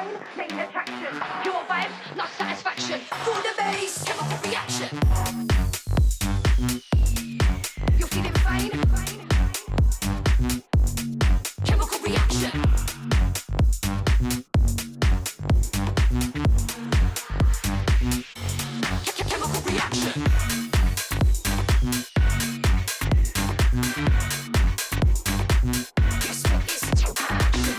fame, main attraction. Pure vibes, not satisfaction. For the bass, chemical reaction. You're feeling pain? Chemical reaction. Chemical reaction. Guess what is action?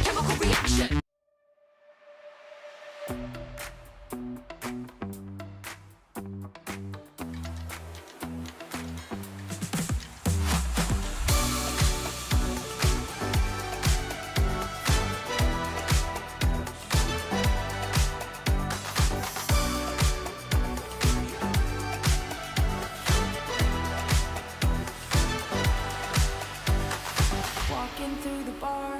Chemical reaction. Walking through the bar,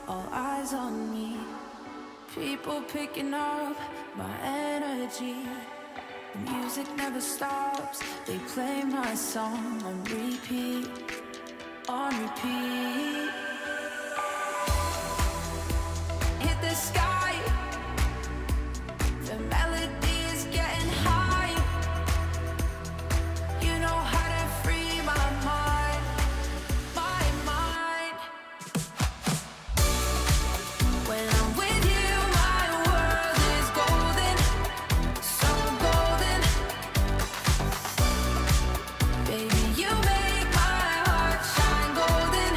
all eyes on me. People picking up my energy. The music never stops. They play my song on repeat, on repeat. Hit the sky. The melody is getting high. You know how to free my mind, my mind. When I'm with you, my world is golden, so golden. Baby, you make my heart shine golden,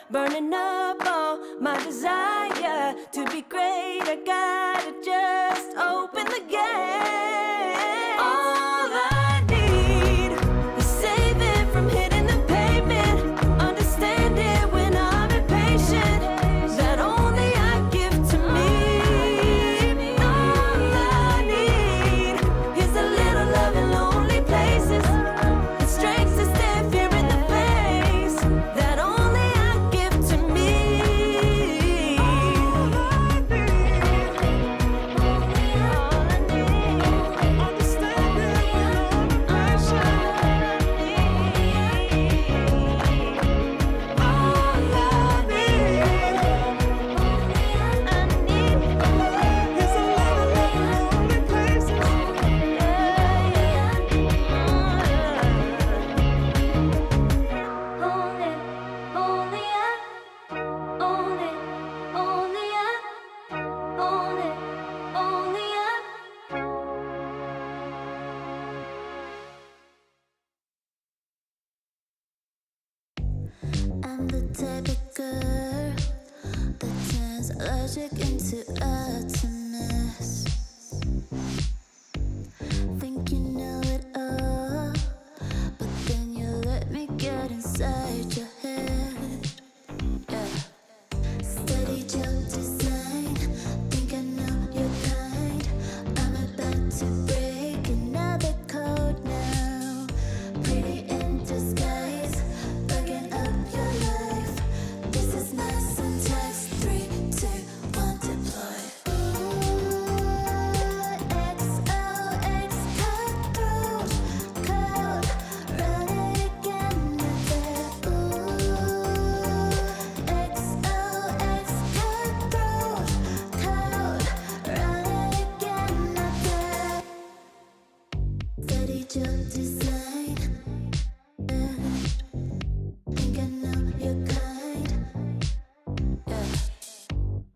burning up all my desire to be great. I gotta just open the gate. All I need is save it from hitting the pavement. Understand it when I'm impatient. That only I give to me. All I need is a little love in lonely places. The strength to stare fear in the face. That only I give to me. All I need. logic into utterance. Think you know it all, but then you let me get inside your head. Yeah. Steady jump design, think I know your kind. I'm about to break another code now. Pretty in disguise, bugging up your life. This is my syntax. 3, 2, 1, deploy. XOX cutthroat code, run it again. XOX cutthroat code, run it again. Steady jump design, think I know your kind. Yeah.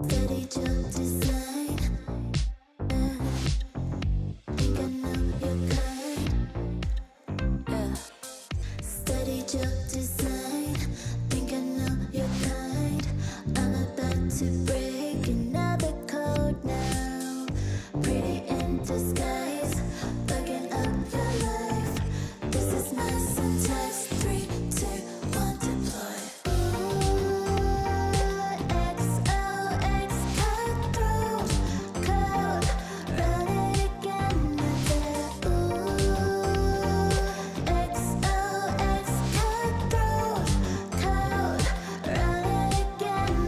Steady jump design, think I know your kind. Yeah. Steady jump design, think I know your kind. I'm about to break another code now. Pretty in disguise, bugging up your life. This is my syntax. 3, 2, 1, deploy. XOX cutthroat code, run it again. XOX cutthroat code, run it again.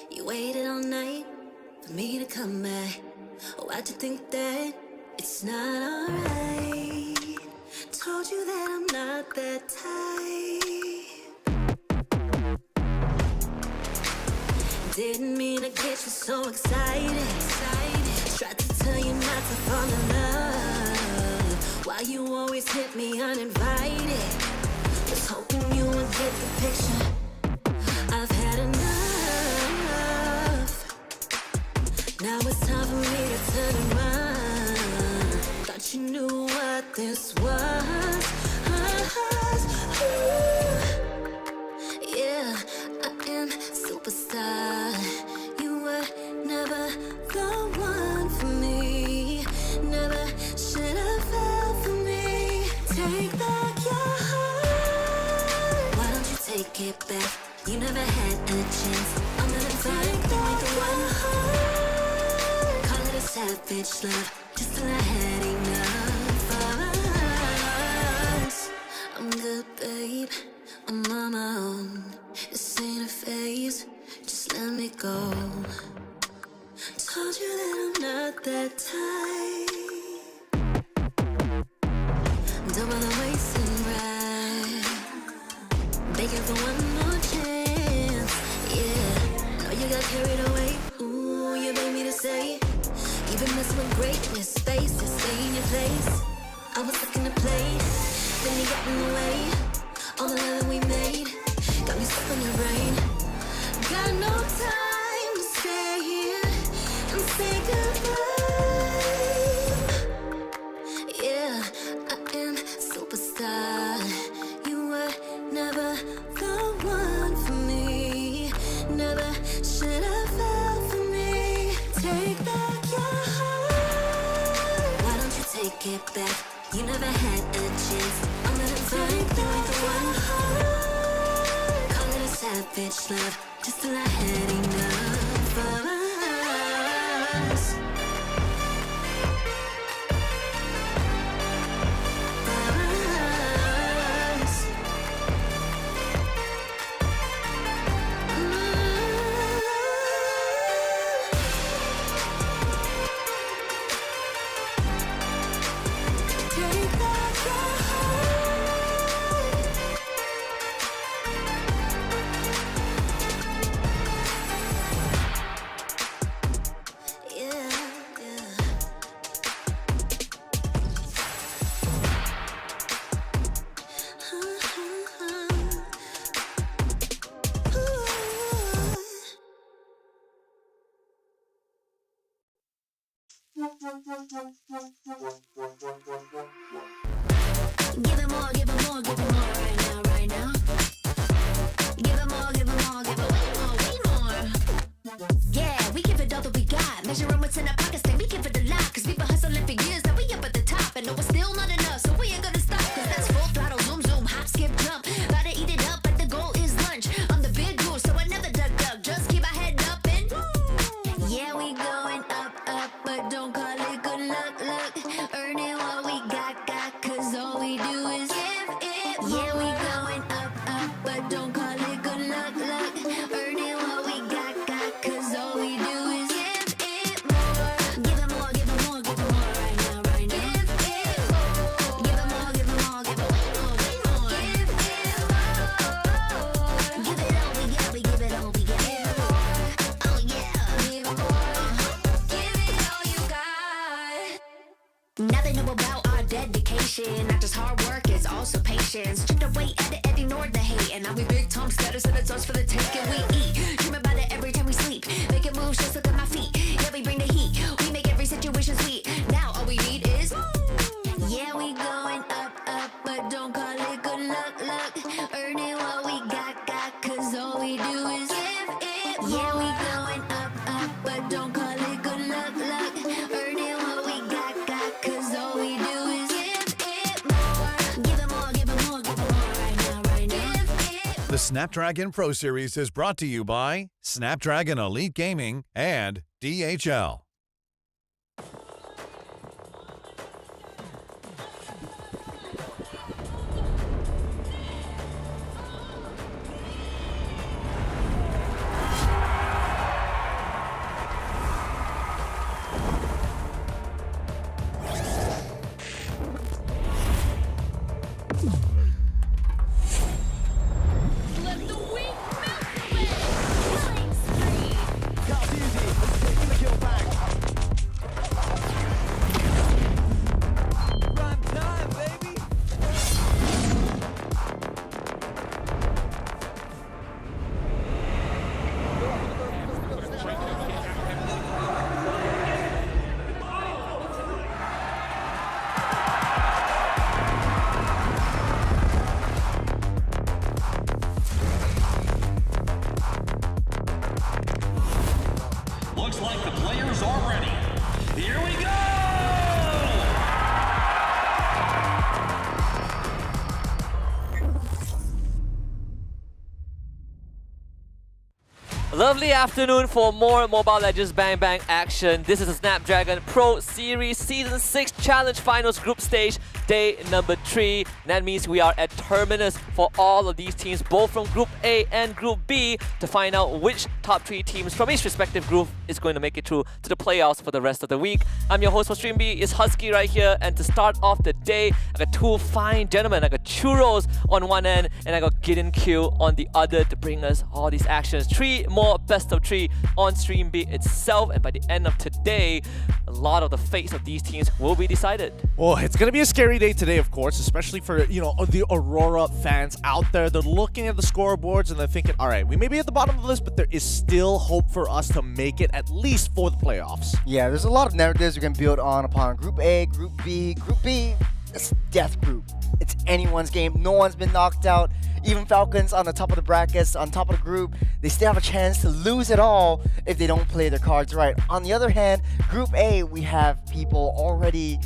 You waited all night for me to come back. Why'd you think that it's not alright? Told you that I'm not that type. Didn't mean to get you so excited. Tried to tell you not to fall in love. Why you always hit me uninvited? Was hoping you would get the picture. I've had enough. Now it's time for me to turn around. Thought you knew what this was. Yeah, I am superstar. You were never the one for me. Never should have fell for me. Take back your heart. Why don't you take it back? You never had a chance. I'm gonna take back the one heart. Call it a savage love, just till I had enough of us. I'm good, babe. I'm on my own. This ain't a phase. Just let me go. Told you that I'm not that type. Don't bother wasting breath. Begging for one more chance. Yeah, know you got carried away. Ooh, you made me to say you've been messing with greatness. Space to stay in your place. I was looking to play, then you got in the way. All the love that we made got me stuck in your brain. Got no time to stay here and say goodbye. Yeah, I am superstar. You were never the one for me. Never should have fell for me. Take back your heart. Why don't you take it back? You never had a chance. I'm gonna take back the one heart. Call it a savage love, just till I had enough of us. Take back your heart. Yeah. Give it more, give it more, give it more right now, right now. Give it more, give it more, give it way more. Yeah, we give it all that we got. Measuring what's in our pockets, then we give it a lot. Cause we've been hustling for years, now we up at the top. And no, it's still not enough, so we ain't gonna stop. Cause that's full throttle, zoom, zoom, hop, skip, jump. Gotta eat it up, but the goal is lunch. I'm the big goose, so I never duck, just keep my head up and yeah, we going up, up, but don't call it good luck, luck. Earning what we got, cause all we do is give it more. Yeah, we going up, up, but don't call it good luck, luck. Earning what we got, cause all we do is give it more. Give it more, give it more, give it more right now, right now. Give it more. Give it more, give it more, give it way more, way more. Give it more. Give it all we got, we give it all we got. Oh yeah, give it more. Give it all you got. Now they know about our dedication. Not just hard work, it's also patience. Chipped away at it and ignored the hate. And now we big Tom status and it's us for the take. And we eat, dream about it every time we sleep. Making moves, just look at my feet. Yeah, we bring the heat. We make every situation sweet. Now all we need is yeah, we going up, up, but don't call it good luck, luck. Earning what we got, cause all we do is give it more. Yeah, we going up, up, but don't call it good luck, luck. Earning what we got, cause all we do is give it more. Give it more, give it more, give it more right now, right now. Give it The Snapdragon Pro Series is brought to you by Snapdragon Elite Gaming and DHL. Let the weak melt away. Killing spree. Got easy, taking the kill back. Prime time, baby. Looks like the players are ready. Here we go! Lovely afternoon for more Mobile Legends Bang Bang action. This is the Snapdragon Pro Series Season 6 Challenge Finals Group Stage, day number 3. That means we are at terminus for all of these teams, both from Group A and Group B, to find out which top 3 teams from each respective group is going to make it through to the playoffs for the rest of the week. I'm your host for Stream B, it's Husky right here, and to start off the day, I got 2 fine gentlemen. I got Churros on one end, and I got Gideon Q on the other to bring us all these actions. 3 more best of 3 on Stream B itself, and by the end of today, a lot of the fates of these teams will be decided. Oh, it's going to be a scary day today, of course, especially for, the Aurora fans out there. They're looking at the scoreboards and they're thinking, all right, we may be at the bottom of the list, but there is still hope for us to make it at least for the playoffs. Yeah, there's a lot of narratives you can build upon Group A, Group B. Group B, it's death group. It's anyone's game. No one's been knocked out. Even Falcons on the top of the brackets, on top of the group, they still have a chance to lose it all if they don't play their cards right. On the other hand, Group A, we have people already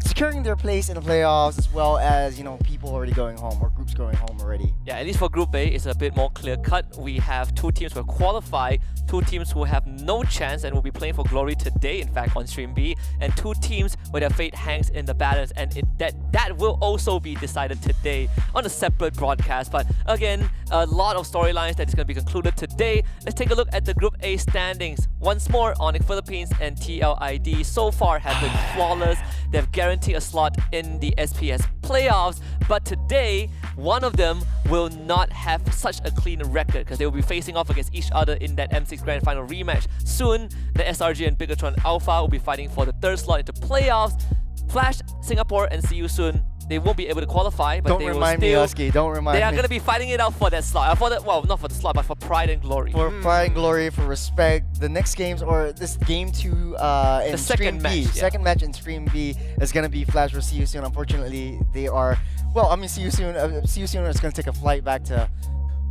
securing their place in the playoffs, as well as, people already going home, or groups going home already. Yeah, at least for Group A, it's a bit more clear-cut. We have 2 teams who will qualify, 2 teams who have no chance and will be playing for glory today, in fact, on Stream B, and 2 teams where their fate hangs in the balance, and that will also be decided today on a separate broadcast. But again, a lot of storylines that is going to be concluded today. Let's take a look at the Group A standings. Once more, Onyx Philippines and TLID so far have been flawless. They've guaranteed a slot in the SPS playoffs, but today, one of them will not have such a clean record because they will be facing off against each other in that M6 Grand Final rematch. Soon, the SRG and Bigatron Alpha will be fighting for the 3rd slot into playoffs. Flash, Singapore, and see you soon they won't be able to qualify, but Don't they will remind me, still. Husky. Don't remind me. They are going to be fighting it out for that slot. For that, well, not for the slot, but for pride and glory. For pride and glory, for respect, the next games or this game 2 in The second Stream match, B, yeah. second match in Stream B is gonna be Flash versus See You Soon. Unfortunately, they are. Well, I mean, See You Soon. See You Soon is gonna take a flight back to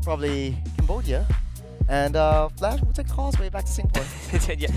probably Cambodia, and Flash will take the causeway back to Singapore. Yeah.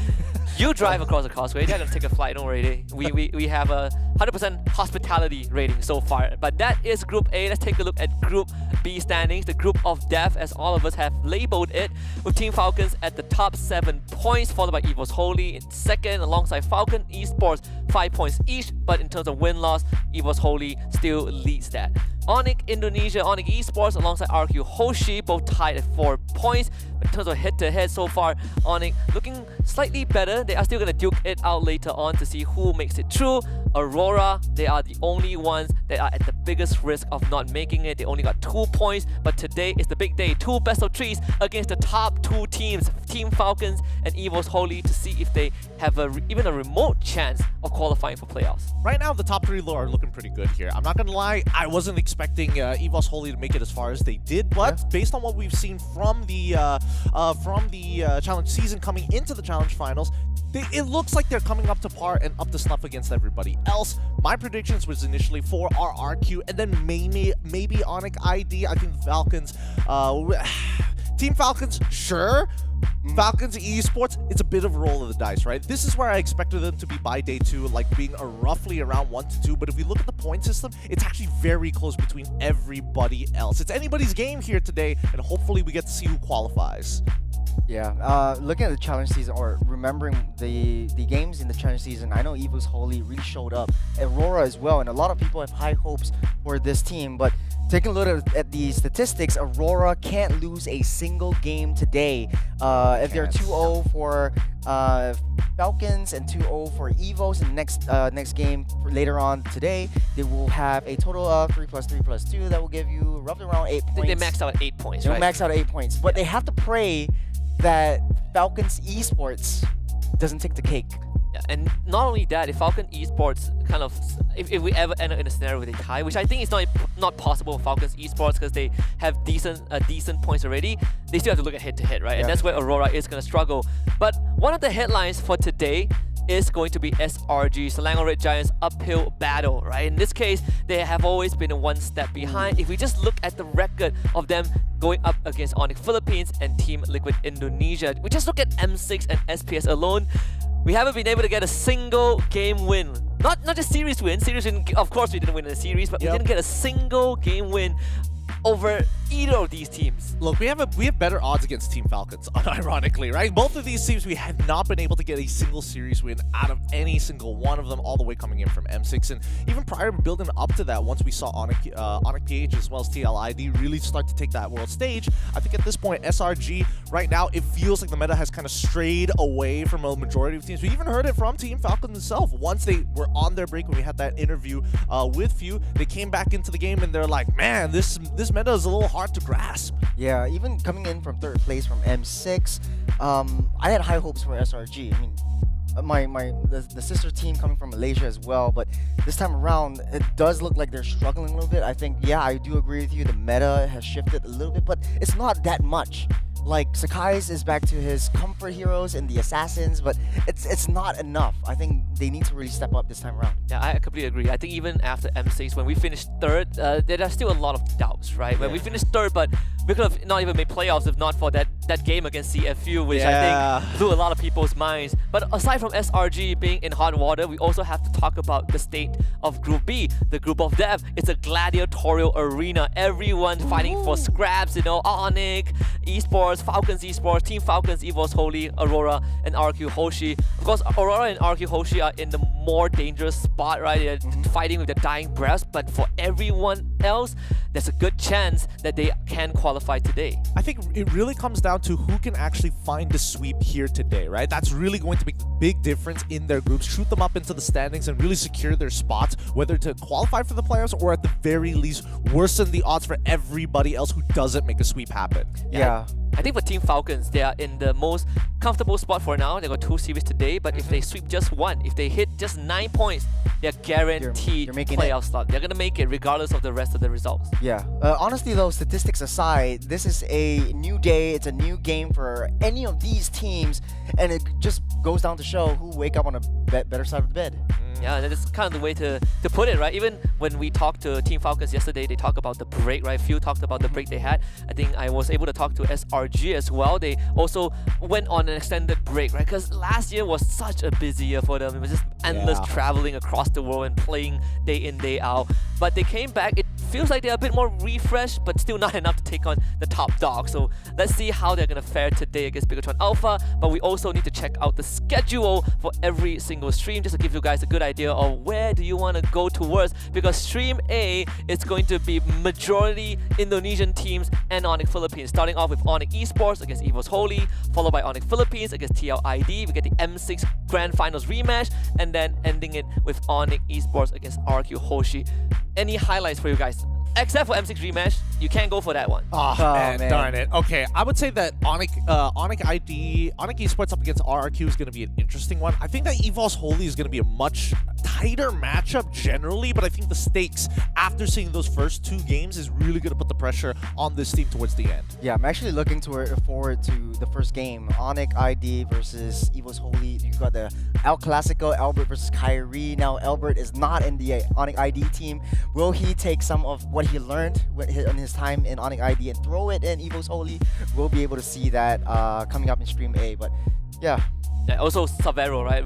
You drive across the causeway, they're gonna take a flight, don't worry. We have a 100% hospitality rating so far. But that is Group A. Let's take a look at Group B standings, the group of death, as all of us have labeled it, with Team Falcons at the top 7 points, followed by Evos Holy in second, alongside Falcon Esports 5 points each. But in terms of win-loss, Evos Holy still leads that. Onyx Indonesia, Onyx Esports alongside RQ Hoshi, both tied at 4 points. In terms of head-to-head so far, Onyx looking slightly better. They are still going to duke it out later on to see who makes it through. Aurora, they are the only ones that are at the biggest risk of not making it. They only got 2 points, but today is the big day. 2 best of 3s against the top 2 teams, Team Falcons and Evos Holy, to see if they have even a remote chance of qualifying for playoffs. Right now, the top 3 are looking pretty good here. I'm not gonna lie, I wasn't expecting Evos Holy to make it as far as they did, but based on what we've seen from the challenge season coming into the challenge finals, it looks like they're coming up to par and up to snuff against everybody else. My predictions was initially for RRQ and then maybe Onyx ID. I think the Falcons, Team Falcons, sure. Falcons Esports, it's a bit of a roll of the dice, right? This is where I expected them to be by day 2, like being roughly around 1 to 2. But if we look at the point system, it's actually very close between everybody else. It's anybody's game here today, and hopefully we get to see who qualifies. Yeah, looking at the challenge season or remembering the games in the challenge season, I know Evos Holy really showed up. Aurora as well, and a lot of people have high hopes for this team. But taking a look at the statistics, Aurora can't lose a single game today. If they're 2-0 for Falcons and 2-0 for Evos in the next game later on today, they will have a total of 3 + 3 + 2. That will give you roughly around 8 points. They maxed out at 8 points, They'll right? max out at 8 points, but they have to pray that Falcons Esports doesn't take the cake. Yeah, and not only that, if Falcon Esports kind of, if we ever end up in a scenario where they tie, which I think is not possible for Falcons Esports because they have decent points already, they still have to look at head-to-head, right? And that's where Aurora is going to struggle. But one of the headlines for today is going to be SRG, Selangor Red Giants uphill battle, right? In this case, they have always been 1 step behind. If we just look at the record of them going up against Onyx Philippines and Team Liquid Indonesia, we just look at M6 and SPS alone, we haven't been able to get a single game win. Not just series win. Series win, of course we didn't win in the series, but we didn't get a single game win over either of these teams. Look, we have better odds against Team Falcons, unironically, right? Both of these teams, we have not been able to get a single series win out of any single one of them, all the way coming in from M6. And even prior to building up to that, once we saw Onyx PH as well as TLID really start to take that world stage, I think at this point, SRG, right now, it feels like the meta has kind of strayed away from a majority of teams. We even heard it from Team Falcons themselves. Once they were on their break, when we had that interview with Few, they came back into the game and they're like, man, this meta is a little hard to grasp. Yeah, even coming in from 3rd place from M6, I had high hopes for SRG. I mean, the sister team coming from Malaysia as well, but this time around, it does look like they're struggling a little bit. I think, yeah, I do agree with you. The meta has shifted a little bit, but it's not that much. Like, Sakai's is back to his comfort heroes and the assassins, but it's not enough. I think they need to really step up this time around. Yeah, I completely agree. I think even after M6, when we finished 3rd, there are still a lot of doubts, right? When we finished 3rd, but we could have not even made playoffs if not for that game against CFU, which I think blew a lot of people's minds. But aside from SRG being in hot water, we also have to talk about the state of Group B, the group of death. It's a gladiatorial arena. Everyone fighting for scraps, you know, Onyx, Esports, Falcons Esports, Team Falcons, Evos Holy, Aurora, and RQ Hoshi. Of course, Aurora and RQ Hoshi are in the more dangerous spot, right? They're fighting with their dying breaths, but for everyone else, there's a good chance that they can qualify today. I think it really comes down to who can actually find the sweep here today, right? That's really going to make a big difference in their groups, shoot them up into the standings and really secure their spots, whether to qualify for the playoffs or at the very least worsen the odds for everybody else who doesn't make a sweep happen. Yeah. I think for Team Falcons, they are in the most comfortable spot for now. They got 2 series today, but if they sweep just 1, if they hit just 9 points, they're guaranteed You're making playoff slot. They're gonna make it regardless of the rest of the results. Yeah. Honestly, though, statistics aside, this is a new day. It's a new game for any of these teams, and it just goes down to show who wake up on a better side of the bed. Yeah, and that's kind of the way to put it, right? Even when we talked to Team Falcons yesterday, they talked about the break, right? Phil talked about the break they had. I think I was able to talk to SRG as well. They also went on an extended break, right? Because last year was such a busy year for them. It was just endless traveling across the world and playing day in, day out. But they came back. It feels like they're a bit more refreshed, but still not enough to take on the top dog. So let's see how they're going to fare today against Bigatron Alpha. But we also need to check out the schedule for every single stream, just to give you guys a good idea of where do you want to go towards, because Stream A is going to be majority Indonesian teams and Onyx Philippines, starting off with Onyx Esports against Evos Holy, followed by Onyx Philippines against TLID. We get the M6 Grand Finals rematch, and then ending it with Onyx Esports against RQ Hoshi. Any highlights for you guys? Except for M6 rematch, you can't go for that one. Oh, man, darn it. Okay, I would say that Onyx Esports up against RRQ is going to be an interesting one. I think that Evos Holy is going to be a much tighter matchup generally, but I think the stakes after seeing those first 2 games is really going to put the pressure on this team towards the end. Yeah, I'm actually looking forward to the first game. Onyx ID versus Evos Holy. You've got the El Clasico, Albert versus Kyrie. Now, Albert is not in the Onyx ID team. Will he take some of what he learned in his time in Onyx ID and throw it in Evos Holy? We'll be able to see that coming up in Stream A. But yeah. Also Savero, right?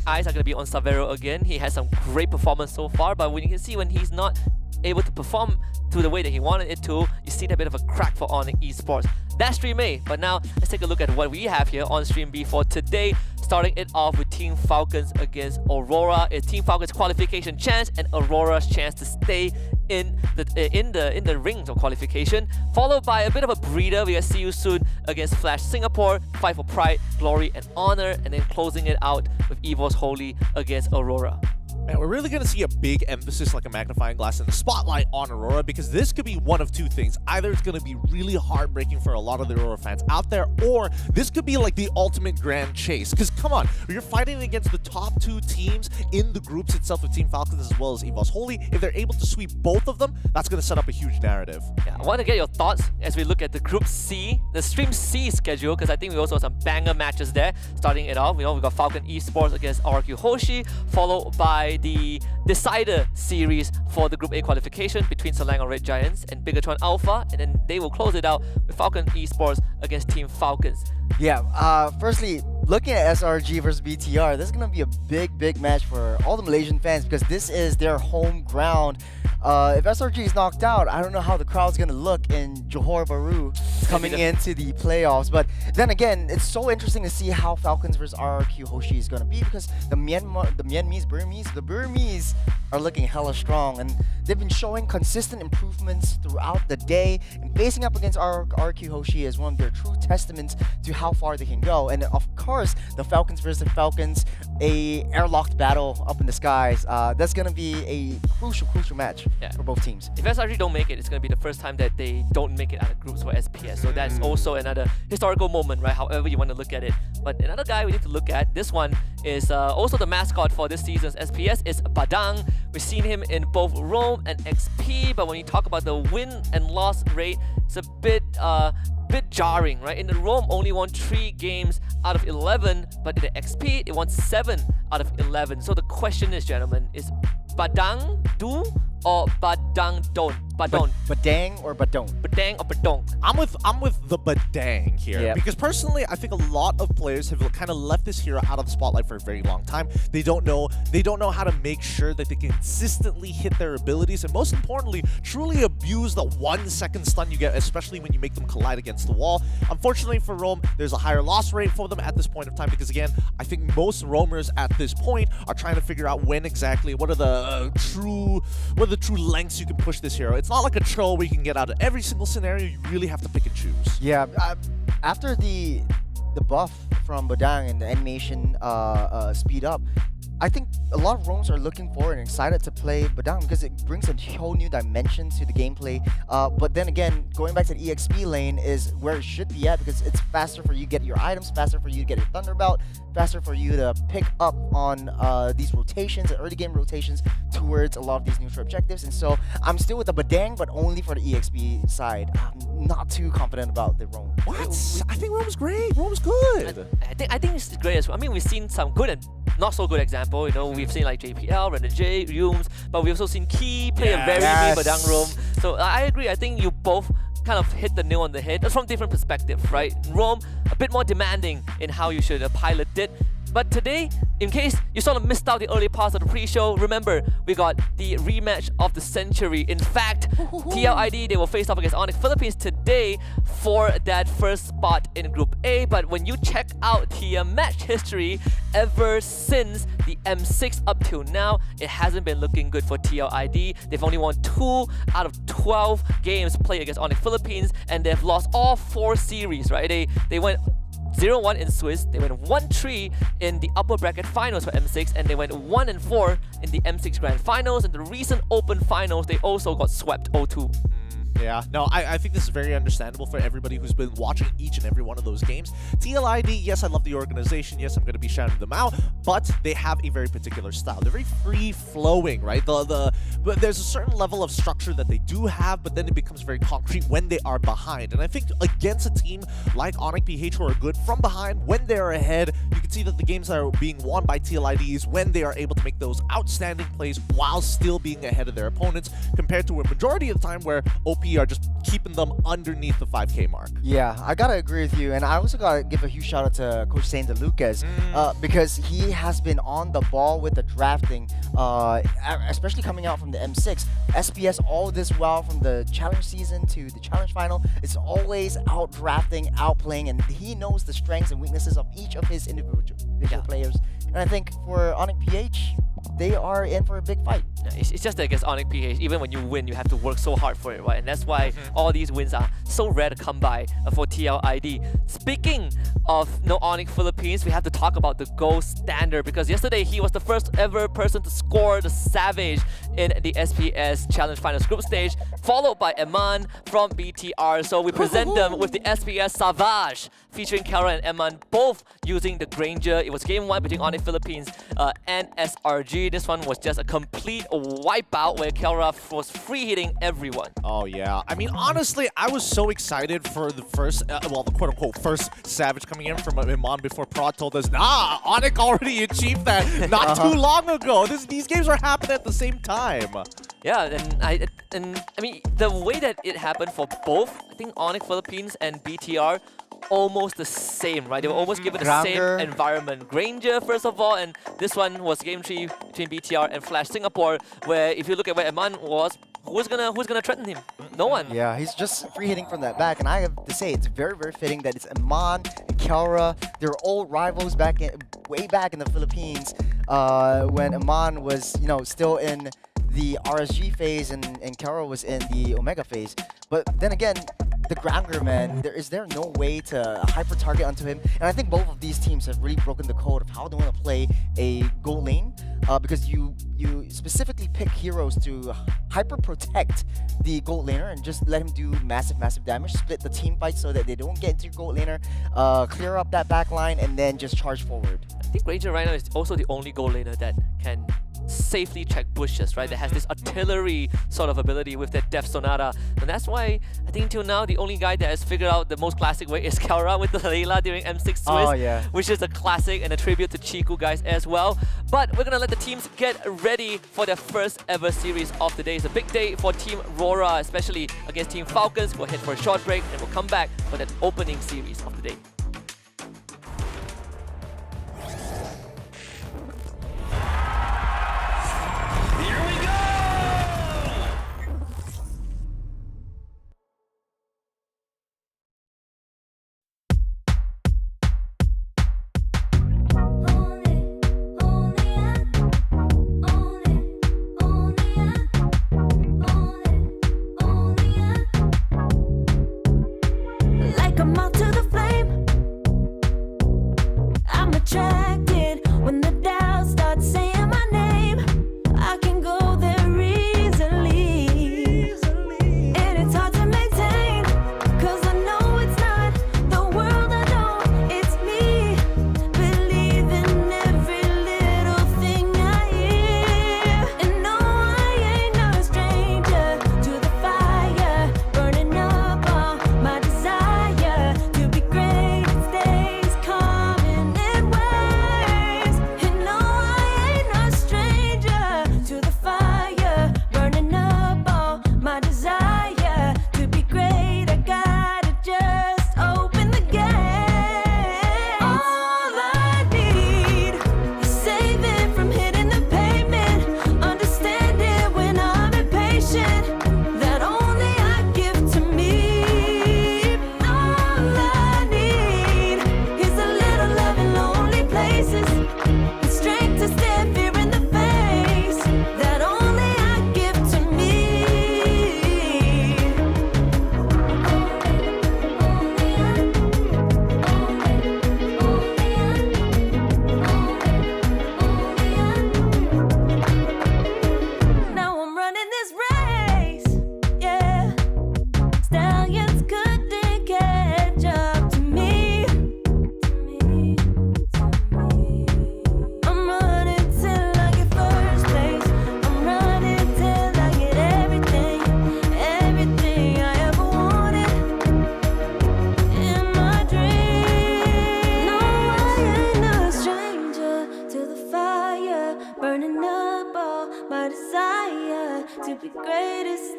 Eyes are going to be on Savero again. He has some great performance so far, but when you can see when he's not able to perform to the way that he wanted it to, you see that bit of a crack for Onyx Esports. That's Stream A, but now let's take a look at what we have here on Stream B for today. Starting it off with Team Falcons against Aurora. It's Team Falcons' qualification chance and Aurora's chance to stay in the rings of qualification. Followed by a bit of a breather. We will see you soon against Flash Singapore, fight for pride, glory, and honor, and then closing it out with Evos Holy against Aurora. Man, we're really going to see a big emphasis, like a magnifying glass, in the spotlight on Aurora, because this could be one of 2 things. Either it's going to be really heartbreaking for a lot of the Aurora fans out there, or this could be like the ultimate grand chase. Because come on, you're fighting against the top 2 teams in the groups itself with Team Falcons as well as Evos Holy. If they're able to sweep both of them, that's going to set up a huge narrative. Yeah, I want to get your thoughts as we look at the Group C, the Stream C schedule, because I think we also have some banger matches there. Starting it off, we got Falcon Esports against RQ Hoshi, followed by the Decider series for the Group A qualification between Selangor Red Giants and Bigatron Alpha, and then they will close it out with Falcon Esports against Team Falcons. Yeah, firstly, looking at SRG versus BTR, this is going to be a big match for all the Malaysian fans because this is their home ground. If SRG is knocked out, I don't know how the crowd's going to look in Johor Bahru coming into the playoffs. But then again, it's so interesting to see how Falcons versus RRQ Hoshi is going to be because the Burmese are looking hella strong, and they've been showing consistent improvements throughout the day, and facing up against RQ Hoshi is one of their true testaments to how far they can go. And of course, the Falcons versus the Falcons, a airlocked battle up in the skies. That's going to be a crucial match for both teams. If SRG don't make it, it's going to be the first time that they don't make it out of groups for SPS. So that's also another historical moment, right? However you want to look at it. But another guy we need to look at, this one is also the mascot for this season's SPS, is Badang. We've seen him in both Rome and XP, but when you talk about the win and loss rate, it's a bit jarring, right? In the Rome, only won 3 games out of 11, but in the XP, it won 7 out of 11. So the question is, gentlemen, is Badang do or Badang don't? Badang or Badong? Badang or Badong? I'm with the Badang here because personally, I think a lot of players have kind of left this hero out of the spotlight for a very long time. They don't know how to make sure that they consistently hit their abilities, and most importantly, truly abuse the 1 second stun you get, especially when you make them collide against the wall. Unfortunately for Rome, there's a higher loss rate for them at this point of time because again, I think most roamers at this point are trying to figure out when exactly what are the true lengths you can push this hero. It's not like a troll where you can get out of every single scenario. You really have to pick and choose. Yeah, after the buff from Badang and the animation speed up, I think a lot of Roams are looking forward and excited to play Badang because it brings a whole new dimension to the gameplay. But then again, going back to the EXP lane is where it should be at because it's faster for you to get your items, faster for you to get your Thunderbolt, faster for you to pick up on these rotations, early game rotations towards a lot of these neutral objectives. And so I'm still with the Badang, but only for the EXP side. I'm not too confident about the Roam. What? I think Rome's great. Rome's good. I think it's great as well. I mean, we've seen some good and not so good example. You know, we've seen like JPL, Render J, Yumes, but we've also seen Key play a very mean Badang Roam. So I agree. I think you both kind of hit the nail on the head. That's from different perspectives, right? Roam, a bit more demanding in how you should pilot it. But today, in case you sort of missed out the early parts of the pre-show, remember, we got the rematch of the century. In fact, TLID, they will face off against Onyx Philippines today for that first spot in Group A. But when you check out the match history, ever since the M6 up till now, it hasn't been looking good for TLID. They've only won 2 out of 12 games played against Onyx Philippines, and they've lost all 4 series, right? They went 0-1 in Swiss, they went 1-3 in the upper bracket finals for M6, and they went 1-4 in the M6 Grand Finals. In the recent Open Finals, they also got swept 0-2. Yeah, no, I think this is very understandable for everybody who's been watching each and every one of those games. TLID, yes, I love the organization. Yes, I'm going to be shouting them out, but they have a very particular style. They're very free-flowing, right? But there's a certain level of structure that they do have, but then it becomes very concrete when they are behind. And I think against a team like Onyx PH who are good from behind, when they're ahead, you can see that the games that are being won by TLID is when they are able to make those outstanding plays while still being ahead of their opponents, compared to a majority of the time where OP are just keeping them underneath the 5K mark. Yeah, I gotta agree with you, and I also gotta give a huge shout out to Coach Saint DeLucas because he has been on the ball with the drafting, especially coming out from the M6. SPS all this while from the challenge season to the challenge final, it's always out drafting, outplaying, and he knows the strengths and weaknesses of each of his individual players. And I think for Onyx PH, they are in for a big fight. It's just that against Onyx PH, even when you win, you have to work so hard for it, right? And that's why all these wins are so rare to come by for TLID. Speaking of Onyx Philippines, we have to talk about the gold standard, because yesterday he was the first ever person to score the Savage in the SPS Challenge Finals group stage, followed by Eman from BTR. So we present them with the SPS Savage, featuring Kara and Eman, both using the Granger. It was game 1 between Onyx Philippines and SRG. This one was just a complete wipeout where Kara was free hitting everyone. Oh yeah, I mean honestly, I was so excited for the first, the quote-unquote first Savage coming in from Iman before Prod told us, nah, Onyx already achieved that not too long ago. These games are happening at the same time. Yeah, and I mean the way that it happened for both, I think Onyx Philippines and BTR, almost the same, right? They were almost given the same environment. Granger, first of all, and this one was game 3 between BTR and Flash Singapore, where if you look at where Eman was, who's gonna threaten him? No one. Yeah, he's just free hitting from that back, and I have to say it's very, very fitting that it's Eman and Kara. They're old rivals way back in the Philippines when Eman was, still in the RSG phase and Kara was in the Omega phase. But then again, the Granger, man, is there no way to hyper target onto him? And I think both of these teams have really broken the code of how they want to play a gold lane, because you specifically pick heroes to hyper protect the gold laner and just let him do massive damage, split the team fight so that they don't get into your gold laner, clear up that back line, and then just charge forward. I think Granger right now is also the only gold laner that can safely check bushes, right? That has this artillery sort of ability with that Death Sonata. And that's why I think until now the only guy that has figured out the most classic way is Kara with the Layla during M6 Swiss, oh, yeah, which is a classic and a tribute to Chiku guys as well. But we're gonna let the teams get ready for their first ever series of the day. It's a big day for Team Aurora, especially against Team Falcons. We'll head for a short break and we'll come back for that opening series of the day. Like a moth to the flame,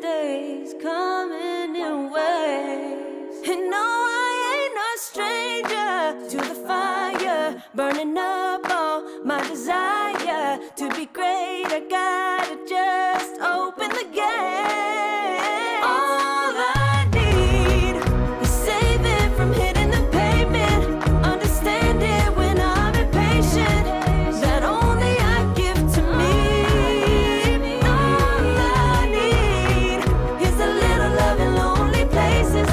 days coming in waves. And no, I ain't no stranger to the fire, burning up all my desire to be great. I gotta just open the gate. All I need is saving from hitting the pavement, understand it when I'm impatient, that only I give to me. All I need is a little love in lonely places,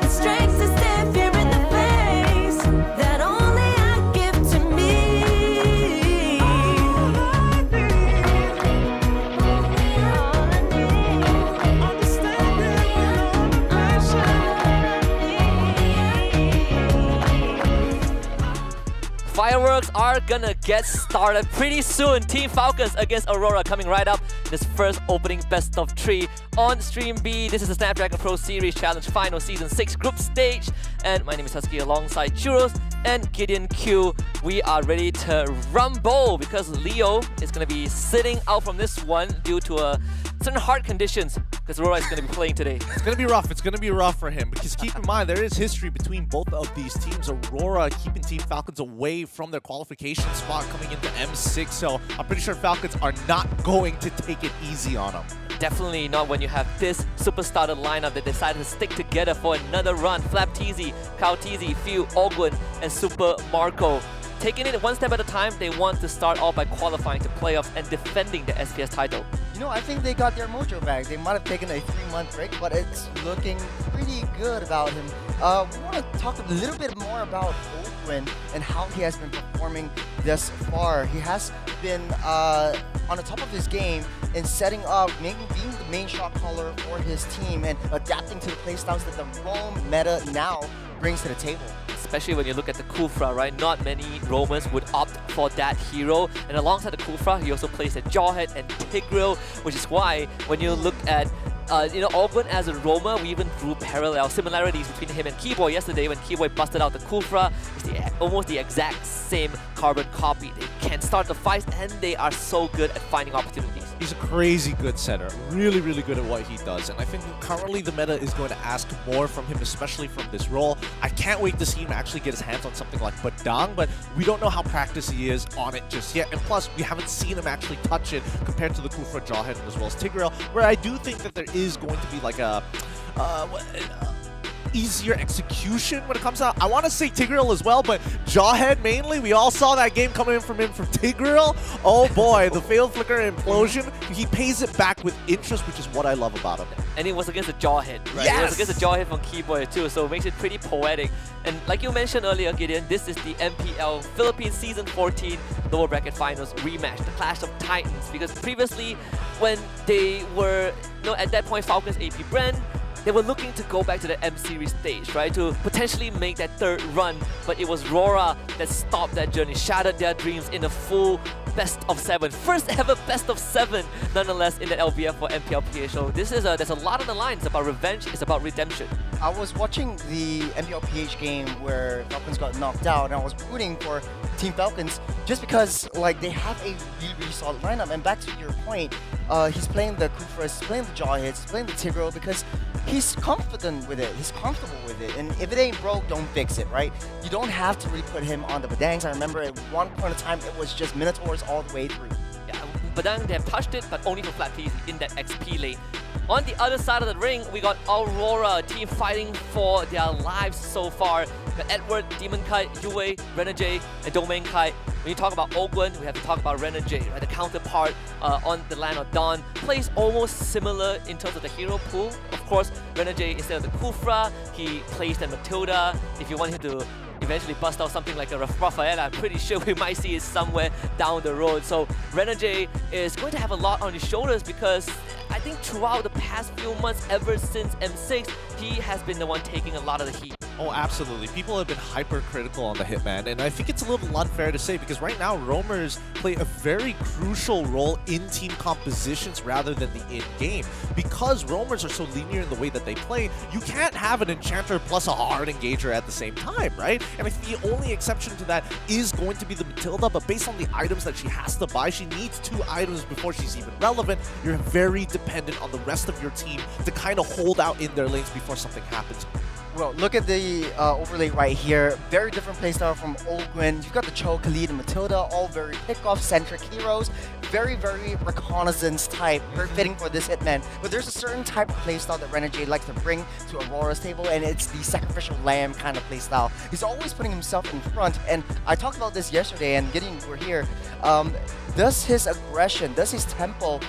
the strength to stand fear in the face, that only I give to me. All I need, understand it when Fireworks are gonna get started pretty soon. Team Falcons against Aurora coming right up. This first opening best of 3 on Stream B. This is the Snapdragon Pro Series Challenge Final Season 6 group stage. And my name is Husky alongside Churros and Gideon Q. We are ready to rumble because Leo is gonna be sitting out from this one due to certain heart conditions because Aurora is gonna be playing today. It's going to be rough. It's going to be rough for him because keep in mind, there is history between both of these teams. Aurora keeping Team Falcons away from their qualification spot coming into M6. So I'm pretty sure Falcons are not going to take it easy on them. Definitely not when you have this super started lineup that decided to stick together for another run. Flap TZ, Kao TZ, Few, Ogwen, and Super Marco. Taking it one step at a time, they want to start off by qualifying to playoffs and defending the SPS title. You know, I think they got their mojo back. They might have taken a 3-month break, but it's looking pretty good about him. We want to talk a little bit more about Ogwen and how he has been performing thus far. He has been on the top of his game in setting up, maybe being the main shot caller for his team and adapting to the playstyles that the Rome meta now brings to the table. Especially when you look at the Kufra, right? Not many roamers would opt for that hero. And alongside the Kufra, he also plays a Jawhead and Tigreal, which is why when you look at Ogwen as a roamer, we even drew parallel similarities between him and Keyboy yesterday when Keyboy busted out the Kufra. It's almost the exact same carbon copy. They can start the fights and they are so good at finding opportunities. He's a crazy good setter, really, really good at what he does, and I think currently the meta is going to ask more from him, especially from this role. I can't wait to see him actually get his hands on something like Badang, but we don't know how practiced he is on it just yet, and plus we haven't seen him actually touch it compared to the Kufra, Jawhead, and as well as Tigreal, where I do think that there is going to be like a easier execution when it comes out. I want to say Tigreal as well, but Jawhead mainly. We all saw that game coming in from him from Tigreal. Oh boy, the failed flicker implosion. He pays it back with interest, which is what I love about him. And it was against the Jawhead, right? Yes! It was against the Jawhead from Keyboy too, so it makes it pretty poetic. And like you mentioned earlier, Gideon, this is the MPL Philippines Season 14 lower bracket finals rematch, the Clash of Titans. Because previously, when they were, at that point, Falcons AP Bren, they were looking to go back to the M Series stage, right? To potentially make that third run, but it was Aurora that stopped that journey, shattered their dreams in a full best of 7. First ever best of 7, nonetheless, in the LBF for MPLPA. So this is there's a lot on the line. It's about revenge, it's about redemption. I was watching the MPLPH game where Falcons got knocked out, and I was rooting for Team Falcons just because they have a really, really solid lineup. And back to your point, he's playing the Kufras, he's playing the Jawheads, he's playing the Tigreal because he's confident with it, he's comfortable with it, and if it ain't broke, don't fix it, right? You don't have to really put him on the Badangs. I remember at one point in time, it was just Minotaurs all the way through. Yeah, Badang, they have touched it, but only for flat P's in that XP lane. On the other side of the ring, we got Aurora, team fighting for their lives so far. Got Edward, Demon Kite, Yue, Renegade, and Domain Kite. When you talk about Ogwen, we have to talk about Renegade, right? The counterpart on the Land of Dawn. Plays almost similar in terms of the hero pool. Of course, Renegade, instead of the Kufra, he plays the Matilda. If you want him to eventually bust out something like a Rafaela, I'm pretty sure we might see it somewhere down the road. So Renegade is going to have a lot on his shoulders because I think throughout the past few months, ever since M6, he has been the one taking a lot of the heat. Oh, absolutely. People have been hypercritical on the Hitman, and I think it's a little unfair to say because right now roamers play a very crucial role in team compositions rather than the in-game. Because roamers are so linear in the way that they play, you can't have an enchanter plus a hard engager at the same time, right? And I think the only exception to that is going to be the Matilda, but based on the items that she has to buy, she needs 2 items before she's even relevant. You're very dependent on the rest of your team to kind of hold out in their lanes before something happens. Well, look at the overlay right here. Very different playstyle from Olgwin. You've got the Cho, Khalid, and Matilda, all very pick-off-centric heroes. Very, very reconnaissance type. Very fitting for this Hitman. But there's a certain type of playstyle that Renegade likes to bring to Aurora's table, and it's the sacrificial lamb kind of playstyle. He's always putting himself in front, and I talked about this yesterday, and Gideon, you were here. Does his aggression, does his tempo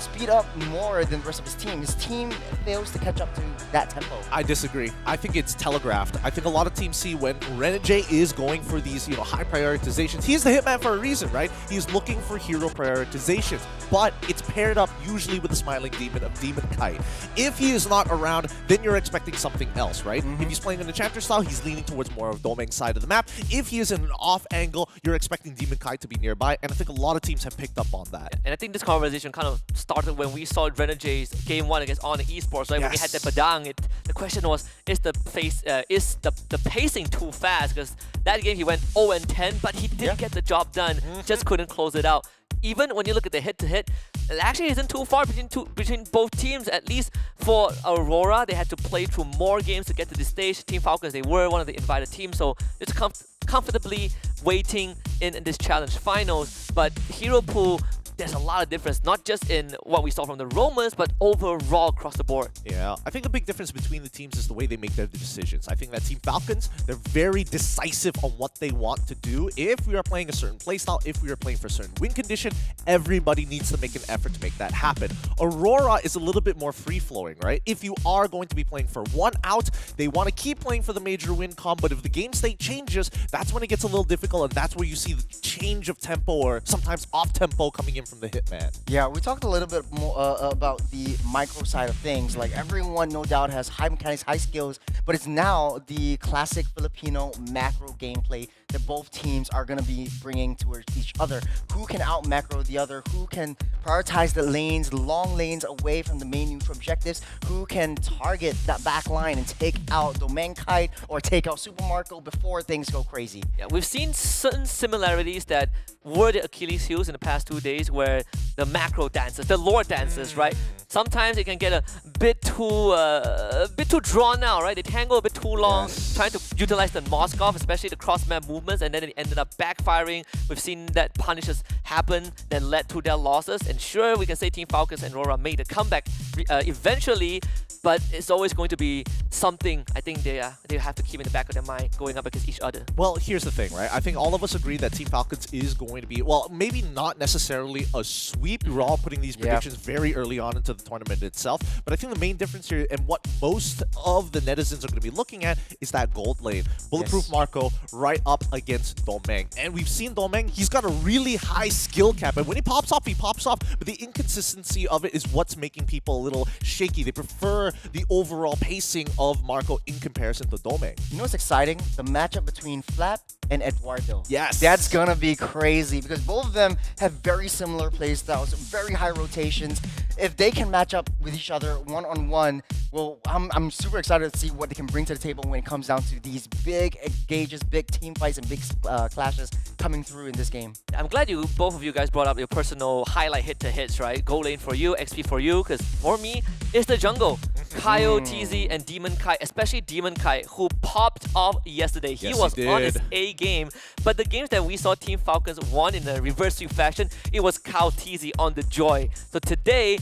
speed up more than the rest of his team? His team fails to catch up to that tempo. I disagree. I think it's telegraphed. I think a lot of teams see when Renegade is going for these, high prioritizations. He's the Hitman for a reason, right? He's looking for hero prioritizations, but it's paired up usually with the Smiling Demon of Demon Kite. If he is not around, then you're expecting something else, right? If he's playing an Enchanter style, he's leaning towards more of Domeng's side of the map. If he is in an off angle, you're expecting Demon Kite to be nearby, and I think a lot of teams have picked up on that. And I think this conversation kind of started when we saw Renegade's game 1 against On esports, right? When we had the Padang, the question was, is the pacing too fast? Because that game he went 0-10, but he did get the job done, just couldn't close it out. Even when you look at the hit-to-hit, it actually isn't too far between both teams. At least for Aurora, they had to play through more games to get to this stage. Team Falcons, they were one of the invited teams, so it's comfortably waiting in this challenge finals. But hero pool, there's a lot of difference, not just in what we saw from the Romans, but overall across the board. Yeah, I think the big difference between the teams is the way they make their decisions. I think that Team Falcons, they're very decisive on what they want to do. If we are playing a certain playstyle, if we are playing for a certain win condition, everybody needs to make an effort to make that happen. Aurora is a little bit more free-flowing, right? If you are going to be playing for 1 out, they want to keep playing for the major win com, but if the game state changes, that's when it gets a little difficult, and that's where you see the change of tempo or sometimes off-tempo coming in from the Hitman. Yeah, we talked a little bit more about the micro side of things. Like, everyone no doubt has high mechanics, high skills, but it's now the classic Filipino macro gameplay that both teams are going to be bringing towards each other. Who can out macro the other? Who can prioritize the lanes, long lanes away from the main neutral objectives? Who can target that back line and take out Domeng Kite or take out Super Marco before things go crazy? Yeah, we've seen certain similarities that were the Achilles heels in the past 2 days, where the macro dances, the lore dances, right? Sometimes it can get a bit too drawn out, right? They tangle a bit too long, trying to utilize the Moskov, especially the cross-map movements, and then it ended up backfiring. We've seen that punishes happen, then led to their losses. And sure, we can say Team Falcons and Aurora made a comeback eventually, but it's always going to be something I think they have to keep in the back of their mind going up against each other. Well, here's the thing, right? I think all of us agree that Team Falcons is going to be, well, maybe not necessarily a sweep. We're all putting these predictions very early on into the tournament itself, but I think the main difference here and what most of the netizens are going to be looking at is that gold lane. Bulletproof Marco right up against Domeng. And we've seen Domeng, he's got a really high skill cap, and when he pops off, but the inconsistency of it is what's making people a little shaky. They prefer the overall pacing of Marco in comparison to Domeng. You know what's exciting? The matchup between Flap and Eduardo. Yes. That's gonna be crazy because both of them have very similar playstyles, very high rotations. If they can match up with each other one-on-one, well, I'm super excited to see what they can bring to the table when it comes down to these big engages, big team fights, and big clashes coming through in this game. I'm glad both of you guys brought up your personal highlight hit-to-hits, right? Gold lane for you, XP for you, because for me, it's the jungle. Kaio, TZ, and Demon Kite, especially Demon Kite, who popped off yesterday. He was on his A game, but the games that we saw Team Falcons won in a reverse sweep fashion, it was Kao TZ on the Joy. So today,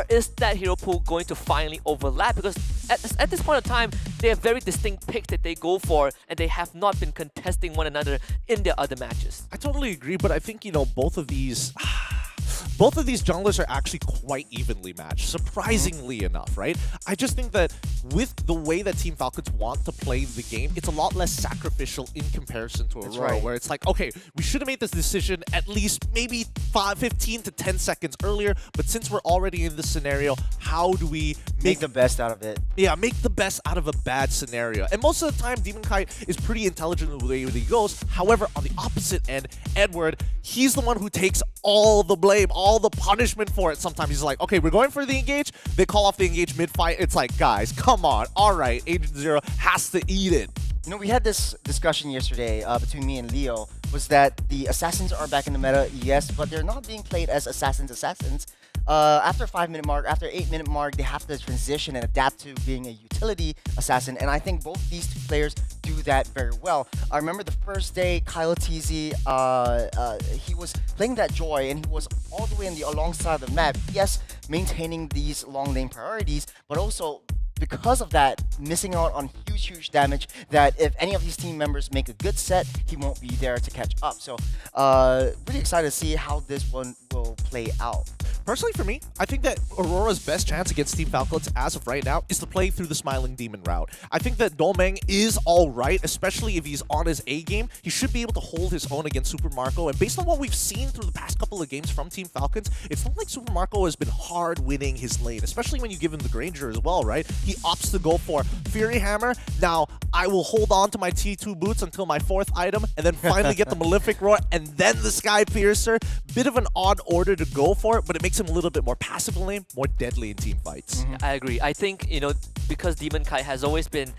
is that hero pool going to finally overlap? Because at this point in time, they have very distinct picks that they go for, and they have not been contesting one another in their other matches. I totally agree, but I think, both of these junglers are actually quite evenly matched, surprisingly enough, right? I just think that with the way that Team Falcons want to play the game, it's a lot less sacrificial in comparison to Aurora, right. where it's like, okay, we should have made this decision at least maybe 15 to 10 seconds earlier, but since we're already in this scenario, how do we Make the best out of it. yeah, make the best out of a bad scenario? And most of the time, Demon Kite is pretty intelligent in the way that he goes. However, on the opposite end, Edward, he's the one who takes all the blame, all the punishment for it. Sometimes he's like, okay, we're going for the engage. They call off the engage mid-fight. It's like, guys, come on. All right, Agent Zero has to eat it. You know, we had this discussion yesterday between me and Leo, was that the assassins are back in the meta, yes, but they're not being played as assassins. After 5-minute mark, after 8-minute mark, they have to transition and adapt to being a utility assassin, and I think both these two players do that very well. I remember the first day, Kyle TZ, he was playing that Joy, and he was all the way on the alongside of the map, yes, maintaining these long lane priorities, but also because of that, missing out on huge damage that if any of these team members make a good set, he won't be there to catch up. So really excited to see how this one will play out. Personally, for me, I think that Aurora's best chance against Team Falcons as of right now is to play through the Smiling Demon route. I think that Domeng is all right, especially if he's on his A game. He should be able to hold his own against Super Marco. And based on what we've seen through the past couple of games from Team Falcons, it's not like Super Marco has been hard winning his lane, especially when you give him the Granger as well, right? He opts to go for Fury Hammer. Now, I will hold on to my T2 boots until my 4th item, and then finally get the Malefic Roar, and then the Sky Piercer. Bit of an odd order to go for, but it makes him a little bit more passive in lane, more deadly in team fights. I agree. I think, you know, because Demon Kite has always been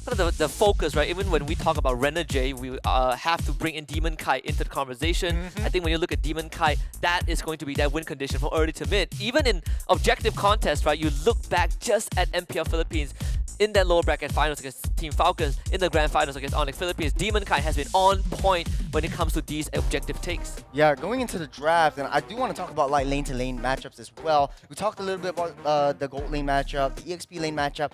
kind of the focus, right? Even when we talk about Renegade, we have to bring in Demon Kite into the conversation. I think when you look at Demon Kite, that is going to be that win condition from early to mid. Even in objective contests, right? You look back just at MPL Philippines in that lower bracket finals against Team Falcons, in the grand finals against Onyx Philippines, Demon Kite has been on point when it comes to these objective takes. Yeah, going into the draft, and I do want to talk about like lane-to-lane matchups as well. We talked a little bit about the gold lane matchup, the EXP lane matchup,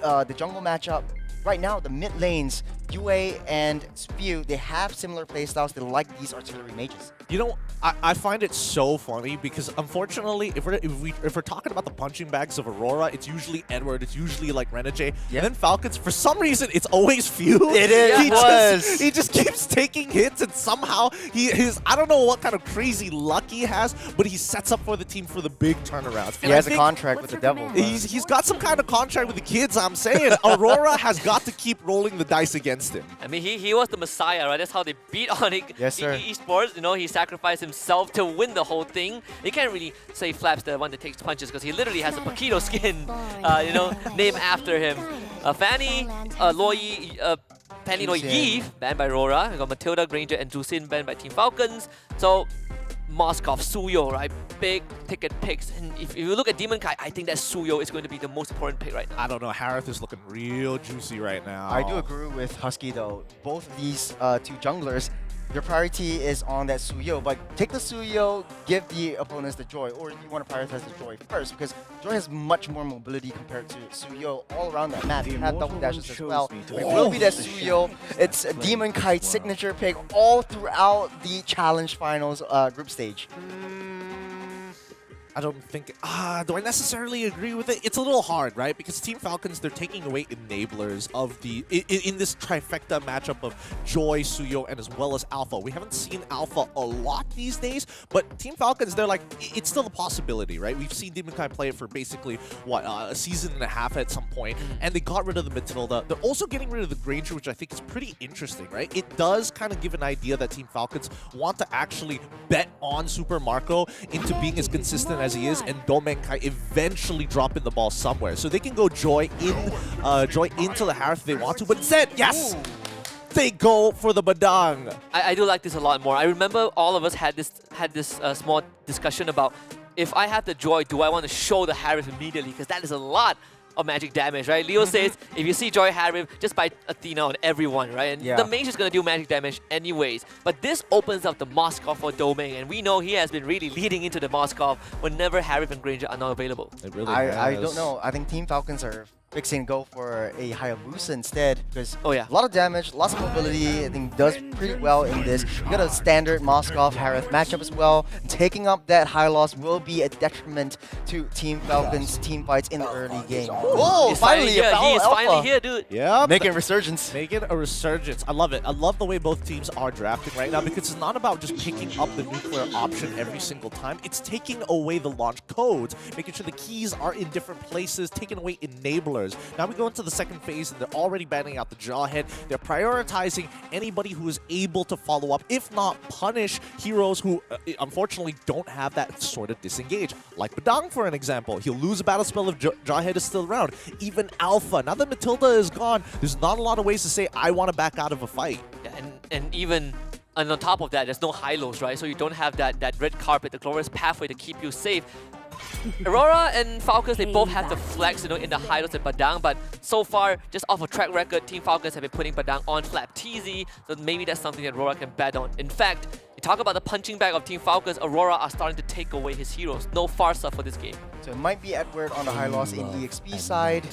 the jungle matchup. Right now, the mid lanes, UA and Spew, they have similar playstyles. They like these artillery mages. You know, I find it so funny because unfortunately, if we're talking about the punching bags of Aurora, it's usually Edward, it's usually like Renegade, and then Falcons. For some reason, it's always Few. It is. He just keeps taking hits, and somehow I don't know what kind of crazy luck he has, but he sets up for the team for the big turnarounds. He has a contract with the devil. He's got some kind of contract with the kids. I'm saying Aurora has got to keep rolling the dice against him. I mean, he was the messiah, right? That's how they beat Onyx esports. You know, he sacrificed himself to win the whole thing. You can't really say Flap's the one that takes punches because he literally has a Paquito skin, you know, named after him. Fanny, Fanny Yi, banned by Aurora. We got Matilda, Granger, and Jusin banned by Team Falcons. So, Moskov, Suyo, right? Big ticket picks. And if you look at Demon Kite, I think that Suyo is going to be the most important pick right now. I don't know. Harith is looking real juicy right now. I do agree with Husky though. Both of these two junglers, their priority is on that Suyo, but take the Suyo, give the opponents the Joy, or you want to prioritize the Joy first, because Joy has much more mobility compared to Suyo all around that map. You have double dashes as well. It will be that Suyo. It's a Demon Kite signature pick all throughout the Challenge Finals group stage. I don't think... do I necessarily agree with it? It's a little hard, right? Because Team Falcons, they're taking away enablers of the... In this trifecta matchup of Joy, Suyo, and as well as Alpha. We haven't seen Alpha a lot these days, but Team Falcons, they're like... It's still a possibility, right? We've seen Demon Kai play it for basically, what, a season and a half at some point, and they got rid of the Matilda. They're also getting rid of the Granger, which I think is pretty interesting, right? It does kind of give an idea that Team Falcons want to actually bet on Super Marco into being as consistent as he is, and Domeng Kai eventually dropping the ball somewhere. So they can go Joy into the Harith if they want to, but instead, yes! They go for the Badang. I do like this a lot more. I remember all of us had this small discussion about if I have the Joy, do I want to show the Harith immediately? Because that is a lot of magic damage, right? Leo says if you see Joy Harith, just buy Athena on everyone, right? And the mage is going to do magic damage anyways. But this opens up the Moskov for Domeng, and we know he has been really leading into the Moskov whenever Harith and Granger are not available. It really I don't know. I think Team Falcons are fixing go for a Hayabusa instead because Oh, yeah. a lot of damage, lots of mobility. I think does pretty well in this. You got a standard Moskov Harith matchup as well. Taking up that high loss will be a detriment to Team Falcons team fights in the early game. Whoa! He's Finally, here. a Foul He is Alpha. finally here, dude. Yeah, Making a resurgence. making a resurgence. I love it. I love the way both teams are drafting right now because it's not about just picking up the nuclear option every single time. It's taking away the launch codes, making sure the keys are in different places, taking away enablers. Now we go into the second phase and they're already banning out the Jawhead. They're prioritizing anybody who is able to follow up, if not punish heroes who unfortunately don't have that sort of disengage. Like Badang, for an example. He'll lose a battle spell if Jawhead is still around. Even Alpha. Now that Matilda is gone, there's not a lot of ways to say, I want to back out of a fight. Yeah, and even and on top of that, there's no high-lows, right? So you don't have that red carpet, the glorious pathway to keep you safe. Aurora and Falcons, they both have the flex, in the high-lows and Badang, but so far, just off a track record, Team Falcons have been putting Badang on flat TZ, so maybe that's something that Aurora can bet on. In fact, you talk about the punching bag of Team Falcons, Aurora are starting to take away his heroes. No Farsa for this game. So it might be Edward on the high loss in EXP side.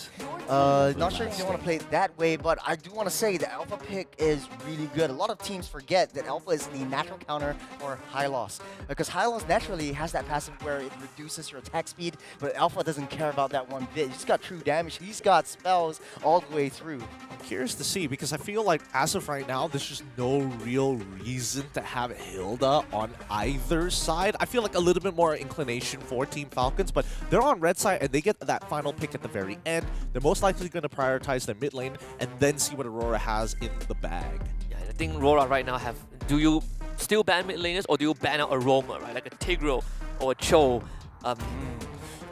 Not sure if you want to play it that way, but I do want to say the Alpha pick is really good. A lot of teams forget that Alpha is the natural counter for high loss. Because high loss naturally has that passive where it reduces your attack speed, but Alpha doesn't care about that one bit. He's got true damage. He's got spells all the way through. I'm curious to see because I feel like as of right now, there's just no real reason to have Hilda on either side. I feel like a little bit more inclination for Team Falcons, but they're on red side and they get that final pick at the very end. They're most likely going to prioritize their mid lane and then see what Aurora has in the bag. Yeah, I think Aurora right now have, do you still ban mid laners or do you ban out a roamer, right? Like a Tigro or a Cho. I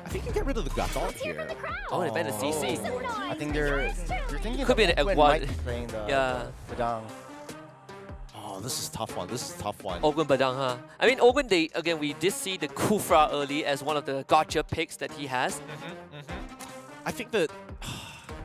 think you get rid of the Gatot here. Oh, they ban the CC. I think they're thinking Could be an Owen Egg might be playing the Yeah. Badang. Oh, this is a tough one. This is a tough one. Ogun Badang, huh? I mean, Ogun, again, we did see the Kufra early as one of the gotcha picks that he has. I think that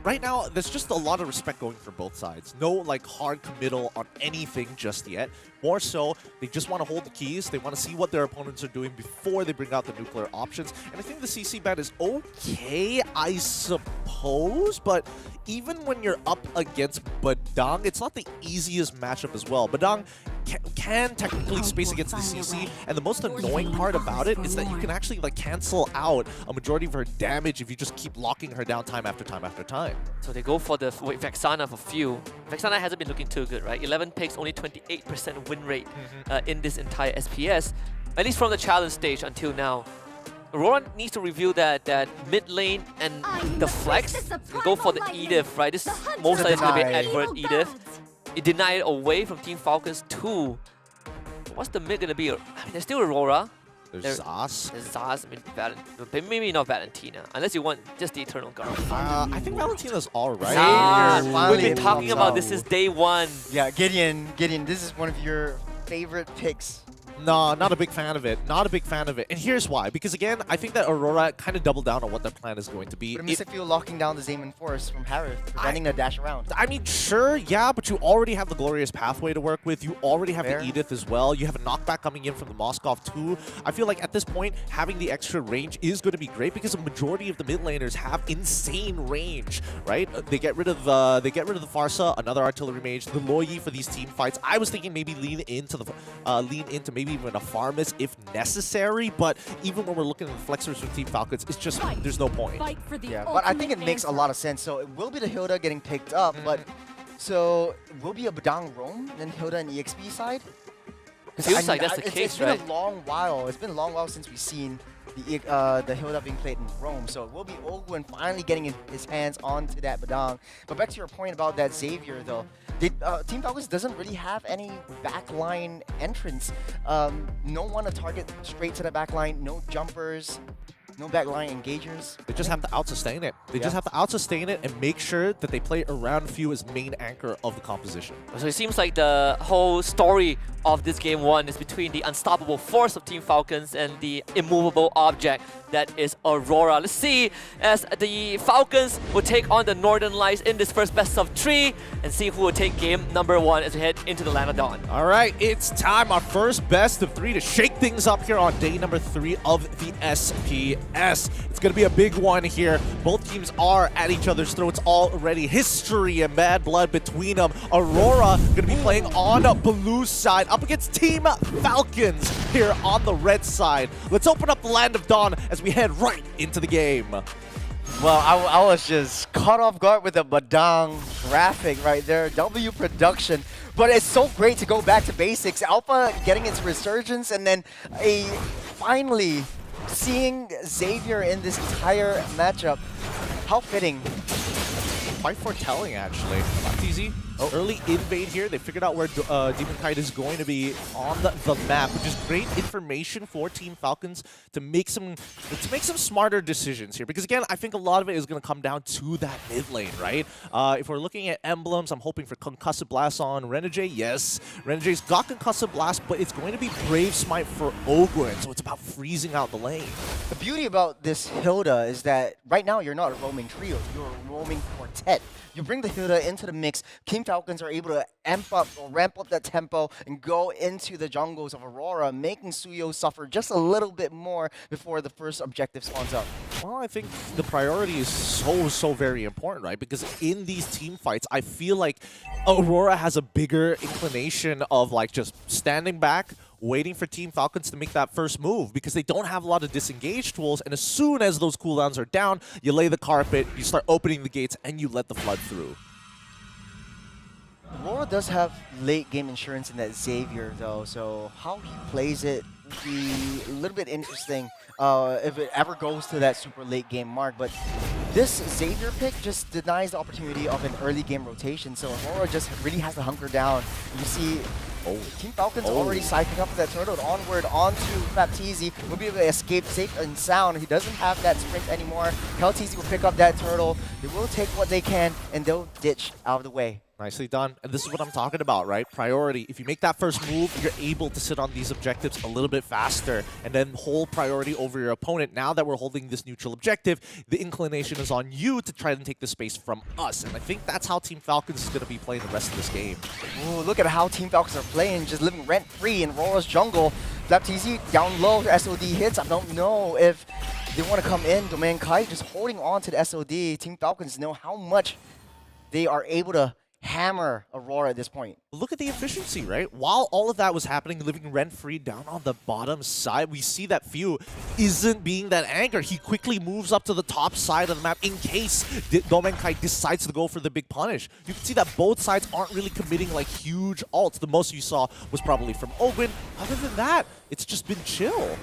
right now, there's just a lot of respect going for both sides. No, like, hard committal on anything just yet. More so, they just want to hold the keys. They want to see what their opponents are doing before they bring out the nuclear options. And I think the CC ban is okay, I suppose. But even when you're up against Badang, it's not the easiest matchup as well. Badang can technically space against the CC. And the most annoying part about it is that you can actually, like, cancel out a majority of her damage if you just keep locking her down time after time after time. So they go for the Vexana for few. Vexana hasn't been looking too good, right? 11 picks, only 28% win rate in this entire SPS, at least from the challenge stage until now. Aurora needs to review that mid lane and the flex. Go for the Edith, right? This most likely is going to be Edward Edith. It denied away from Team Falcons 2. What's the mid going to be? I mean, there's still Aurora. There's Zaz. There's Zaz, maybe not Valentina, unless you want just the Eternal Guard. I think Valentina's alright. Zaz, we've been Finally talking about comes this out. since day one. Yeah, Gideon, this is one of your favorite picks. No, not a big fan of it. Not a big fan of it. And here's why. Because again, I think that Aurora kind of doubled down on what their plan is going to be. But it makes it feel locking down the Zaman Forest from Harith, preventing the dash around. I mean, sure, yeah, but you already have the Glorious Pathway to work with. You already have Fair. the Edith as well. You have a knockback coming in from the Moskov too. I feel like at this point, having the extra range is going to be great because a majority of the mid laners have insane range, right? They get rid of the Farsa, another artillery mage, the Loyi for these team fights. I was thinking maybe lean into maybe even a Farmus if necessary, but even when we're looking at the flexors from Team Falcons, it's just there's no point. Yeah, but I think it makes a lot of sense. So it will be the Hilda getting picked up, but so it will be a Badang roam, then Hilda and EXP side? Feels like that's the case, it's been right? a long while. It's been a long while since we've seen the Hilda being played in Rome. So it will be Ogun finally getting his hands onto that Badang. But back to your point about that Xavier, though. Team Falcons doesn't really have any backline entrance. No one to target straight to the backline, no jumpers, no backline engagers. They just have to out-sustain it. They just have to out-sustain it and make sure that they play around few as main anchor of the composition. So it seems like the whole story of this game one is between the unstoppable force of Team Falcons and the immovable object that is Aurora. Let's see as the Falcons will take on the Northern Lights in this first best of 3 and see who will take game number 1 as we head into the Land of Dawn. All right, it's time, our first best of 3 to shake things up here on day number 3 of the SPS. It's going to be a big one here. Both teams are at each other's throats already. History and bad blood between them. Aurora going to be playing on blue side up against Team Falcons here on the red side. Let's open up the Land of Dawn as we head right into the game. Well, I was just caught off guard with the Badang graphic right there. W production. But it's so great to go back to basics. Alpha getting its resurgence, and then finally seeing Xavier in this entire matchup. How fitting. Quite foretelling, actually. Not easy. Early invade here. They figured out where Demon Kite is going to be on the map, which is great information for Team Falcons to make some smarter decisions here. Because again, I think a lot of it is going to come down to that mid lane, right? If we're looking at emblems, I'm hoping for Concussive Blast on Renegade. Yes, Renegade's got Concussive Blast, but it's going to be Brave Smite for Ogwen, so it's about freezing out the lane. The beauty about this Hilda is that right now you're not a roaming trio, you're a roaming quartet. You bring the Hilda into the mix, Team Falcons are able to amp up or ramp up that tempo and go into the jungles of Aurora, making Suyo suffer just a little bit more before the first objective spawns up. Well, I think the priority is so very important, right? Because in these team fights, I feel like Aurora has a bigger inclination of like just standing back, waiting for Team Falcons to make that first move because they don't have a lot of disengage tools, and as soon as those cooldowns are down, you lay the carpet, you start opening the gates, and you let the flood through. Aurora does have late game insurance in that Xavier though, so how he plays it will be a little bit interesting if it ever goes to that super late game mark. But this Xavier pick just denies the opportunity of an early game rotation, so Aurora just really has to hunker down. You see Team Falcons already cycling up with that turtle onward onto Baptiste. Will be able to escape safe and sound. He doesn't have that sprint anymore. Baptiste will pick up that turtle. They will take what they can and they'll ditch out of the way. Nicely done. And this is what I'm talking about, right? Priority. If you make that first move, you're able to sit on these objectives a little bit faster and then hold priority over your opponent. Now that we're holding this neutral objective, the inclination is on you to try and take the space from us. And I think that's how Team Falcons is going to be playing the rest of this game. Ooh, look at how Team Falcons are playing, just living rent-free in Aurora's jungle. Baptiste down low, SOD hits. I don't know if they want to come in. Domain Kai just holding on to the SOD. Team Falcons know how much they are able to hammer Aurora at this point. Look at the efficiency, right? While all of that was happening, living rent-free down on the bottom side, we see that Few isn't being that anchor. He quickly moves up to the top side of the map in case Domenkai decides to go for the big punish. You can see that both sides aren't really committing like huge ults. The most you saw was probably from Ogwen. Other than that, it's just been chill.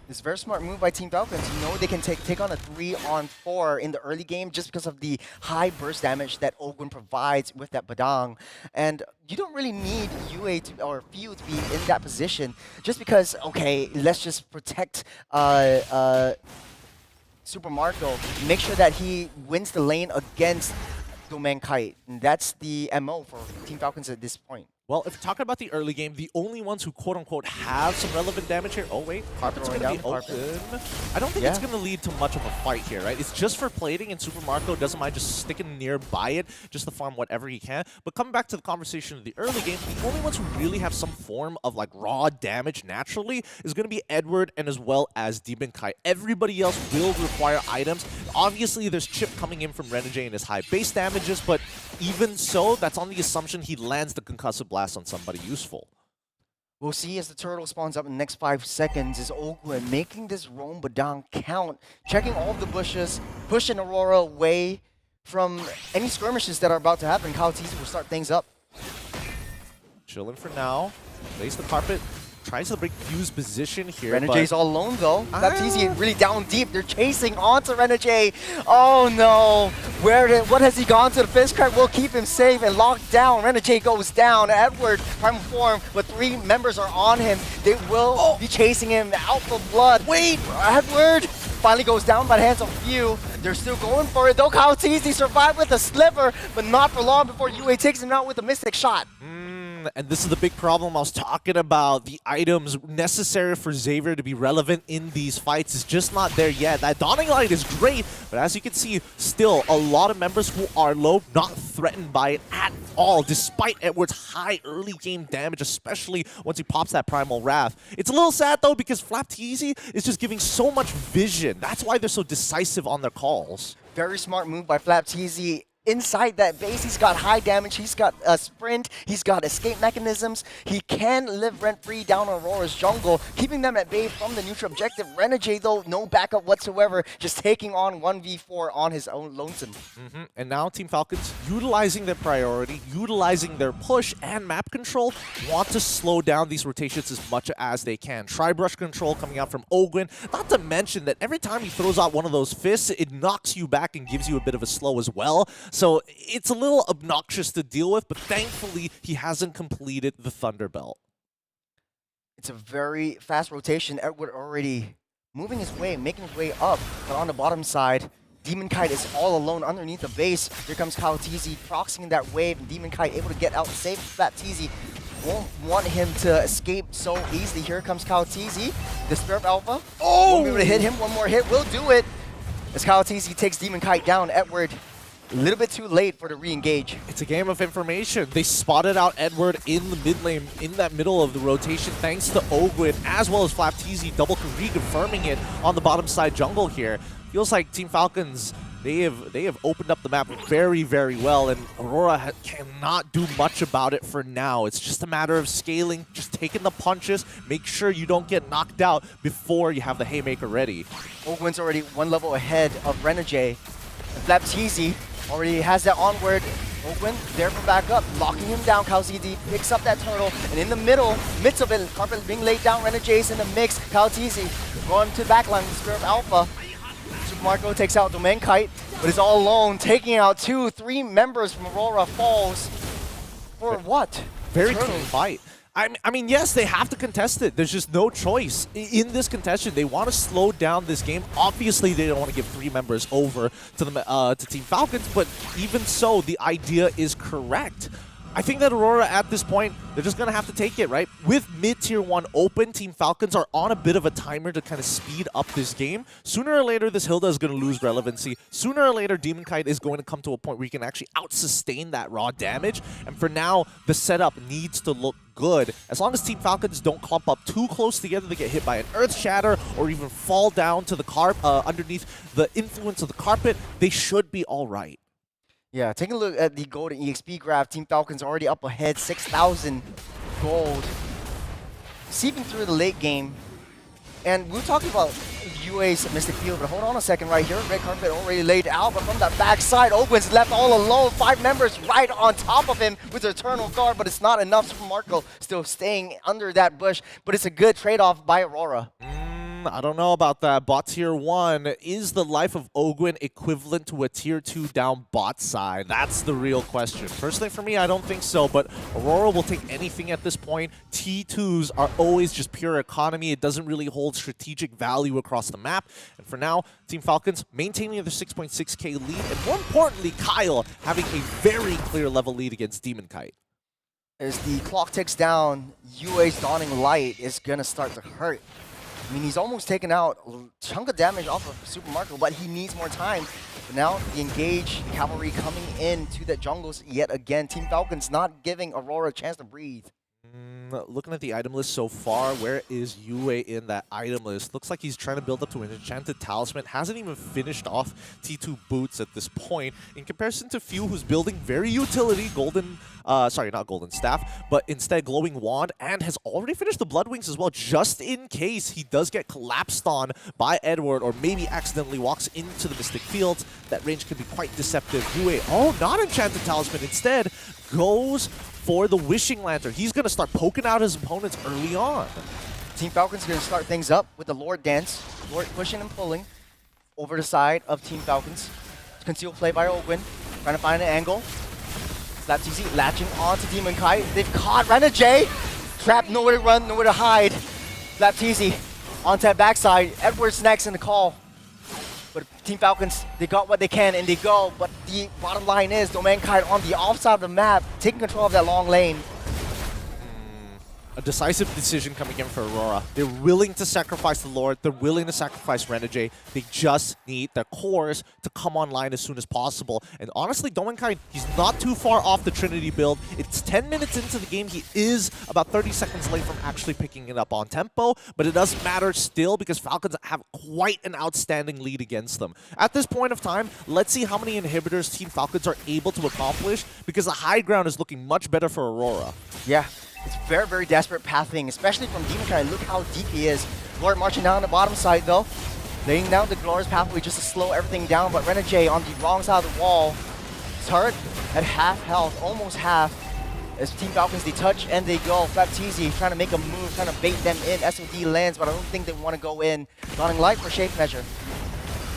It's a very smart move by Team Falcons. You know they can take on a 3-on-4 in the early game just because of the high burst damage that Ogwen provides with that Badang. And you don't really need UA or Few to be in that position just because, okay, let's just protect Super Marco. Make sure that he wins the lane against Domain Kite. And that's the MO for Team Falcons at this point. Well, if we're talking about the early game, the only ones who quote-unquote have some relevant damage here... Oh, wait. Carpet's going to be open. I don't think it's going to lead to much of a fight here, right? It's just for plating, and Super Marco doesn't mind just sticking nearby it, just to farm whatever he can. But coming back to the conversation of the early game, the only ones who really have some form of, like, raw damage naturally is going to be Edward and as well as Demon Kai. Everybody else will require items. Obviously, there's Chip coming in from Renegade and his high base damages, but even so, that's on the assumption he lands the Concussive Blast on somebody useful. We'll see as the turtle spawns up in the next 5 seconds. Is Ogwen making this roam Badang count, checking all of the bushes, pushing Aurora away from any skirmishes that are about to happen. Kyle Teasy will start things up. Chilling for now. Lays the carpet. Tries to break Few's position here. Renegade's all alone though. Baptiste really down deep. They're chasing onto Renegade. Oh no! What has he gone to? The fence crack will keep him safe and locked down. Renegade goes down. Edward, prime form, but 3 members are on him. They will be chasing him out for blood. Wait! Edward finally goes down by the hands of Few. They're still going for it though. Kyle Teasy survived with a sliver, but not for long before UA takes him out with a mystic shot. And this is the big problem I was talking about. The items necessary for Xavier to be relevant in these fights is just not there yet. That Dawning Light is great, but as you can see, still a lot of members who are low, not threatened by it at all, despite Edward's high early game damage, especially once he pops that Primal Wrath. It's a little sad though, because Flapteasy is just giving so much vision. That's why they're so decisive on their calls. Very smart move by FlapTZ. Inside that base, he's got high damage, he's got a sprint, he's got escape mechanisms. He can live rent-free down Aurora's jungle, keeping them at bay from the neutral objective. Renegade, though, no backup whatsoever, just taking on 1v4 on his own lonesome. And now Team Falcons, utilizing their priority, utilizing their push and map control, want to slow down these rotations as much as they can. Tri-brush control coming out from Ogwin, not to mention that every time he throws out one of those fists, it knocks you back and gives you a bit of a slow as well. So it's a little obnoxious to deal with, but thankfully he hasn't completed the Thunderbelt. It's a very fast rotation. Edward already moving his way, making his way up, but on the bottom side, Demon Kite is all alone underneath the base. Here comes FlapTZ proxying that wave, and Demon Kite able to get out and save FlapTZ. Won't want him to escape so easily. Here comes FlapTZ, the Spirit of Alpha. Won't be able to hit him. One more hit will do it. As FlapTZ takes Demon Kite down, Edward a little bit too late for the re-engage. It's a game of information. They spotted out Edward in the mid lane, in that middle of the rotation, thanks to Ogwin, as well as FlapTZ double reconfirming it on the bottom side jungle here. Feels like Team Falcons, they have opened up the map very, very well, and Aurora cannot do much about it for now. It's just a matter of scaling, just taking the punches, make sure you don't get knocked out before you have the Haymaker ready. Ogwin's already one level ahead of Renegade. FlapTZ already has that onward. Ogwin there for backup, locking him down. FlapTZ picks up that turtle, and in the midst of it, carpet being laid down. Renegade's in the mix. FlapTZ going to the backline with Spirit of Alpha. Super Marco takes out Domain Kite, but is all alone, taking out 2-3 members from Aurora Falls. For what? Very clean fight. I mean, yes, they have to contest it. There's just no choice. In this contention, they want to slow down this game. Obviously, they don't want to give 3 members over to Team Falcons, but even so, the idea is correct. I think that Aurora, at this point, they're just going to have to take it, right? With mid-tier 1 open, Team Falcons are on a bit of a timer to kind of speed up this game. Sooner or later, this Hilda is going to lose relevancy. Sooner or later, Demon Kite is going to come to a point where you can actually out-sustain that raw damage. And for now, the setup needs to look good. As long as Team Falcons don't clump up too close together to get hit by an Earth Shatter or even fall down to the underneath the influence of the carpet, they should be all right. Yeah, taking a look at the gold and EXP graph, Team Falcons already up ahead, 6,000 gold. Seeping through the late game. And we were talking about UA's Mystic Field, but hold on a second right here. Red carpet already laid out, but from that backside, Ogwin's left all alone. 5 members right on top of him with Eternal Guard, but it's not enough. Super Marco still staying under that bush, but it's a good trade-off by Aurora. I don't know about that. Bot tier 1, is the life of Ogwin equivalent to a tier 2 down bot side? That's the real question. Personally for me, I don't think so, but Aurora will take anything at this point. T2s are always just pure economy. It doesn't really hold strategic value across the map. And for now, Team Falcons maintaining their 6.6k lead, and more importantly, Kyle having a very clear level lead against Demon Kite. As the clock ticks down, UA's Dawning Light is going to start to hurt. I mean, he's almost taken out a chunk of damage off of Super Marco, but he needs more time. But now the engage cavalry coming into the jungles yet again. Team Falcons not giving Aurora a chance to breathe. Looking at the item list so far, where is Yue in that item list? Looks like he's trying to build up to an Enchanted Talisman. Hasn't even finished off T2 boots at this point. In comparison to Few, who's building very utility, golden, sorry, not golden staff, but instead glowing wand, and has already finished the Blood Wings as well, just in case he does get collapsed on by Edward, or maybe accidentally walks into the Mystic Fields. That range can be quite deceptive. Yue, oh, not Enchanted Talisman, instead goes for the Wishing Lantern. He's going to start poking out his opponents early on. Team Falcons going to start things up with the Lord Dance. Lord pushing and pulling over the side of Team Falcons. Concealed play by Ogwin, trying to find an angle. FlapTZ latching onto Demon Kite. They've caught Renegade. Trapped, nowhere to run, nowhere to hide. FlapTZ onto that backside. Edward's next in the call. But Team Falcons, they got what they can and they go. But the bottom line is Domain Kite on the offside of the map, taking control of that long lane. A decisive decision coming in for Aurora. They're willing to sacrifice the Lord. They're willing to sacrifice Renegade. They just need their cores to come online as soon as possible. And honestly, Domenkai, he's not too far off the Trinity build. It's 10 minutes into the game. He is about 30 seconds late from actually picking it up on tempo, but it doesn't matter still because Falcons have quite an outstanding lead against them. At this point of time, let's see how many inhibitors Team Falcons are able to accomplish because the high ground is looking much better for Aurora. Yeah, it's very, very desperate pathing, especially from Demonkai. Look how deep he is. Lord marching down the bottom side, though. Laying down the glorious pathway just to slow everything down, but Renegade on the wrong side of the wall. Turret at half health, almost half. As Team Falcons, they touch and they go. Flapteezy trying to make a move, trying to bait them in. SOD lands, but I don't think they want to go in. Running light for Shape Measure.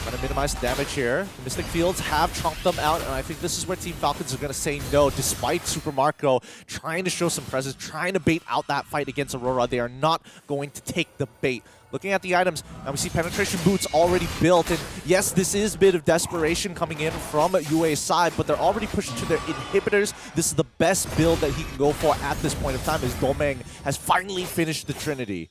Trying to minimize the damage here. The Mystic Fields have trumped them out, and I think this is where Team Falcons are going to say no, despite Super Marco trying to show some presence, trying to bait out that fight against Aurora. They are not going to take the bait. Looking at the items, now we see penetration boots already built, and yes, this is a bit of desperation coming in from UA's side, but they're already pushing to their inhibitors. This is the best build that he can go for at this point of time, as Domeng has finally finished the Trinity.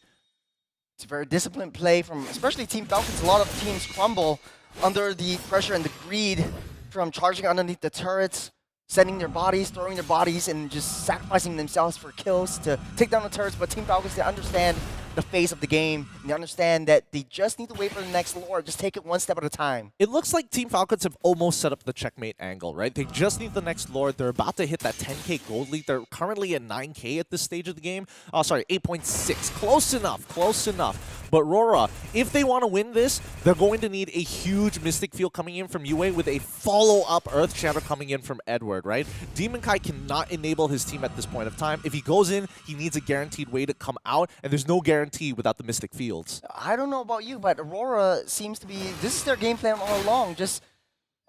It's a very disciplined play from especially Team Falcons. A lot of teams crumble under the pressure and the greed from charging underneath the turrets, sending their bodies, throwing their bodies, and just sacrificing themselves for kills to take down the turrets. But Team Falcons, they understand the phase of the game. They understand that they just need to wait for the next Lord. Just take it one step at a time. It looks like Team Falcons have almost set up the checkmate angle, right? They just need the next Lord. They're about to hit that 10k gold lead. They're currently at 9k at this stage of the game. Oh, sorry, 8.6. Close enough, close enough. But Aurora, if they want to win this, they're going to need a huge Mystic Field coming in from UA with a follow-up Earth Shatter coming in from Edward, right? Demonkai cannot enable his team at this point of time. If he goes in, he needs a guaranteed way to come out, and there's no guarantee without the Mystic Fields. I don't know about you, but Aurora seems to be, this is their game plan all along. Just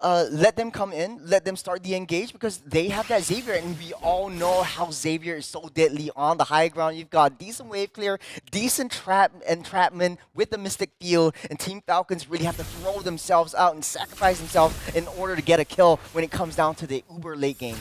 let them come in, let them start the engage because they have that Xavier, and we all know how Xavier is so deadly on the high ground. You've got decent wave clear, decent entrapment with the Mystic Field, and Team Falcons really have to throw themselves out and sacrifice themselves in order to get a kill when it comes down to the uber late game.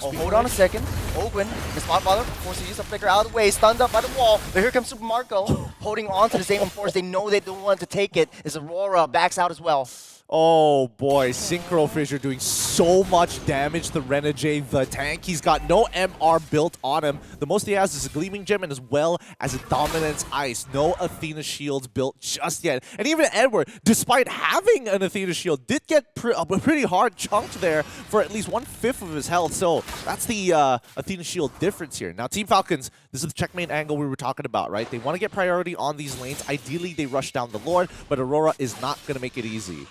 Oh, hold on a second. Open, the spot father, forced to use the flicker out of the way, stunned up by the wall, but here comes Super Marco, holding on to the Xavier Force. They know they don't want to take it, as Aurora backs out as well. Oh boy, Synchro Fissure doing so much damage to Renegade, the tank. He's got no MR built on him. The most he has is a Gleaming Gem and as well as a Dominance Ice. No Athena Shields built just yet. And even Edward, despite having an Athena Shield, did get a pretty hard chunked there for at least 1/5 of his health. So that's the Athena Shield difference here. Now Team Falcons, this is the checkmate angle we were talking about, right? They want to get priority on these lanes. Ideally, they rush down the Lord, but Aurora is not going to make it easy.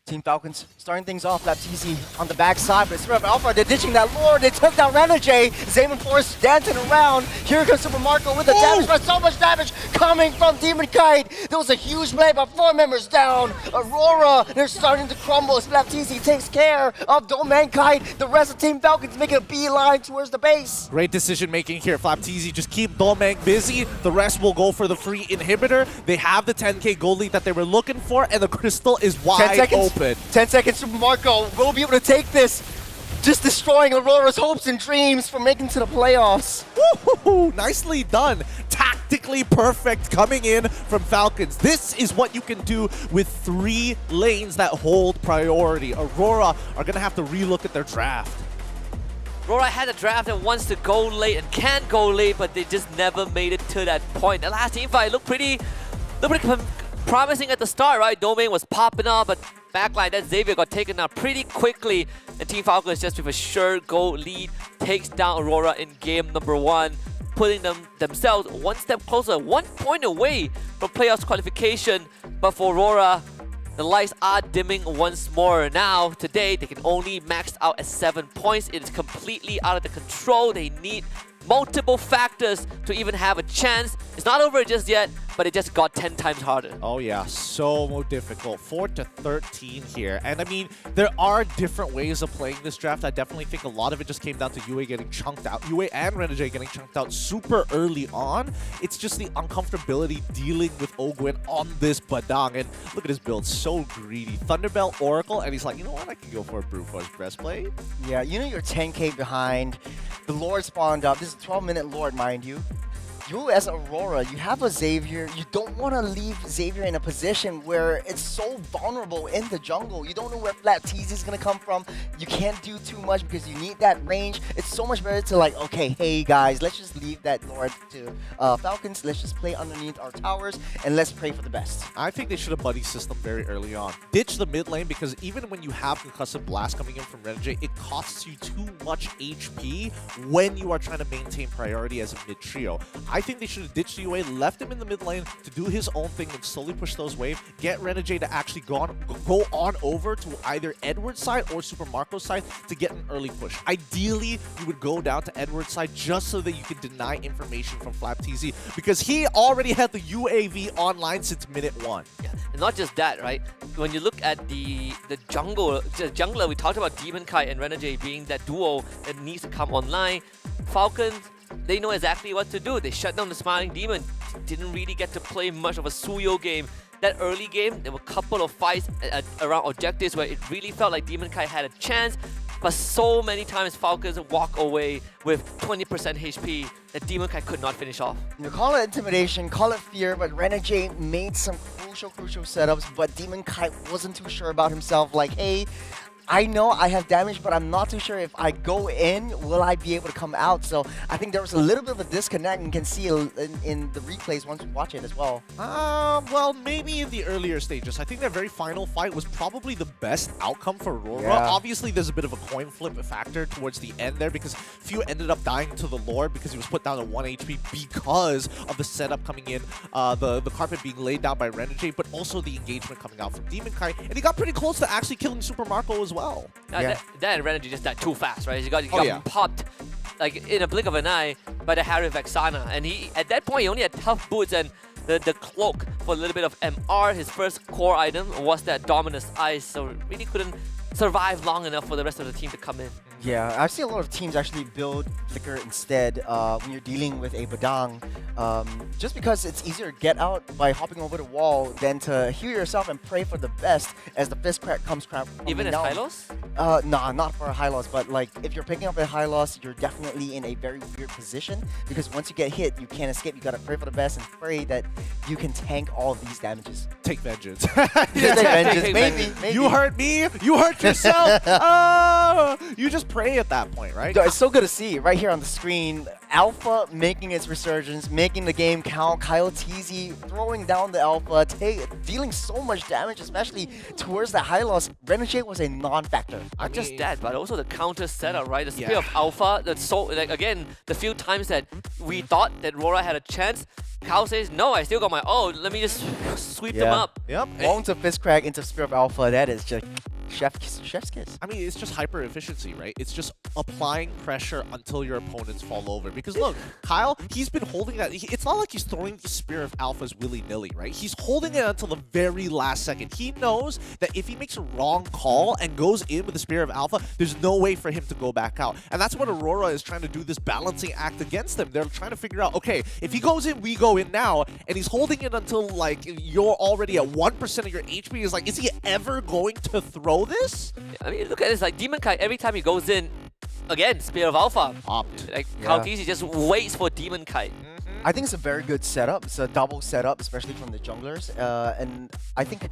Team Falcons starting things off. Flapteezy on the backside, but Spirit of Alpha, they're ditching that Lord. They took down Renegade. Xavier Force dancing around. Here comes Super Marco with the damage, but so much damage coming from Demon Kite. There was a huge play, but 4 members down. Aurora, they're starting to crumble. Flapteezy takes care of Domain Kite. The rest of Team Falcons making a beeline towards the base. Great decision making here. Flapteezy just keep Domeng busy. The rest will go for the free inhibitor. They have the 10k gold lead that they were looking for, and the crystal is wide open. 10 seconds, Super Marco will be able to take this. Just destroying Aurora's hopes and dreams for making to the playoffs. Woo-hoo-hoo, nicely done. Tactically perfect coming in from Falcons. This is what you can do with 3 lanes that hold priority. Aurora are going to have to relook at their draft. Aurora had a draft and wants to go late and can go late, but they just never made it to that point. The last team fight looked pretty promising at the start, right? Domain was popping up, but backline, that Xavier got taken out pretty quickly. And Team Falcons just with a sure goal lead takes down Aurora in game number 1, putting themselves one step closer, 1 point away from playoffs qualification. But for Aurora, the lights are dimming once more. Now, today, they can only max out at 7 points. It is completely out of the control. They need multiple factors to even have a chance. It's not over just yet, but it just got 10 times harder. Oh yeah, so more difficult. 4-13 here. And I mean, there are different ways of playing this draft. I definitely think a lot of it just came down to UA getting chunked out. UA and Renegade getting chunked out super early on. It's just the uncomfortability dealing with Ogwin on this Badang. And look at his build, so greedy. Thunderbell, Oracle, and he's like, you know what, I can go for a Brute Force Breastplate. Yeah, you know you're 10k behind. The Lord spawned up. This is a 12-minute Lord, mind you. You as Aurora, you have a Xavier. You don't want to leave Xavier in a position where it's so vulnerable in the jungle. You don't know where Flat TZ is going to come from. You can't do too much because you need that range. It's so much better to like, okay, hey guys, let's just leave that Lord to Falcons. Let's just play underneath our towers and let's pray for the best. I think they should have buddy system very early on. Ditch the mid lane because even when you have Concussive Blast coming in from Renegade, it costs you too much HP when you are trying to maintain priority as a mid trio. I think they should have ditched UA, left him in the mid lane to do his own thing and slowly push those waves, get Renegade to actually go on over to either Edward's side or Super Marco's side to get an early push. Ideally, you would go down to Edward's side just so that you can deny information from FlapTZ because he already had the UAV online since minute 1. Yeah. And not just that, right? When you look at the jungler, we talked about Demon Kite and Renegade being that duo that needs to come online. Falcons, they know exactly what to do. They shut down the Smiling Demon. Didn't really get to play much of a Suyo game. That early game, there were a couple of fights around objectives where it really felt like Demon Kite had a chance, but so many times Falcons walk away with 20% HP that Demon Kite could not finish off. You call it intimidation, call it fear, but Renegade made some crucial setups, but Demon Kite wasn't too sure about himself. Like, hey, I know I have damage, but I'm not too sure if I go in, will I be able to come out? So I think there was a little bit of a disconnect and can see in the replays once we watch it as well. Well, maybe in the earlier stages. I think that very final fight was probably the best outcome for Aurora. Yeah. Obviously, there's a bit of a coin flip factor towards the end there because Few ended up dying to the Lord because he was put down to 1 HP because of the setup coming in, the carpet being laid down by Renegade, but also the engagement coming out from Demon Kite. And he got pretty close to actually killing Super Marco as well. That Renegade just died too fast, right? He got popped like in a blink of an eye by the Harry Vexana, and he at that point he only had tough boots and the cloak for a little bit of MR. His first core item was that Dominus Ice, so really couldn't survive long enough for the rest of the team to come in. Yeah, I've seen a lot of teams actually build Flicker instead when you're dealing with a Badang. Just because it's easier to get out by hopping over the wall than to heal yourself and pray for the best as the fist crack comes crap. Even as high loss? Nah, not for a high loss, but like if you're picking up a high loss, you're definitely in a very weird position because once you get hit, you can't escape. You gotta pray for the best and pray that you can tank all of these damages. Take vengeance. Take vengeance, maybe. You hurt me, you hurt yourself. Oh, you just pray at that point, right? It's so good to see right here on the screen. Alpha making its resurgence, making the game count. Kyle TZ throwing down the Alpha, dealing so much damage, especially towards the high loss. Renegade was a non-factor. Not just that, but also the counter setup, right? The Spear of Alpha, that's so, like, again, the few times that we thought that Aurora had a chance, Kyle says, no, I still got my ult, let me just sweep them up. Yep. Going to Fist Crack into Spear of Alpha, that is just chef's kiss. I mean, it's just hyper efficiency, right? It's just applying pressure until your opponents fall over. Because look, Kyle, he's been holding that. It's not like he's throwing the Spear of Alphas willy-nilly, right? He's holding it until the very last second. He knows that if he makes a wrong call and goes in with the Spear of Alpha, there's no way for him to go back out. And that's what Aurora is trying to do, this balancing act against them. They're trying to figure out, okay, if he goes in, we go in now. And he's holding it until, like, you're already at 1% of your HP. Is like, is he ever going to throw this? I mean, look at this, like Demon Kite, every time he goes in, again, Spear of Alpha. Opt. Like, Kaltisi just waits for Demon Kite. I think it's a very good setup. It's a double setup, especially from the junglers. And I think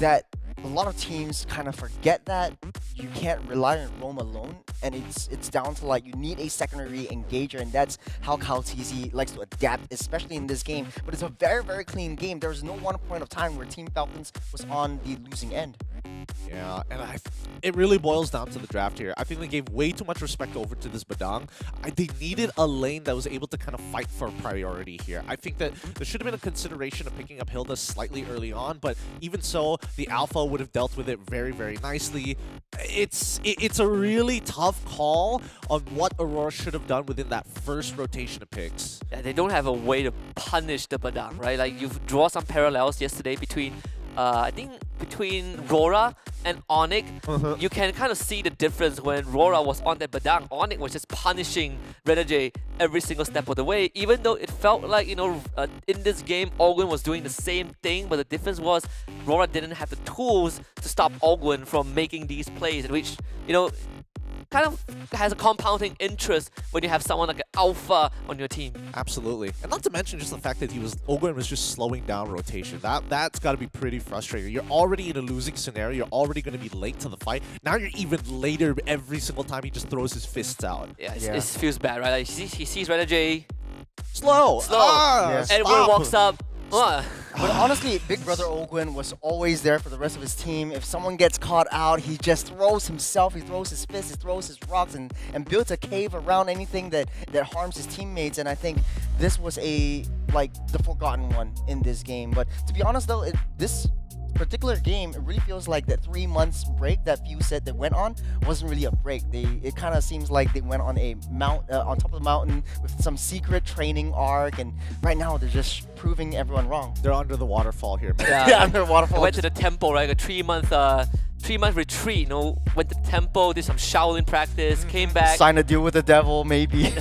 that a lot of teams kind of forget that you can't rely on roam alone, and it's down to like you need a secondary engager, and that's how Kyle TZ likes to adapt, especially in this game. But it's a very, very clean game. There was no one point of time where Team Falcons was on the losing end. Yeah, and it really boils down to the draft here. I think they gave way too much respect over to this Badang. They needed a lane that was able to kind of fight for priority here. I think that there should have been a consideration of picking up Hilda slightly early on, but even so, the Alpha would have dealt with it very, very nicely. It's a really tough call on what Aurora should have done within that first rotation of picks. Yeah, they don't have a way to punish the Badang, right? Like, you draw some parallels yesterday between I think between Aurora and Onyx, you can kind of see the difference when Aurora was on that Badang. Onyx was just punishing Renegade every single step of the way, even though it felt like, you know, in this game, Ogwen was doing the same thing, but the difference was Aurora didn't have the tools to stop Ogwen from making these plays, which, you know, kind of has a compounding interest when you have someone like an Alpha on your team. Absolutely. And not to mention just the fact that Ogwen was just slowing down rotation. That's got to be pretty frustrating. You're already in a losing scenario. You're already going to be late to the fight. Now you're even later every single time he just throws his fists out. Yeah, it feels bad, right? Like, he sees Renegade. Slow. And when he walks up, But honestly, Big Brother Ogwen was always there for the rest of his team. If someone gets caught out, he just throws himself, he throws his fists, he throws his rocks, and builds a cave around anything that harms his teammates. And I think this was the forgotten one in this game. But to be honest though, this particular game, it really feels like that 3 months break that Few said that went on wasn't really a break. It kind of seems like they went on a on top of the mountain with some secret training arc, and right now they're just proving everyone wrong. They're under the waterfall here, man. Yeah, under the waterfall. I went to the temple, right? A 3-month 3-month retreat, you know, went to the temple, did some Shaolin practice, came back. Sign a deal with the devil, maybe.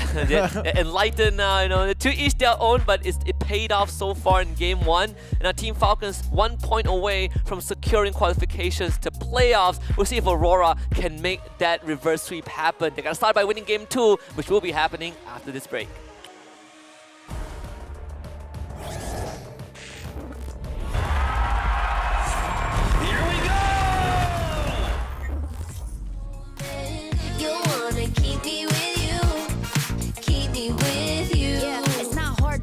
Enlightened, you know, to each their own, but it paid off so far in game 1. And our Team Falcons 1 point away from securing qualifications to playoffs. We'll see if Aurora can make that reverse sweep happen. They gotta start by winning game 2, which will be happening after this break.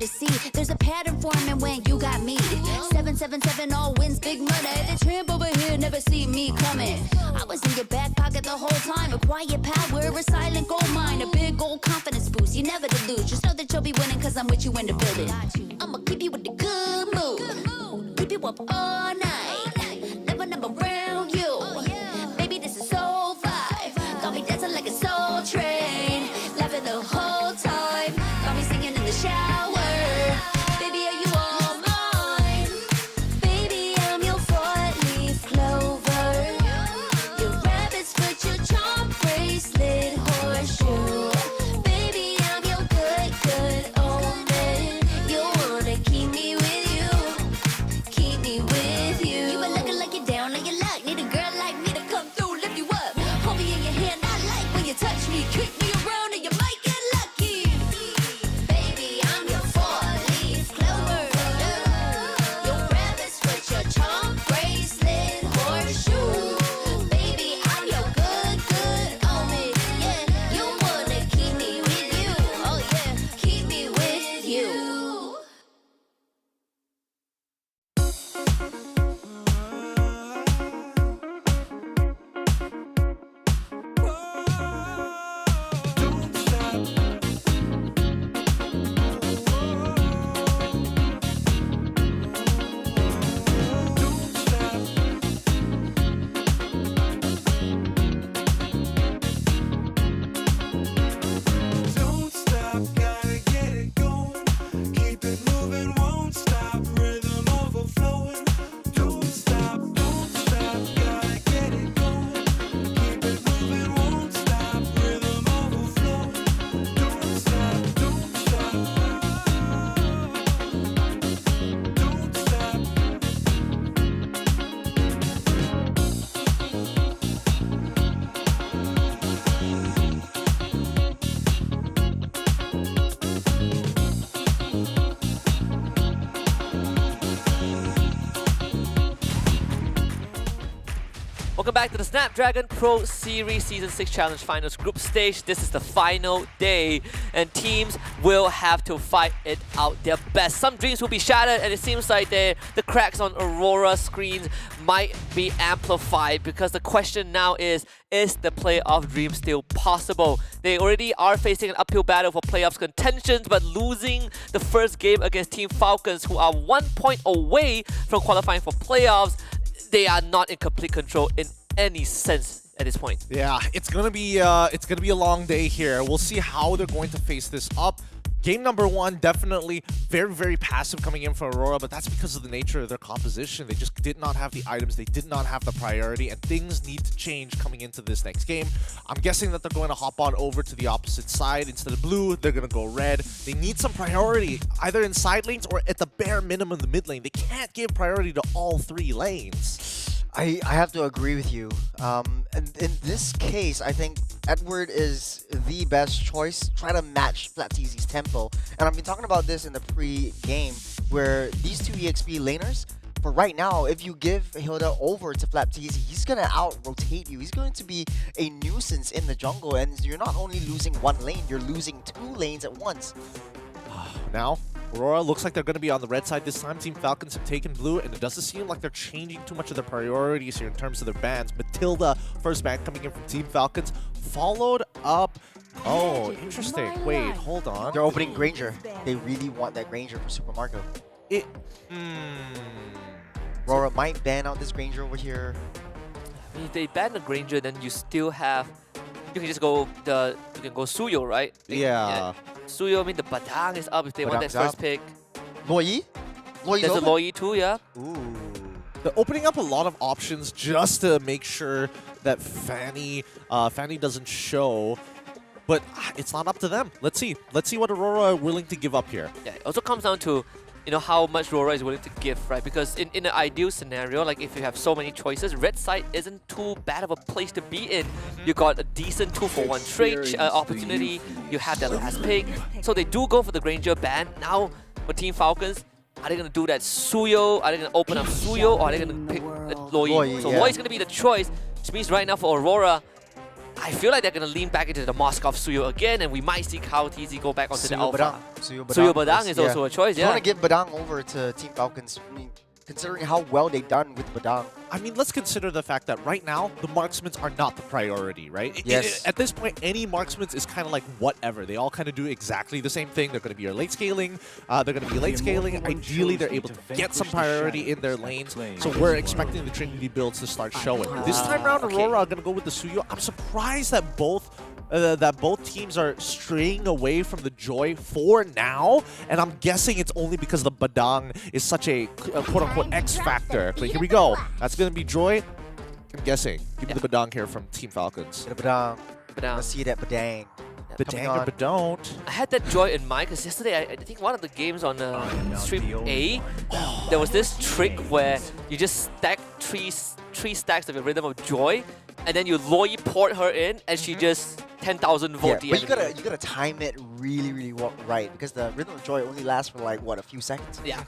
See, there's a pattern forming when you got me. 777 all wins, big money. The tramp over here never see me coming. I was in your back pocket the whole time. A quiet power, a silent gold mine, a big old confidence boost. You never delude. Just know that you'll be winning, cause I'm with you in the building. I'ma keep you with the good mood. Keep you up all night. Never around you. Baby, this is so vibe. Got me dancing like a soul train. Laughing the whole time. Got me singing in the shower. Touch me, kick me around, and you might get lucky. Baby, I'm your Welcome back to the Snapdragon Pro Series Season 6 Challenge Finals Group Stage. This is the final day, and teams will have to fight it out their best. Some dreams will be shattered, and it seems like the cracks on Aurora screens might be amplified, because the question now is the playoff dream still possible? They already are facing an uphill battle for playoffs contentions, but losing the first game against Team Falcons, who are 1 point away from qualifying for playoffs, they are not in complete control in any sense at this point. Yeah, it's gonna be a long day here. We'll see how they're going to face this up. Game number 1, definitely very, very passive coming in for Aurora, but that's because of the nature of their composition. They just did not have the items, they did not have the priority, and things need to change coming into this next game. I'm guessing that they're going to hop on over to the opposite side. Instead of blue, they're going to go red. They need some priority, either in side lanes or at the bare minimum the mid lane. They can't give priority to all 3 lanes. I have to agree with you. And in this case, I think Edward is the best choice. Try to match FlatTZ's tempo. And I've been talking about this in the pre-game, where these 2 EXP laners, for right now, if you give Hilda over to FlatTZ, he's going to out-rotate you. He's going to be a nuisance in the jungle, and you're not only losing 1 lane, you're losing 2 lanes at once. Now, Aurora looks like they're going to be on the red side this time. Team Falcons have taken blue, and it doesn't seem like they're changing too much of their priorities here in terms of their bans. Matilda, first ban coming in from Team Falcons, followed up. Oh, interesting. Wait, hold on. They're opening Granger. They really want that Granger for Super Marco. Aurora might ban out this Granger over here. I mean, if they ban the Granger, then you still have... You can just go you can go Suyo, right? Yeah. Suyo, I mean, the Badang is up if they want that Badang's first up. pick. Loyi? There's a Loyi too, yeah. Ooh. They're opening up a lot of options just to make sure that Fanny doesn't show. But it's not up to them. Let's see. Let's see what Aurora are willing to give up here. Yeah, it also comes down to, you know, how much Aurora is willing to give, right? Because in an ideal scenario, like if you have so many choices, red side isn't too bad of a place to be in. You got a decent 2-for-1 trade opportunity. You have that last pick. So they do go for the Granger ban. Now, for Team Falcons, are they going to do that Suyo? Are they going to open up Suyo? Or are they going to pick Loyi? So yeah. Loyi is going to be the choice, which means right now for Aurora, I feel like they're going to lean back into the Moskov Suyo again, and we might see Kao TZ go back onto the Alpha. Suyo Badang is also a choice, You yeah. want to give Badang over to Team Falcons, I mean, considering how well they've done with Badang. I mean, let's consider the fact that right now, the marksmen are not the priority, right? Yes. At this point, any marksmen is kind of like whatever. They all kind of do exactly the same thing. They're going to be your late scaling. They're going to be late scaling. Ideally, they're able to get some priority in their lanes. So we're expecting the Trinity builds to start showing. This time around, Aurora are going to go with the Suyo. I'm surprised that both teams are straying away from the Joy for now, and I'm guessing it's only because the Badang is such a quote-unquote X factor. But here we go. That's going to be Joy. I'm guessing. Give me the Badang here from Team Falcons. The Badang. Badang. Let's see that Badang. Badang or Badon't. I had that Joy in mind because yesterday, I think one of the games on stream A, there was this trick where you just stack three stacks of your Rhythm of Joy, and then you Loyi port her in, and she just 10,000 volt the but you enemy. gotta time it really, really right, because the Rhythm of Joy only lasts for like what, a few seconds. Yeah.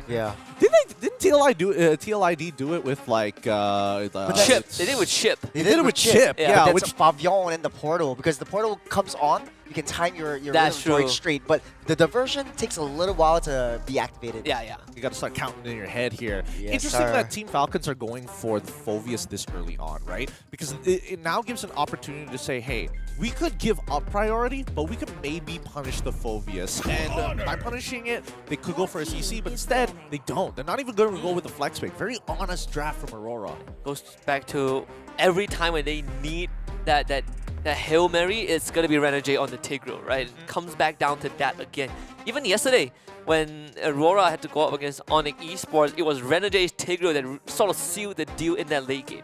Yeah. Didn't TLID do it with like Chip. They did it with Chip. They did it with Chip. Yeah. Yeah, But which that's Pavillon and the portal, because the portal comes on, you can time your That's Rhythm of Joy true. straight, but the diversion takes a little while to be activated. Yeah. you got to start counting in your head here. Yes, Interesting sir. that Team Falcons are going for the Phoveus this early on, right? Because it now gives an opportunity to say, hey, we could give up priority, but we could maybe punish the Phoveus. And by punishing it, they could go for a CC, but instead, they don't. They're not even going to go with the flex pick. Very honest draft from Aurora. Goes back to every time when they need that Hail Mary, it's going to be Renegade on the Tigreal, right? It comes back down to that again. Even yesterday, when Aurora had to go up against Onyx Esports, it was Renegade's Tigreal that sort of sealed the deal in that late game.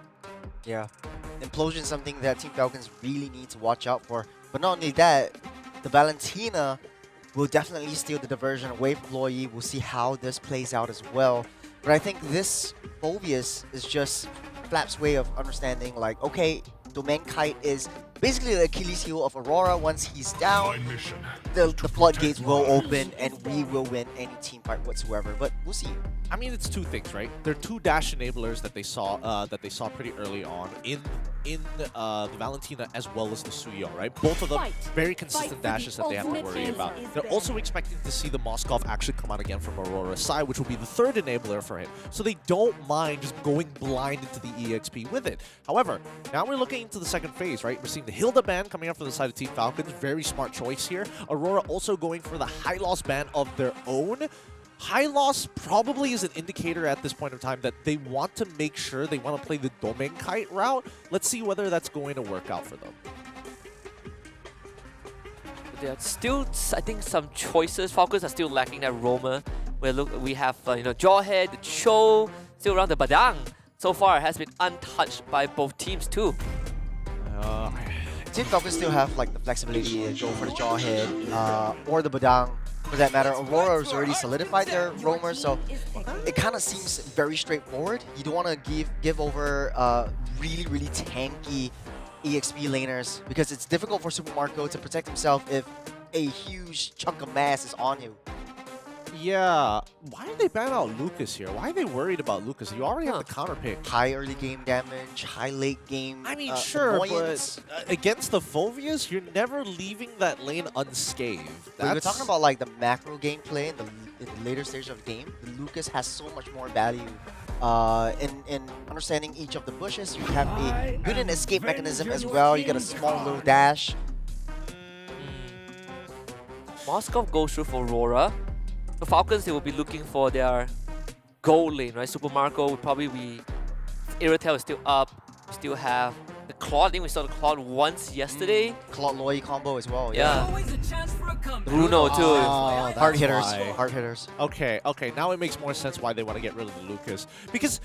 Yeah. Implosion is something that Team Falcons really need to watch out for. But not only that, the Valentina will definitely steal the diversion away from Loyi. We'll see how this plays out as well. But I think this Phoveus is just Flap's way of understanding, like, okay, Domain Kite is basically the Achilles heel of Aurora. Once he's down, the floodgates will open and we will win any team fight whatsoever. But we'll see. I mean, it's two things, right? There are two dash enablers that they saw pretty early on in the Valentina as well as the Suyo, right? Both of them very consistent dashes that they have to worry about. They're also expecting to see the Moskov actually come out again from Aurora's side, which will be the third enabler for him. So they don't mind just going blind into the EXP with it. However, now we're looking into the second phase, right? We're seeing the Hilda ban coming up from the side of Team Falcons. Very smart choice here. Aurora also going for the high loss ban of their own. High loss probably is an indicator at this point in time that they want to make sure they want to play the Domain Kite route. Let's see whether that's going to work out for them. There are still, I think, some choices. Falcons are still lacking that roamer. We have Johor, the Cho, still around the Badang. So far, has been untouched by both teams too. Team Falcons still have like the flexibility to go for the Jawhead or the Badang. For that matter, Aurora has already solidified their roamer, so it kind of seems very straightforward. You don't want to give over really tanky EXP laners because it's difficult for Super Marco to protect himself if a huge chunk of mass is on you. Yeah, why did they ban out Lucas here? Why are they worried about Lucas? You already have the counter pick. High early game damage, high late game I mean, sure, annoyance. but against the Phovias, you're never leaving that lane unscathed. We're talking about like the macro gameplay in the later stage of the game. Lucas has so much more value in understanding each of the bushes. You have a good escape mechanism as well. You get a small little dash. Moskov goes through for Aurora. The Falcons, they will be looking for their goal lane, right? Super Marco would probably be... Iratel is still up. We still have the Claude. I think we saw the Claude once yesterday. Claude Loy combo as well. Yeah. Bruno too. Oh, Hard hitters. why. Hard hitters. Okay, now it makes more sense why they want to get rid of the Lucas. Because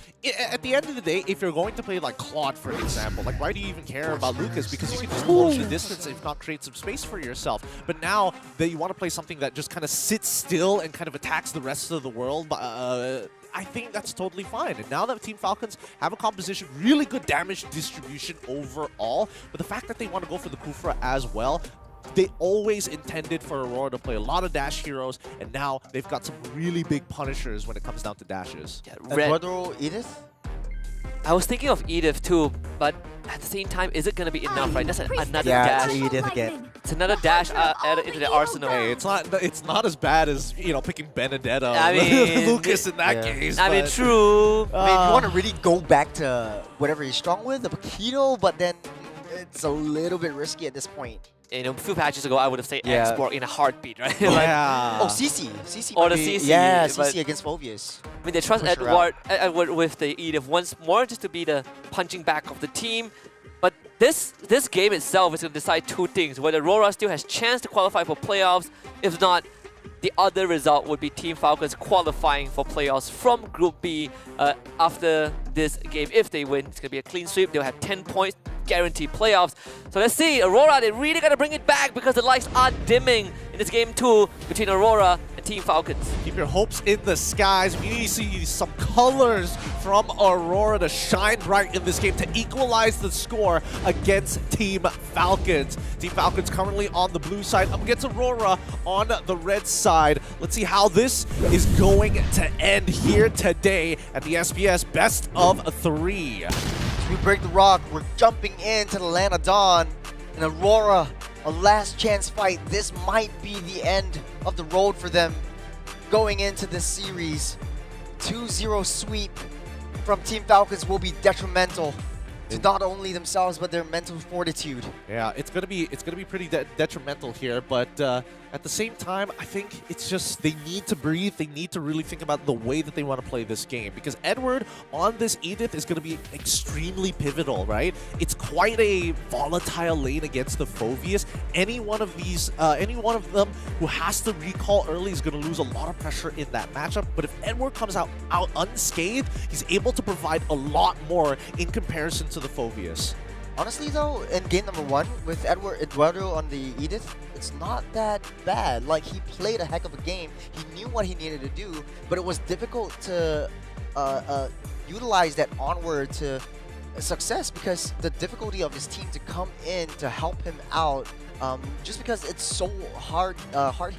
at the end of the day, if you're going to play like Claude, for example, like why do you even care about Lucas? Because you can just close the distance if not create some space for yourself. But now that you want to play something that just kind of sits still and kind of attacks the rest of the world, I think that's totally fine. And now that Team Falcons have a composition, really good damage distribution overall, but the fact that they want to go for the Kufra as well, they always intended for Aurora to play a lot of dash heroes, and now they've got some really big punishers when it comes down to dashes. Yeah, Eduardo, Edith? I was thinking of Edith too, but at the same time, is it going to be enough, right? That's another Yeah, dash. it's Edith again. It's another dash added into the arsenal. Hey, it's not as bad as picking Benedetta I or mean, Lucas in that yeah. case. I mean, but- true. I mean, you want to really go back to whatever you're strong with, the Paquito, but then it's a little bit risky at this point. A few patches ago, I would have said Yeah. export in a heartbeat, right? Yeah. Oh, CC. CC. Or the might be- CC, Yeah, but- CC against Phobius. I mean, they trust Push her Edward with the Edith once more just to be the punching back of the team. But this game itself is going to decide two things. Whether Aurora still has chance to qualify for playoffs. If not, the other result would be Team Falcons qualifying for playoffs from Group B after this game. If they win, it's going to be a clean sweep. They'll have 10 points, guaranteed playoffs. So let's see. Aurora, they really got to bring it back because the lights are dimming in this game too between Aurora and Team Falcons. Keep your hopes in the skies. We need to see some colors from Aurora to shine bright in this game to equalize the score against Team Falcons. Team Falcons currently on the blue side up against Aurora on the red side. Let's see how this is going to end here today at the SPS Best of 3. We break the rock. We're jumping into the land of dawn. And Aurora, a last chance fight. This might be the end of the road for them going into this series. 2-0 sweep from Team Falcons will be detrimental to not only themselves but their mental fortitude. Yeah, it's gonna be pretty detrimental here, but at the same time, I think it's just they need to breathe. They need to really think about the way that they want to play this game, because Edward on this Edith is going to be extremely pivotal, right? It's quite a volatile lane against the Phovius. Any one of them who has to recall early is going to lose a lot of pressure in that matchup. But if Edward comes out unscathed, he's able to provide a lot more in comparison to the Phovius. Honestly though, in game number 1 with Eduardo on the Edith, it's not that bad. Like, he played a heck of a game. He knew what he needed to do, but it was difficult to utilize that onward to a success because the difficulty of his team to come in to help him out, just because it's so hard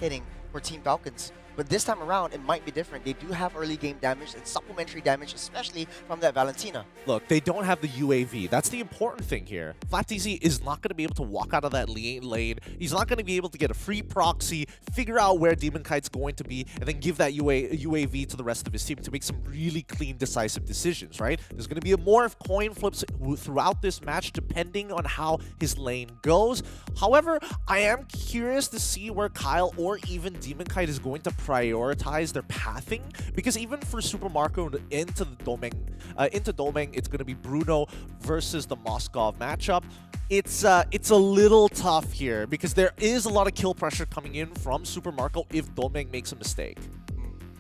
hitting for Team Falcons. But this time around, it might be different. They do have early game damage and supplementary damage, especially from that Valentina. Look, they don't have the UAV. That's the important thing here. FlatTZ is not going to be able to walk out of that lane. He's not going to be able to get a free proxy, figure out where Demon Kite's going to be, and then give that UAV to the rest of his team to make some really clean, decisive decisions, right? There's going to be more of coin flips throughout this match, depending on how his lane goes. However, I am curious to see where Kyle or even Demon Kite is going to prioritize their pathing, because even for Super Marco into Domeng, it's going to be Bruno versus the Moskov matchup. It's a little tough here because there is a lot of kill pressure coming in from Super Marco if Domeng makes a mistake.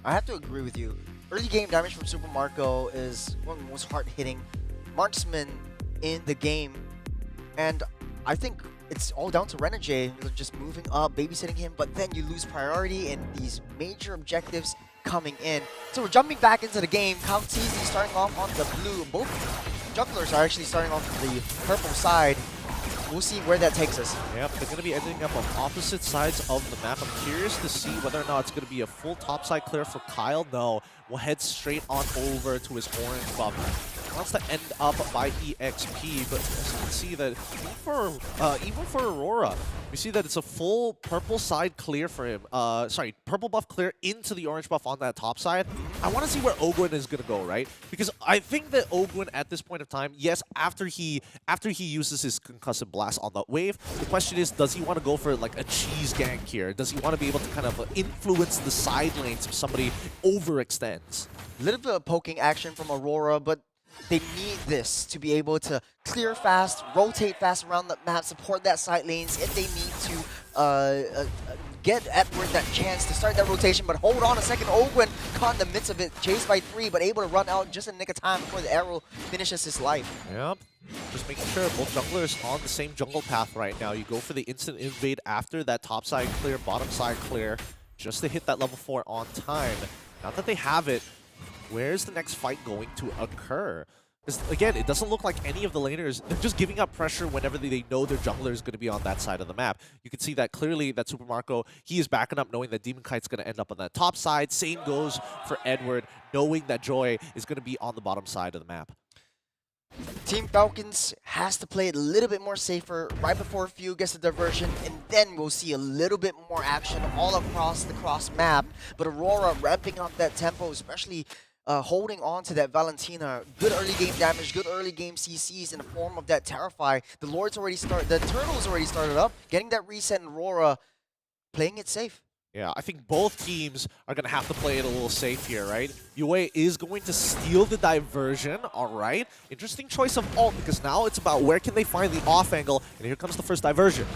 I have to agree with you. Early game damage from Super Marco is one of the most hard-hitting marksmen in the game, and I think it's all down to Renegade just moving up, babysitting him, but then you lose priority in these major objectives coming in. So we're jumping back into the game. Kyle TZ starting off on the blue. Both jugglers are actually starting off the purple side. We'll see where that takes us. Yep, they're going to be ending up on opposite sides of the map. I'm curious to see whether or not it's going to be a full topside clear for Kyle. No, we'll head straight on over to his orange buff. He wants to end up by EXP, but as you can see that even for Aurora, we see that it's a full purple side clear for him. Sorry, purple buff clear into the orange buff on that top side. I want to see where Ogwin is going to go, right? Because I think that Ogwin at this point of time, yes, after he uses his concussive blast on that wave, the question is, does he want to go for like a cheese gank here? Does he want to be able to kind of influence the side lanes if somebody overextends? A little bit of poking action from Aurora, but they need this to be able to clear fast, rotate fast around the map, support that side lanes if they need to get Edward that chance to start that rotation. But hold on a second, Ogwin caught in the midst of it, chased by 3, but able to run out just in the nick of time before the arrow finishes his life. Yep. Just making sure both junglers on the same jungle path right now. You go for the instant invade after that top side clear, bottom side clear, just to hit that level 4 on time. Now that they have it, where's the next fight going to occur? Because again, it doesn't look like any of the laners, they're just giving up pressure whenever they know their jungler is going to be on that side of the map. You can see that clearly that Super Marco, he is backing up knowing that Demon Kite's going to end up on that top side. Same goes for Edward, knowing that Joy is going to be on the bottom side of the map. Team Falcons has to play it a little bit more safer right before Few gets the diversion, and then we'll see a little bit more action all across the cross map. But Aurora ramping up that tempo, especially holding on to that Valentina. Good early game damage, good early game CCs in the form of that Terrify. The Lord's already started, the Turtle's already started up, getting that reset, and Aurora playing it safe. Yeah, I think both teams are going to have to play it a little safe here, right? Yue is going to steal the diversion, all right? Interesting choice of ult, because now it's about where can they find the off angle, and here comes the first diversion.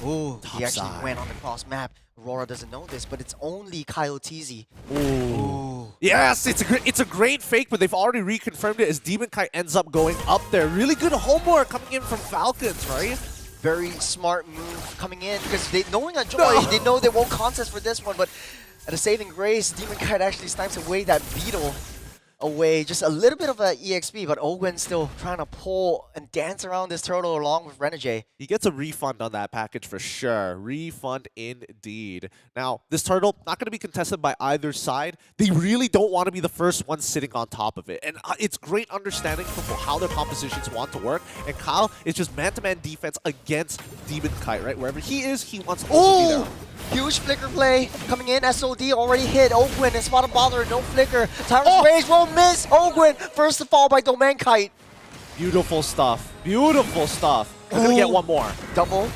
Ooh, Top he actually side. went on the cross map. Aurora doesn't know this, but it's only Kyle TZ. Ooh. Yes, it's a great fake, but they've already reconfirmed it as Demon Kite ends up going up there. Really good homework coming in from Falcons, right? Very smart move coming in because knowing a Joy, they know they won't contest for this one, but at a saving grace, Demon Kite actually snipes away that Beetle away. Just a little bit of an EXP, but Ogwin still trying to pull and dance around this turtle along with Renegade. He gets a refund on that package for sure. Refund indeed. Now, this turtle, not going to be contested by either side. They really don't want to be the first one sitting on top of it. And it's great understanding from how their compositions want to work. And Kyle is just man-to-man defense against Demon Kite, right? Wherever he is, he wants to also be there. Huge flicker play coming in. SOD already hit. Ogwin and Spot and Bother, no flicker. Tyrant's Rage won't miss. Ogwin first to fall by Domain Kite. Beautiful stuff. Beautiful stuff. We're going to get one more. Double.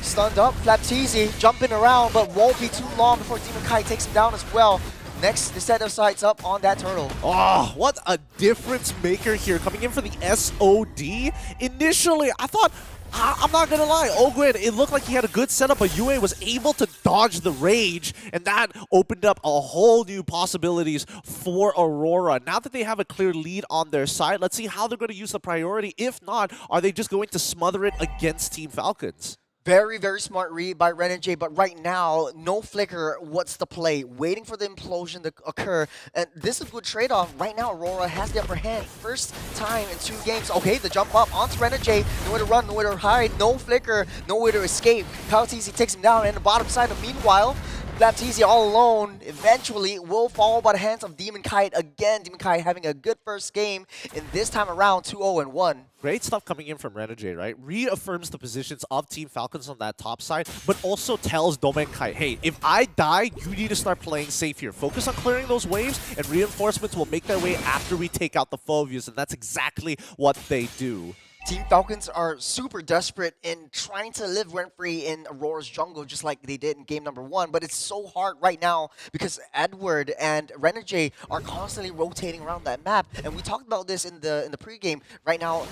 Stunned up. FlatTZ jumping around, but won't be too long before Demon Kite takes him down as well. Next, the set of sights up on that turtle. Oh, what a difference maker here. Coming in for the SOD. Initially, I thought, I'm not gonna lie, Ogwin, it looked like he had a good setup, but Yue was able to dodge the rage, and that opened up a whole new possibilities for Aurora. Now that they have a clear lead on their side, let's see how they're going to use the priority. If not, are they just going to smother it against Team Falcons? Very, very smart read by Renegade, but right now, no flicker. What's the play? Waiting for the implosion to occur, and this is a good trade-off. Right now, Aurora has the upper hand. First time in 2 games. Okay, the jump up onto Renegade. Nowhere to run, nowhere to hide, no flicker, nowhere to escape. Kalatizi takes him down, and the bottom side. Meanwhile, Baptiste all alone eventually will fall by the hands of Demon Kite again. Demon Kite having a good first game, and this time around 2-0-1. Great stuff coming in from Renegade, right? Reaffirms the positions of Team Falcons on that top side, but also tells Domen Kai, hey, if I die, you need to start playing safe here. Focus on clearing those waves, and reinforcements will make their way after we take out the Fovius, and that's exactly what they do. Team Falcons are super desperate in trying to live rent-free in Aurora's jungle, just like they did in game number 1. But it's so hard right now because Edward and Renegade are constantly rotating around that map. And we talked about this in the pregame. Right now,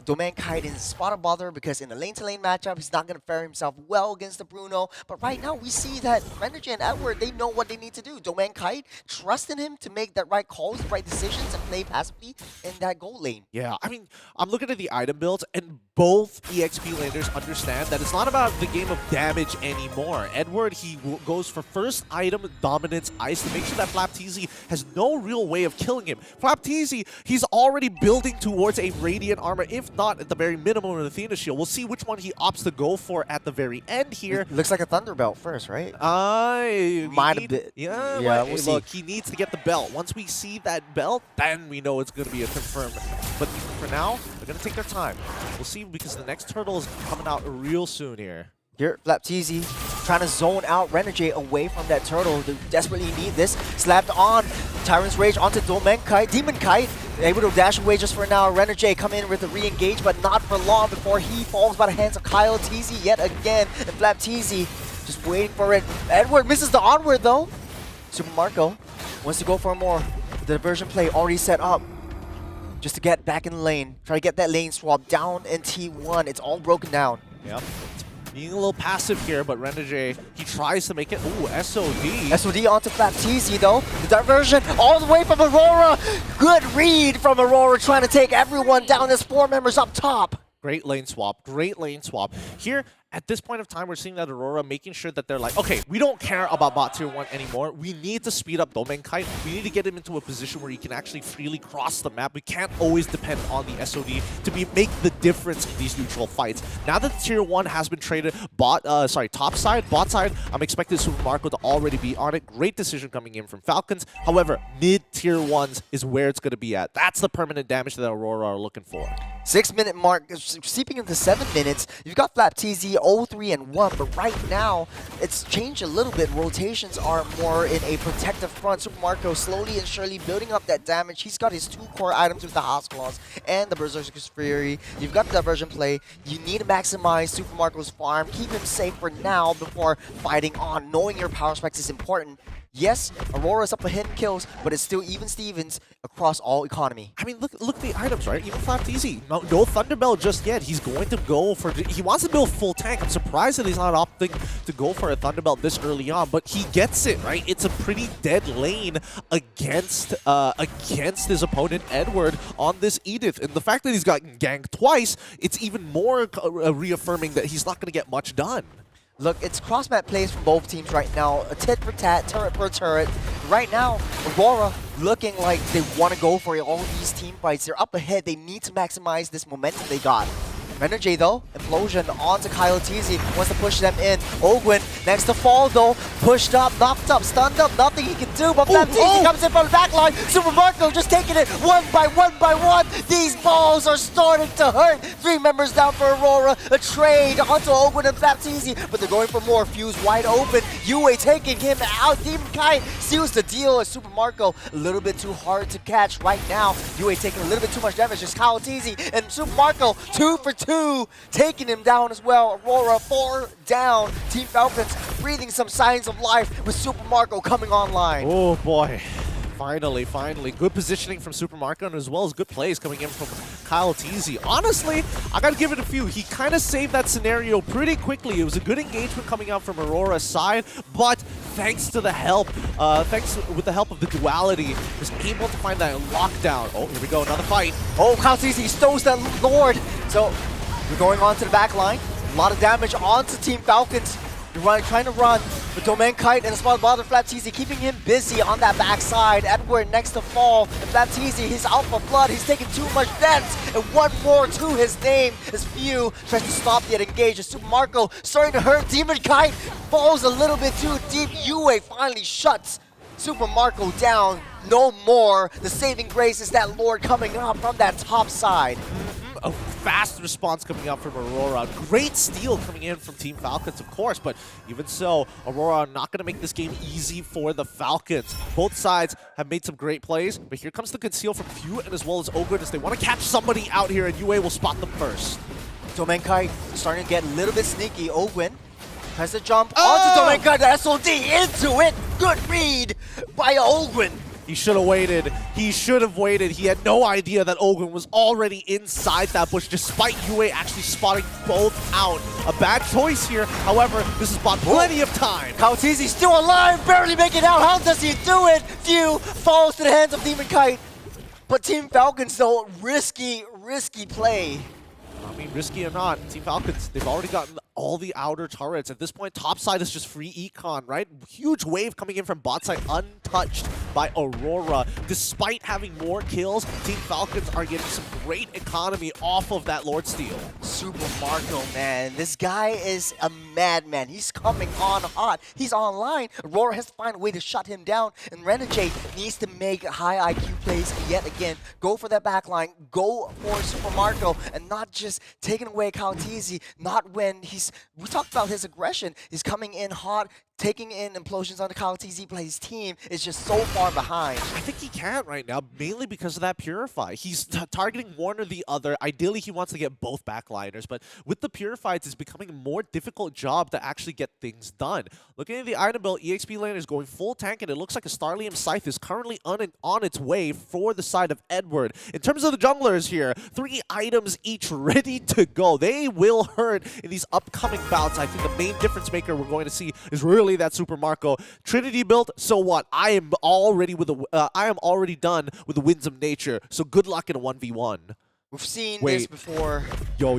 Domain Kite is spot a bother because in a lane-to-lane matchup, he's not going to fare himself well against the Bruno. But right now, we see that Renegade and Edward, they know what they need to do. Domain Kite, trust in him to make the right calls, the right decisions, and play passively in that goal lane. Yeah, I mean, I'm looking at the item builds, and both EXP laners understand that it's not about the game of damage anymore. Edward, he goes for first item dominance ice to make sure that Flapteezy has no real way of killing him. Flapteezy, he's already building towards a Radiant armor, if not at the very minimum an Athena shield. We'll see which one he opts to go for at the very end here. It looks like a Thunderbelt first, right? Might have been. Yeah, we'll see. Look, he needs to get the belt. Once we see that belt, then we know it's going to be a confirmed. But for now, they're going to take their time. We'll see because the next turtle is coming out real soon here. Here, Flapteezy trying to zone out Renegade away from that turtle. They desperately need this. Slapped on Tyrant's Rage onto Demon Kite. Able to dash away just for now. Renegade come in with a re-engage, but not for long before he falls by the hands of Kyle Teasy yet again. And Flapteezy just waiting for it. Edward misses the onward though. Super Marco wants to go for more. The diversion play already set up. Just to get back in the lane. Try to get that lane swap down in T1. It's all broken down. Yep. Being a little passive here, but Renegade, he tries to make it. Ooh, SOD. SOD onto Flapteezy though. The diversion all the way from Aurora. Good read from Aurora trying to take everyone down. There's 4 members up top. Great lane swap. Great lane swap. Here, at this point of time, we're seeing that Aurora making sure that they're like, okay, we don't care about bot tier 1 anymore. We need to speed up Domain Kite. We need to get him into a position where he can actually freely cross the map. We can't always depend on the SOD to make the difference in these neutral fights. Now that tier 1 has been traded, top side, bot side, I'm expecting Super Marco to already be on it. Great decision coming in from Falcons. However, mid tier 1s is where it's going to be at. That's the permanent damage that Aurora are looking for. 6-minute mark, seeping into 7 minutes. You've got Flapteezy 0-3-1, but right now it's changed a little bit. Rotations are more in a protective front. Super Marco slowly and surely building up that damage. He's got his 2 core items with the House Claws and the Berserker's Fury. You've got the diversion play. You need to maximize Super Marco's farm. Keep him safe for now before fighting on. Knowing your power specs is important. Yes, Aurora's up ahead in kills, but it's still even Stevens across all economy. I mean, look at the items, right? Even Flapteezy, no Thunderbell just yet. He's going to go for... He wants to build full tank. I'm surprised that he's not opting to go for a Thunderbelt this early on, but he gets it, right? It's a pretty dead lane against his opponent, Edward, on this Edith. And the fact that he's gotten ganked twice, it's even more reaffirming that he's not going to get much done. Look, it's cross-map plays from both teams right now. A tit for tat, turret per turret. Right now, Aurora looking like they want to go for all these team fights. They're up ahead. They need to maximize this momentum they got. Renegade though, implosion onto Kyle Teasy, wants to push them in. Ogwin next to fall though, pushed up, knocked up, stunned up, nothing he can do, but Flapteezy comes in from the back line. Super Marco just taking it one by one. These balls are starting to hurt. 3 members down for Aurora, a trade onto Ogwin and Flapteezy, but they're going for more. Fuse wide open, Yue taking him out. Demon Kite seals the deal as Super Marco a little bit too hard to catch right now. Yue taking a little bit too much damage, just Kyle Teasy and Super Marco 2 for 2. Taking him down as well. Aurora 4 down. Team Falcons breathing some signs of life with Super Marco coming online. Oh boy. Finally. Good positioning from Super Marco, and as well as good plays coming in from Kyle Teasy. Honestly, I gotta give it a few. He kind of saved that scenario pretty quickly. It was a good engagement coming out from Aurora's side, but thanks to the help, with the help of the duality, was able to find that lockdown. Oh, here we go, another fight. Oh, Kyle Teasy stows that Lord. So we're going on to the back line. A lot of damage onto Team Falcons. They're trying to run, but Domain Kite and a small bother Flapteezy keeping him busy on that backside. Edward next to fall, and Flapteezy, he's out for blood. He's taking too much damage, and one more to his name. As Few tries to stop the engage. As Super Marco starting to hurt. Demon Kite falls a little bit too deep. Yue finally shuts Super Marco down. No more. The saving grace is that Lord coming up from that top side. A fast response coming out from Aurora. Great steal coming in from Team Falcons, of course, but even so, Aurora are not going to make this game easy for the Falcons. Both sides have made some great plays, but here comes the conceal from Few and as well as Ogre as they want to catch somebody out here, and UA will spot them first. Domain Kite starting to get a little bit sneaky. Ogwin tries to jump onto Domain Kite. The SOD into it. Good read by Ogwin. He should have waited. He should have waited. He had no idea that Ogren was already inside that bush, despite UA actually spotting both out. A bad choice here. However, this has bought plenty of time. Kautizi still alive, barely making out. How does he do it? Few falls to the hands of Demon Kite. But Team Falcons, though, risky play. I mean, risky or not, Team Falcons, they've already gotten all the outer turrets. At this point, top side is just free econ, right? Huge wave coming in from bot side, untouched by Aurora. Despite having more kills, Team Falcons are getting some great economy off of that Lord Steal. Super Marco, man. This guy is a madman. He's coming on hot. He's online. Aurora has to find a way to shut him down, and Renegade needs to make high IQ plays yet again. Go for that backline. Go for Super Marco, and not just taking away Kautizi, not when we talked about his aggression. He's coming in hot, taking in implosions on the Kautizi, but his team is just so far behind. I think he can't right now, mainly because of that Purify. He's targeting one or the other. Ideally, he wants to get both backliners, but with the Purifies, it's becoming a more difficult job to actually get things done. Looking at the item build, EXP lane is going full tank, and it looks like a Starlium Scythe is currently on its way for the side of Edward. In terms of the junglers here, 3 items each ready to go. They will hurt in these upcoming bouts. I think the main difference maker we're going to see is really that Super Marco Trinity build. So what? I am already done with the winds of nature. So good luck in a 1v1. We've seen this before. Yo,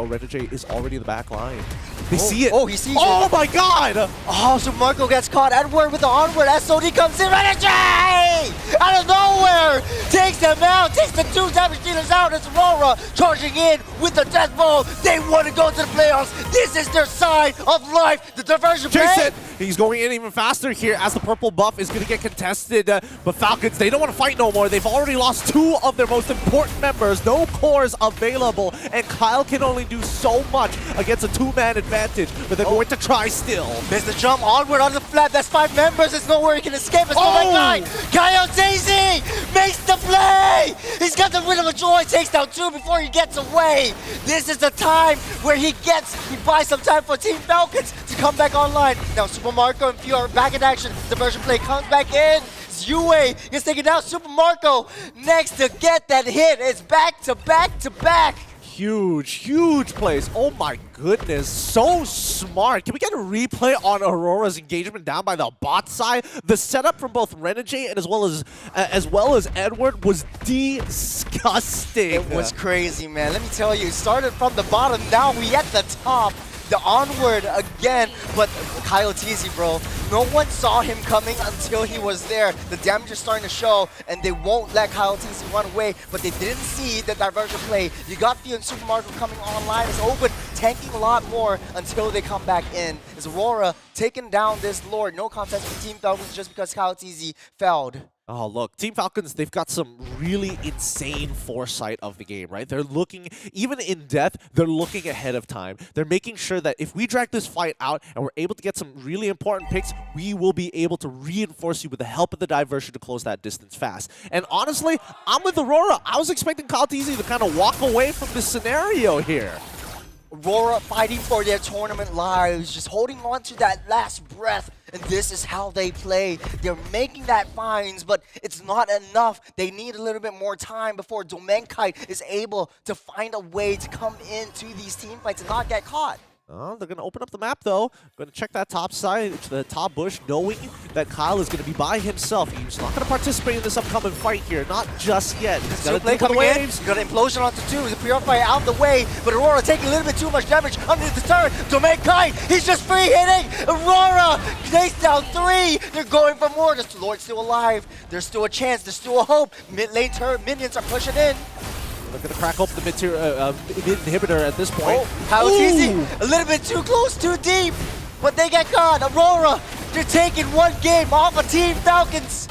Renegade is already in the back line. They see it. Oh, he sees it. Oh my god! Oh, so Marco gets caught. Edward with the onward. SOD comes in. Renegade! Out of nowhere! Takes them out. Takes the 2 damage dealers out. It's Aurora charging in with the death ball. They want to go to the playoffs. This is their sign of life. The diversion play. Chase it! He's going in even faster here as the purple buff is going to get contested. But Falcons, they don't want to fight no more. They've already lost 2 of their most important members. No cores available. And Kyle can only do so much against a 2-man advantage. But they're going to try still. Missed the jump onward on the flat. That's 5 members. There's nowhere he can escape. It's that guy. Kyle Daisy makes the play. He's got the Rhythm of Joy. Takes down 2 before he gets away. This is the time where he buys some time for Team Falcons to come back online. Now Super Marco and Few are back in action. Diversion play comes back in. Yue is taking down Super Marco next to get that hit. It's back to back to back. Huge plays. Oh my goodness, so smart. Can we get a replay on Aurora's engagement down by the bot side? The setup from both Renegade and as well as Edward was disgusting. It was crazy, man. Let me tell you, it started from the bottom, now we at the top. The onward again, but Kyle Teasy, bro, no one saw him coming until he was there. The damage is starting to show, and they won't let Kyle Teasy run away, but they didn't see the diversion play. You got Few and Super Marco coming online. It's open, tanking a lot more until they come back in. Is Aurora taking down this Lord? No contest for Team Falcons just because Kyle Teasy failed. Oh, look, Team Falcons, they've got some really insane foresight of the game, right? They're looking, even in death, they're looking ahead of time. They're making sure that if we drag this fight out and we're able to get some really important picks, we will be able to reinforce you with the help of the diversion to close that distance fast. And honestly, I'm with Aurora. I was expecting Kautizi to kind of walk away from this scenario here. Aurora fighting for their tournament lives, just holding on to that last breath. And this is how they play. They're making that finds, but it's not enough. They need a little bit more time before Domenkite is able to find a way to come into these team fights and not get caught. They're going to open up the map, though. Going to check that top side, the top bush, knowing that Kyle is going to be by himself. He's not going to participate in this upcoming fight here. Not just yet. He's got to play deal with the coming in. waves. Got an implosion onto 2. The purifier out of the way, but Aurora taking a little bit too much damage underneath the turret. Domain Kite, he's just free hitting. Aurora takes down 3. They're going for more. The Lord's still alive. There's still a chance. There's still a hope. Mid lane turret minions are pushing in. They're going to crack open the mid inhibitor at this point. Oh, how it's easy. A little bit too close, too deep. But they get caught. Aurora, they're taking one game off of Team Falcons.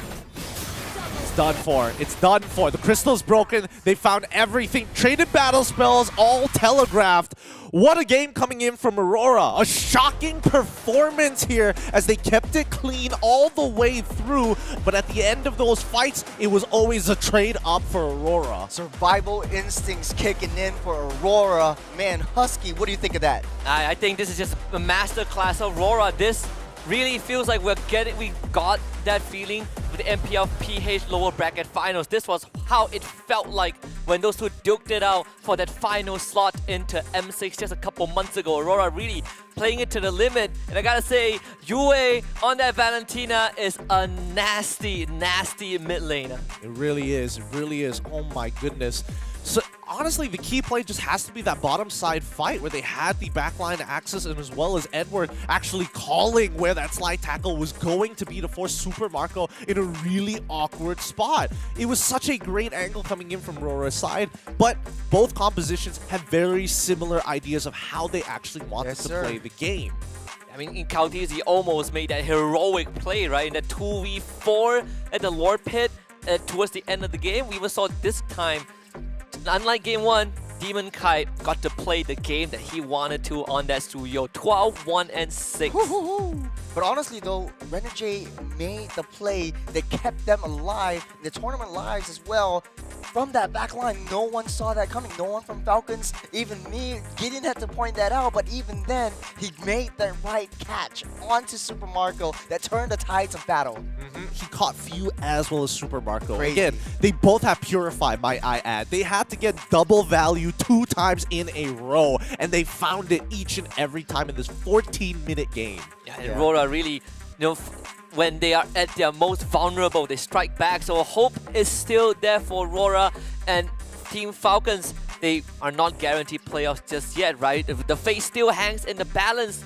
It's done for. It's done for. The crystal's broken. They found everything. Traded battle spells, all telegraphed. What a game coming in from Aurora. A shocking performance here as they kept it clean all the way through. But at the end of those fights, it was always a trade up for Aurora. Survival instincts kicking in for Aurora. Man, Husky, what do you think of that? I think this is just a masterclass of Aurora. This really feels like we got that feeling with the MPL PH lower bracket finals. This was how it felt like when those two duked it out for that final slot into M6 just a couple months ago. Aurora really playing it to the limit. And I gotta say, Yue on that Valentina is a nasty, nasty mid laner. It really is. It really is. Oh my goodness. So honestly, the key play just has to be that bottom side fight where they had the backline access, and as well as Edward actually calling where that slide tackle was going to be to force Super Marco in a really awkward spot. It was such a great angle coming in from Aurora's side, but both compositions have very similar ideas of how they actually wanted to play the game. I mean, in Caltiz, he almost made that heroic play, right? In the 2v4 at the Lord Pit towards the end of the game. We even saw this time, unlike game 1, Demon Kite got to play the game that he wanted to on that studio. 12, 1, and 6. But honestly though, Renegade made the play that kept them alive, the tournament lives as well. From that back line, no one saw that coming. No one from Falcons, even me, Gideon had to point that out. But even then, he made the right catch onto Super Marco that turned the tides of battle. He caught few as well as Super Marco. Crazy. Again, they both have Purify, might I add. They had to get double value 2 times in a row, and they found it each and every time in this 14-minute game. Yeah, and Aurora really, when they are at their most vulnerable, they strike back. So hope is still there for Aurora, and Team Falcons, they are not guaranteed playoffs just yet, right? The fate still hangs in the balance.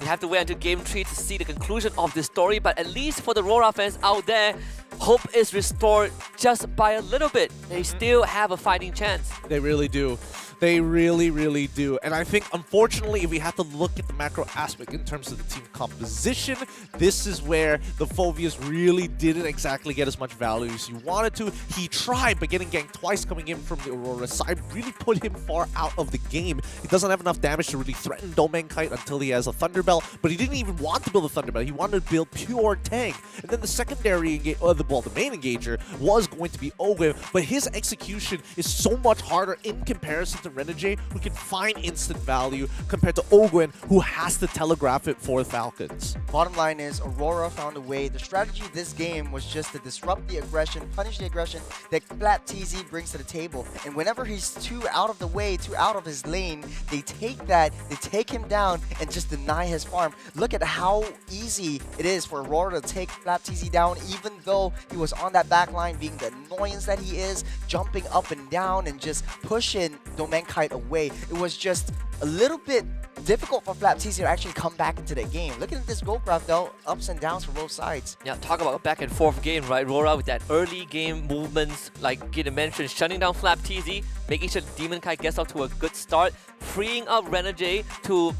We have to wait until Game 3 to see the conclusion of this story, but at least for the Aurora fans out there, hope is restored just by a little bit. They still have a fighting chance. They really do. They really, really do. And I think, unfortunately, if we have to look at the macro aspect in terms of the team composition, this is where the Phoveus really didn't exactly get as much value as he wanted to. He tried, but getting ganked twice coming in from the Aurora side really put him far out of the game. He doesn't have enough damage to really threaten Domain Kite until he has a Thunderbelt, but he didn't even want to build a Thunderbelt. He wanted to build pure tank. And then the secondary, the main engager was going to be Ogre, but his execution is so much harder in comparison to Renegade, who can find instant value, compared to Ogwen, who has to telegraph it for the Falcons. Bottom line is, Aurora found a way. The strategy of this game was just to disrupt the aggression, punish the aggression that Flat TZ brings to the table. And whenever he's too out of the way, too out of his lane, they take that, they take him down and just deny his farm. Look at how easy it is for Aurora to take Flat TZ down, even though he was on that back line, being the annoyance that he is, jumping up and down and just pushing Domain Kite away. It was just a little bit difficult for Flap TZ to actually come back into the game. Looking at this goal graph though, ups and downs for both sides. Yeah, talk about a back and forth game, right? Aurora with that early game movements, like Gideon mentioned, shutting down Flap TZ, making sure Demon Kite gets off to a good start, freeing up Renegade to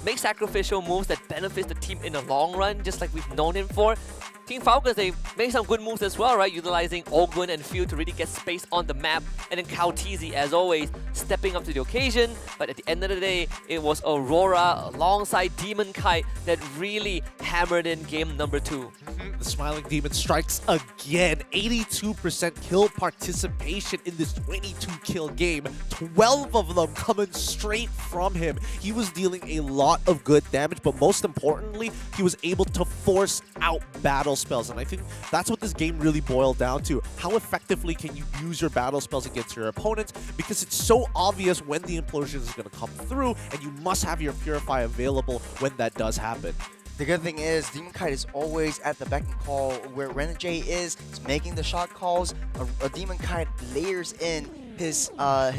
make sacrificial moves that benefits the team in the long run, just like we've known him for. Team Falcons, they made some good moves as well, right? Utilizing Ogwen and Field to really get space on the map. And then Caltizi, as always, stepping up to the occasion. But at the end of the day, it was Aurora alongside Demon Kite that really hammered in game number 2. The Smiling Demon strikes again. 82% kill participation in this 22-kill game. 12 of them coming straight from him. He was dealing a lot of good damage, but most importantly, he was able to force out battle spells, and I think that's what this game really boiled down to. How effectively can you use your battle spells against your opponents? Because it's so obvious when the implosion is going to come through, and you must have your Purify available when that does happen. The good thing is, Demon Kite is always at the beck and call where Renegade is making the shot calls. A Demon Kite layers in his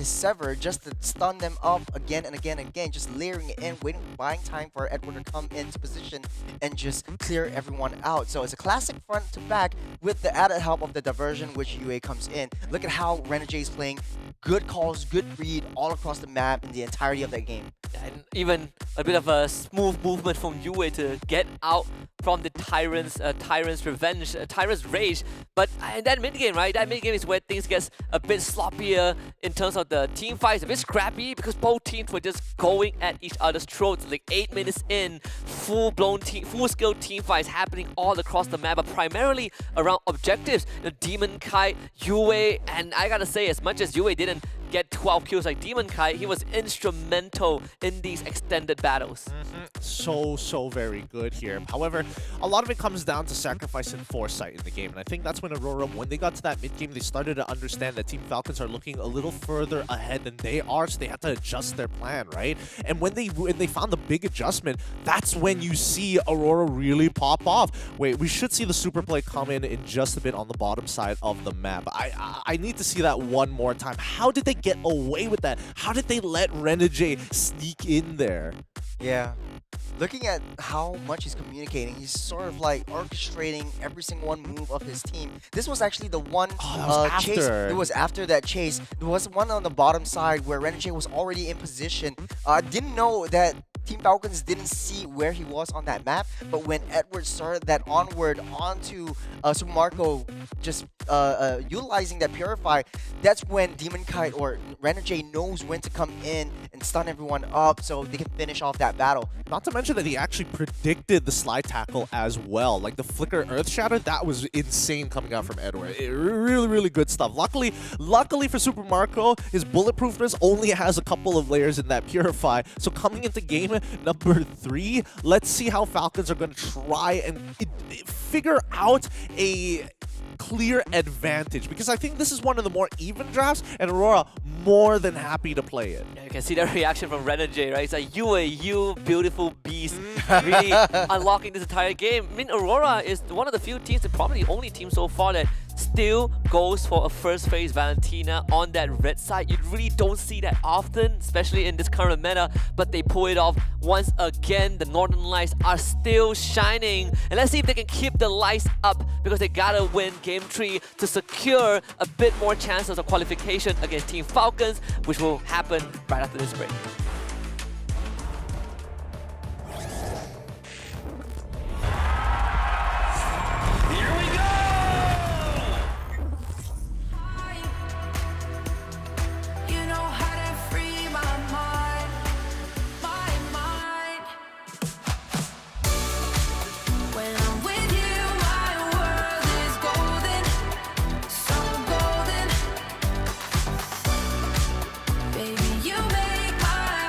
Sever just to stun them up again and again and again, just layering it in, buying time for Edward to come into position and just clear everyone out. So it's a classic front to back with the added help of the diversion, which UA comes in. Look at how Renegade is playing good calls, good read all across the map in the entirety of that game. And even a bit of a smooth movement from Yue to get out from the Tyrant's revenge, Tyrant's rage. But in that mid game, right? That mid game is where things gets a bit sloppier in terms of the team fights, a bit scrappy because both teams were just going at each other's throats. Like 8 minutes in, full-scale team fights happening all across the map, but primarily around objectives. Demon Kite, Yue, and I gotta say, as much as Yue didn't get 12 kills like Demon Kite, he was instrumental in these extended battles. So very good here. However, a lot of it comes down to sacrifice and foresight in the game, and I think that's when Aurora, when they got to that mid game, they started to understand that Team Falcons are looking a little further ahead than they are, so they had to adjust their plan, right? And when they found the big adjustment, that's when you see Aurora really pop off. Wait, we should see the super play come in just a bit on the bottom side of the map. I need to see that one more time. How did they get away with that? How did they let Renegade sneak in there? Yeah. Looking at how much he's communicating, he's sort of like orchestrating every single one move of his team. This was actually the one chase. It was after that chase. There was one on the bottom side where Renegade was already in position. Didn't know that Team Falcons didn't see where he was on that map, but when Edward started that onward onto Super Marco, just utilizing that Purify, that's when Demon Kite or Renegade knows when to come in and stun everyone up so they can finish off that battle. Not to mention that he actually predicted the slide tackle as well. Like the Flicker Earth Shatter, that was insane coming out from Edward. Really good stuff. Luckily for Super Marco, his bulletproofness only has a couple of layers in that Purify. So coming into game number 3, let's see how Falcons are going to try and figure out a clear advantage, because I think this is one of the more even drafts, and Aurora more than happy to play it. Yeah, you can see the reaction from Renegade, right? It's like, you beautiful beast, really unlocking this entire game. I mean, Aurora is one of the few teams, and probably the only team so far that still goes for a first phase Valentina on that red side. You really don't see that often, especially in this current meta, but they pull it off once again. The Northern Lights are still shining, and let's see if they can keep the lights up, because they gotta win game 3 to secure a bit more chances of qualification against Team Falcons, which will happen right after this break. Here we go! You know how to free my mind, my mind. When I'm with you, my world is golden, so golden. Baby, you make my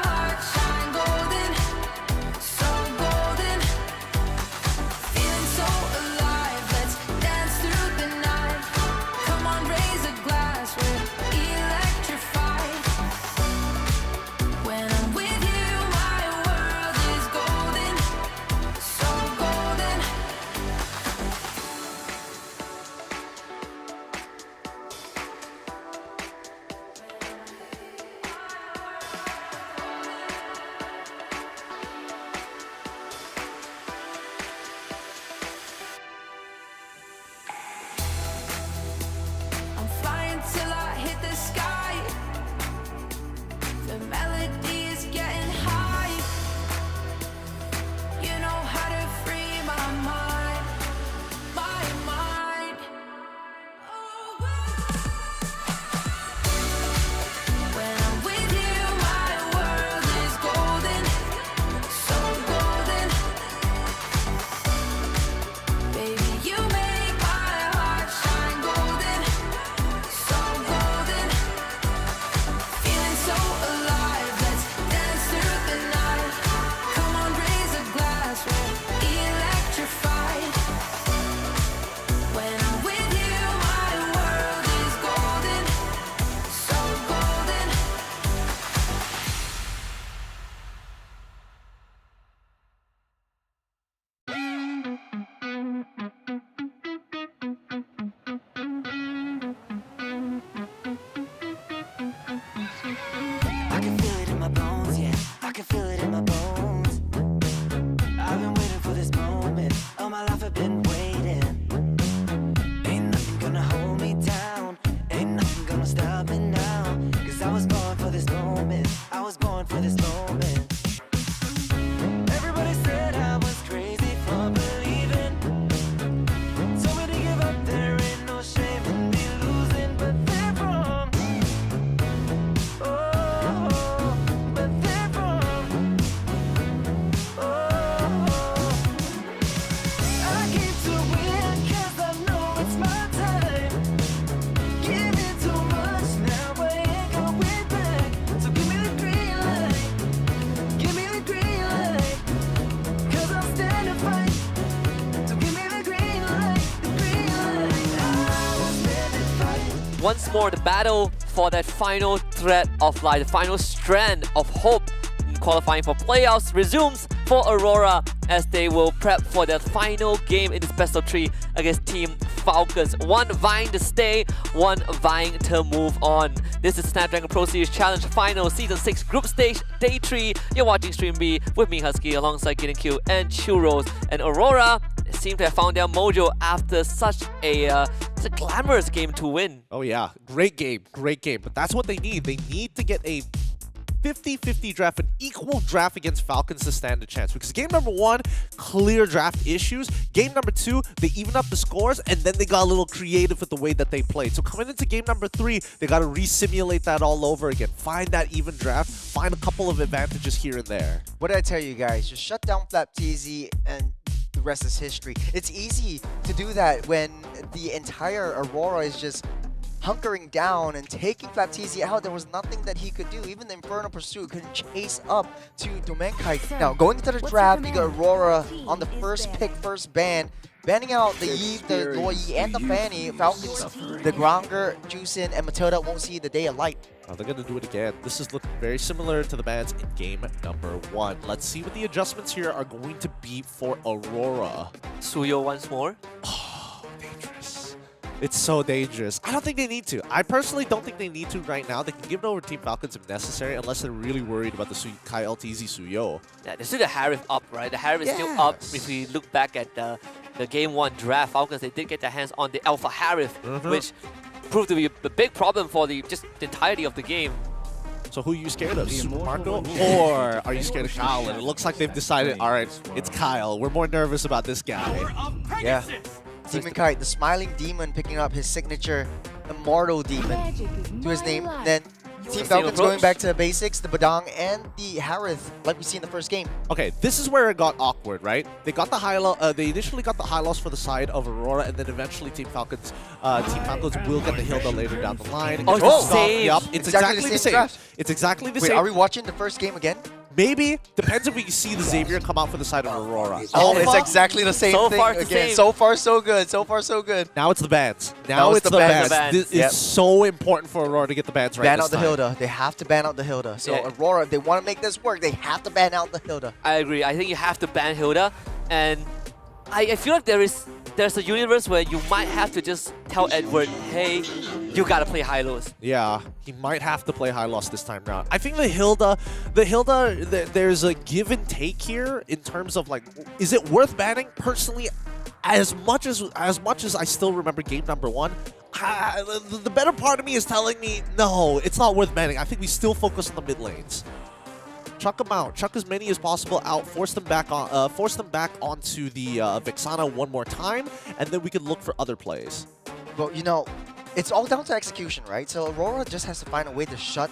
once more, the battle for that final thread of life, the final strand of hope in qualifying for playoffs resumes for Aurora as they will prep for their final game in this best of 3 against Team Falcons. One vying to stay, one vying to move on. This is Snapdragon Pro Series Challenge Final Season 6 Group Stage Day 3. You're watching Stream B with me, Husky, alongside Getting Q and Churros. And Aurora seem to have found their mojo after such a glamorous game to win. Oh yeah, great game, great game. But that's what they need. They need to get a 50-50 draft, an equal draft against Falcons to stand a chance. Because game number 1, clear draft issues. Game number 2, they even up the scores, and then they got a little creative with the way that they played. So coming into game number 3, they got to re-simulate that all over again. Find that even draft, find a couple of advantages here and there. What did I tell you guys? Just shut down FlapTZ and the rest is history. It's easy to do that when the entire Aurora is just hunkering down and taking FlapTZ out. There was nothing that he could do. Even the Infernal Pursuit couldn't chase up to Domenkite. Now, going into the draft, you got Aurora on the first pick, first ban. Banning out the Eve, the Loi, and the Fanny. Falcons, the Granger, Juicin, and Matilda won't see the day of light. Oh, they're going to do it again. This is looking very similar to the bans in game number 1. Let's see what the adjustments here are going to be for Aurora. Suyo once more. Dangerous. It's so dangerous. I don't think they need to. I personally don't think they need to right now. They can give it over to Team Falcons if necessary, unless they're really worried about the Kai LTZ Suyo. Yeah, there's still the Harif up, right? The Harif is still up. If we look back at the game 1 draft, Falcons, they did get their hands on the Alpha Harif, which proved to be a big problem for the entirety of the game. So who are you scared of, Super Marco, or are you scared of Kyle? And it looks like they've decided, all right, it's Kyle. We're more nervous about this guy. Yeah. Demonkite, the smiling demon, picking up his signature Immortal Demon to his name. Then Team Falcons going back to the basics, the Badang and the Harith, like we see in the first game. Okay, this is where it got awkward, right? They got the high loss. They initially got the high loss for the side of Aurora, and then eventually Team Falcons will get the Hilda later down the line. Oh, it's the same. Yup, it's exactly the same. Draft. It's exactly the Wait, same. are we watching the first game again? Maybe. Depends if we can see the Xavier come out for the side of Aurora. Oh, it's exactly the same thing far, it's the again. same. So far, so good. So far, so good. Now it's the bans. Now it's the bans. This is so important for Aurora to get the bans right Ban this out the time. Hilda. They have to ban out the Hilda. So Aurora, if they want to make this work, they have to ban out the Hilda. I agree. I think you have to ban Hilda, and I feel like there's a universe where you might have to just tell Edward, hey, you gotta play high-lows. Yeah, he might have to play high loss this time around. I think the Hilda, there's a give and take here in terms of like, is it worth banning? Personally, as much as I still remember game number 1, the better part of me is telling me no, it's not worth banning. I think we still focus on the mid lanes. Chuck them out. Chuck as many as possible out. Force them back on. Force them back onto the Vexana one more time, and then we can look for other plays. Well, you know, it's all down to execution, right? So Aurora just has to find a way to shut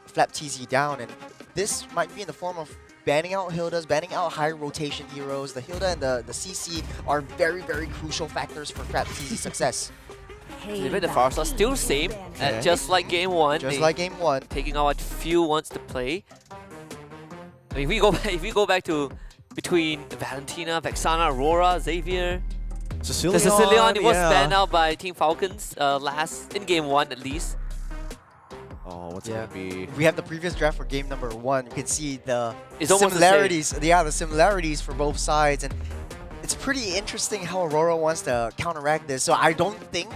FlapTZ down, and this might be in the form of banning out Hildas, banning out high rotation heroes. The Hilda and the CC are very, very crucial factors for FlapTZ's success. Even the Farsa still same, just like game 1. Just like game 1. Taking out a few ones to play. If we go back to between Valentina, Vexana, Aurora, Xavier, Sicilian, the Sicilian was banned out by Team Falcons last in game 1 at least. Oh, what's it gonna be? We have the previous draft for game number 1. You can see the It's almost similarities. The similarities for both sides, and it's pretty interesting how Aurora wants to counteract this. So I don't think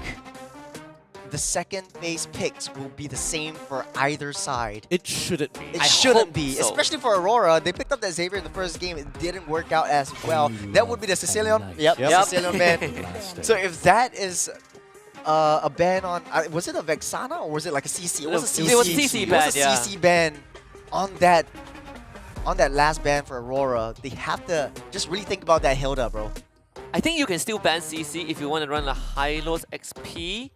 the second phase picks will be the same for either side. It shouldn't be. It shouldn't be, especially for Aurora. They picked up that Xavier in the first game. It didn't work out as well. That would be the Sicilian. Yep. Sicilian ban. So if that is a ban on, was it a Vexana or was it like a CC? It was a CC. It was a CC ban. It was a CC ban on that last ban for Aurora. They have to just really think about that Hilda, bro. I think you can still ban CC if you want to run a high-lows XP.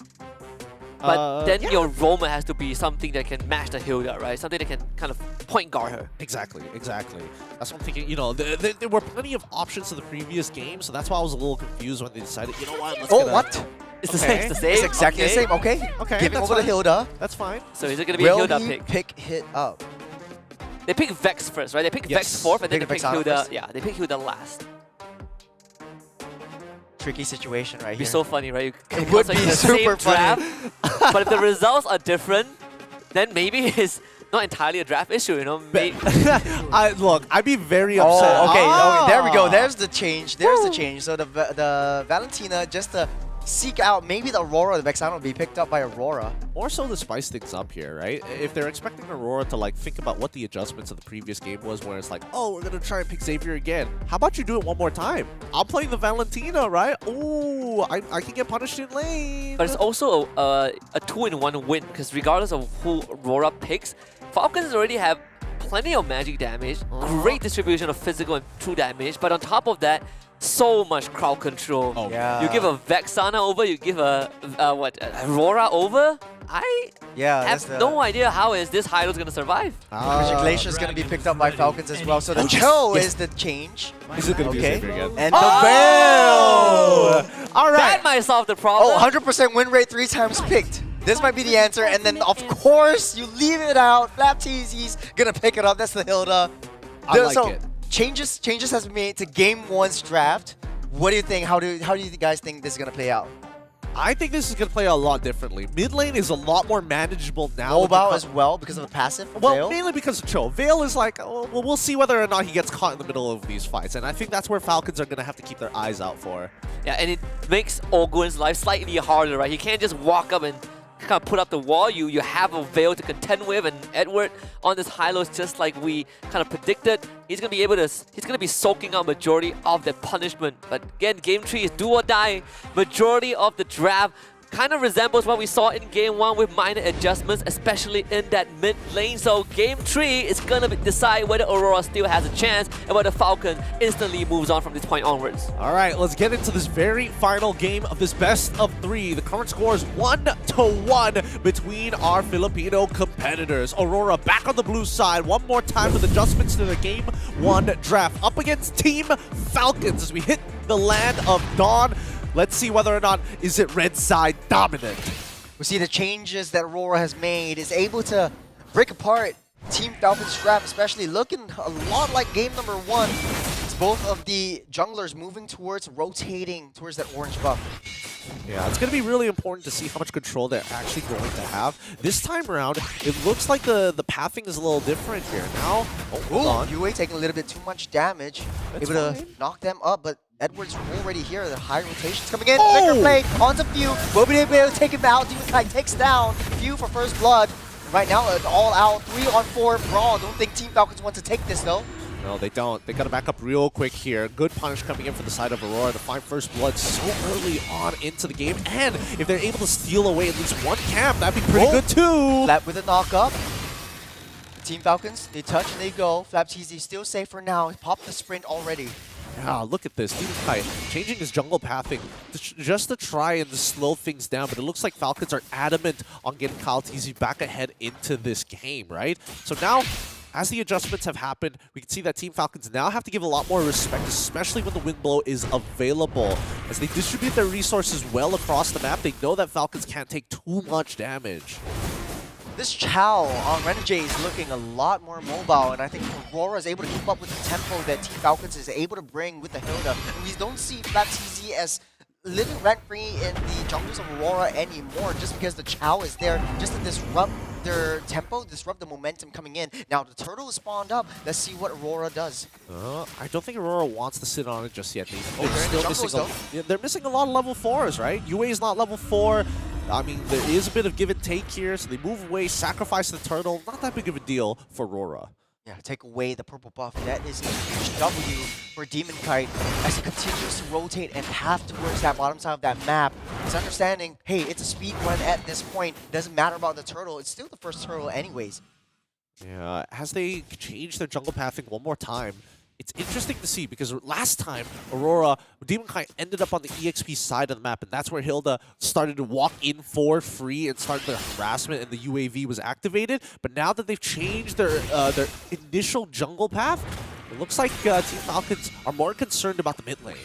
But then your Roma has to be something that can match the Hilda, right? Something that can kind of point guard her. Exactly. That's what I'm thinking. You know, there were plenty of options in the previous game, so that's why I was a little confused when they decided, you know what, let's get what? It's the same. It's the same. It's exactly the same. Okay. Giving over to Hilda. That's fine. So is it going to be a Hilda pick? Pick hit up. They pick Vex first, right? They pick Vex fourth, and then they pick Hilda. first. Yeah, they pick Hilda last. tricky situation right It'd be here. so funny, right? It It would like be the super same draft, funny. but if the results are different, then maybe it's not entirely a draft issue, you know? Look, I'd be very upset. Oh, okay. Ah. There we go. There's the change. There's the change. So the Valentina just to seek out maybe the Aurora, the Vexana will be picked up by Aurora. More so to spice things up here, right? If they're expecting Aurora to like think about what the adjustments of the previous game was, where it's like, oh, we're gonna try and pick Xavier again. How about you do it one more time? I'm playing the Valentina, right? Oh, I can get punished in lane. But it's also a 2-in-1 win, because regardless of who Aurora picks, Falcons already have plenty of magic damage, great distribution of physical and true damage, but on top of that, so much crowd control. Oh, Yeah. You give a Vexana over, you give a Aurora over. I have no idea how is this Hylo's gonna survive. Pressure Glacier is going to be picked up by Falcons as well. So the Cho is the change. Is it gonna be Okay. Xavier again? And the Veil! All right. That might solve the problem. Oh, 100% win rate 3 times picked. This might be the answer. And then, of course, you leave it out. Flapteezy's going to pick it up. That's the Hilda. I like it. Changes has been made to Game 1's draft. What do you think? How do you guys think this is going to play out? I think this is going to play a lot differently. Mid lane is a lot more manageable now. with the Mobile as well because of the passive. Well, Veil? mainly because of Cho. Veil is like, oh, well, we'll see whether or not he gets caught in the middle of these fights. And I think that's where Falcons are going to have to keep their eyes out for. Yeah, and it makes Ogun's life slightly harder, right? He can't just walk up and kind of put up the wall. You have a Veil to contend with, and Edward on this Hylos, just like we kind of predicted, he's gonna be soaking up majority of the punishment. But again, game 3 is do or die. Majority of the draft kind of resembles what we saw in game 1 with minor adjustments, especially in that mid lane. So game 3 is gonna decide whether Aurora still has a chance and whether Falcon instantly moves on from this point onwards. All right, let's get into this very final game of this best of 3. The current score is 1-1 between our Filipino competitors. Aurora back on the blue side one more time with adjustments to the game 1 draft up against Team Falcons as we hit the land of Dawn. Let's see whether or not is it red side dominant. We see the changes that Aurora has made is able to break apart Team Falcons draft, especially looking a lot like game number 1. It's both of the junglers moving towards rotating towards that orange buff. Yeah, it's going to be really important to see how much control they're actually going to have. This time around, it looks like the pathing is a little different here. Now, hold on. UA taking a little bit too much damage. That's able fine. to knock them up, but Edward's already here. The high rotations coming in. Flicker play onto Few. Will be able to take him out. Demon Kite takes down Few for first blood. Right now, an all-out 3-on-4 brawl. Don't think Team Falcons want to take this, though. No, they don't. They got to back up real quick here. Good punish coming in for the side of Aurora to find first blood so early on into the game. And if they're able to steal away at least one camp, that'd be pretty good too. Flap with a knock-up. Team Falcons, they touch and they go. Flapteezy still safe for now. He popped the sprint already. Yeah, look at this. Demon Kite changing his jungle pathing just to try and slow things down. But it looks like Falcons are adamant on getting Kyle TZ back ahead into this game, right? So now, as the adjustments have happened, we can see that Team Falcons now have to give a lot more respect, especially when the wind blow is available. As they distribute their resources well across the map, they know that Falcons can't take too much damage. This Chow on Renegade is looking a lot more mobile, and I think Aurora is able to keep up with the tempo that Team Falcons is able to bring with the Hilda. And we don't see FlatTZ as living rent-free in the jungles of Aurora anymore, just because the Chow is there just to disrupt their tempo, disrupt the momentum coming in. Now the turtle is spawned up. Let's see what Aurora does. I don't think Aurora wants to sit on it just yet. they're in the jungles, They're missing a lot of level 4s, right? UA is not level 4. I mean, there is a bit of give and take here, so they move away, sacrifice the turtle. Not that big of a deal for Aurora. Yeah, take away the purple buff. That is a huge W for Demon Kite as he continues to rotate and path towards that bottom side of that map. He's understanding, hey, it's a speed run at this point. Doesn't matter about the turtle. It's still the first turtle anyways. Yeah, as they change their jungle pathing one more time, it's interesting to see because last time, Aurora, Demon Kite ended up on the EXP side of the map, and that's where Hilda started to walk in for free and started their harassment, and the UAV was activated. But now that they've changed their initial jungle path, it looks like Team Falcons are more concerned about the mid lane.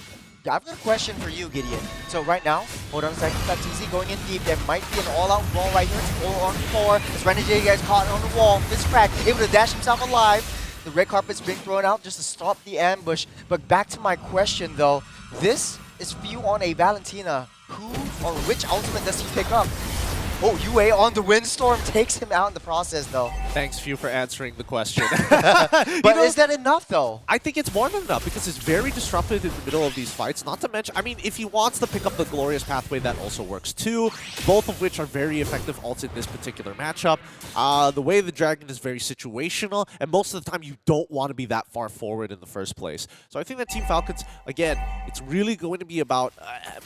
Yeah, I've got a question for you, Gideon. So right now, hold on a second, FlatTZ going in deep. There might be an all-out brawl right here. It's 4-on-4. As Renegade gets caught on the wall. This crack, able to dash himself alive. The red carpet's been thrown out just to stop the ambush. But back to my question, though. This is Few on a Valentina. Who or which ultimate does he pick up? Oh, UA on the Windstorm takes him out in the process, though. Thanks, Few, for answering the question. But is that enough, though? I think it's more than enough because it's very disruptive in the middle of these fights. Not to mention, I mean, if he wants to pick up the Glorious Pathway, that also works too. Both of which are very effective ults in this particular matchup. The way the Dragon is very situational, and most of the time you don't want to be that far forward in the first place. So I think that Team Falcons, again, it's really going to be about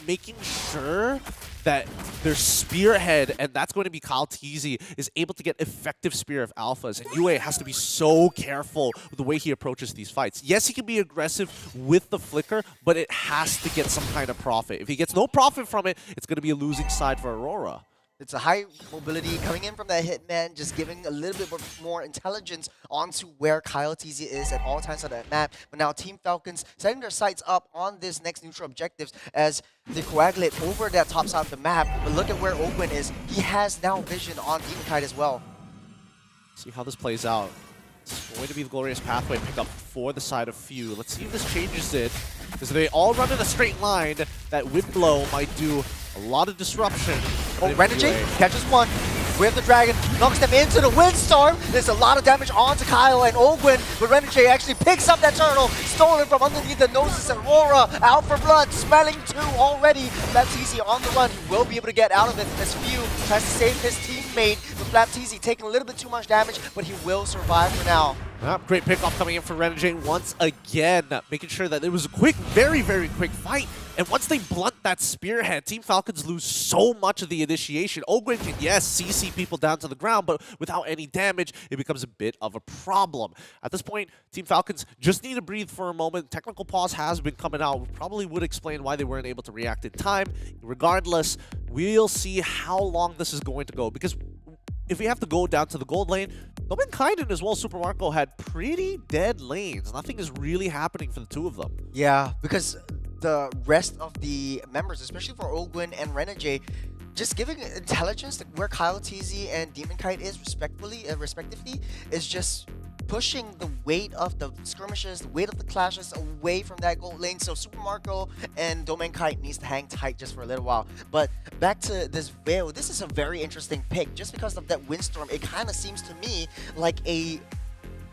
making sure that their spearhead, and that's going to be Kyle Teasy, is able to get effective Spear of Alphas. And UA has to be so careful with the way he approaches these fights. Yes, he can be aggressive with the flicker, but it has to get some kind of profit. If he gets no profit from it, it's going to be a losing side for Aurora. It's a high mobility coming in from that Hitman, just giving a little bit more intelligence onto where Kyle TZ is at all times on that map. But now Team Falcons setting their sights up on this next neutral objectives as they coagulate over that top side of the map. But look at where Open is. He has now vision on Demon Kite as well. See how this plays out. It's going to be the Glorious Pathway pick up for the side of Few. Let's see if this changes it, because they all run in a straight line. That Wind Blow might do a lot of disruption. Oh, Renegade catches one with the Dragon, knocks them into the Windstorm. There's a lot of damage onto Kyle and Ogwin, but Renegade actually picks up that turtle, stolen from underneath the noses of Aurora, out for blood, smelling two already. Flapteezy on the run, he will be able to get out of it as Few tries to save his teammate, but Flapteezy taking a little bit too much damage, but he will survive for now. Great pickoff coming in for Renegade once again, making sure that it was a quick, very, very quick fight. And once they blunt that spearhead, Team Falcons lose so much of the initiation. Ogwin can, yes, CC people down to the ground, but without any damage, it becomes a bit of a problem. At this point, Team Falcons just need to breathe for a moment. Technical pause has been coming out. We probably would explain why they weren't able to react in time. Regardless, we'll see how long this is going to go, because if we have to go down to the gold lane, Kaiden as well, Super Marco had pretty dead lanes. Nothing is really happening for the two of them. Yeah, because the rest of the members, especially for Ogwin and Renegade, just giving intelligence to where Kyle TZ and Demon Kite is respectively, is just pushing the weight of the skirmishes, the weight of the clashes away from that gold lane. So Super Marco and Domain Kite needs to hang tight just for a little while. But back to this Veil, this is a very interesting pick just because of that Windstorm. It kind of seems to me like a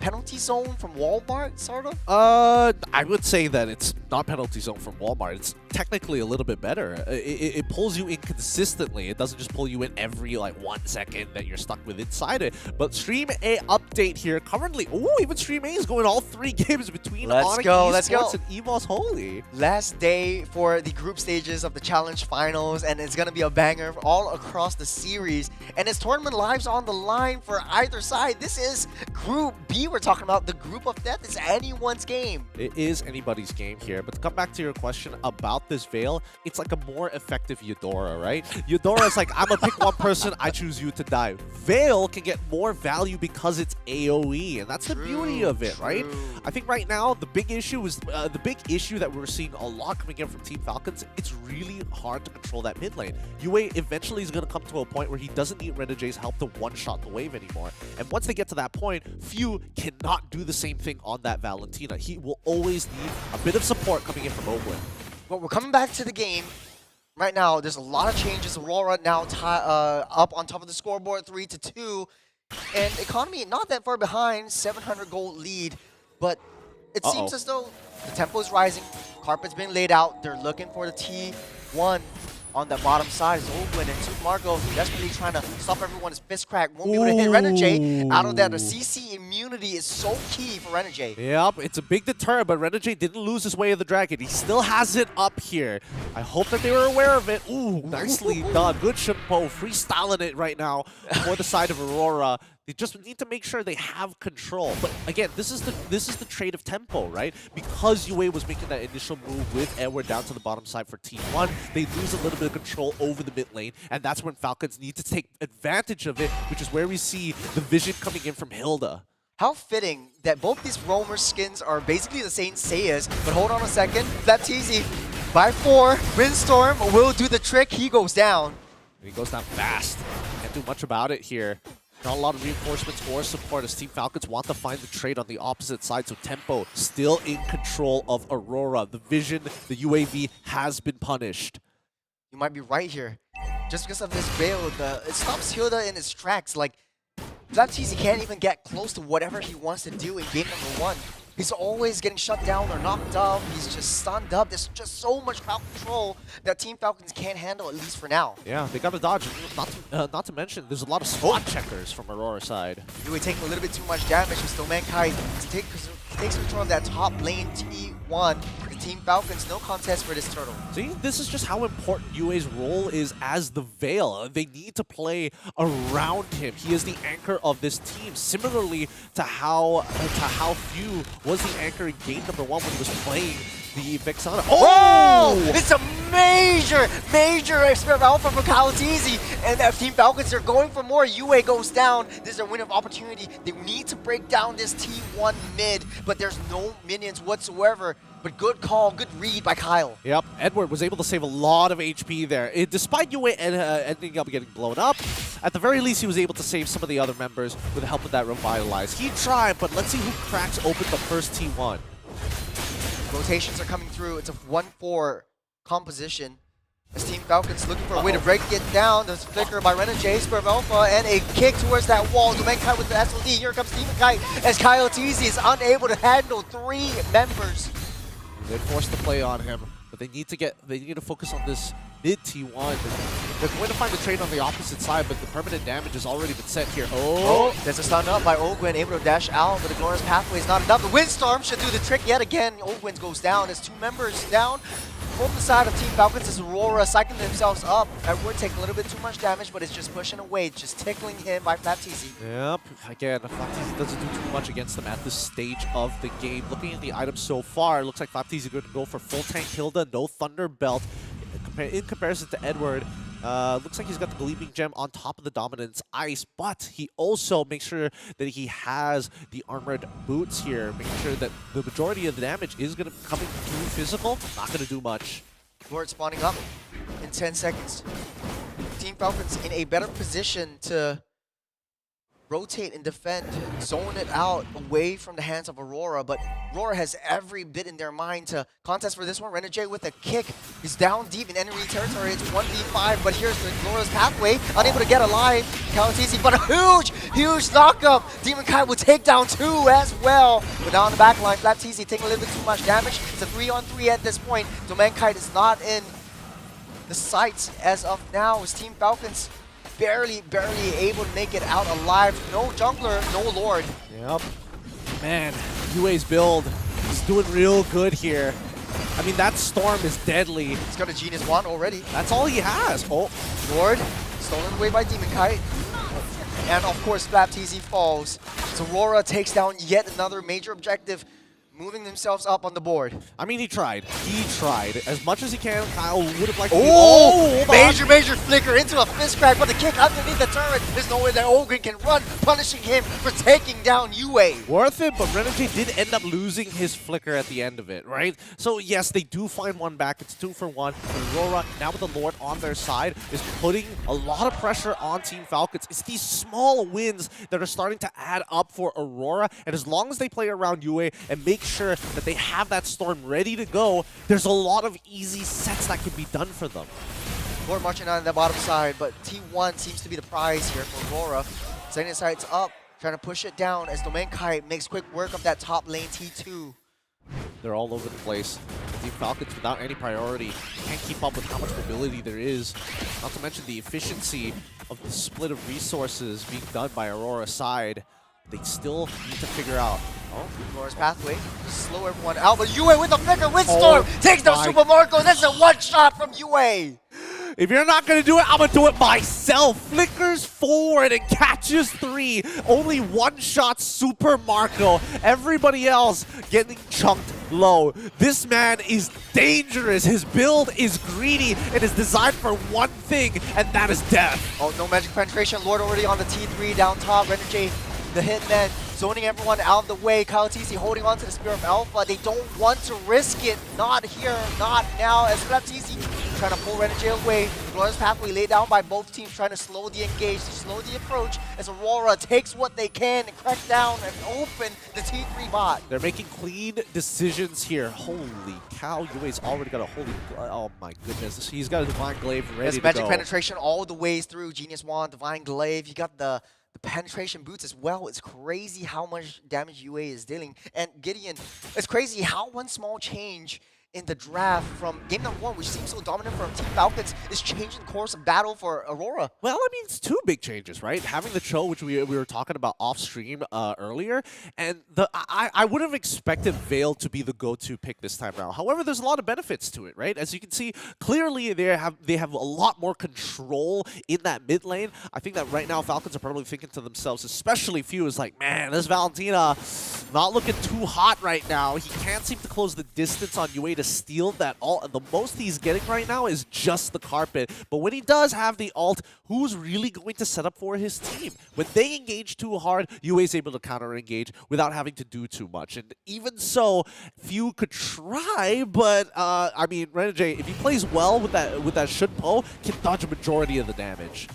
penalty zone from Walmart, sort of? I would say that it's not penalty zone from Walmart. It's technically a little bit better. It pulls you in consistently. It doesn't just pull you in every like 1 second that you're stuck with inside it. But Stream A update here. Currently, even Stream A is going all 3 games between Onyx Esports and Evos Holy. Last day for the group stages of the Challenge Finals, and it's going to be a banger all across the series. And it's tournament lives on the line for either side. This is Group B. We're talking about the group of death. It's anyone's game. It is anybody's game here. But to come back to your question about this Veil, it's like a more effective Eudora, right? Eudora is like, I'm gonna pick one person, I choose you to die. Veil can get more value because it's AoE, and that's the beauty of it, right? I think right now the big issue is the big issue that we're seeing a lot coming in from Team Falcons. It's really hard to control that mid lane. UA eventually is gonna come to a point where he doesn't need Renegade's help to one-shot the wave anymore. And once they get to that point, Few cannot do the same thing on that Valentina. He will always need a bit of support coming in from Oakland. Well, we're coming back to the game. Right now, there's a lot of changes. Aurora now up on top of the scoreboard, 3-2. And Economy not that far behind, 700 gold lead. But it seems as though the tempo is rising. Carpet's being laid out. They're looking for the T1 on the bottom side. Is Ogwin and Super Marco desperately trying to stop everyone's fist crack. Won't be able to hit Renegade. Out of that, the CC immunity is so key for Renegade. Yep, it's a big deter, but Renegade didn't lose his way of the dragon. He still has it up here. I hope that they were aware of it. Ooh, nicely done. Good Shimpo, freestyling it right now for the side of Aurora. They just need to make sure they have control. But again, this is the trade of tempo, right? Because UA was making that initial move with Edward down to the bottom side for Team 1, they lose a little bit of control over the mid lane, and that's when Falcons need to take advantage of it, which is where we see the vision coming in from Hilda. How fitting that both these roamer skins are basically the same Saiyas, but hold on a second. Flapteezy by 4. Windstorm will do the trick. He goes down. He goes down fast. Can't do much about it here. Not a lot of reinforcements or support as Team Falcons want to find the trade on the opposite side. So Tempo still in control of Aurora. The Vision, the UAV has been punished. You might be right here. Just because of this build, it stops Hilda in his tracks. Like, Flapteasy can't even get close to whatever he wants to do in game number 1. He's always getting shut down or knocked up. He's just stunned up. There's just so much crowd control that Team Falcons can't handle, at least for now. Yeah, they got to dodge. Not to mention, there's a lot of spot checkers from Aurora side. Yue taking a little bit too much damage with Snowmankai. Takes control of that top lane T1. The Team Falcons, no contest for this turtle. See, this is just how important Yue's role is as the Veil. They need to play around him. He is the anchor of this team. Similarly to how Few was the anchor in game number 1 when he was playing the Vexana. Oh! It's a major Spirit Alpha from Kalatizi. And that Team Falcons are going for more. Yue goes down. This is a win of opportunity. They need to break down this T1 mid, but there's no minions whatsoever. But good call, good read by Kyle. Yep, Edward was able to save a lot of HP there. Despite Yue ending up getting blown up, at the very least he was able to save some of the other members with the help of that Revitalize. He tried, but let's see who cracks open the first T1. Rotations are coming through. It's a 1-4 composition. As Team Falcons looking for a way to break it down. There's a flicker by Renegade, Spur of Alpha, and a kick towards that wall. Domenkai with the SLD. Here comes Demon Kite as Kyle Teasy is unable to handle 3 members. They forced the play on him, but they need to focus on this mid T1. They're going to find the trade on the opposite side, but the permanent damage has already been set here. Oh, there's a stun up by Ogwin, able to dash out, but the Glorious Pathway is not enough. The Windstorm should do the trick yet again. Ogwin goes down. There's 2 members down. From the side of Team Falcons is Aurora cycling themselves up. Edward taking a little bit too much damage, but it's just pushing away, just tickling him by Flapteasy. Yep, again, Flapteasy doesn't do too much against them at this stage of the game. Looking at the items so far, it looks like Flapteasy going to go for full tank Hilda, no Thunder Belt. In comparison to Edward, looks like he's got the Gleaming Gem on top of the Dominance Ice, but he also makes sure that he has the Armored Boots here, making sure that the majority of the damage is going to be coming through physical, not going to do much. Lord spawning up in 10 seconds. Team Falcons in a better position to rotate and defend, zone it out away from the hands of Aurora, but Aurora has every bit in their mind to contest for this one. Renegade with a kick. He's down deep in enemy territory. It's 1v5, but here's the Glorious Pathway, unable to get alive. Kalatizi, but a huge knock-up. Demon Kai will take down 2 as well. But down the back line, Flapteasy taking a little bit too much damage. It's a 3-on-3 at this point. Domenkite is not in the sights as of now. As Team Falcons barely able to make it out alive. No jungler, no Lord. Yep. Man, Yue's build is doing real good here. I mean, that Storm is deadly. He's got a Genius Wand already. That's all he has. Oh, Lord, stolen away by Demon Kite. And of course, Flapteasy falls. So Aurora takes down yet another major objective, moving themselves up on the board. I mean, he tried. He tried. As much as he can, Kyle would have liked to major flicker into a fist crack, but the kick underneath the turret. There's no way that Ogren can run, punishing him for taking down Yue. Worth it, but Renegade did end up losing his flicker at the end of it, right? So yes, they do find one back. It's 2 for 1. But Aurora, now with the Lord on their side, is putting a lot of pressure on Team Falcons. It's these small wins that are starting to add up for Aurora, and as long as they play around Yue and make sure that they have that Storm ready to go, there's a lot of easy sets that can be done for them. Lord marching on the bottom side, but T1 seems to be the prize here for Aurora. Setting his sights up, trying to push it down as Domenkai makes quick work of that top lane T2. They're all over the place. Team Falcons, without any priority, can't keep up with how much mobility there is. Not to mention the efficiency of the split of resources being done by Aurora's side. They still need to figure out. Oh, Glorious Pathway. Just slow everyone out. But Yue with the flicker, Windstorm takes down Super Marco. That's a one-shot from Yue. If you're not going to do it, I'm going to do it myself. Flickers forward and catches 3. Only one-shot Super Marco. Everybody else getting chunked low. This man is dangerous. His build is greedy and is designed for one thing, and that is death. Oh, no magic penetration. Lord already on the T3 down top. Renegade, the hitman, zoning everyone out of the way. Kalatizi holding on to the Spear of Alpha. They don't want to risk it. Not here, not now. As Flapteasy trying to pull Renegade away. The glorious pathway laid down by both teams trying to slow the engage, to slow the approach as Aurora takes what they can and crack down and open the T3 bot. They're making clean decisions here. Holy cow, UA's already got a holy... Oh my goodness. He's got a Divine Glaive ready to go. Magic penetration all the ways through. Genius Wand, Divine Glaive. You got the penetration boots as well. It's crazy how much damage UA is dealing. And Gideon, it's crazy how one small change in the draft from game number 1, which seems so dominant from Team Falcons, is changing the course of battle for Aurora. Well, I mean, it's two big changes, right? Having the Cho, which we were talking about off stream earlier, and I would have expected Vale to be the go-to pick this time around. However, there's a lot of benefits to it, right? As you can see, clearly they have a lot more control in that mid lane. I think that right now Falcons are probably thinking to themselves, especially Few is like, man, this Valentina not looking too hot right now. He can't seem to close the distance on UA to steal that ult. The most he's getting right now is just the carpet. But when he does have the ult, who's really going to set up for his team? When they engage too hard, UA is able to counter-engage without having to do too much. And even so, Few could try, but I mean, Renegade, if he plays well with that Shun Po, can dodge a majority of the damage.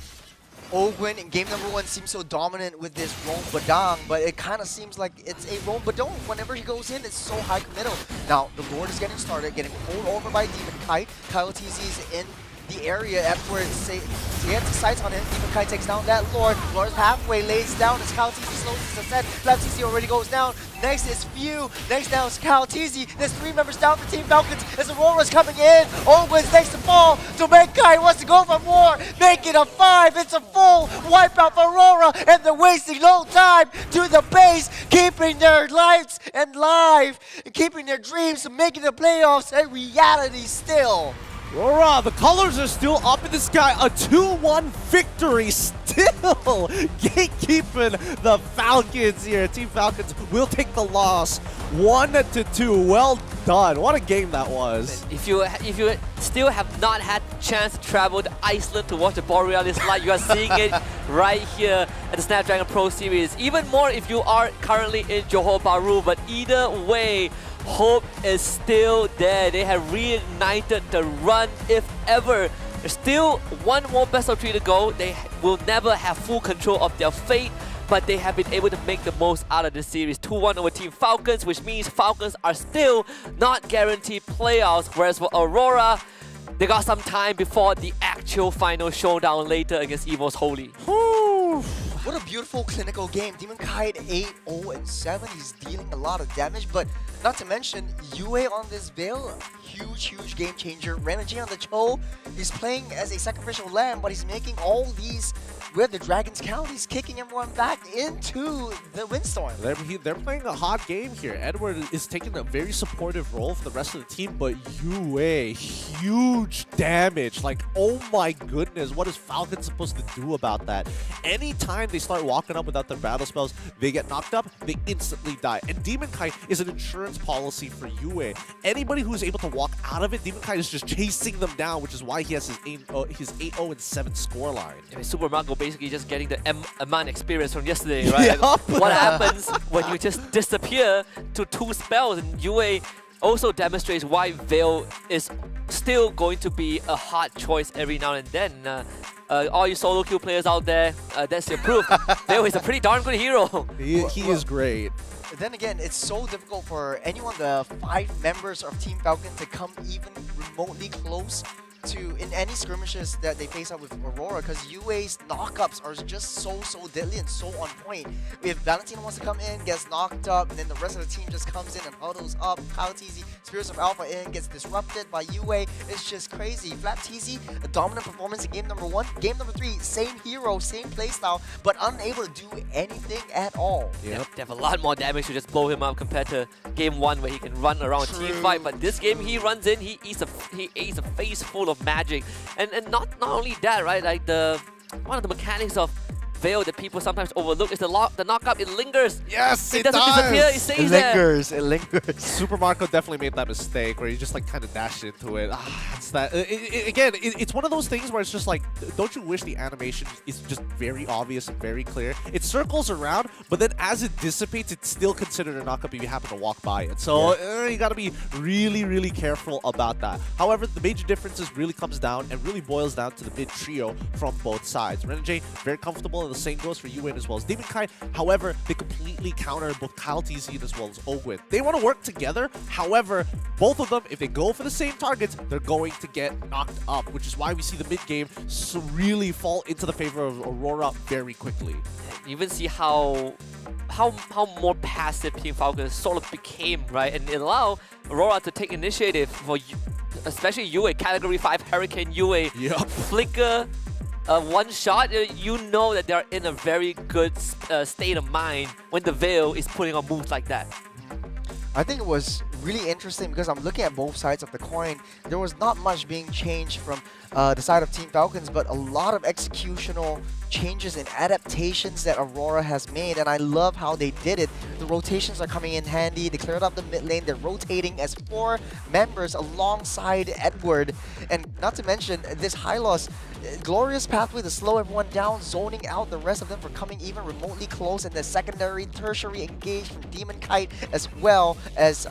Ogwin in game number 1 seems so dominant with this Roam Badang, but it kind of seems like it's a Roam Badong. Whenever he goes in, it's so high committal. Now, the Lord is getting started, getting pulled over by Demon Kite. Kyle TZ is in the area after he gets the sights on him. Demon Kite takes down that Lord. Lord's pathway lays down as Kyle TZ slows his ascent. Flap TZ already goes down. Next is Few. Next down is Kyle TZ. There's 3 members down for Team Falcons as Aurora's coming in. Ogwin's next to fall. Demon Kite wants to go for more. Make it a 5. It's a full wipeout for Aurora, and they're wasting no time to the base, keeping their lives and live, keeping their dreams of making the playoffs a reality still. Aurora, the colors are still up in the sky. A 2-1 victory still gatekeeping the Falcons here. Team Falcons will take the loss 1-2. Well done. What a game that was. If you still have not had the chance to travel to Iceland to watch the Borealis light, you are seeing it right here at the Snapdragon Pro Series. Even more if you are currently in Johor Bahru, but either way, hope is still there. They have reignited the run if ever. There's still one more best of 3 to go. They will never have full control of their fate, but they have been able to make the most out of this series. 2-1 over Team Falcons, which means Falcons are still not guaranteed playoffs, whereas for Aurora, they got some time before the actual final showdown later against Evos Holy. What a beautiful clinical game. Demon Kite 8-0-7. He's dealing a lot of damage, but not to mention UA on this Vale. Huge game changer. Renegade on the Cho. He's playing as a sacrificial lamb, but he's making all these with the Dragon's Count. He's kicking everyone back into the Windstorm. They're playing a hot game here. Edward is taking a very supportive role for the rest of the team, but UA, huge damage. Like, oh my goodness, what is Falcon supposed to do about that? Anytime they start walking up without their battle spells, they get knocked up, they instantly die. And Demon Kite is an insurance policy for UA. Anybody who's able to walk out of it, Demon Kite is just chasing them down, which is why he has his 8-0-7 scoreline. I mean, Super Marco basically just getting the Aman experience from yesterday, right? What happens when you just disappear to 2 spells? And UA also demonstrates why Vale is still going to be a hard choice every now and then. All you solo queue players out there, that's your proof. Vale is a pretty darn good hero. He is great. Then again, it's so difficult for anyone, the 5 members of Team Falcon, to come even remotely close to in any skirmishes that they face up with Aurora, because UA's knockups are just so deadly and so on point. If Valentina wants to come in, gets knocked up, and then the rest of the team just comes in and huddles up. Kyle TZ, Spirits of Alpha in, gets disrupted by UA. It's just crazy. Flap TZ, a dominant performance in game number 1. Game number 3, same hero, same playstyle, but unable to do anything at all. Yep. They have a lot more damage to just blow him up compared to game 1 where he can run around team fight. But this game he runs in, he eats a face full of magic. And not only that, right? Like one of the mechanics of Veil that people sometimes overlook is the knockup. It lingers. Yes, It doesn't disappear. It It stays there. lingers. It lingers. Super Marco definitely made that mistake where he just like kind of dashed into it. It's that again. It's one of those things where it's just like, don't you wish the animation is just very obvious and very clear? It circles around, but then as it dissipates, it's still considered a knockup if you happen to walk by it. So you got to be really, really careful about that. However, the major differences really comes down and really boils down to the mid trio from both sides. Renegade very comfortable, and the same goes for Yuan as well as Demon Kai. However, they completely counter both Kyle TZ as well as Ogwin. They want to work together. However, both of them, if they go for the same targets, they're going to get knocked up, which is why we see the mid game so really fall into the favor of Aurora very quickly. You even see how more passive Team Falcons sort of became, right? And it allowed Aurora to take initiative for especially Yue, Category 5 Hurricane Yue. Yep. Flicker, one shot, you know that they're in a very good state of mind when the Veil is putting on moves like that. I think it was really interesting because I'm looking at both sides of the coin. There was not much being changed from the side of Team Falcons, but a lot of executional changes and adaptations that Aurora has made, and I love how they did it. The rotations are coming in handy. They cleared up the mid lane. They're rotating as 4 members alongside Edward, and not to mention this Hylos, glorious pathway to slow everyone down, zoning out the rest of them for coming even remotely close, and the secondary, tertiary engage from Demon Kite as well as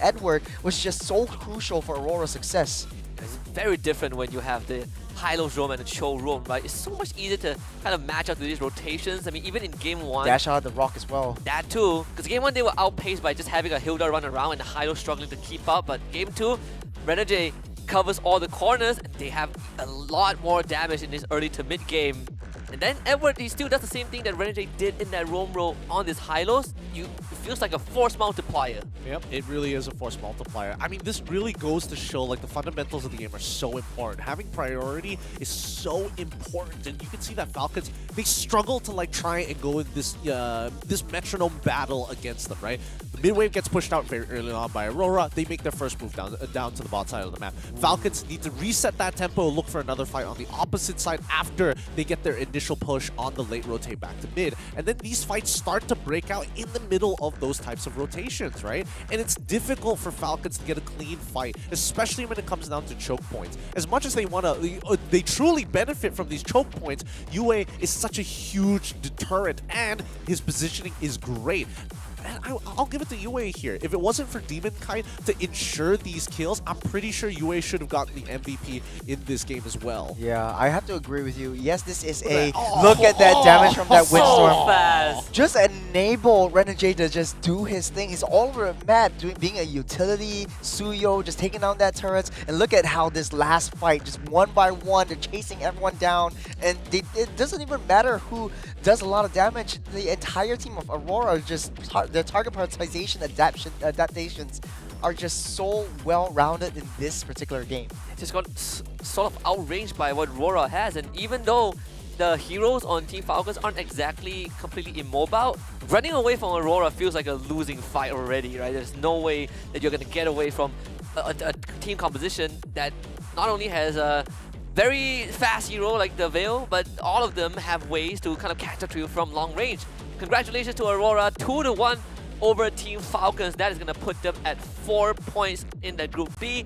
Edward was just so crucial for Aurora's success. It's very different when you have the high-low roam and the chill roam, right? It's so much easier to kind of match up to these rotations. I mean, even in Game 1... Dash out the rock as well. That too. Because Game 1, they were outpaced by just having a Hilda run around and the high-low struggling to keep up. But Game 2, Renegade covers all the corners, and they have a lot more damage in this early to mid game. And then Edward, he still does the same thing that Renegade did in that roam roll on this high-lows. It feels like a force multiplier. Yep, it really is a force multiplier. I mean, this really goes to show like the fundamentals of the game are so important. Having priority is so important, and you can see that Falcons, they struggle to like try and go in this this metronome battle against them, right? The mid wave gets pushed out very early on by Aurora. They make their first move down to the bot side of the map. Falcons need to reset that tempo, look for another fight on the opposite side after they get their initial push on the late rotate back to mid. And then these fights start to break out in the middle of those types of rotations, right? And it's difficult for Falcons to get a clean fight, especially when it comes down to choke points. As much as they want to, they truly benefit from these choke points, Yue is such a huge deterrent, and his positioning is great. And I'll give it to Yue here. If it wasn't for Demon Kite to ensure these kills, I'm pretty sure Yue should have gotten the MVP in this game as well. Yeah, I have to agree with you. Yes, this is a look at that damage from that windstorm. So fast. Just enable Renegade to just do his thing. He's all over the map, being a utility, Suyo, just taking down that turrets. And look at how this last fight, just one by one, they're chasing everyone down. And it doesn't even matter who does a lot of damage. The entire team of Aurora just their target prioritization adaptations are just so well-rounded in this particular game. It just got sort of outranged by what Aurora has, and even though the heroes on Team Falcons aren't exactly completely immobile, running away from Aurora feels like a losing fight already, right? There's no way that you're going to get away from a team composition that not only has a very fast hero like the Veil, but all of them have ways to kind of catch up to you from long range. Congratulations to Aurora, 2-1 over Team Falcons. That is going to put them at 4 points in the Group B.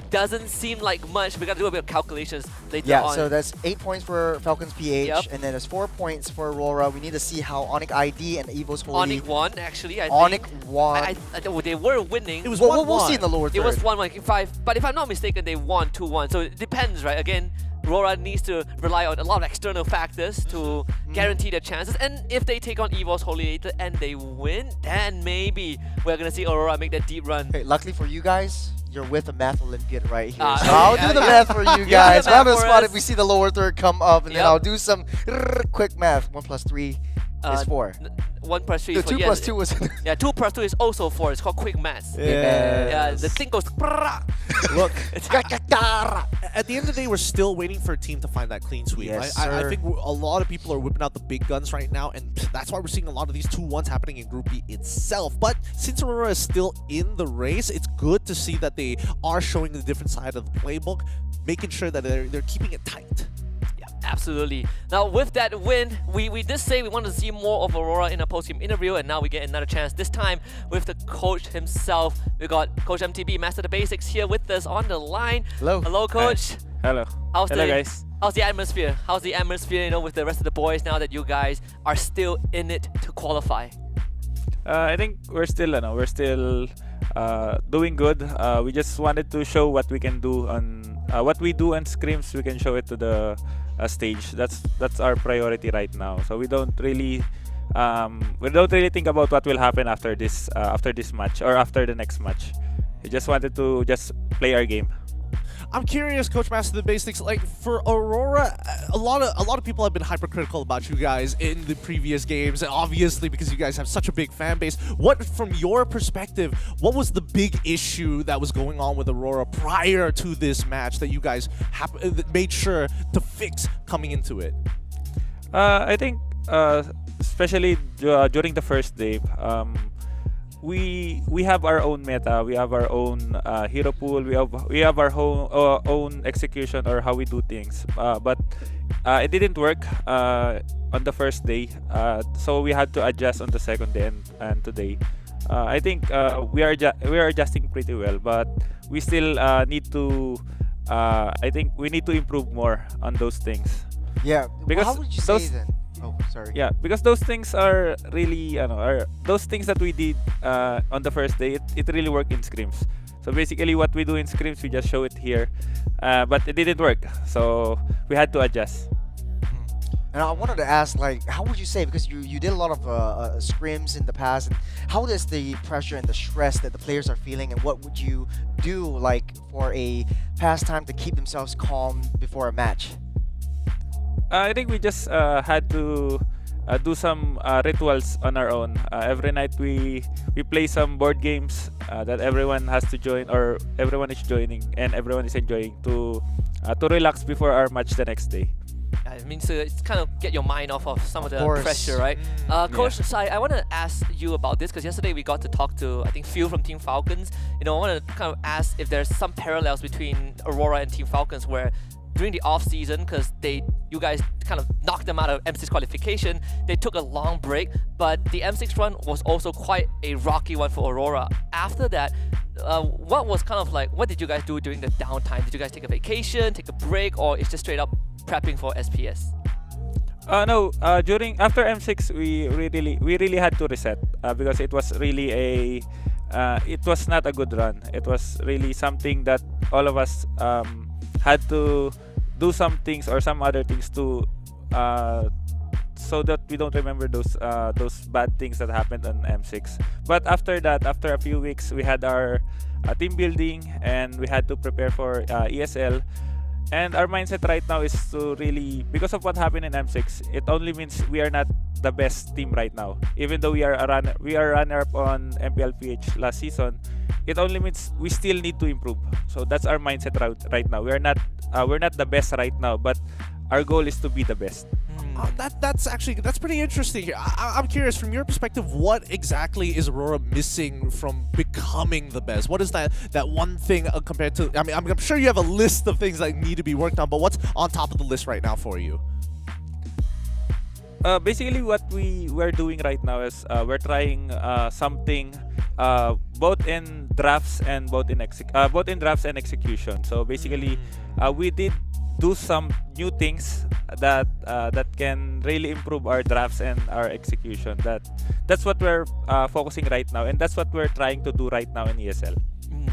Doesn't seem like much. We got to do a bit of calculations later on. Yeah, so that's 8 points for Falcons PH, and then there's 4 points for Aurora. We need to see how Onyx ID and Evos Holy. Onyx won, actually. Onyx won. They were winning. It was we'll see in the lower third. It was 1-1-5, but if I'm not mistaken, they won 2-1. So it depends, right? Again, Aurora needs to rely on a lot of external factors to guarantee their chances. And if they take on Evos Holy later and they win, then maybe we're going to see Aurora make that deep run. Hey, luckily for you guys, you're with a math Olympiad right here. So okay. I'll do the math for you guys. Round of spot us. if we see the lower third come up, and then I'll do some quick math. 1 plus 3 is 4. 1 plus 3 The is 4. 2 plus 2 was... Yeah, 2 plus 2 is also 4. It's called quick maths. Yes. Yeah, the thing goes... Look, at the end of the day, we're still waiting for a team to find that clean sweep. Yes, I think a lot of people are whipping out the big guns right now, and that's why we're seeing a lot of these 2-1s happening in Group B itself. But since Aurora is still in the race, it's good to see that they are showing the different side of the playbook, making sure that they're keeping it tight. Absolutely. Now, with that win, we did say we wanted to see more of Aurora in a post-game interview, and now we get another chance. This time with the coach himself. We got Coach MTB, Master of the Basics, here with us on the line. Hello. Hello, Coach. Hello. Hello, guys. How's the atmosphere? How's the atmosphere, with the rest of the boys now that you guys are still in it to qualify? I think we're still doing good. We just wanted to show what we can do on what we do on scrims. We can show it to the stage. That's our priority right now. So we don't really think about what will happen after this match or after the next match. We just wanted to just play our game. I'm curious, Coach Master of the Basics, like for Aurora, a lot of people have been hypercritical about you guys in the previous games, and obviously because you guys have such a big fan base. What, from your perspective, what was the big issue that was going on with Aurora prior to this match that you guys made sure to fix coming into it? I think, especially during the first day, we have our own meta, we have our own hero pool, we have our own execution or how we do things, but it didn't work on the first day, so we had to adjust on the second day and today. I think we are adjusting pretty well, but we still need to I think we need to improve more on those things. Yeah. Because how would you say then? Oh, sorry. Yeah, because those things are really, are those things that we did on the first day, it really worked in scrims. So basically what we do in scrims, we just show it here, but it didn't work. So we had to adjust. And I wanted to ask, like, how would you say, because you did a lot of scrims in the past, and how does the pressure and the stress that the players are feeling, and what would you do, like, for a pastime to keep themselves calm before a match? I think we just had to do some rituals on our own. Every night we play some board games that everyone has to join, or everyone is joining and everyone is enjoying to relax before our match the next day. I mean, so it's kind of get your mind off of some of the course. pressure, right? Coach Sai, I want to ask you about this because yesterday we got to talk to, I think, Phil from Team Falcons. I want to kind of ask if there's some parallels between Aurora and Team Falcons where during the off season, because you guys kind of knocked them out of M6 qualification, they took a long break, but the M6 run was also quite a rocky one for Aurora. After that, what was kind of like, what did you guys do during the downtime? Did you guys take a vacation, take a break, or it's just straight up prepping for SPS? No, after M6 we really had to reset because it was really it was not a good run. It was really something that all of us had to do some things or some other things to so that we don't remember those bad things that happened on M6. But after that, after a few weeks, we had our team building and we had to prepare for ESL. And our mindset right now is to really, because of what happened in M6, it only means we are not the best team right now. Even though we are runner-up on MPLPH last season, it only means we still need to improve. So that's our mindset right now. We're not the best right now, but our goal is to be the best. That's pretty interesting here. I'm curious, from your perspective, what exactly is Aurora missing from becoming the best? What is that one thing compared to? I mean, I'm sure you have a list of things that need to be worked on, but what's on top of the list right now for you? Basically, what we're doing right now is we're trying something both in drafts and both in drafts and execution. So basically, we did do some new things that can really improve our drafts and our execution. That's what we're focusing right now, and that's what we're trying to do right now in ESL.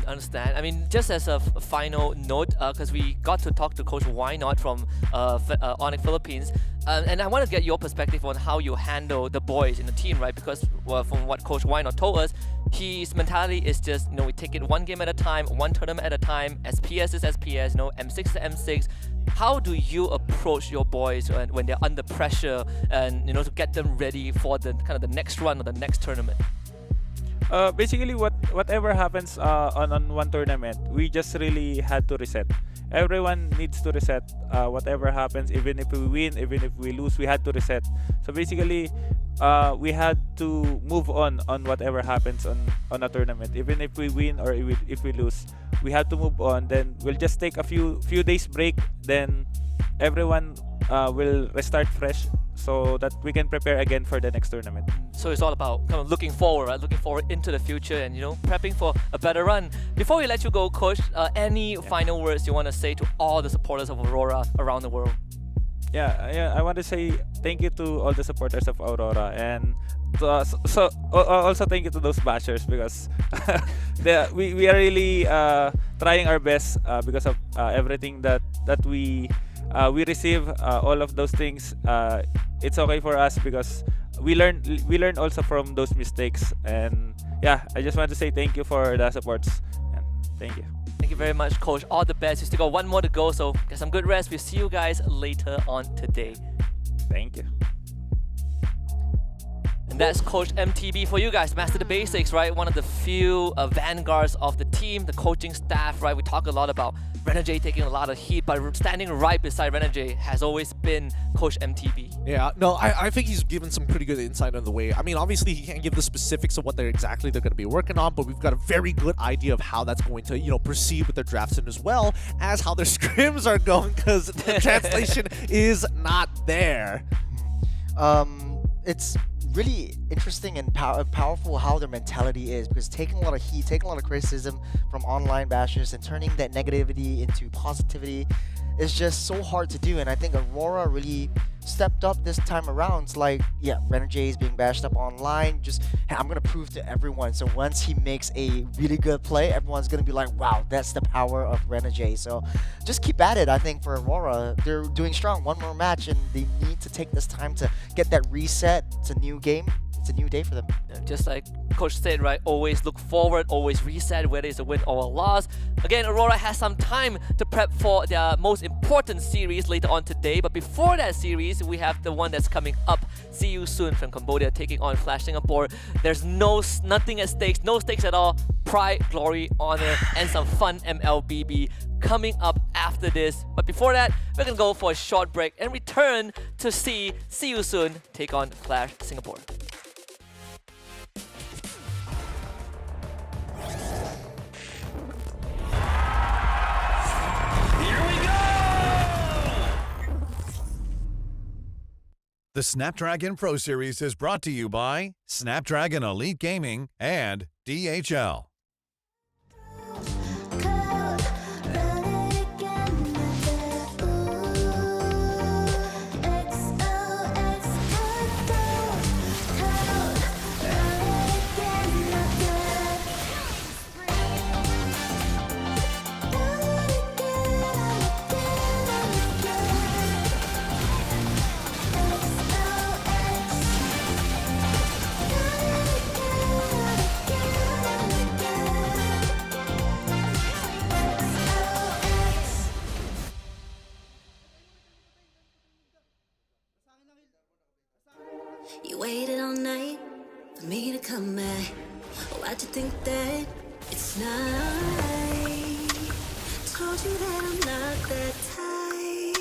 Understand. I mean, just as a final note, because we got to talk to Coach Why Not from Onyx Philippines, and I want to get your perspective on how you handle the boys in the team, right? Because from what Coach Why Not told us, his mentality is just, we take it one game at a time, one tournament at a time. SPS is SPS, M6 is M6. How do you approach your boys when they're under pressure and to get them ready for the kind of the next run or the next tournament? Basically, whatever happens on one tournament, we just really had to reset. Everyone needs to reset. Whatever happens, even if we win, even if we lose, we had to reset. So basically, we had to move on whatever happens on a tournament. Even if we win or if we lose, we have to move on. Then we'll just take a few days break. Then everyone will restart fresh so that we can prepare again for the next tournament. So it's all about kind of looking forward, right? Looking forward into the future and, prepping for a better run. Before we let you go, Coach, any final words you want to say to all the supporters of Aurora around the world? Yeah, I want to say thank you to all the supporters of Aurora, and also thank you to those bashers, because we are really trying our best because of everything that we receive, all of those things. It's okay for us because we learn also from those mistakes, and yeah, I just want to say thank you for the supports. And thank you. Thank you very much, Coach. All the best. You still got one more to go, so get some good rest. We'll see you guys later on today. Thank you. And that's Coach MTB for you guys. Master the basics, right? One of the few vanguards of the team, the coaching staff, right? We talk a lot about Renajay taking a lot of heat, but standing right beside Renajay has always been Coach MTB. Yeah, no, I think he's given some pretty good insight on the way. I mean, obviously he can't give the specifics of what they're going to be working on, but we've got a very good idea of how that's going to, proceed with their drafts, and as well as how their scrims are going, because the translation is not there. It's really interesting and powerful how their mentality is, because taking a lot of heat, taking a lot of criticism from online bashers and turning that negativity into positivity is just so hard to do. And I think Aurora really stepped up this time around. It's like, yeah, Renajay is being bashed up online, just, hey, I'm gonna prove to everyone. So once he makes a really good play, everyone's gonna be like, wow, that's the power of Renajay. So just keep at it. I think for Aurora, they're doing strong. One more match, and they need to take this time to get that reset. It's a new game. It's a new day for them. Just like Coach said, right? Always look forward, always reset, whether it's a win or a loss. Again, Aurora has some time to prep for their most important series later on today. But before that series, we have the one that's coming up. See you soon from Cambodia, taking on Flash Singapore. There's nothing at stakes, no stakes at all. Pride, glory, honor, and some fun MLBB coming up after this. But before that, we're gonna go for a short break and return to see you soon take on Flash Singapore. The Snapdragon Pro Series is brought to you by Snapdragon Elite Gaming and DHL. You waited all night for me to come back. Why'd you think that it's not? Told you that I'm not that type.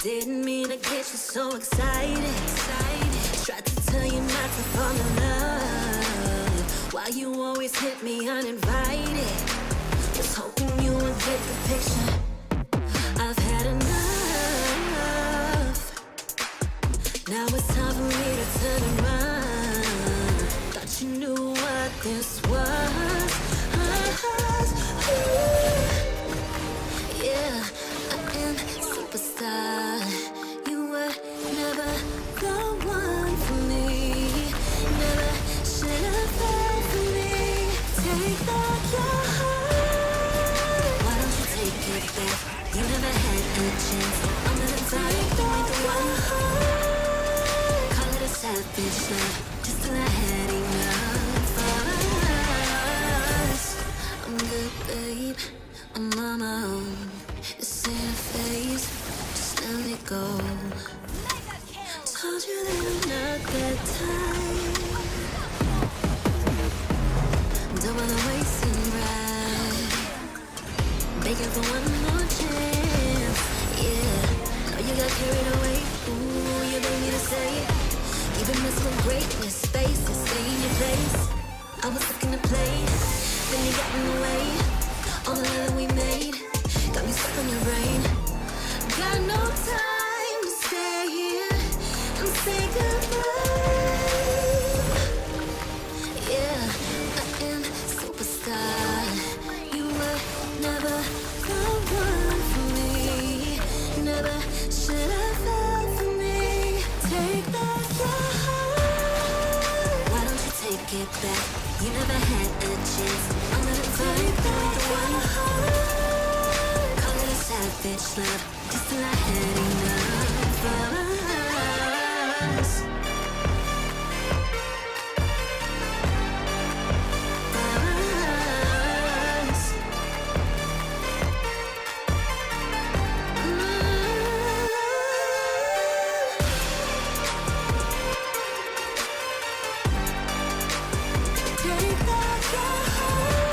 Didn't mean to get you so excited. Tried to tell you not to fall in love. Why you always hit me uninvited? Was hoping you would get the picture. I've had enough. Now it's time for me to turn around. Thought you knew what this was. Yeah, I am superstar. You were never the one for me. Never should have felt for me. Take back your heart. Why don't you take it back? You never had a chance. I'm gonna take you ain't the one. Savage love, just till I had enough of us. I'm good, babe, I'm on my own. This ain't a phase, just let it go. Told you that I'm not that type. Don't wanna waste and ride. Begging for one more chance, yeah. Know you got carried away, ooh, you don't need to say it. Even messing with greatness, spaces, stay in your place. I was looking to play, then you got in the way. All the love that we made got me on your brain. Got no time to stay here and say goodbye. Yeah, I am superstar. You were never the one for me. Never should have felt for me. Take back your heart. Why don't you take it back? You never had a chance. I'll never take back the one heart. Call it a savage love, just till I had enough of us. Take back your heart.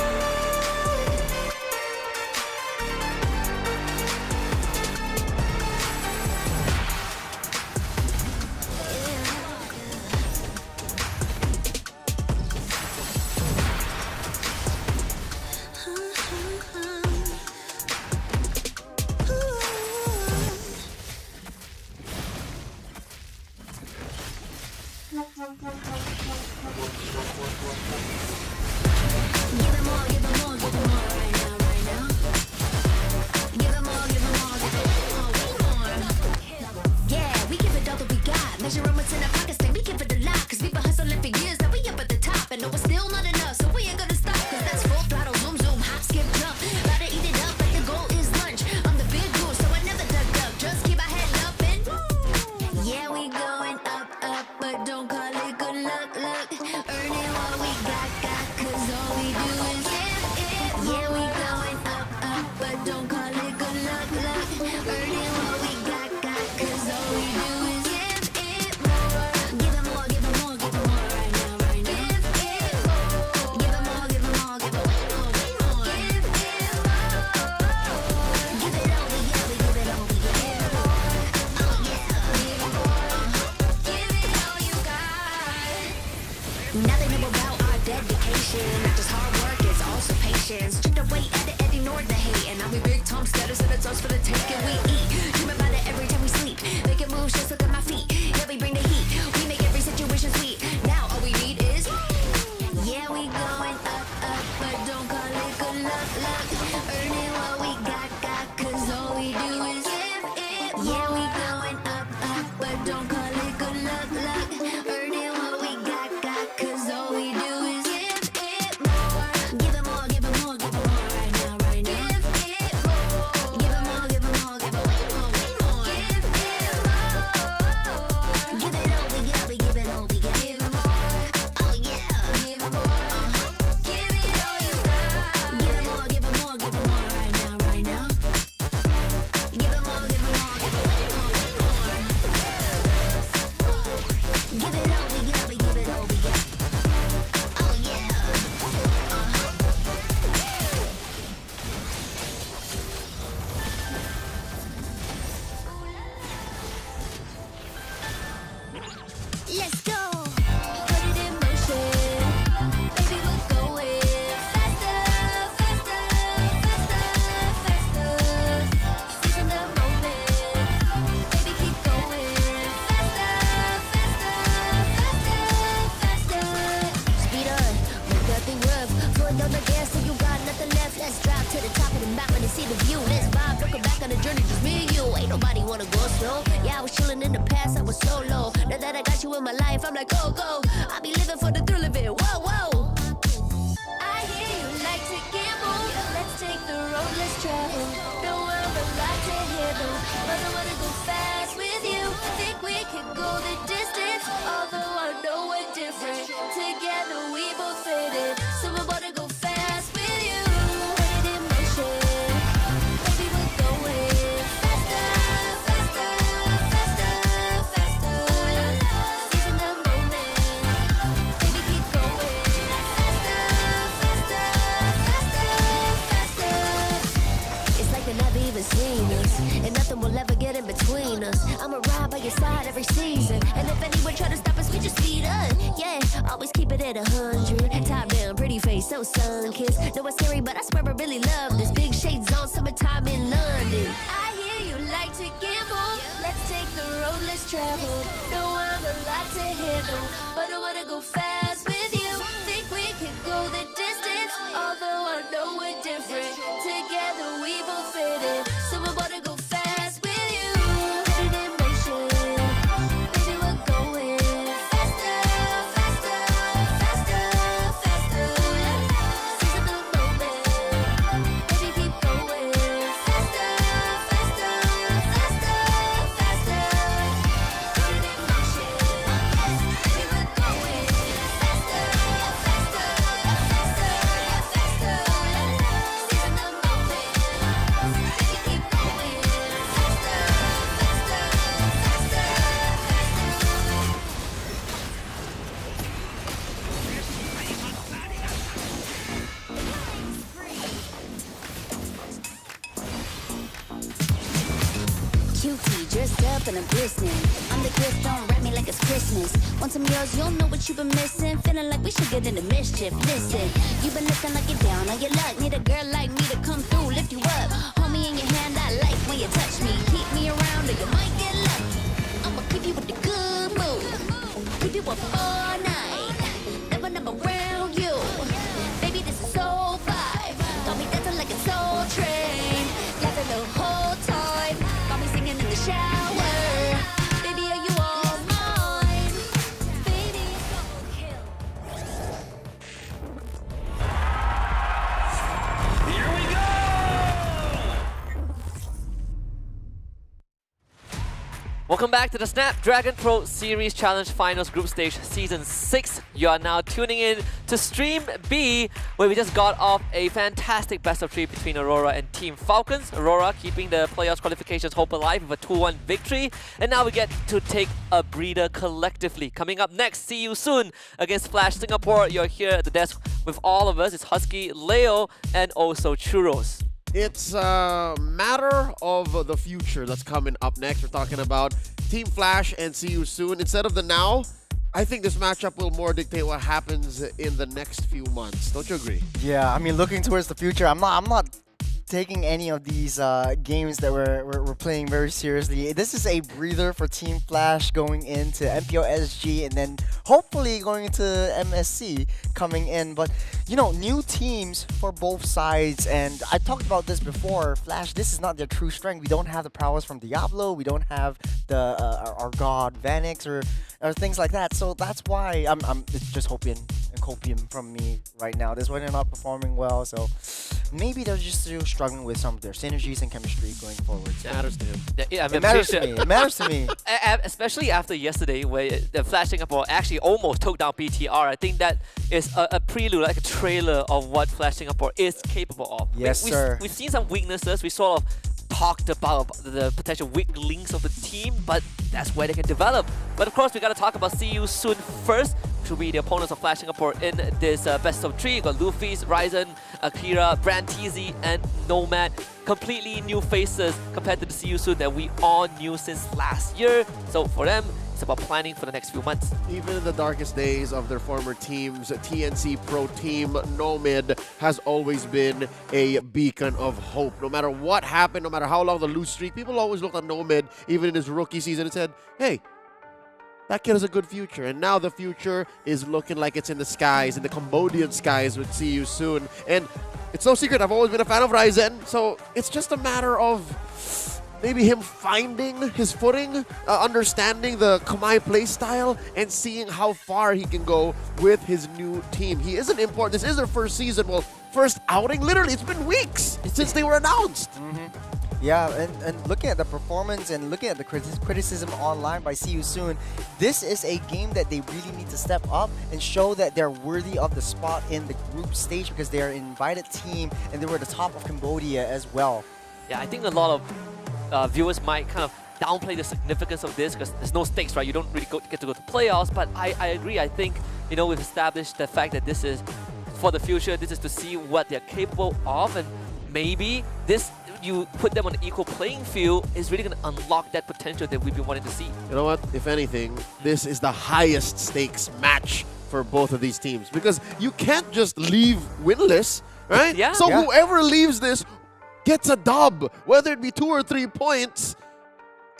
Give them all, give them all, give them all right now, right now. Give them all, give them all, give them all. Yeah, we give it all that we got. Measuring what's in our pockets, then we give it a lot. Cause we've been hustling for years, now we up at the top. And no, it's still not enough, so we ain't gonna stop. Cause that's full throttle, zoom, zoom, hop, skip, jump. Gotta eat it up like the goal is lunch. I'm the big dude, so I never duck up. Just keep my head up and yeah, we going up, up, but don't call it good luck, luck. Earning what we got, cause all we do is yeah, we going up, up, but don't call it good luck, luck. Earning what we got, cause all we do is give it more. Give them more, give them more, give them more right now, right now. Give them more, give them more, give them more, give them more. Give it more. Give it all, yeah, we give it all, we give it more. Oh yeah, give it more. Give it all you got. Now they know about our dedication. Not just hard work, it's also patience. Strip away at it and ignore the hate. And now we big Tom status and it's us for the taking. We eat, dream about it every time we sleep. Making moves, just look at my feet. Yeah, we bring the heat. We make every situation sweet. Now all we need is yeah, we going up, up, but don't call it good luck, luck. Earning what we got, cause all we do is give it more. Yeah, we going up, up, but don't call it good luck, luck. Earning what we got, cause all we do is give it more. Give it more, give it more, give it more right now, right now. Give it more. Give it more, give it more, give it more, give it more. Give it more. Give it all, we got, we give it all, we got. Give it more. Oh yeah, give it more. Give it all you got. Give it more, give it more, give it more right now, right now. Give it more, give it more, give it more, give it more. Give it all, we got, we give it all, we got. Oh yeah. Let's go. Put it in motion. Baby, we're going faster, faster, faster, faster. Seizing the moment. Baby, keep going faster, faster, faster, faster. Speed on, make that thing rough. Foot on the gas till you got nothing left. Let's drive to the top of the mountain and see the view. Let's vibe, looking back on the journey, just me and you. Ain't nobody wanna go slow. Yeah, I was chilling in the past, I was solo. Now that I got you in my life, I'm like, go, go. I be living for the thrill of it. Whoa, whoa. I hear you like to gamble. Let's take the road, let's travel. The world a lot to handle, but I wanna go fast with you. Think we could go the distance, although I know we're different. Together we both fit in, so I wanna go fast with you. Put it in motion. Baby, we're going faster, faster, faster, faster. Seizing the moment. between us, and nothing will ever get in between us. I'ma ride by your side every season, and if anyone try to stop us, we just speed up. Yeah, always keep it at 100. Top down, pretty face, so sun-kissed. Know it's scary, but I swear I really love this. Big shades on, summertime in London. I hear you like to gamble. Let's take the road less traveled. No, I'm a lot to handle, but I wanna go fast with you. Think we can go the distance, although I know we're different. Together we both fit in, so I wanna go fast with you. Vision in motion, baby, we're going faster, faster, faster, faster. Seize the moment, baby, keep going faster, faster, faster, faster. Vision in motion, baby, we're going faster, faster, faster, faster. Seize the moment, baby, keep going faster, faster, faster. Cutie, dressed up and I'm glistening. I'm the gift, don't wrap me like it's Christmas. Want some yours, you'll know what you've been missing. Feeling like we should get into mischief. Listen, you've been looking like you're down on your luck. Need a girl like me to come through, lift you up. Hold me in your hand, I like when you touch me. Keep me around or you might get lucky. I'ma keep you with the good mood. Keep you up all night. Never, never around you. Baby, this is soul vibe. Got me dancing like a soul train. Laughing the whole time. Got me singing in the shower. Baby, are you all mine? Baby, go kill. Here we go! Welcome back to the Snapdragon Pro Series Challenge Finals Group Stage Season 6. You are now tuning in to Stream B, where we just got off a fantastic best of 3 between Aurora and Team Falcons. Aurora keeping the playoffs qualifications hope alive with a 2-1 victory. And now we get to take a breather collectively. Coming up next, see you soon against Flash Singapore. You're here at the desk with all of us. It's Husky, Leo, and also Churros. It's a matter of the future that's coming up next. We're talking about Team Flash and see you soon. Instead of the now, I think this matchup will more dictate what happens in the next few months. Don't you agree? Yeah, I mean, looking towards the future, I'm not taking any of these games that we're playing very seriously. This is a breather for Team Flash going into MPO SG and then hopefully going into MSC coming in. But, you know, new teams for both sides. And I talked about this before. Flash, this is not their true strength. We don't have the prowess from Diablo. We don't have the our god Vanix or things like that. So that's why it's just hoping and copium from me right now. This one they're not performing well. So maybe they're just still struggling with some of their synergies and chemistry going forward. It matters to him. Yeah, It matters to me. It matters to me. Especially after yesterday, where the Flash Singapore actually almost took down BTR. I think that is a prelude, like a trailer of what Flash Singapore is capable of. Yes, sir. We've seen some weaknesses. We sort of talked about the potential weak links of the team, but that's where they can develop. But of course, we got to talk about See You Soon first, which will be the opponents of Flash Singapore in this best of 3. You got Luffy's, Ryzen, Akira, Brand TZ, and Nomad. Completely new faces compared to the See You Soon that we all knew since last year. So for them, it's about planning for the next few months. Even in the darkest days of their former teams, TNC Pro Team Nomad has always been a beacon of hope. No matter what happened, no matter how long the lose streak, people always looked at Nomad, even in his rookie season, and said, hey, that kid has a good future. And now the future is looking like it's in the skies, in the Cambodian skies with See You Soon. And it's no secret, I've always been a fan of Ryzen, so it's just a matter of maybe him finding his footing, understanding the Kamai play style, and seeing how far he can go with his new team. He is an import. This is their first season. Well, first outing. Literally, it's been weeks since they were announced. Yeah, and looking at the performance and looking at the criticism online by See You Soon, this is a game that they really need to step up and show that they're worthy of the spot in the group stage because they are an invited team and they were the top of Cambodia as well. Yeah, I think a lot of viewers might kind of downplay the significance of this because there's no stakes, right? You don't really get to go to playoffs, but I agree. I think, you know, we've established the fact that this is for the future. This is to see what they're capable of, and maybe this you put them on an equal playing field, is really going to unlock that potential that we've been wanting to see. You know what? If anything, this is the highest stakes match for both of these teams because you can't just leave winless, right? Yeah. So whoever leaves this gets a dub, whether it be 2 or 3 points.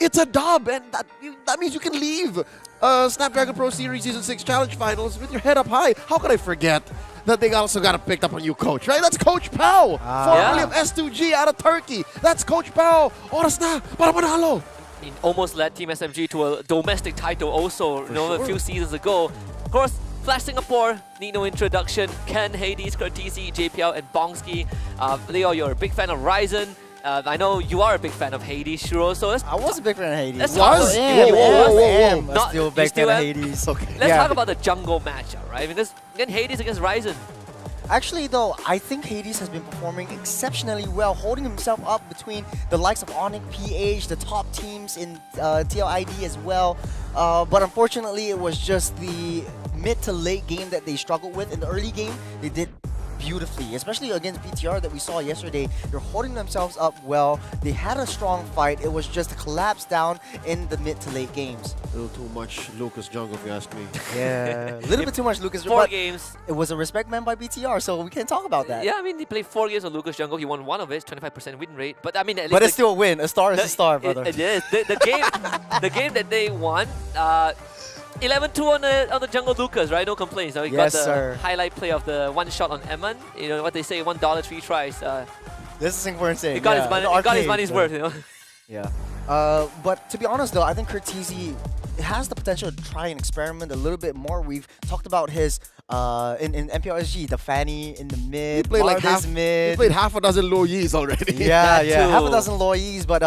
It's a dub, and that means you can leave Snapdragon Pro Series Season 6 Challenge Finals with your head up high. How could I forget that they also got picked up a new coach, right? That's Coach Pao, formerly of S2G out of Turkey. That's Coach Pao. Oras na para manalo. I mean, almost led Team SMG to a domestic title also, a few seasons ago. Of course, Flash Singapore, need no introduction. Ken, Hades, Kurtisi, JPL, and Bongski. Leo, you're a big fan of Ryzen. I know you are a big fan of Hades, Shuro, so I was a big fan of Hades. Let's talk about I'm still a big fan of Hades. Let's talk about the jungle matchup, right? Because again, Hades against Ryzen. Actually, though, I think Hades has been performing exceptionally well, holding himself up between the likes of Onyx, PH, the top teams in TLID as well. But unfortunately, it was just the mid to late game that they struggled with. In the early game, they did beautifully, especially against BTR that we saw yesterday. They're holding themselves up well. They had a strong fight. It was just a collapse down in the mid to late games. A little too much Lucas Jungle, if you ask me. Yeah, a little bit too much Lucas. 4 games. It was a respect man by BTR, so we can't talk about that. Yeah, I mean, he played 4 games on Lucas Jungle. He won 1 of it, 25% win rate. But I mean, at least but it's still a win. A star is a star, brother. It is. The game, the game that they won. 11-2 on the Jungle Lucas, right? No complaints. We got the highlight play of the 1 shot on Eman. You know what they say, $1, 3 tries. This is Singaporean saying. He got his money. He got his money's worth. Yeah. But to be honest, though, I think Kurtisi has the potential to try and experiment a little bit more. We've talked about his in MPLSG, the Fanny in the mid, he played like half a dozen low Yis already. Yeah, half a dozen low Yis, but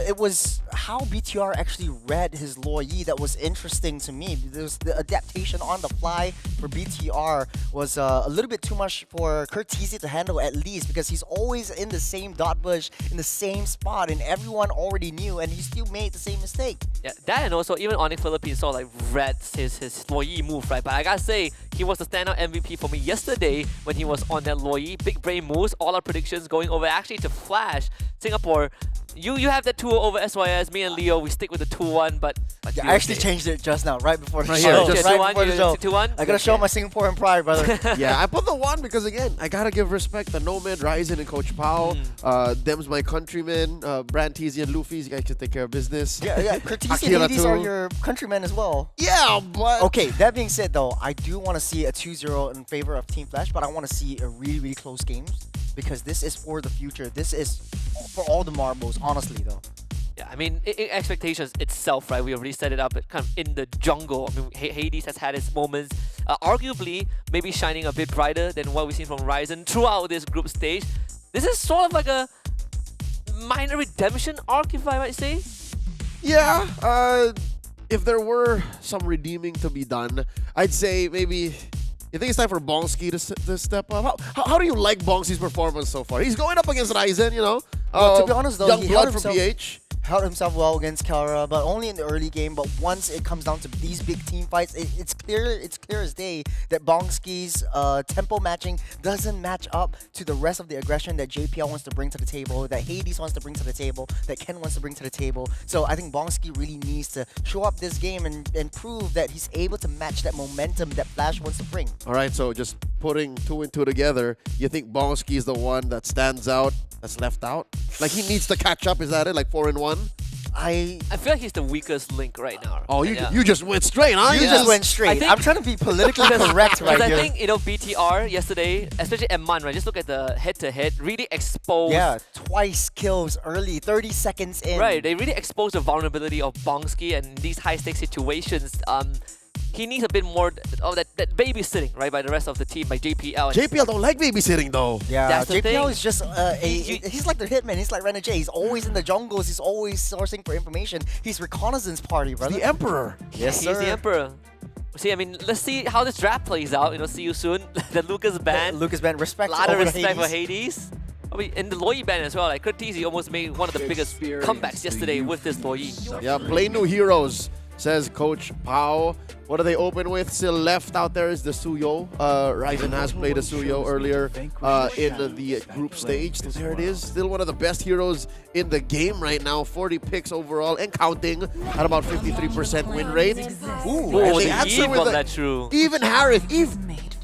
it was how BTR actually read his low Yi that was interesting to me. There's the adaptation on the fly for BTR was a little bit too much for Kurtisi to handle, at least, because he's always in the same dot bush, in the same spot, and everyone already knew, and he still made the same mistake. Yeah, that and also even Onyx Philippines saw like read his low Yi move, right? But I gotta say, he was the standout MVP for me yesterday when he was on that low Yi. Big brain moves, all our predictions going over actually to Flash. Singapore, you have that 2-0 over SYS. Me and Leo, we stick with the 2-1, but I actually changed it just now, right before the right show. Here, just right before the show. 2-1? I gotta show my Singaporean pride, brother. Yeah, I put the 1 because, again, I gotta give respect to Nomad, Ryzen, and Coach Pao. Them's my countrymen, Brand TZ and Luffy. You guys can take care of business. Yeah. Kurtisi and Hades are your countrymen as well. Yeah, but... Okay, that being said, though, I do want to see a 2-0 in favor of Team Flash, but I want to see a really, really close games because this is for the future. This is for all the marbles, honestly, though. Yeah, I mean, expectations itself, right? We already set it up kind of in the jungle. I mean, Hades has had its moments, arguably maybe shining a bit brighter than what we've seen from Ryzen throughout this group stage. This is sort of like a minor redemption arc, if I might say. Yeah, if there were some redeeming to be done, I'd say maybe... You think it's time for Bongski to step up? How do you like Bongski's performance so far? He's going up against Ryzen, you know. Well, to be honest, though, young he blood from PH. Held himself well against Kara, but only in the early game. But once it comes down to these big team fights, it's clear as day that Bongski's tempo matching doesn't match up to the rest of the aggression that JPL wants to bring to the table, that Hades wants to bring to the table, that Ken wants to bring to the table. So I think Bongski really needs to show up this game and prove that he's able to match that momentum that Flash wants to bring. All right, so just putting 2 and 2 together, you think Bongski is the one that stands out, that's left out? Like he needs to catch up, is that it? Like 4 and 1? I feel like he's the weakest link right now. Oh, you just went straight, huh? You just went straight. I'm trying to be politically correct right here. I think, BTR yesterday, especially M1, right? Just look at the head-to-head, really exposed. Yeah, twice kills early, 30 seconds in. Right, they really exposed the vulnerability of Bongski and these high-stakes situations. He needs a bit more of that babysitting, right, by the rest of the team, by JPL. JPL don't like babysitting, though. Yeah, that's the JPL thing. is just he's like the hitman. He's like Renegade. He's always in the jungles. He's always sourcing for information. He's reconnaissance party, brother. The Emperor. Yes, He's the Emperor. See, I mean, let's see how this draft plays out. See you soon. The Lucas ban. Lucas ban, respect. A lot of over respect Hades. for Hades. I mean, in the Loi ban as well. Like Kurtisi almost made one of the biggest comebacks yesterday with this Loi. Yeah, play new heroes. says Coach Pao. What do they open with? Still left out there is the Suyo. Ryzen has played a Suyo earlier in the group stage. So there it is. Still one of the best heroes in the game right now. 40 picks overall and counting at about 53% win rate. Ooh, and the Eve on that true. Even Harith,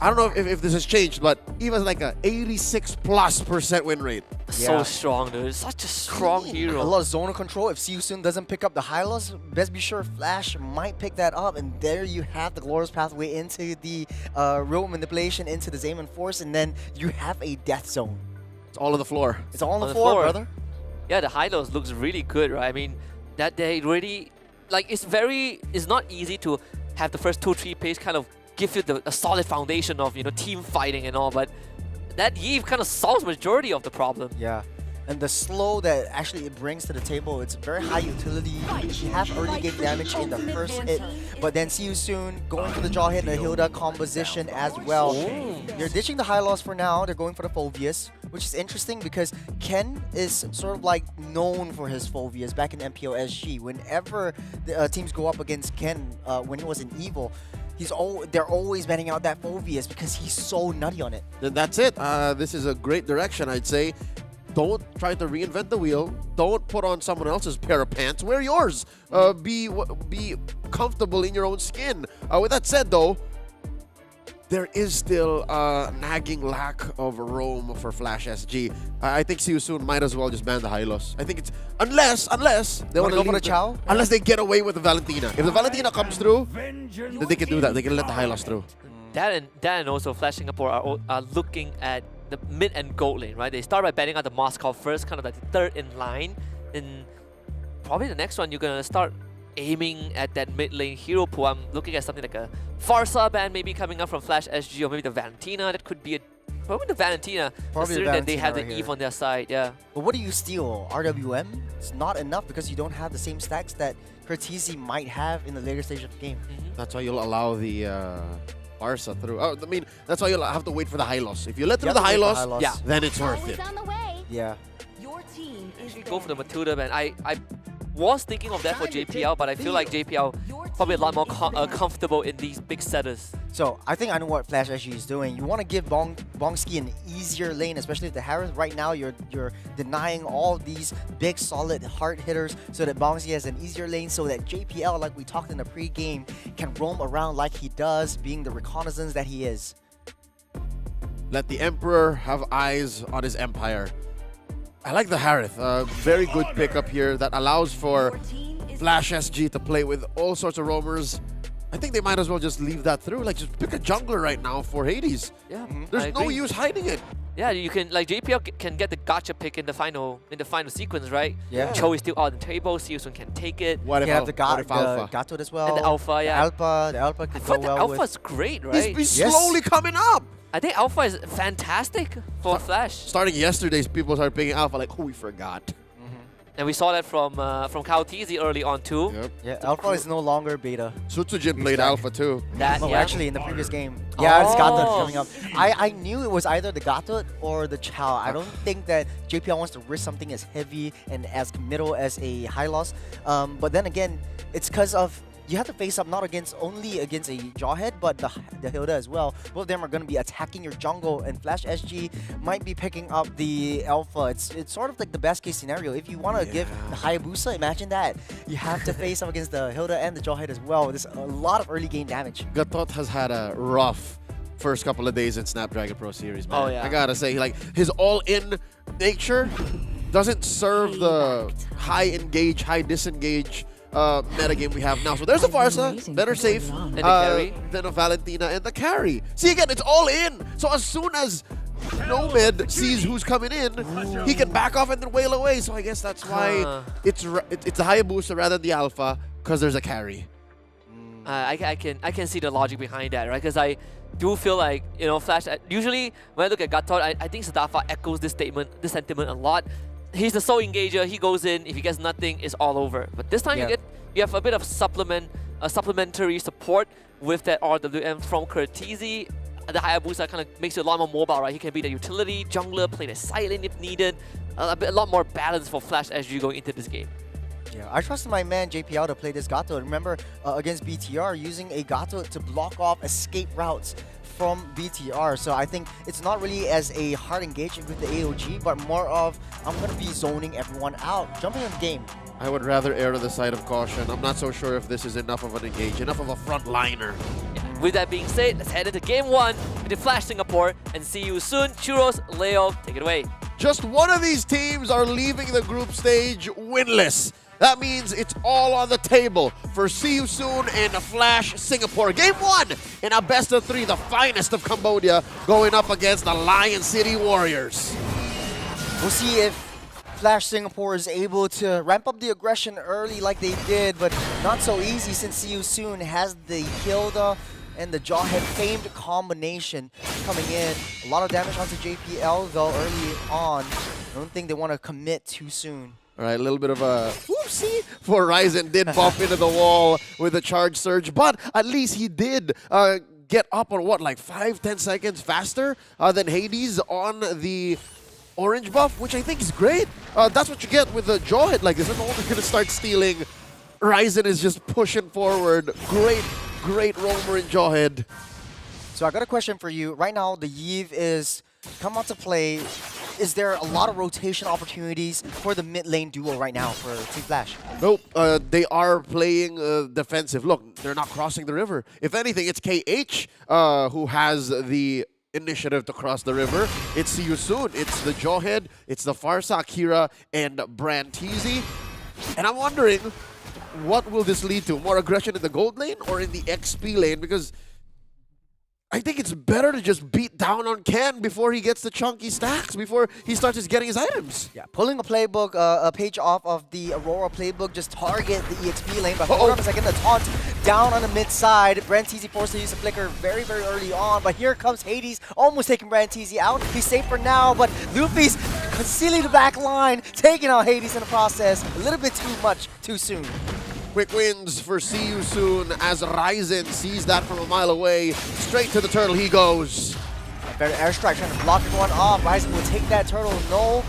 I don't know if this has changed, but Eve has like a 86+% win rate. So strong, dude. Such a strong hero. A lot of zonal control. If Siusun doesn't pick up the high loss, best be sure Flash might pick that up. And there you have the glorious pathway into the real manipulation, into the Zaman Force, and then you have a death zone. It's all on the floor. It's all on the floor, brother. Yeah, the high lows looks really good, right? I mean, that they really, like, it's not easy to have the first 2-3 pace kind of give you a solid foundation of, team fighting and all, but that Eve kind of solves majority of the problem. Yeah. And the slow that actually it brings to the table, it's very high utility. You have early game damage in the first hit, but then see you soon going for the jaw hit and the Hilda composition as well. You're ditching the high loss for now. They're going for the Phoveus, which is interesting because Ken is sort of like known for his Phoveus back in MPO SG. Whenever the teams go up against Ken when he was in Evil, they're always banning out that Phoveus because he's so nutty on it. Then that's it. This is a great direction, I'd say. Don't try to reinvent the wheel. Don't put on someone else's pair of pants. Wear yours. Be comfortable in your own skin. With that said, though, there is still a nagging lack of roam for Flash SG. I think Siusun might as well just ban the Hylos. I think it's unless they want to go for the Chow. Unless they get away with the Valentina. If the Valentina comes through, then they can do that. They can let the Hylos through. That and also Flash Singapore are looking at the mid and gold lane, right? They start by banning out the Moscow first, kind of like the third in line. And probably the next one, you're going to start aiming at that mid lane hero pool. I'm looking at something like a Farsa ban maybe coming up from Flash SG, or maybe the Valentina. That could be probably the Valentina, considering that they have the Eve on their side, yeah. But what do you steal? RWM? It's not enough because you don't have the same stacks that Cortese might have in the later stage of the game. That's why you'll allow the Farsa through. I mean, that's why you'll have to wait for the Hylos. If you let through the Hylos, yeah, then it's worth it. Yeah. Your team is go for the Matuda ban. I was thinking of that for JPL, but I feel like JPL probably a lot more comfortable in these big setters. So I think I know what Flash SG is doing. You want to give Bongski an easier lane, especially with the Harris. Right now, you're denying all these big, solid hard hitters so that Bongski has an easier lane, so that JPL, like we talked in the pre-game, can roam around like he does, being the reconnaissance that he is. Let the Emperor have eyes on his empire. I like the Harith. Very good pickup here that allows for Flash SG to play with all sorts of roamers. I think they might as well just leave that through. Like, just pick a jungler right now for Hades. Yeah, there's no use hiding it. Yeah, you can, like, JPL can get the gotcha pick in the final sequence, right? Yeah. Cho is still on the table. Siusun can take it. What if you have the Alpha? Gato as well. And the Alpha, yeah. The Alpha could I go thought the well Alpha's great, right? He's slowly coming up. I think Alpha is fantastic for Flash. Starting yesterday, people started picking Alpha like, oh, we forgot. And we saw that from Kaotizi early on too. Yep. Yeah, Alpha is no longer beta. Sutsujin played Alpha too. Actually, in the previous game. Yeah, it's Gatot coming up. I knew it was either the Gatot or the Chow. I don't think that JPL wants to risk something as heavy and as committal as a high loss. But then again, it's because of you have to face up not only against a Jawhead, but the Hilda as well. Both of them are going to be attacking your jungle, and Flash SG might be picking up the Alpha. It's sort of like the best case scenario. If you want to give the Hayabusa, imagine that. You have to face up against the Hilda and the Jawhead as well. There's a lot of early game damage. Gatot has had a rough first couple of days in Snapdragon Pro Series, man. Oh, yeah. I gotta say, like, his all-in nature doesn't serve the high engage, high disengage metagame we have now. So there's a Farsa, better safe and the carry. Than a Valentina and the carry. See, again, it's all in. So as soon as Nomad sees who's coming in, he can back off and then wail away. So I guess that's why it's the Hayabusa rather than the Alpha, because there's a carry. I can see the logic behind that, right? Because I do feel like, Flash, usually when I look at Gatot, I think Sadafa echoes this sentiment a lot. He's the sole engager. He goes in. If he gets nothing, it's all over. But this time you have a bit of supplementary support with that RWM from Cortese. The Hayabusa kind of makes you a lot more mobile, right? He can be the utility jungler, play the silent if needed. A lot more balance for Flash SG going into this game. Yeah, I trusted my man JPL to play this Gato. Remember, against BTR, using a Gato to block off escape routes from BTR. So I think it's not really as a hard engagement with the AOG, but more of, I'm going to be zoning everyone out, jumping in the game. I would rather err to the side of caution. I'm not so sure if this is enough of an engage, enough of a frontliner. Yeah. With that being said, let's head into game 1 with the Flash Singapore and see you soon. Churros, Leo, take it away. Just one of these teams are leaving the group stage winless. That means it's all on the table for See You Soon and Flash Singapore. Game 1 in a best of 3, the finest of Cambodia, going up against the Lion City Warriors. We'll see if Flash Singapore is able to ramp up the aggression early like they did, but not so easy since See You Soon has the Hilda and the Jawhead famed combination coming in. A lot of damage onto JPL though early on. I don't think they want to commit too soon. All right, a little bit of a whoopsie for Ryzen. Did bump into the wall with a charge surge, but at least he did get up on what, like 5-10 seconds faster than Hades on the orange buff, which I think is great. That's what you get with the Jawhead like this. They're only going to start stealing. Ryzen is just pushing forward. Great roamer in Jawhead. So I got a question for you. Right now, the Yves is come out to play. Is there a lot of rotation opportunities for the mid lane duo right now for Team Flash? Nope, they are playing defensive. Look, they're not crossing the river. If anything, it's KH who has the initiative to cross the river. It's See You Soon, it's the Jawhead, it's the Farsa, Akira, and Brantizi. And I'm wondering, what will this lead to? More aggression in the gold lane or in the XP lane? Because I think it's better to just beat down on Ken before he gets the chunky stacks, before he starts getting his items. Yeah, pulling a playbook, a page off of the Aurora playbook, just target the EXP lane. But hold on a second, the taunt down on the mid side. Brantizi forced to use a flicker very early on. But here comes Hades, almost taking Brantizi out. He's safe for now, but Luffy's concealing the back line, taking out Hades in the process. A little bit too much, too soon. Quick wins for See You Soon as Ryzen sees that from a mile away. Straight to the turtle he goes. Better airstrike trying to block everyone off. Ryzen will take that turtle. No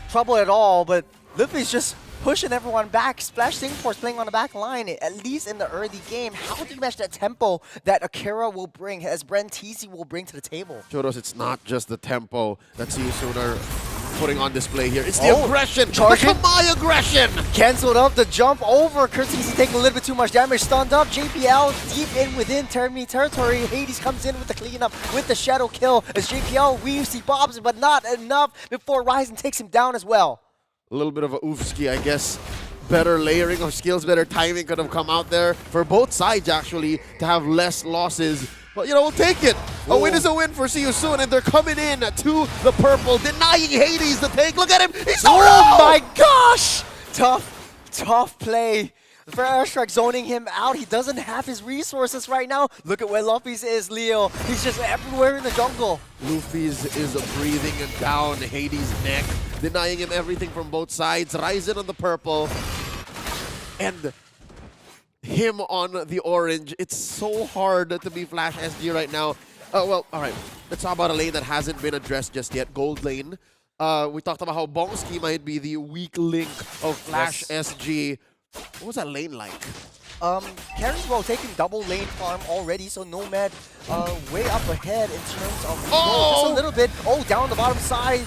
trouble at all, but Luffy's just pushing everyone back. Splash Singapore's playing on the back line, at least in the early game. How do you match that tempo that Akira will bring, as Brantizi will bring to the table? Choros, it's not just the tempo that See You Soon are putting on display here. It's the aggression, charging. the Kamai aggression! Cancelled up the jump over. Kurtzisi taking a little bit too much damage. Stunned up. JPL deep in within enemy territory. Hades comes in with the cleanup with the shadow kill as JPL weaves, he bobs, but not enough before Ryzen takes him down as well. A little bit of a oofski, I guess. Better layering of skills, better timing could have come out there for both sides actually to have less losses. But you know, we'll take it. A win is a win for See You Soon, and they're coming in to the purple, denying Hades the take. Look at him, he's so oh my gosh! Tough play. For airstrike zoning him out. He doesn't have his resources right now. Look at where Luffy's is, Leo. He's just everywhere in the jungle. Luffy's is breathing down Hades' neck, denying him everything from both sides. Ryzen on the purple, and him on the orange. It's so hard to be Flash SG right now. Well, all right. Let's talk about a lane that hasn't been addressed just yet. Gold lane. We talked about how Bongski might be the weak link of Flash SG. What was that lane like? Carries well taking double lane farm already, so Nomad way up ahead in terms of just a little bit. Oh, down the bottom side.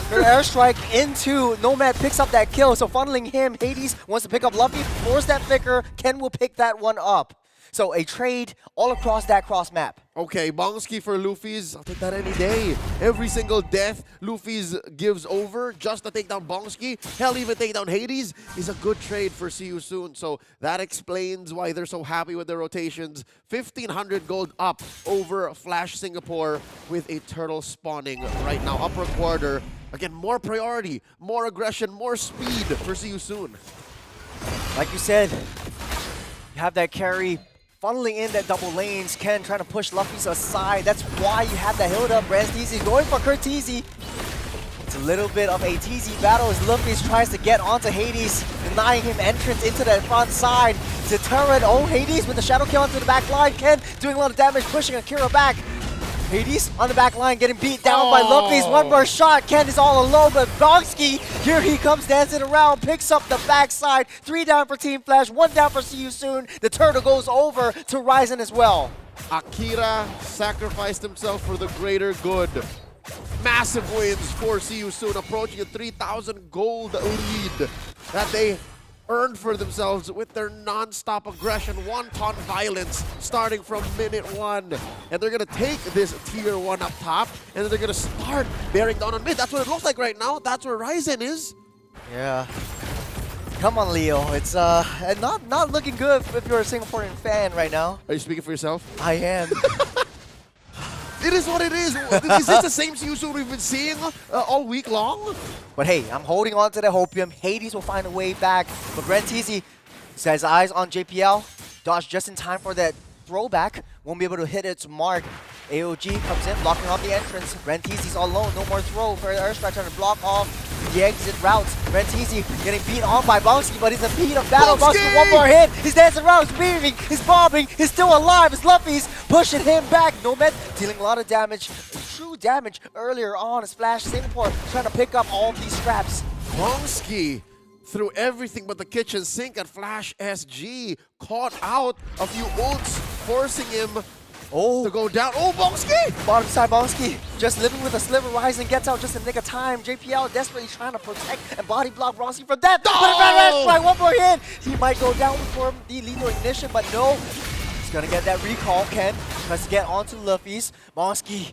Their airstrike into Nomad picks up that kill, so funneling him. Hades wants to pick up Luffy, force that flicker. Ken will pick that one up. So a trade all across that cross map. Okay, Bongski for Luffy's. I'll take that any day. Every single death Luffy's gives over just to take down Bongski, hell, even take down Hades, is a good trade for See You Soon. So that explains why they're so happy with their rotations. 1,500 gold up over Flash Singapore with a turtle spawning right now. Upper quarter. Again, more priority, more aggression, more speed for See You Soon. Like you said, you have that carry funneling in that double lanes. Ken trying to push Luffy's aside. That's why you have that Hilda. Brantizi going for Kurtizi. It's a little bit of a TZ battle as Luffy tries to get onto Hades, denying him entrance into that front side. Deterrent, Hades with the shadow kill onto the back line. Ken doing a lot of damage, pushing Akira back. Hades on the back line getting beat down by Luffy's. One more shot. Ken is all alone, but Bonsky, here he comes dancing around, picks up the backside. 3 down for Team Flash, 1 down for See You Soon. The turtle goes over to Ryzen as well. Akira sacrificed himself for the greater good. Massive wins for See You Soon, approaching a 3,000 gold lead that they earned for themselves with their non-stop aggression, wanton violence starting from minute 1. And they're going to take this tier 1 up top, and then they're going to start bearing down on mid. That's what it looks like right now. That's where Ryzen is. Yeah. Come on, Leo. It's not looking good if you're a Singaporean fan right now. Are you speaking for yourself? I am. It is what it is. Is this the same See You Soon we've been seeing all week long? But hey, I'm holding on to the hopium. Hades will find a way back. But Rentizi has eyes on JPL. Dodge just in time for that throwback. Won't be able to hit its mark. AOG comes in, blocking off the entrance. Rentizi's all alone. No more throw for Earthstrike trying to block off the exit routes. Rentizi getting beat on by Bonsky, but he's in the heat of battle. Bonsky, one more hit. He's dancing around, he's weaving, he's bobbing, he's still alive. His Luffy's pushing him back. Nomad dealing a lot of damage, true damage earlier on as Flash Singapore trying to pick up all of these scraps. Bonsky through everything but the kitchen sink, and Flash SG caught out a few ults, forcing him to go down. Oh, Bonsky! Bottom side Bonsky just living with a sliver. Ryzen gets out just in the nick of time. JPL desperately trying to protect and body block Bonsky from death. But one more hit. He might go down for the lethal ignition, but no. He's gonna get that recall. Ken tries to get onto Luffy's. Bonsky,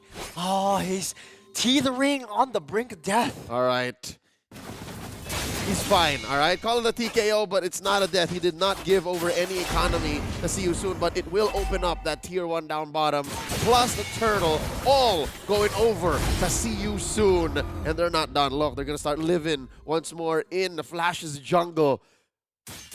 he's teetering on the brink of death. All right. He's fine, all right? Call it a TKO, but it's not a death. He did not give over any economy to See You Soon, but it will open up that tier 1 down bottom, plus the turtle, all going over to See You Soon. And they're not done. Look, they're going to start living once more in the Flash's jungle.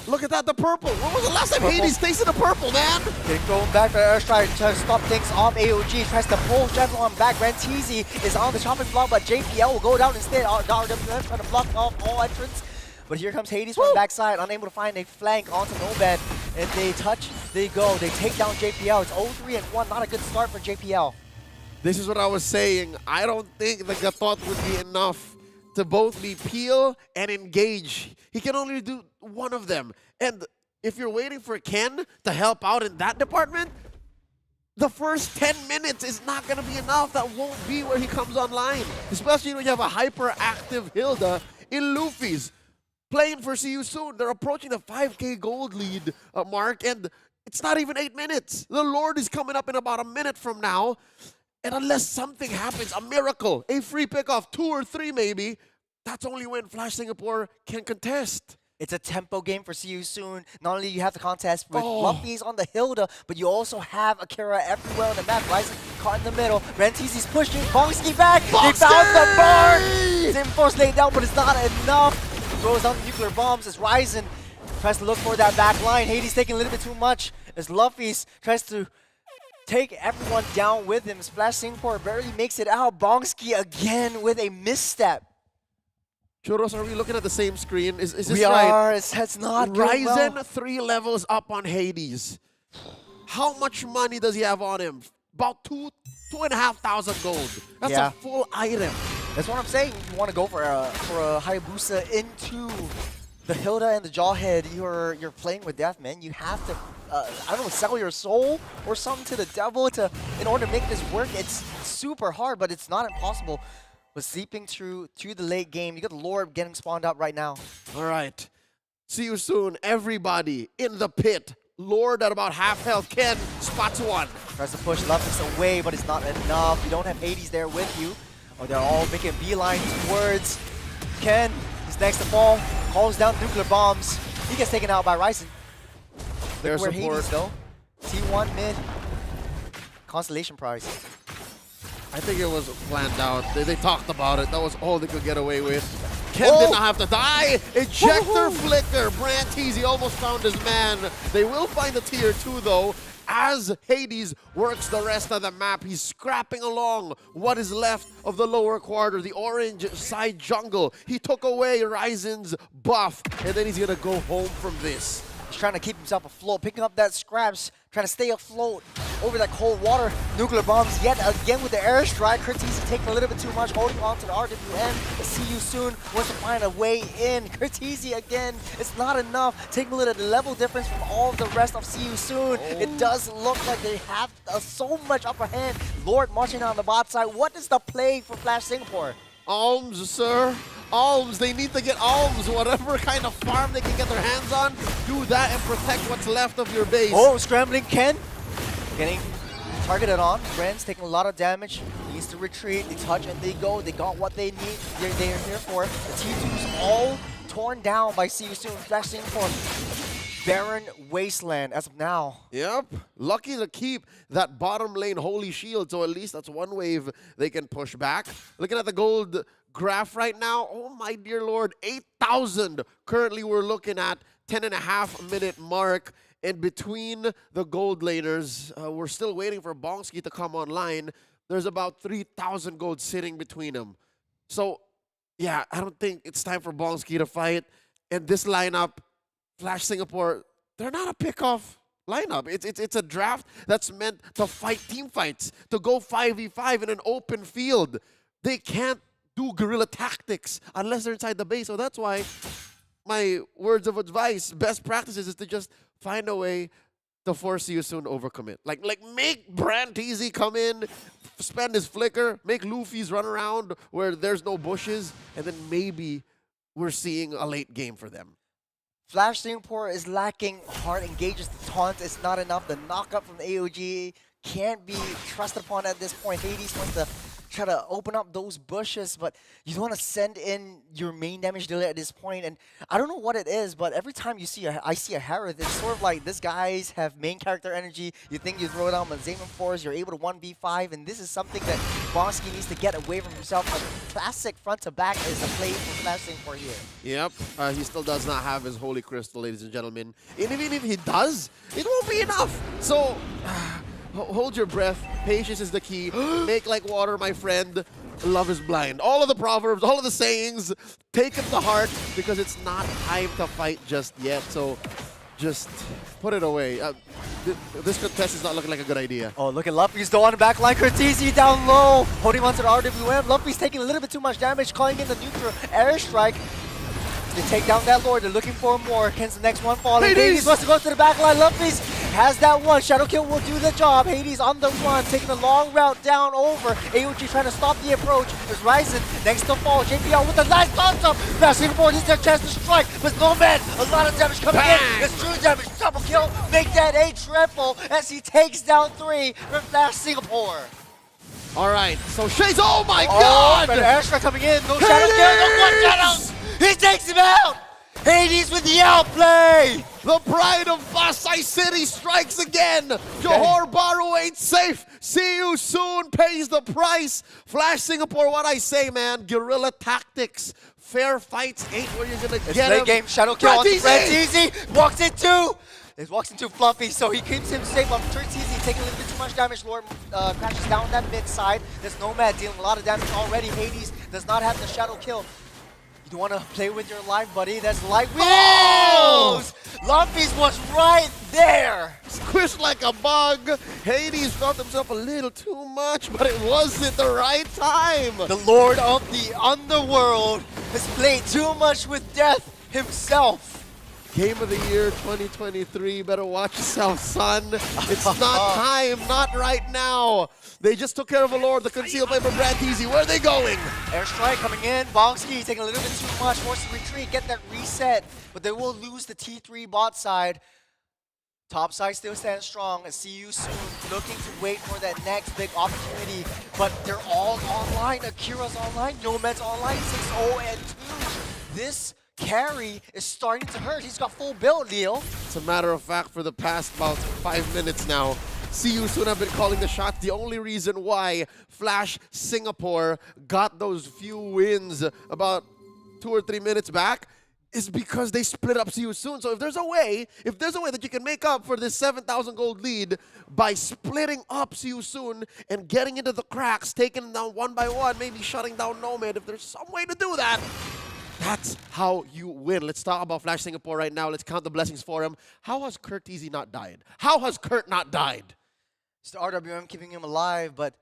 Look at that, the purple. When was the last time Hades tasted the purple, man? Getting thrown back by Earthstrike to stop things off. AOG tries to pull Javelin back. Rentizi is on the chopping block, but JPL will go down instead. RWF trying to block off all entrance. But here comes Hades from the backside, unable to find a flank onto Nomad. And they touch, they go. They take down JPL. It's 0-3-1. Not a good start for JPL. This is what I was saying. I don't think the Gatot would be enough to both be peel and engage. He can only do one of them. And if you're waiting for Ken to help out in that department, the first 10 minutes is not going to be enough. That won't be where he comes online. Especially when you have a hyperactive Hilda in Luffy's playing for See You Soon. They're approaching the 5K gold lead mark, and it's not even 8 minutes. The Lord is coming up in about a minute from now. And unless something happens, a miracle, a free pickoff, 2 or 3 maybe, that's only when Flash Singapore can contest. It's a tempo game for See You Soon. Not only do you have the contest with Luffy's on the Hilda, but you also have Akira everywhere on the map. Ryzen caught in the middle. Rentizi's pushing Bonsky back. They found the bar. Zinforce laid down, but it's not enough. He throws down the nuclear bombs as Ryzen tries to look for that back line. Hades taking a little bit too much as Luffy's tries to take everyone down with him. Flash Singapore barely makes it out. Bonsky again with a misstep. Churros, are we looking at the same screen? Is this we right? are. It's not Ryzen well. 3 levels up on Hades. How much money does he have on him? About 2,500 gold. That's a full item. That's what I'm saying. You want to go for a Hayabusa into the Hilda and the Jawhead. You're playing with death, man. You have to, I don't know, sell your soul or something to the devil in order to make this work. It's super hard, but it's not impossible. But sleeping through the late game, you got the Lord getting spawned out right now. All right. See you soon, everybody in the pit. Lord at about half health. Ken spots one. Tries to push Luffy away, but it's not enough. You don't have Hades there with you. Oh, they're all making beeline towards Ken. He's next to fall. Calls down nuclear bombs. He gets taken out by Ryzen. Their Where support. Hades though. T1 mid. Constellation prize. I think it was planned out. They talked about it. That was all they could get away with. Ken did not have to die. Ejector flicker. Branteezy almost found his man. They will find the tier 2 though. As Hades works the rest of the map, he's scrapping along what is left of the lower quarter, the orange side jungle. He took away Ryzen's buff, and then he's gonna go home from this. He's trying to keep himself afloat, picking up that scraps, trying to stay afloat. over that cold water. Nuclear bombs yet again with the airstrike. Curtisi taking a little bit too much, holding on to the RWM. See you soon. Wants to find a way in. Curtisi again. It's not enough. Taking a little level difference from all of the rest of See You Soon. It does look like they have so much upper hand. Lord marching on the bot side. What is the play for Flash Singapore? Alms, sir. Alms. They need to get alms. Whatever kind of farm they can get their hands on, do that and protect what's left of your base. Oh, scrambling Ken. Getting targeted on. Friends taking a lot of damage. Needs to retreat. They touch and they go. They got what they need. They're here for. The T2's all torn down by See You Soon. Flash Singapore. Barren wasteland as of now. Yep. Lucky to keep that bottom lane holy shield, so at least that's one wave they can push back. Looking at the gold graph right now, oh my dear lord, 8,000. Currently we're looking at 10.5-minute mark. And between the gold laners, we're still waiting for Bongski to come online. There's about 3,000 gold sitting between them. So, yeah, I don't think it's time for Bongski to fight. And this lineup, Flash Singapore, they're not a pick-off lineup. It's a draft that's meant to fight team fights, to go 5v5 in an open field. They can't do guerrilla tactics unless they're inside the base. So that's why my words of advice, best practices is to just find a way to force you soon overcommit. Like make Branteezy come in, spend his flicker, make Luffy's run around where there's no bushes, and then maybe we're seeing a late game for them. Flash Singapore is lacking hard engages. The taunt is not enough. The knockup from the AOG can't be trusted upon at this point. Hades wants to try to open up those bushes, but you don't want to send in your main damage dealer at this point. And I don't know what it is, but every time I see a Harith, it's sort of like these guys have main character energy. You think you throw down a Zaman Force, you're able to 1v5, and this is something that Bonsky needs to get away from himself. A classic front to back is the play for Flash Singapore here. Yep, he still does not have his Holy Crystal, ladies and gentlemen. And even if he does, it won't be enough. So, hold your breath. Patience is the key. Make like water, my friend. Love is blind. All of the proverbs, all of the sayings, take them to heart because it's not time to fight just yet. So just put it away. This contest is not looking like a good idea. Oh, look at Luffy's though on the back line. Curtisi down low. Holding on to the RWM. Luffy's taking a little bit too much damage, calling in the nuclear airstrike. They take down that Lord. They're looking for more. Ken's the next one falling. Hades wants to go to the back line. Luffy's has that one. Shadow Kill will do the job. Hades on the run, taking a long route down over. AOG trying to stop the approach. There's Ryzen next to fall. JPL with a nice toss-up. Flash Singapore needs their chance to strike, but no man. A lot of damage coming in. It's true damage. Double kill. Make that a triple as he takes down 3 from Flash Singapore. All right, so Shays, oh my god! But airstrike coming in. No Shadow Kill, no one Shadow. He takes him out. Hades with the outplay! The pride of Pasay City strikes again! Johor Bahru ain't safe! See you soon, pays the price! Flash Singapore, what I say, man, guerrilla tactics. Fair fights ain't where you're gonna get late him. Game, Shadow Kill on Easy. Walks into! It walks into Fluffy, so he keeps him safe. Easy taking a little bit too much damage. Lord crashes down that mid side. There's Nomad dealing a lot of damage already. Hades does not have the Shadow Kill. You want to play with your life, buddy? That's life. Oh! Lumpy's was right there. Squished like a bug. Hades felt himself a little too much, but it wasn't the right time. The Lord of the Underworld has played too much with death himself. Game of the year 2023. Better watch yourself, son. It's not time, not right now. They just took care of a Lord, the concealed paper Branteezy. Where are they going? Airstrike coming in. Bongski taking a little bit too much. Forced to retreat, get that reset. But they will lose the T3 bot side. Top side still stands strong. And see you soon. Looking to wait for that next big opportunity. But they're all online. Akira's online. Nomad's online. 6-0 and 2. This carry is starting to hurt. He's got full build, Leo. As a matter of fact, for the past about 5 minutes now, See You Soon have been calling the shots. The only reason why Flash Singapore got those few wins about 2 or 3 minutes back is because they split up See You Soon. So if there's a way that you can make up for this 7,000 gold lead by splitting up See You Soon and getting into the cracks, taking them down one by one, maybe shutting down Nomad, if there's some way to do that, that's how you win. Let's talk about Flash Singapore right now. Let's count the blessings for him. How has Curtisi not died? How has Kurt not died? It's the RWM keeping him alive, but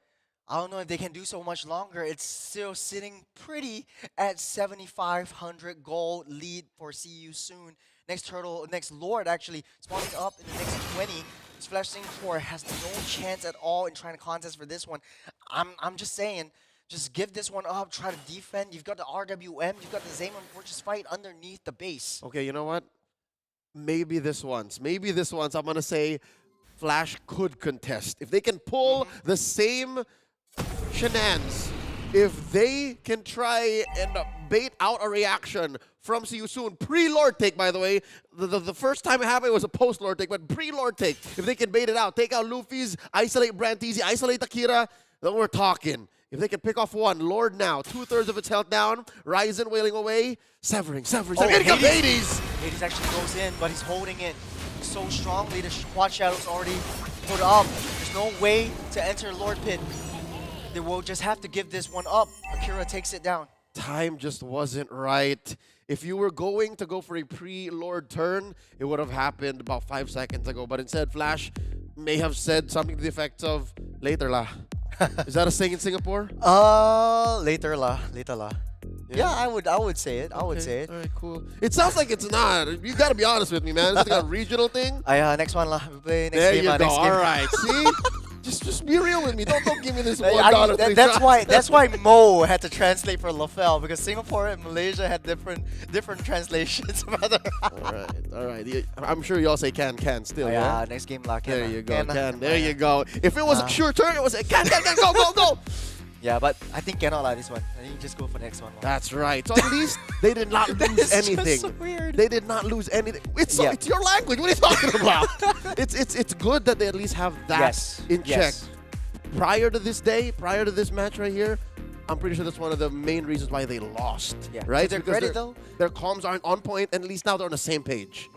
I don't know if they can do so much longer. It's still sitting pretty at 7,500 gold lead for See You Soon. Next Lord actually spawning up in the next 20. This Flash Singapore has no chance at all in trying to contest for this one. I'm just saying, just give this one up, try to defend. You've got the RWM, you've got the Zaman Fortress fight underneath the base. Okay, you know what? Maybe this once, I'm going to say Flash could contest. If they can pull the same shenanigans, if they can try and bait out a reaction from See You Soon, pre-Lord take, by the way. The first time it happened, it was a post-Lord take, but pre-Lord take. If they can bait it out, take out Luffy's, isolate Brantizi, isolate Akira, then we're talking. If they can pick off one, Lord now, 2/3 of its health down, Ryzen wailing away, severing. Hades! Hades actually goes in, but he's holding it so strongly. The Quad Shadow's already put up. There's no way to enter Lord Pit. They will just have to give this one up. Akira takes it down. Time just wasn't right. If you were going to go for a pre-Lord turn, it would have happened about 5 seconds ago. But instead, Flash may have said something to the effect of, later la. Is that a saying in Singapore? Later la. Yeah, I would say it. I would say it. All right, cool. It sounds like it's not. You gotta be honest with me, man. It's like a regional thing. Next one la. We play next there game. You go. Next game. All right. See? Just be real with me. Don't give me this $1. That's why Mo had to translate for LaFell, because Singapore and Malaysia had different translations. All right. I'm sure y'all say can still. Yeah, next game la. There you go. Can. There you go. If it was a sure turn, it was a can. Go. Yeah, but I think cannot lie this one. I think you just go for next one. That's right. So at least they did not lose anything. Just so weird. They did not lose anything. It's your language. What are you talking about? it's good that they at least have that in check. Prior to this day, prior to this match right here, I'm pretty sure that's one of the main reasons why they lost. Yeah. Right? To their credit though, their comms aren't on point, and at least now they're on the same page.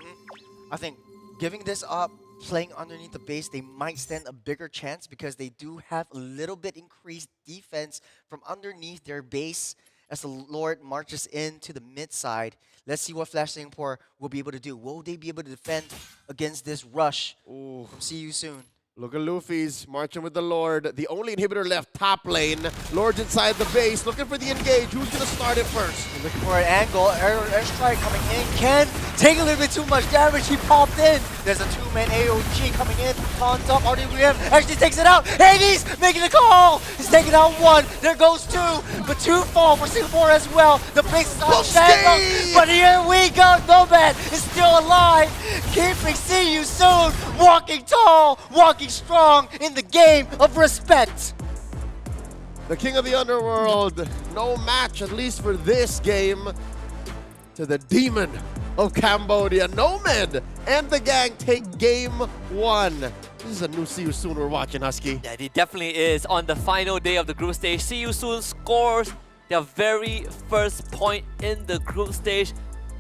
I think giving this up, playing underneath the base, they might stand a bigger chance because they do have a little bit increased defense from underneath their base as the Lord marches into the mid side. Let's see what Flash Singapore will be able to do. Will they be able to defend against this rush? Ooh. See You Soon. Look at Luffy's marching with the Lord. The only inhibitor left, top lane. Lord's inside the base, looking for the engage. Who's going to start it first? Looking for an angle. Airstrike coming in. Ken taking a little bit too much damage. He popped in. There's a 2-man AOG coming in. On top, RWM actually takes it out. Hades making the call. He's taking out one. There goes two. But two fall for Singapore as well. The base is all shattered. But here we go. Nomad is still alive. Keeping See You Soon. Walking tall. Walking strong in the game of respect. The king of the underworld, no match, at least for this game, to the demon of Cambodia. Nomad and the gang take game one. This is a new See You Soon we're watching, Husky. Yeah, it definitely is. On the final day of the group stage, See You Soon scores their very first point in the group stage.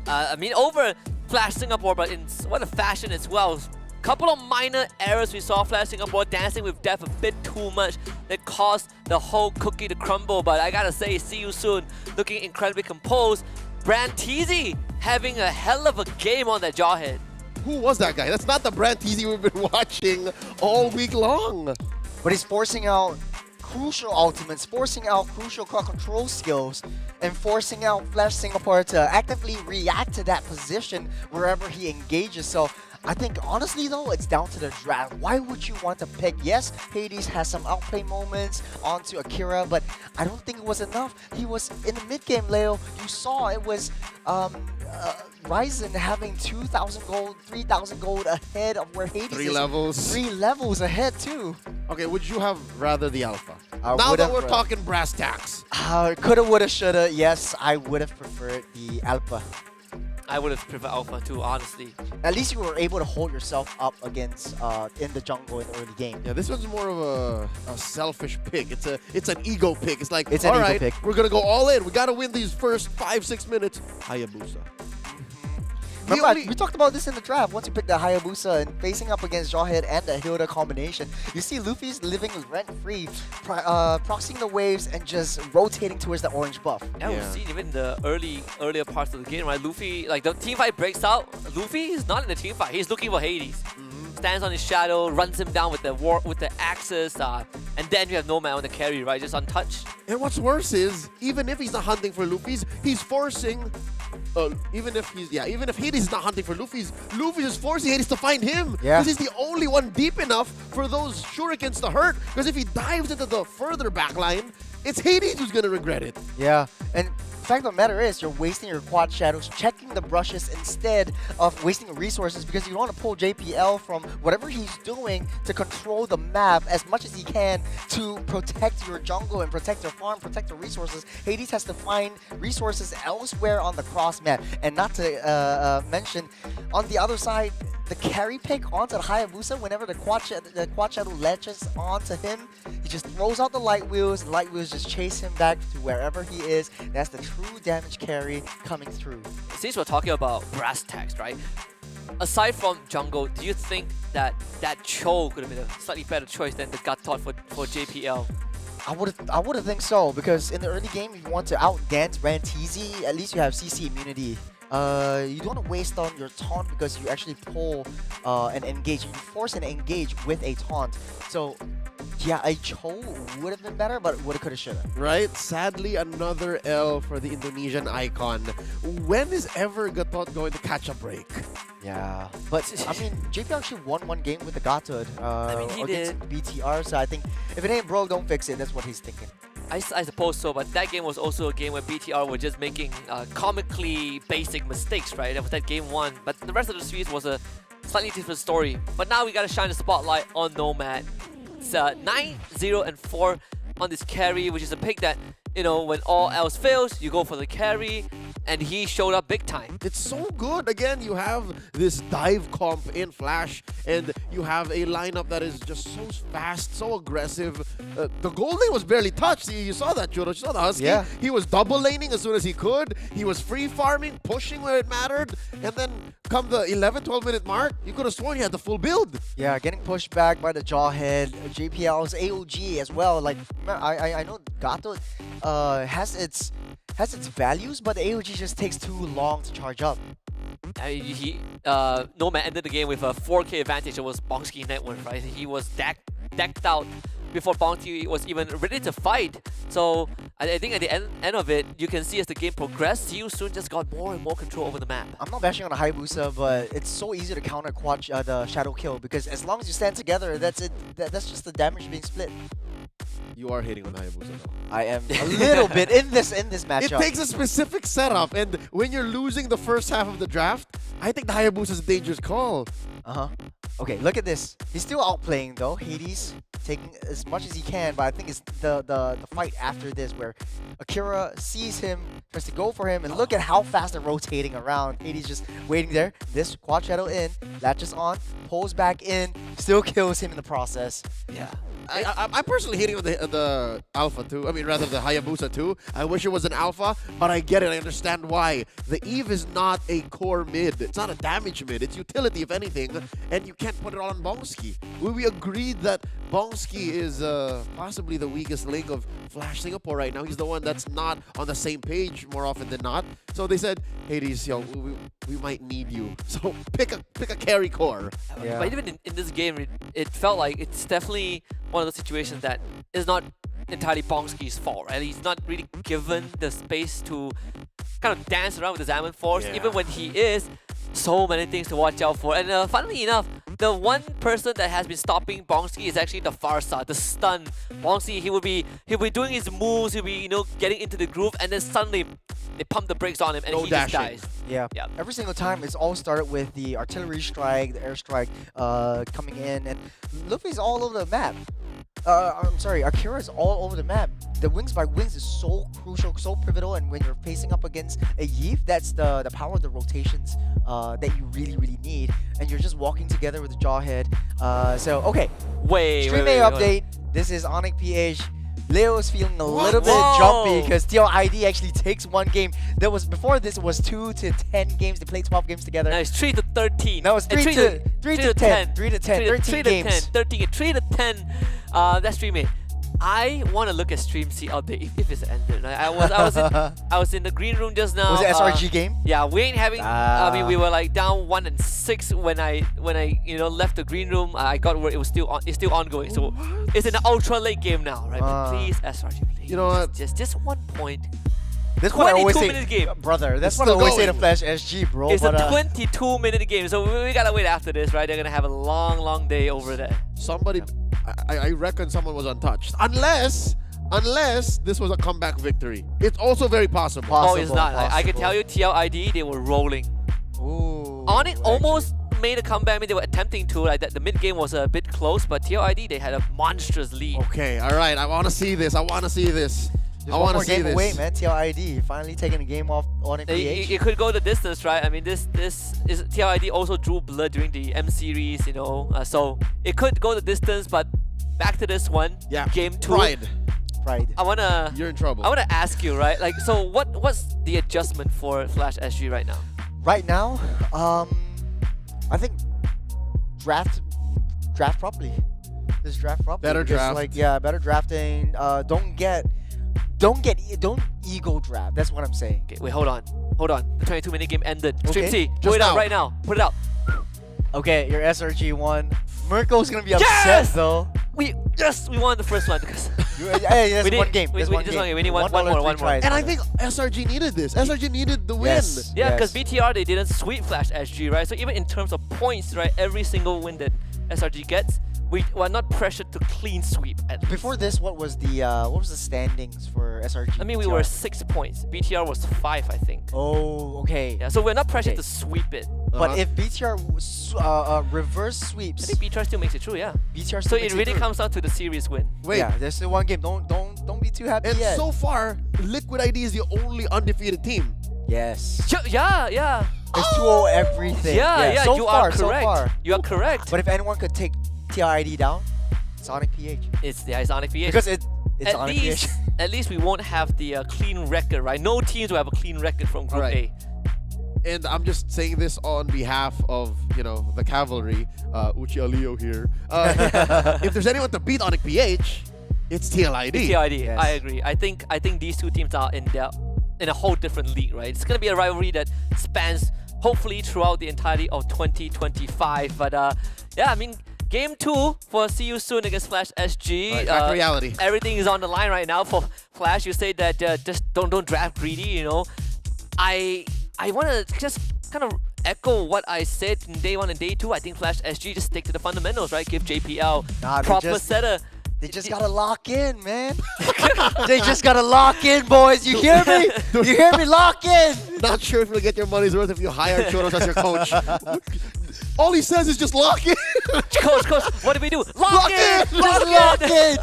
Over Flash Singapore, but in what a fashion as well. Couple of minor errors we saw. Flash Singapore dancing with death a bit too much that caused the whole cookie to crumble. But I gotta say, See You Soon looking incredibly composed. Brantizi having a hell of a game on that jawhead. Who was that guy? That's not the Brantizi we've been watching all week long. But he's forcing out crucial ultimates, forcing out crucial crowd control skills, and forcing out Flash Singapore to actively react to that position wherever he engages. So I think, honestly, though, it's down to the draft. Why would you want to pick? Yes, Hades has some outplay moments onto Akira, but I don't think it was enough. He was in the mid-game, Leo. You saw it was Ryzen having 2,000 gold, 3,000 gold ahead of where Hades is. 3 levels. 3 levels ahead, too. Okay, would you have rather the alpha? Now that we're talking brass tacks. Coulda, woulda, shoulda. Yes, I would have preferred the alpha. I would have preferred Alpha too, honestly. At least you were able to hold yourself up against in the jungle in the early game. Yeah, this one's more of a selfish pick. It's an ego pick. It's like, it's all an right, ego pick. We're gonna go all in. We gotta win these first 5-6 minutes. Hayabusa. Remember, we talked about this in the draft. Once you pick the Hayabusa and facing up against Jawhead and the Hilda combination, you see Luffy's living rent-free, proxying the waves and just rotating towards the orange buff. Yeah, we've seen even in the earlier parts of the game, right? Luffy, like the team fight breaks out. Luffy is not in the team fight. He's looking for Hades. stands on his shadow, runs him down with the axes, and then you have Nomad on the carry, right? Just untouched. And what's worse is, even if he's not hunting for Luffy's, he's forcing. Even if Hades is not hunting for Luffy's is forcing Hades to find him. Yeah. Because he's the only one deep enough for those shurikens to hurt. Because if he dives into the further backline, it's Hades who's gonna regret it. Yeah, and the fact of the matter is you're wasting your quad shadows checking the brushes instead of wasting resources because you want to pull JPL from whatever he's doing to control the map as much as he can to protect your jungle and protect your farm, protect the resources. Hades has to find resources elsewhere on the cross map. And not to mention, on the other side, the carry pick onto the Hayabusa, whenever the quad shadow latches onto him, he just throws out the light wheels just chase him back to wherever he is. That's the true damage carry coming through. Since we're talking about brass tacks, right? Aside from jungle, do you think that Cho could have been a slightly better choice than the Gatot for JPL? I would think so, because in the early game, if you want to outdance Rantizi, at least you have CC immunity. You don't want to waste on your taunt because you actually pull an engage. You force an engage with a taunt. So yeah, a Cho would have been better, but woulda, coulda, shoulda. Right? Sadly, another L for the Indonesian icon. When is ever Gatot going to catch a break? Yeah, but I mean, JP actually won one game with the Gatot against BTR, so I think if it ain't broke, don't fix it. That's what he's thinking. I suppose so, but that game was also a game where BTR were just making comically basic mistakes, right? That was that game 1, but the rest of the series was a slightly different story. But now we gotta shine the spotlight on Nomad. It's 9-0-4 on this carry, which is a pick that, you know, when all else fails, you go for the carry, and he showed up big time. It's so good. Again, you have this dive comp in Flash, and you have a lineup that is just so fast, so aggressive. The gold lane was barely touched. You saw that, Churro. You saw the Husky. Yeah. He was double laning as soon as he could. He was free farming, pushing where it mattered. And then come the 11, 12-minute mark, you could have sworn he had the full build. Yeah, getting pushed back by the Jawhead. JPL's AOG as well. Like, I know Gato has its values, but the AOG just takes too long to charge up. Nomad ended the game with a 4K advantage. It was Bongski network, right? He was decked out before Bongski was even ready to fight. So I think at the end of it, you can see as the game progressed, you soon just got more and more control over the map. I'm not bashing on the Hayabusa, but it's so easy to counter quad the shadow kill because as long as you stand together, that's it. That's just the damage being split. You are hating on Hayabusa though. I am a little bit in this matchup. It takes a specific setup, and when you're losing the first half of the draft, I think the Hayabusa is a dangerous call. Okay, look at this. He's still outplaying though. Hades taking as much as he can, but I think it's the fight after this where Akira sees him, tries to go for him, and look at how fast they're rotating around. Hades just waiting there. This quad shadow in, latches on, pulls back in, still kills him in the process. Yeah. I'm personally hating on the Alpha too. I mean, rather the Hayabusa too. I wish it was an Alpha, but I get it. I understand why. The Eve is not a core mid. It's not a damage mid. It's utility, if anything, and you can't put it all on Bongski. We agreed that Bongski is possibly the weakest link of Flash Singapore right now. He's the one that's not on the same page more often than not. So they said, Hades, yo, we might need you. So pick a carry core. Yeah. But even in this game, it felt like it's definitely one of those situations that is not entirely Bongski's fault, right? He's not really given the space to kind of dance around with the Zaman Force, even when he is. So many things to watch out for. And funnily enough, the one person that has been stopping Bongski is actually the Farsa, the stun. Bongski, he'll be doing his moves, he'll be, getting into the groove, and then suddenly they pump the brakes on him and he just dies. Yeah. Every single time, it's all started with the artillery strike, the airstrike coming in, and Luffy's all over the map. I'm sorry, Akira's all over the map. The wings by wings is so crucial, so pivotal, and when you're facing up against a Yeef, that's the power of the rotations that you really, really need. And you're just walking together with the Jawhead. So, okay. Stream A update. This is Onyx PH. Leo's feeling a little bit jumpy because TLID actually takes one game. Before this, it was 2 to 10 games. They played 12 games together. Now it's 3 to 13. No, it's 3 to 10. 3 to 10. 13 games. 3 to 10. That's Stream A. I want to look at Stream C update if it's ended. Right? I was in the green room just now. Was it SRG game? Yeah, we ain't having. I mean, we were like down 1-6 when I left the green room. I got word it was still on. It's still ongoing. So it's an ultra late game now, right? But please, SRG, please. You know what? Just 1 point. That's what I always say, 22-minute game. brother. That's It's what I still always say to going. Flash SG, bro. It's but, a 22-minute game, so we gotta wait after this, right? They're gonna have a long day over there. Somebody, I reckon someone was untouched. Unless this was a comeback victory. It's also very possible. Oh, it's not. I can tell you, TLID, they were rolling. Ooh, Onyx almost made a comeback. I mean, they were attempting to. Like the mid game was a bit close, but TLID, they had a monstrous lead. Okay, all right. I want to see this. I want to see this. Just I one want more to see game this. away, man. TLID finally taking a game off on PH. It could go the distance, right? I mean, this is TLID also drew blood during the M series, you know. So it could go the distance, but back to this one. Yeah. Game 2. Pride. You're in trouble. I wanna ask you, right? Like, so what's the adjustment for Flash SG right now? Right now, I think draft properly. Just draft properly. Better because, draft. Like, yeah, better drafting. Don't ego draft. That's what I'm saying. Okay, wait, hold on. The 22-minute game ended. Stream Okay. C, Just put it out now. right now. Put it out. Okay, your SRG won. Mirko's gonna be upset though. We won the first one because Hey, that's we one did- game. we- That's we- one just game. one game. We need one $1 more. three tries. And I think SRG needed this. SRG needed the win. Yes. yeah, because BTR they didn't sweep Flash SG, right? So even in terms of points, right, every single win that SRG gets, we were not pressured to clean sweep. At least. Before this, what was the standings for SRG? I mean, we were 6 points. BTR was 5, I think. Oh, okay. Yeah, so we're not pressured Okay. to sweep it. But if BTR reverse sweeps, I think BTR still makes it through, yeah. BTR So still it makes really through. comes down to the series win. Wait. Yeah, there's still one game. Don't be too happy And yet. so far, Liquid ID is the only undefeated team. Yes. Yeah. It's 2-0 everything. Yeah, So you far, are correct. So far. You are correct. But if anyone could take TRID down, Sonic PH. It's Sonic PH. Because it's at Sonic least, PH. at least we won't have the clean record, right? No teams will have a clean record from Group Right. A. And I'm just saying this on behalf of, the cavalry, Uchi Leo here. If there's anyone to beat Onyx PH, it's TLID. TID, Yes. I agree. I think these two teams are in a whole different league, right? It's gonna be a rivalry that spans hopefully throughout the entirety of 2025. But yeah, I mean, Game 2 for See You Soon against Flash SG. Right, back to reality. Everything is on the line right now for Flash. You say that just don't draft greedy, I want to just kind of echo what I said in day 1 and day 2. I think Flash SG just stick to the fundamentals, right? Give JPL Nah, they proper just- setter. They just gotta lock in, man. They just gotta lock in, boys. You hear me? You hear me? Lock in. Not sure if you'll get your money's worth if you hire Choros as your coach. All he says is just lock in. Coach, what do we do? Lock in! Just lock in.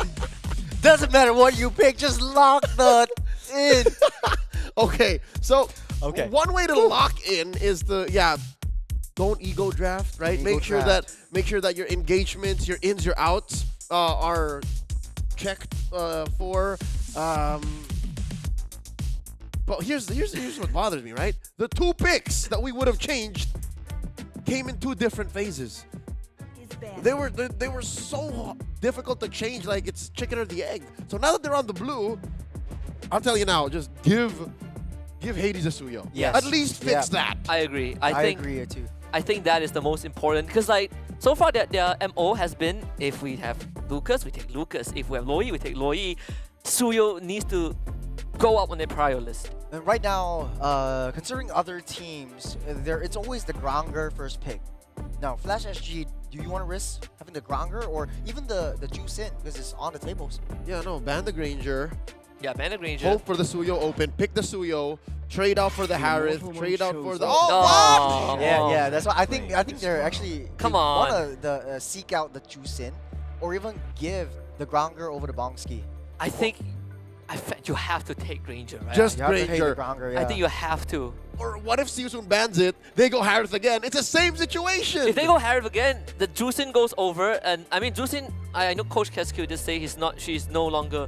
Doesn't matter what you pick. Just lock the in. Okay, so Okay. one way to lock in is don't ego draft, right? Ego Make sure draft. that your engagements, your ins, your outs are checked for. But here's what bothers me, right? The 2 picks that we would have changed came in 2 different phases. They were so difficult to change, like it's chicken or the egg. So now that they're on the blue, I'll tell you now, just give Hades a Suyo. Yes. At least fix that. I agree. I think agree here too. I think that is the most important because like so far their MO has been if we have Lucas, we take Lucas. If we have Loi, we take Loi. Suyo needs to go up on their prior list. And right now, considering other teams, it's always the Granger first pick. Now, Flash SG, do you want to risk having the Granger or even the Juice in because it's on the tables? Yeah, no, ban the Granger. Yeah, Bandit Granger. Hope for the Suyo Open. Pick the Suyo. Trade out for the Harith. Trade out for the. Oh, what? Yeah. That's why I think they're actually. Come they on. Wanna seek out the Juice in, or even give the Granger over the Bongski. I think you have to take Granger, right? Just You have to take the Granger. Granger, I yeah. think you have to. Or what if Siusun bans it? They go Harith again. It's the same situation. If they go Harith again, the Juicin goes over, and I mean Juicin. I know Coach Kesku just say she's no longer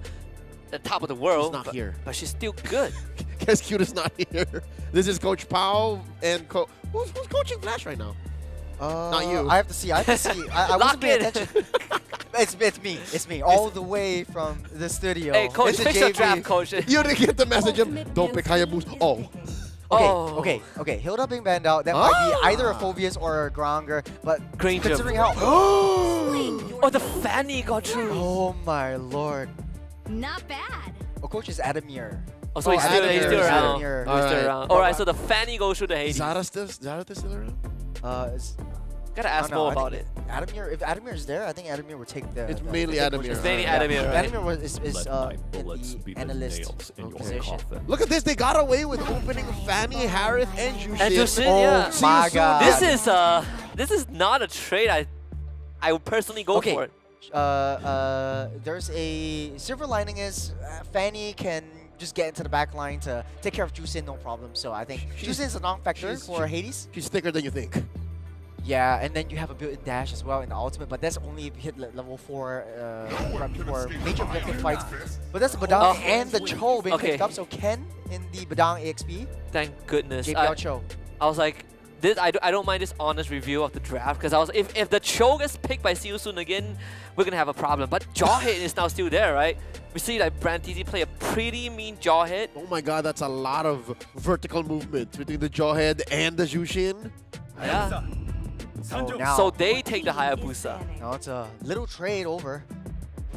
the top of the world. She's not here. But she's still good. Guess Cute is not here. This is Coach Pao and who's coaching Flash right now? Not you. I have to see. I wasn't Lock paying in. attention. It's me. It's me. All the way from the studio. Hey, coach, It's a fix your JV. draft, coach. You didn't get the message of don't pick Hayabusa. Oh. Okay. Hilda being banned out. That might be either a Phobius or a Granger. But Granger. considering how... Oh, the Fanny got through. Oh my lord. Not bad. Oh, coach is Adamir. Oh, so he's still around. Adamir. He's still around. Alright, so the Fanny goes through the Hades. Zara still around? Gotta ask more about it. Adamir, if Adamir is there, I think Adamir would take the... It's mainly Adamir. It's mainly Adamir, right? Adamir is in the analyst position. Look at this. They got away with opening Fanny, Harith, and Jushin. And Jushin, Oh yeah. my god. This is not a trade I would personally go for it. There's a silver lining is Fanny can just get into the back line to take care of Jushin, no problem. So I think Jushin is a non-factor for Hades. She's thicker than you think. Yeah, and then you have a built-in dash as well in the ultimate, but that's only if you hit level 4 right before major objective fights. But that's the Badang and the Cho being picked up, so Ken in the Badang EXP. Thank goodness. JPL Cho. I was like, I don't mind this honest review of the draft, because I was if the Cho gets picked by Seosun again, we're gonna have a problem. But Jawhead is now still there, right? We see like Brantizi play a pretty mean Jawhead. Oh my god, that's a lot of vertical movement between the Jawhead and the Jushin. Yeah. So they take the Hayabusa. Now it's a little trade over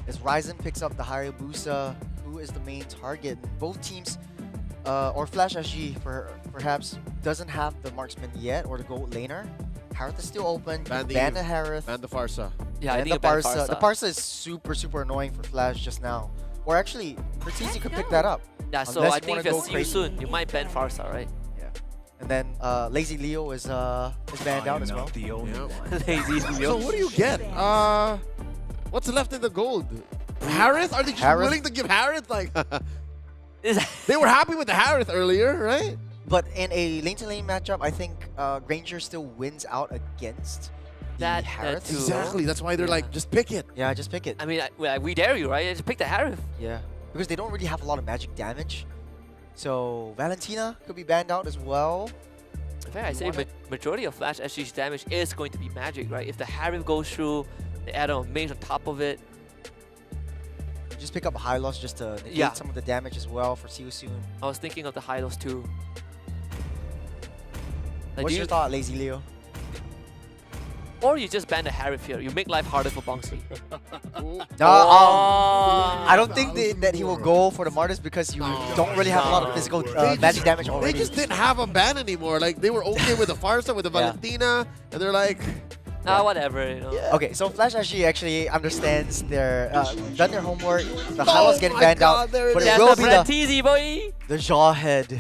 as Ryzen picks up the Hayabusa, who is the main target. Both teams, or Flash SG perhaps, doesn't have the marksman yet or the gold laner. Harith is still open. Ban the Harith. Ban the Farsa. Yeah, and the Parsa. The Parsa is super annoying for Flash just now. Or actually, Persada could pick that up. Yeah, so Unless I think if you're Seosun, you might ban Farsa, right? And then Lazy Leo is banned out as well. Lazy Leo. So what do you get? What's left in the gold? Harith? Are they just willing to give Harith? Like, they were happy with the Harith earlier, right? But in a lane-to-lane matchup, I think Granger still wins out against that Harith. Exactly. That's why they're like, just pick it. Yeah, just pick it. I mean, we dare you, right? Just pick the Harith. Yeah, because they don't really have a lot of magic damage. So Valentina could be banned out as well. Fair, I say majority of Flash SG's damage is going to be magic, right? If the Harith goes through, they add on a mage on top of it. Just pick up a Hylos just to negate some of the damage as well for Seosun. I was thinking of the Hylos too. Like, what's your thought, Lazy Leo? Or you just ban the Harith here. You make life harder for Bonksy. I don't think that he will go for the Martyrs because you don't really have a lot of physical magic damage already. They just didn't have a ban anymore. Like, they were okay with the Farsa, with the Valentina, and they're like... whatever, you know. Yeah. Okay, so Flash actually understands their done their homework. The Hylos getting banned out, but it will be the Jawhead.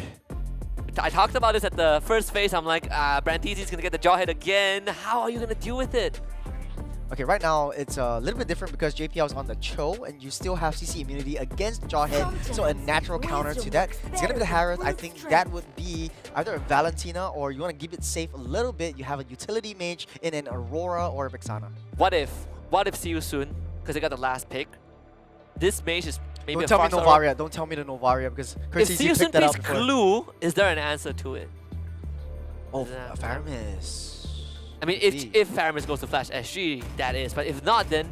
I talked about this at the first phase. I'm like, Brantizi's gonna get the Jawhead again. How are you gonna deal with it? Okay, right now it's a little bit different because JPL is on the Cho and you still have CC immunity against Jawhead, so a natural counter to that. It's gonna be the Harith. I think that would be either a Valentina or you want to keep it safe a little bit. You have a utility mage in an Aurora or a Vexana. What if Seosun, because they got the last pick, this mage is maybe Don't tell me Novaria. Don't tell me the Novaria because if Seosun plays Glue, is there an answer to it? Oh, Faramis. I mean, if Faramis goes to Flash SG, that is. But if not, then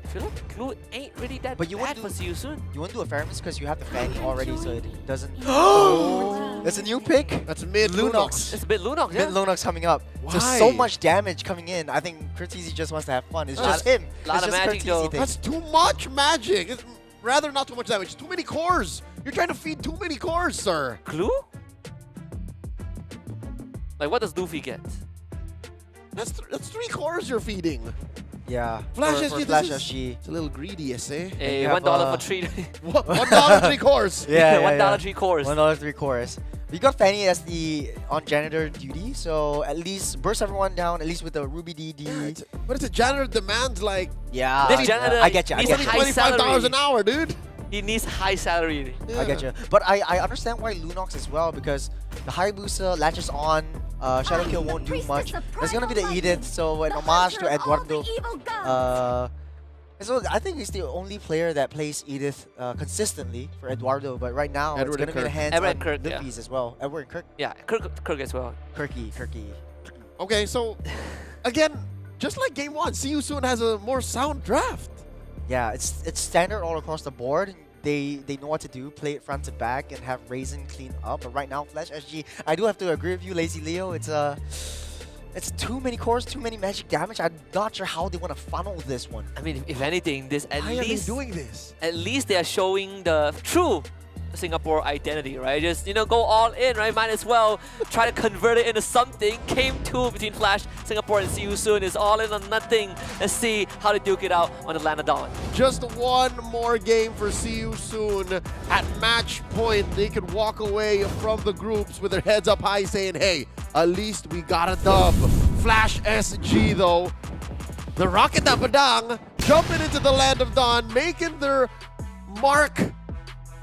I feel like Glue ain't really that bad for Seosun. You wouldn't do a Faramis because you have the Fanny already, so it doesn't... Oh! That's a new pick. That's mid Lunox. It's a bit Lunox, yeah. Mid Lunox coming up. Why? So much damage coming in. I think Curtizi just wants to have fun. It's just him. A lot of magic, though. That's too much magic. It's rather not too much damage. Too many cores. You're trying to feed too many cores, sir. Glue? Like, what does Luffy get? That's 3 cores you're feeding. Yeah. Flash for SG, Flash SG. It's a little greedy, eh? Hey, $1 for 3. $1 3 cores. Yeah, $1 3 cores. $1 3 cores. We got Fanny as the on janitor duty, so at least burst everyone down, at least with the Ruby DD. But it's a janitor demands like... Yeah. This janitor I get you. needs $25 an hour, dude. He needs high salary. I get you. But I understand why Lunox as well, because the Hayabusa latches on, Shadow Kill won't do much. There's gonna be the Edith, so an homage to Eduardo. So I think he's the only player that plays Edith consistently for Eduardo, but right now it's gonna be the hands on Lippy's as well. Edward Kirk. Yeah, Kirk as well. Kirky. Okay, so again, just like game 1, See You Soon has a more sound draft. Yeah, it's standard all across the board. They know what to do, play it front to back, and have Raisin clean up. But right now, Flash SG, I do have to agree with you, Lazy Leo. It's too many cores, too many magic damage. I'm not sure how they want to funnel this one. I mean, if anything, this at Why are they least doing this? at least they are showing the true Singapore identity, right? Just, you know, go all in, right? Might as well try to convert it into something. Game 2 between Flash, Singapore, and See You Soon is all in on nothing. Let's see how they duke it out on Atlanta Dawn. Just one more game for See You Soon. At match point, they could walk away from the groups with their heads up high saying, hey, at least we got a dub. Flash SG, though. The Rocket Padang jumping into the land of Dawn, making their mark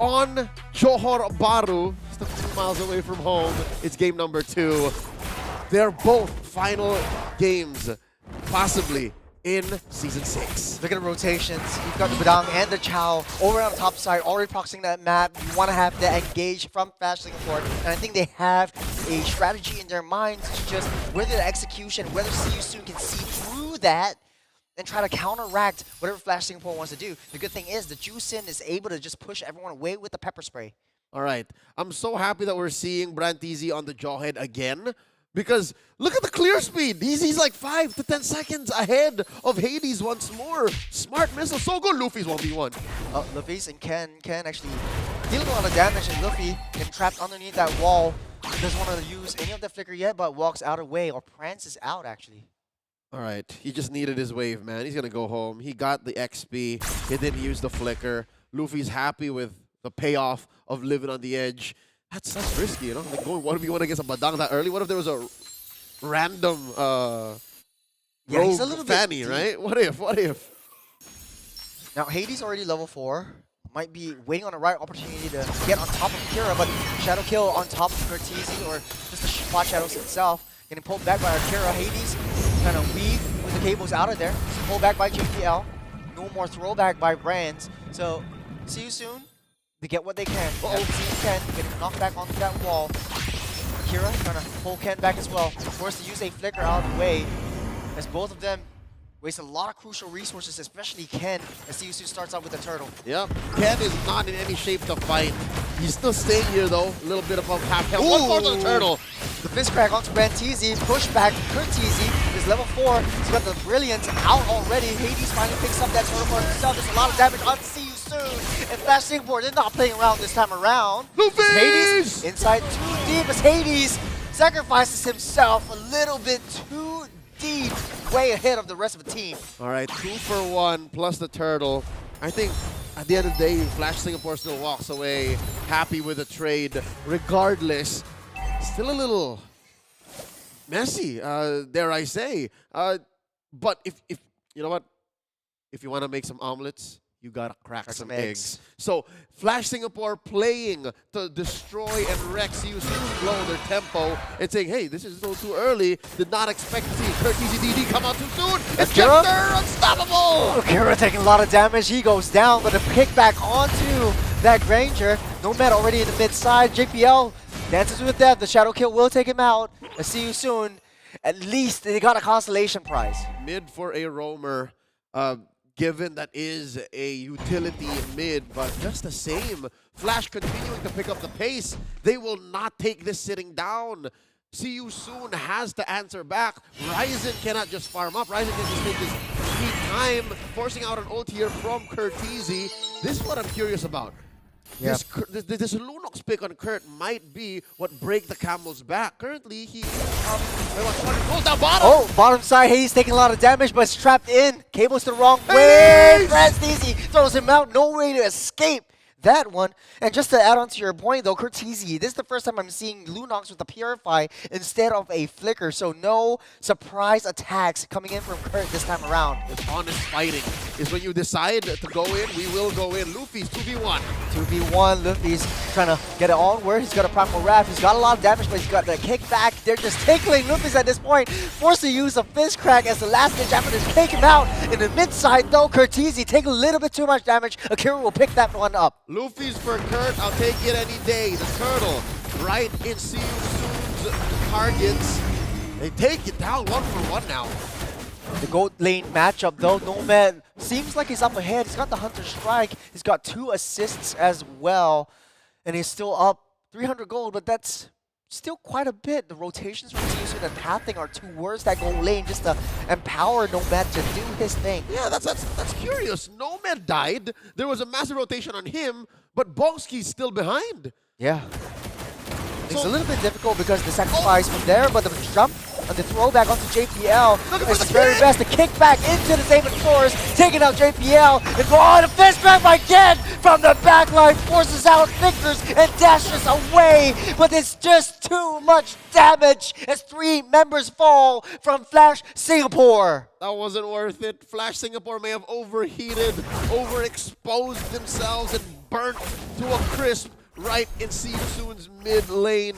on Johor Bahru, just a few miles away from home. It's game number 2. They're both final games, possibly, in Season 6. Look at the rotations. You've got the Badang and the Chow over on the top side, already proxying that map. You want to have that engage from Flash Singapore, and I think they have a strategy in their minds to just, whether the execution, whether See You Soon can see through that, and try to counteract whatever Flash Singapore wants to do. The good thing is the Juicin is able to just push everyone away with the pepper spray. All right. I'm so happy that we're seeing Brantizi on the jawhead again, because look at the clear speed. He's like 5 to 10 seconds ahead of Hades once more. Smart missile. So good. Luffy's 1v1. Luffy's and Ken actually dealing a lot of damage, and Luffy getting trapped underneath that wall. Doesn't want to use any of the flicker yet, but walks out of way, or prances out actually. All right, he just needed his wave, man. He's gonna go home. He got the XP. He didn't use the flicker. Luffy's happy with the payoff of living on the edge. That's risky, you know? Like going 1v1 against a Badang that early. What if there was a random Yeah, he's a rogue little Fanny, bit right? What if? Now Hades already level 4. Might be waiting on the right opportunity to get on top of Akira, but Shadow Kill on top of Cortese, or just the Spot Shadows itself. Getting pulled back by Akira. Hades kind of weave with the cables out of there. Pulled back by JPL. No more throwback by Brands. So, See You Soon. They get what they can. See Ken getting knocked back onto that wall. Akira trying to pull Ken back as well. Forced to use a flicker out of the way, as both of them waste a lot of crucial resources, especially Ken, as See You Soon starts out with the turtle. Yep. Ken is not in any shape to fight. He's still staying here though. A little bit above half health. One more to the turtle. The fist crack onto Brantizi, push back Curtizi is level 4. He's got the Brilliant out already. Hades finally picks up that turtle for himself. There's a lot of damage on See You Soon. And Flash Singapore, they're not playing around this time around. Hades inside too deep as Hades sacrifices himself a little bit too deep, way ahead of the rest of the team. All right, 2 for 1 plus the turtle. I think at the end of the day, Flash Singapore still walks away happy with the trade. Regardless, still a little messy, dare I say. But if you know what, if you want to make some omelets, you gotta crack some eggs. So Flash Singapore playing to destroy and wreck See You Soon, blow their tempo and saying, hey, this is a little too early. Did not expect to see Curtis DD come out too soon. It's Jester unstoppable! Akira taking a lot of damage. He goes down, but a kick back onto that Granger. Nomad already in the mid side. JPL dances with death. The Shadow Kill will take him out. I See You Soon. At least they got a consolation prize. Mid for a roamer. Given that is a utility mid, but just the same, Flash continuing to pick up the pace. They will not take this sitting down. See You Soon has to answer back. Ryzen cannot just farm up. Ryzen can just take his sweet time, forcing out an ult here from Curtese. This is what I'm curious about. Yeah. This Lunox pick on Kurt might be what break the camel's back. Currently, he goes down bottom. Oh, bottom side, Hades taking a lot of damage, but it's trapped in. Cable's the wrong way. Brantizi throws him out. No way to escape that one. And just to add on to your point, though, Curtese, this is the first time I'm seeing Lunox with the Purify instead of a Flicker. So no surprise attacks coming in from Kurt this time around. It's honest fighting. Is when you decide to go in, we will go in. Luffy's 2v1. 2v1. Luffy's trying to get it onward. He's got a Primal Wrath. He's got a lot of damage, but he's got the kickback. They're just tickling Luffy's at this point. Forced to use a Fist Crack as the last ditch effort to take him out. In the mid side, though, Curtese taking a little bit too much damage. Akira will pick that one up. Luffy's for Kurt, I'll take it any day. The turtle, right in See You Soon's targets. They take it down 1 for 1 now. The gold lane matchup though, Nomad seems like he's up ahead. He's got the Hunter Strike. He's got 2 assists as well. And he's still up 300 gold, but that's still quite a bit. The rotations from Season and Pathing are towards that gold lane just to empower Nomad to do his thing. Yeah, that's curious. Nomad died. There was a massive rotation on him, but Bongski's still behind. Yeah. It's a little bit difficult because the sacrifice from there, but the jump and the throwback onto JPL is his very best. The kick back into the Saban Force, taking out JPL, and the fist back by Ken from the backline, forces out Victors and dashes away, but it's just too much damage as 3 members fall from Flash Singapore. That wasn't worth it. Flash Singapore may have overheated, overexposed themselves, and burnt to a crisp right in Soon's mid lane.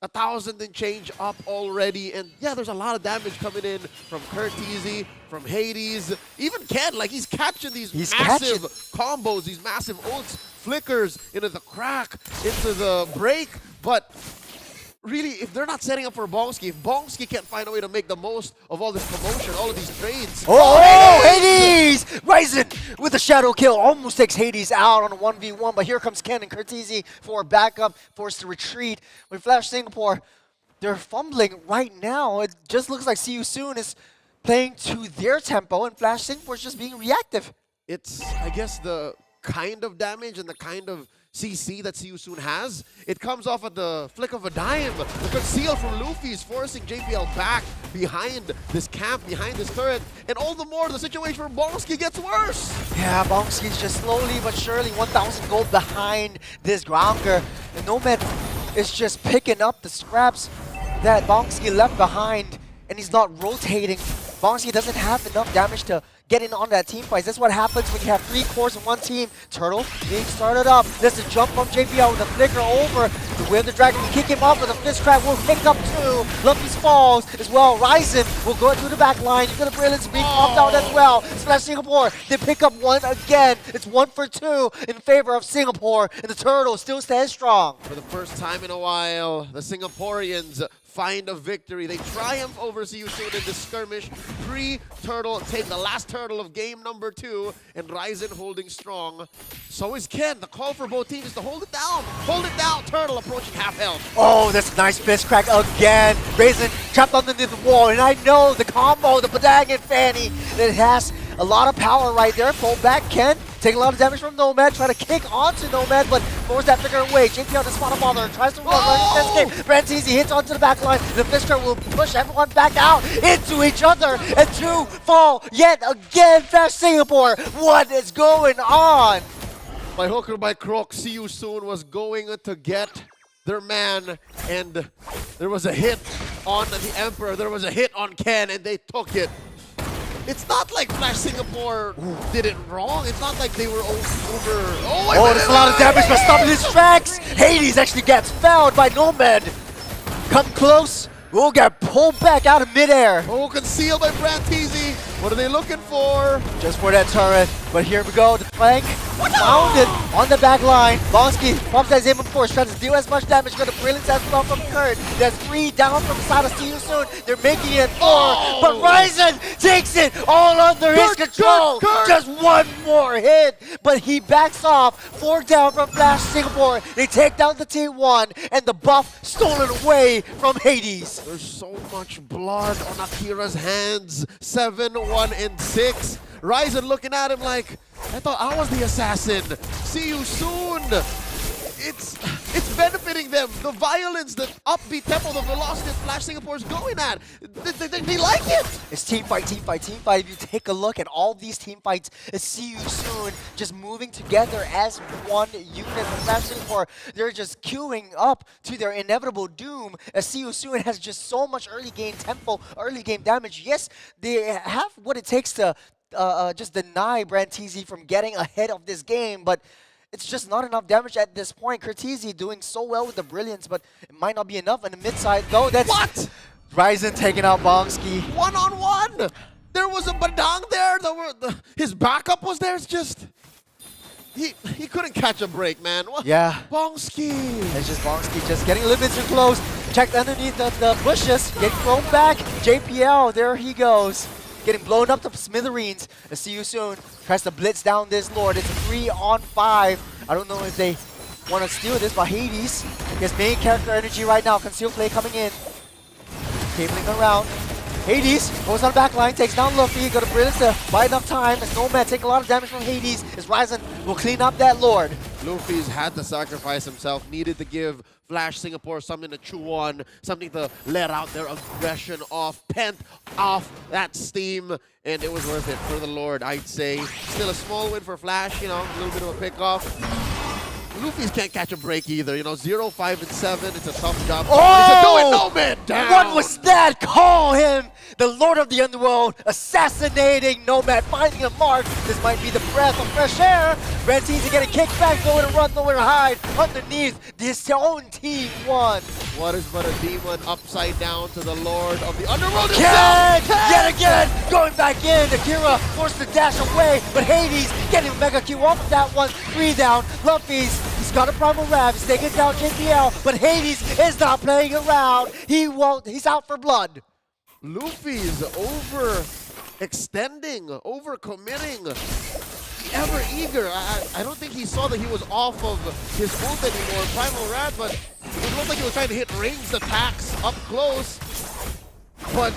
1,000 and change up already, and yeah, there's a lot of damage coming in from Curtizy, from Hades, even Ken. Like, he's catching these massive combos, these massive ults, flickers into the crack, into the break, but really, if they're not setting up for Bongski, if Bongski can't find a way to make the most of all this promotion, all of these trades. Hades! Ryzen with a shadow kill, almost takes Hades out on a 1v1, but here comes Ken and Curtizy for backup, forced to retreat. With Flash Singapore, they're fumbling right now. It just looks like See You Soon is playing to their tempo, and Flash Singapore is just being reactive. It's, I guess, the kind of damage and the kind of CC that See You Soon has. It comes off at the flick of a dime. The conceal from Luffy is forcing JPL back behind this camp, behind this turret, and all the more the situation for Bongski gets worse. Yeah, Bongski's just slowly but surely 1,000 gold behind this Grounker, and Nomad is just picking up the scraps that Bongski left behind, and he's not rotating. Bongski doesn't have enough damage to get in on that team fight. That's what happens when you have 3 cores in one team. Turtle being started up. There's a jump from JPL with a flicker over. The Way of the Dragon can kick him off with a fist trap. Will pick up 2. Lumpy's falls as well. Ryzen will go into the back line. You're gonna Brilliance being popped out as well. Splash Singapore. They pick up 1 again. It's 1 for 2 in favor of Singapore. And the Turtle still stands strong. For the first time in a while, the Singaporeans find a victory. They triumph over See You Soon in this skirmish. 3 Turtle take the last Turtle of game number 2, and Ryzen holding strong. So is Ken. The call for both teams is to hold it down. Hold it down. Turtle approaching half health. Oh, that's a nice fist crack again. Ryzen trapped underneath the wall, and I know the combo, the Badang and Fanny, that has a lot of power right there. Pull back, Ken. Taking a lot of damage from Nomad, trying to kick onto Nomad, but force that figure away. JPL doesn't want to bother, tries to run, escape. Brantizi hits onto the back line. The Fisker will push everyone back out into each other, and 2 fall yet again. Flash Singapore, what is going on? By hook or by crook, See You Soon was going to get their man, and there was a hit on the Emperor, there was a hit on Ken, and they took it. It's not like Flash Singapore did it wrong. It's not like they were over. Oh, there's a lot of damage by stopping his tracks. Hades actually gets fouled by Nomad. Come close. We'll get pulled back out of midair. Oh, concealed by Brantizi. What are they looking for? Just for that turret. But here we go. The flank found it on the back line. Bonsky pops that Zaman Force, tries to deal as much damage. Got a Brilliance as well from Kurt. There's 3 down from the side of See You Soon. They're making it 4. But Ryzen takes it all under his control. Just 1 more hit. But he backs off. 4 down from Flash Singapore. They take down the T1. And the buff stolen away from Hades. There's so much blood on Akira's hands. 7, 1, and 6. Ryzen looking at him like, I thought I was the assassin. See you soon. It's benefiting them. The violence, the upbeat tempo, the velocity that Flash Singapore is going at. They like it. It's team fight, team fight, team fight. If you take a look at all these team fights, it's See You Soon just moving together as one unit. From Flash Singapore, they're just queuing up to their inevitable doom as See You Soon has just so much early game tempo, early game damage. Yes, they have what it takes to just deny Brantizi from getting ahead of this game, but it's just not enough damage at this point. Curtizy doing so well with the Brilliance, but it might not be enough. And the mid side, though, that's what? Ryzen taking out Bongski. 1-on-1. There was a Badang there. His backup was there. It's just he couldn't catch a break, man. What? Yeah. Bongski. It's just Bongski just getting a little bit too close. Checked underneath the bushes. Getting thrown back. JPL, there he goes. getting blown up to smithereens. I'll see you soon. Tries to blitz down this Lord. It's a 3-on-5. I don't know if they want to steal this, but Hades gets main character energy right now. Concealed play coming in. Cabling around. Hades goes on the back line, takes down Luffy. Got a brilliance to buy enough time. As Nomad take a lot of damage from Hades. As Ryzen will clean up that Lord. Luffy's had to sacrifice himself, needed to give Flash Singapore something to chew on, something to let out their aggression off, pent off that steam, and it was worth it for the Lord, I'd say. Still a small win for Flash, you know, a little bit of a pick-off. Luffy's can't catch a break either, you know, 0, 5, and 7, it's a tough job. Oh! Nomad down! What was that? Call him the Lord of the Underworld, assassinating Nomad, finding a mark. This might be the breath of fresh air. Red teams are getting kicked back, nowhere to run, nowhere to hide. Underneath, this own team won. What is but a demon upside down to the Lord of the Underworld Ken! himself? Yet again, going back in. Akira forced to dash away, but Hades getting Mega Q off of that one. 3 down. Luffy's, he's got a Primal Rav. He's taking down JPL, but Hades is not playing around. He won't. He's out for blood. Luffy's overextending, overcommitting, ever eager. I don't think he saw that he was off of his ult anymore, Primal Rat, but it looked like he was trying to hit ranged attacks up close. But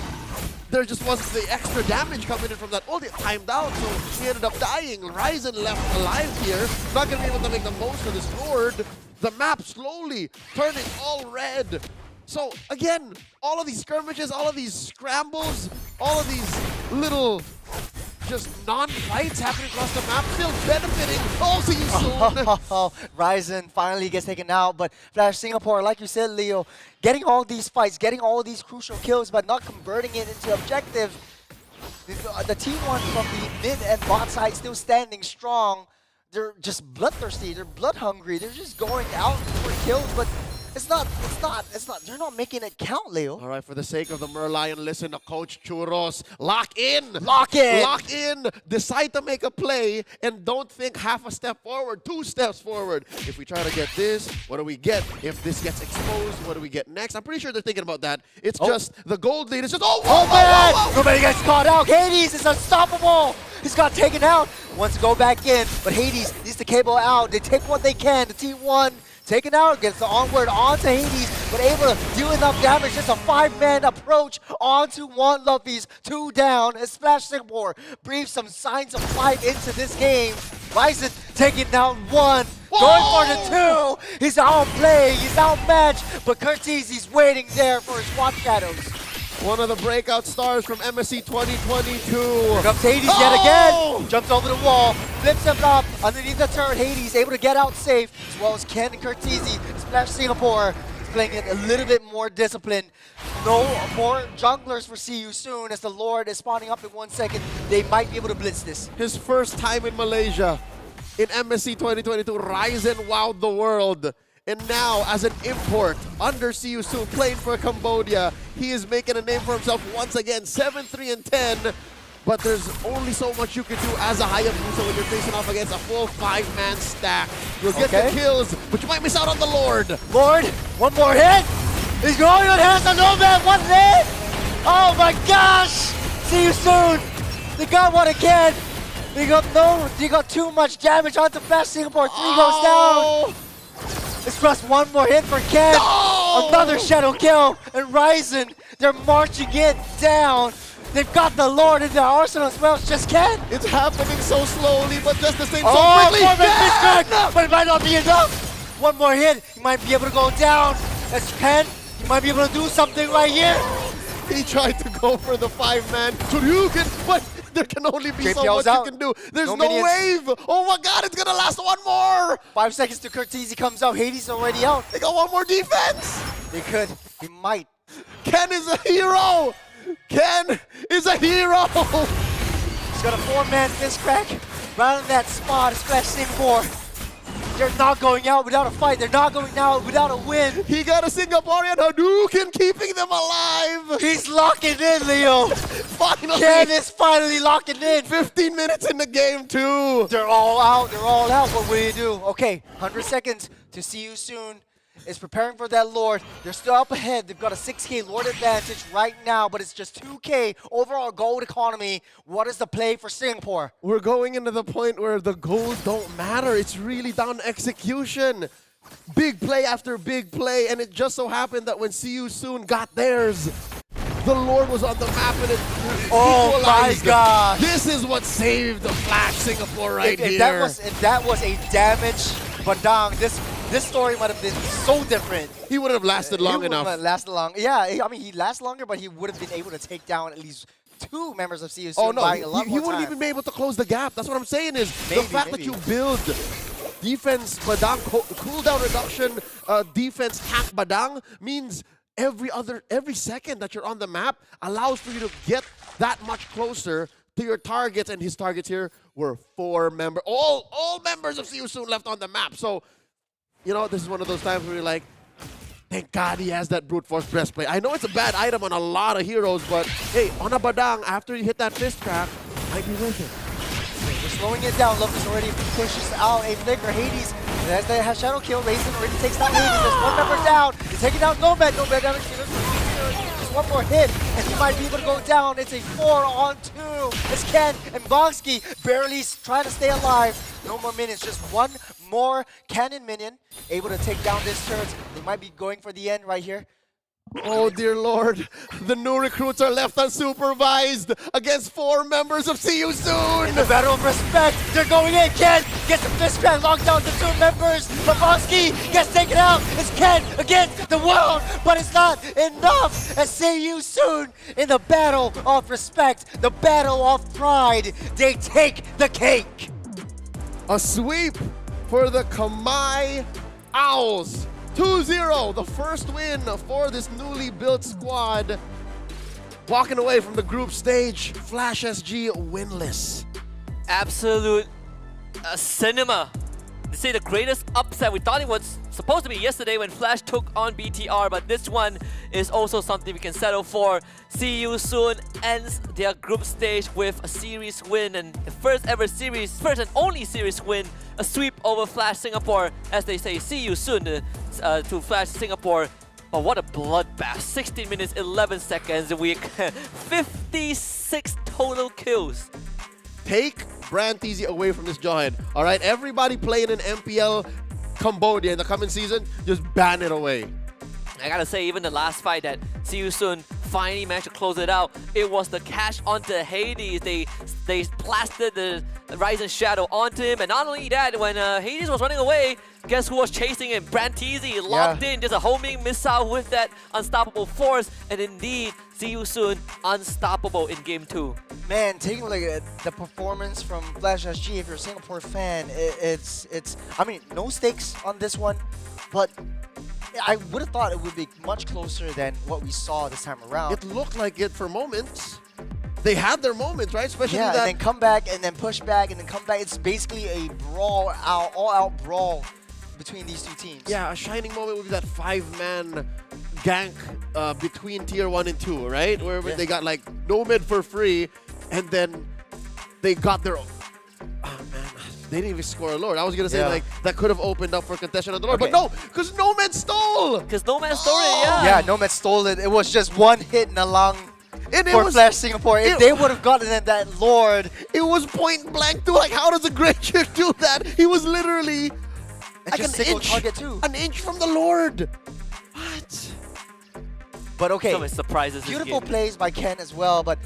there just wasn't the extra damage coming in from that ult. It timed out, so he ended up dying. Ryzen left alive here, not going to be able to make the most of this Lord. The map slowly turning all red. So again, all of these skirmishes, all of these scrambles, all of these little just non-fights happening across the map, still benefiting. Oh, see you soon. Ryzen finally gets taken out, but Flash Singapore, like you said, Leo, getting all these fights, getting all these crucial kills, but not converting it into objective. The T1 from the mid and bot side still standing strong. They're just bloodthirsty, they're blood hungry, they're just going out for kills, but they're not making it count, Leo. All right, for the sake of the Merlion, listen to Coach Churros. Lock in! Lock in! Lock in! Decide to make a play and don't think half a step forward, 2 steps forward. If we try to get this, what do we get? If this gets exposed, what do we get next? I'm pretty sure they're thinking about that. It's just the gold lead. It's just, Nobody gets caught out. Hades is unstoppable. He's got taken out. Wants to go back in, but Hades needs to cable out. They take what they can. The T1 taken out, gets the onward onto Hades, but able to deal enough damage. Just a 5-man approach onto one Luffy's 2 down as Flash Singapore breathes some signs of life into this game. Ryzen taking down 1, going for the 2. He's outplayed, he's outmatched, but Curtizi's waiting there for his Watch Shadows. One of the breakout stars from MSC 2022. Here comes Hades yet again. Jumps over the wall, flips him up underneath the turret. Hades able to get out safe, as well as Ken and Curtizi. Splash Singapore is playing it a little bit more disciplined. No more junglers for See You Soon, as the Lord is spawning up in 1 second. They might be able to blitz this. His first time in Malaysia in MSC 2022. Ryzen wowed the world. And now, as an import, under See You Soon, playing for Cambodia, he is making a name for himself once again, 7-3 and 10. But there's only so much you can do as a Hayabusa when you're facing off against a full 5-man stack. You'll get the kills, but you might miss out on the Lord. Lord, one more hit. He's going on hands on Nomad, 1 hit. Oh my gosh! See You Soon. They got one again. They got too much damage onto Flash Singapore. 3 goes down. It's just 1 more hit for Ken. No! Another shadow kill. And Ryzen, they're marching it down. They've got the Lord in their arsenal as well. It's just Ken. It's happening so slowly, but just the same so quickly. But it might not be enough. 1 more hit. He might be able to go down. That's Ken. He might be able to do something right here. He tried to go for the 5-man Shoryuken, but there can only be so much you can do. There's no wave. Oh my god, it's going to last 1 more. 5 seconds to Curtizi comes out. Hades already out. They got 1 more defense. They could. He might. Ken is a hero. Ken is a hero. He's got a 4-man fist crack. Right on that spot is Flash Singapore. They're not going out without a fight. They're not going out without a win. He got a Singaporean Hadouken keeping them alive. He's locking in, Leo. Finally. Ken is finally locking in. 15 minutes in the game, too. They're all out. They're all out. What will you do? Okay, 100 seconds to See You Soon. is preparing for that Lord. They're still up ahead. They've got a 6K Lord advantage right now, but it's just 2K overall gold economy. What is the play for Singapore? We're going into the point where the goals don't matter. It's really down to execution. Big play after big play, and it just so happened that when See You Soon got theirs, the Lord was on the map and it Oh my equalized. gosh. This is what saved the Flash Singapore right if here. that was a damage Badang, this story might have been so different. He would have lasted long He enough. would have lasted long. Yeah, I mean, he lasts longer, but he would have been able to take down at least 2 members of CU Oh no, buying a lot he more wouldn't time. even be able to close the gap. That's what I'm saying is Maybe, the fact maybe. that you build defense Badang, cooldown reduction, defense hack Badang means every second that you're on the map allows for you to get that much closer to your targets, and his targets here were 4 members. All members of CU Soon left on the map. So, you know, this is one of those times where you're like, thank God he has that brute force breastplate. I know it's a bad item on a lot of heroes, but hey, on a Badang, after you hit that fist trap, might be worth it. We're slowing it down. Lopez already pushes out a flicker. Hades, as they have shadow kill, Raisin already takes down Hades. There's 1 member down. He's taking down Nomad. Nomad damage. Just 1 more hit, and he might be able to go down. It's a 4-on-2. It's Ken and Bonsky barely trying to stay alive. No more minions, just 1 more cannon minion able to take down this turret. They might be going for the end right here. Oh dear Lord, the new recruits are left unsupervised against 4 members of See You Soon! In the battle of respect, they're going in. Ken gets the fist crack, locked down to 2 members. Babowski gets taken out. It's Ken against the world, but it's not enough. And See You Soon in the battle of respect, the battle of pride, they take the cake. A sweep for the Kamai Owls. 2-0, the first win for this newly built squad. Walking away from the group stage, Flash SG winless. Absolute cinema. They say the greatest upset. We thought it was supposed to be yesterday when Flash took on BTR, but this one is also something we can settle for. See You Soon ends their group stage with a series win, and the first and only series win, a sweep over Flash Singapore. As they say, see you soon to Flash Singapore. But what a bloodbath. 16 minutes, 11 seconds. We 56 total kills. Take Brand TZ away from this Johor. All right, everybody playing in MPL Cambodia in the coming season, just ban it away. I gotta say, even the last fight that See You Soon finally managed to close it out, it was the catch onto Hades. They plastered the Rising Shadow onto him, and not only that, when Hades was running away, guess who was chasing him? Brantizi locked in, just a homing missile with that unstoppable force, and indeed, See You Soon unstoppable in game 2. Man, taking a look at the performance from Flash SG, if you're a Singapore fan, it's I mean, no stakes on this one, but I would have thought it would be much closer than what we saw this time around. It looked like it for moments. They had their moments, right? Especially yeah, that. and then come back, and then push back, and then come back. It's basically a brawl, all-out brawl between these 2 teams. Yeah, a shining moment would be that 5-man gank between Tier 1 and 2, right? Where they got like Nomad for free, and then they got their own. Oh man, they didn't even score a Lord. I was gonna say like that could have opened up for contention on the Lord, but no, because Nomad stole. Because Nomad stole it, yeah. Yeah, Nomad stole it. It was just 1 hit in a lung. And for Flash Singapore, if they would have gotten that Lord, it was point blank too. Like, how does a great chick do that? He was literally like just an single inch, target too. An inch from the Lord. What? But okay, so many surprises. Beautiful plays by Ken as well. But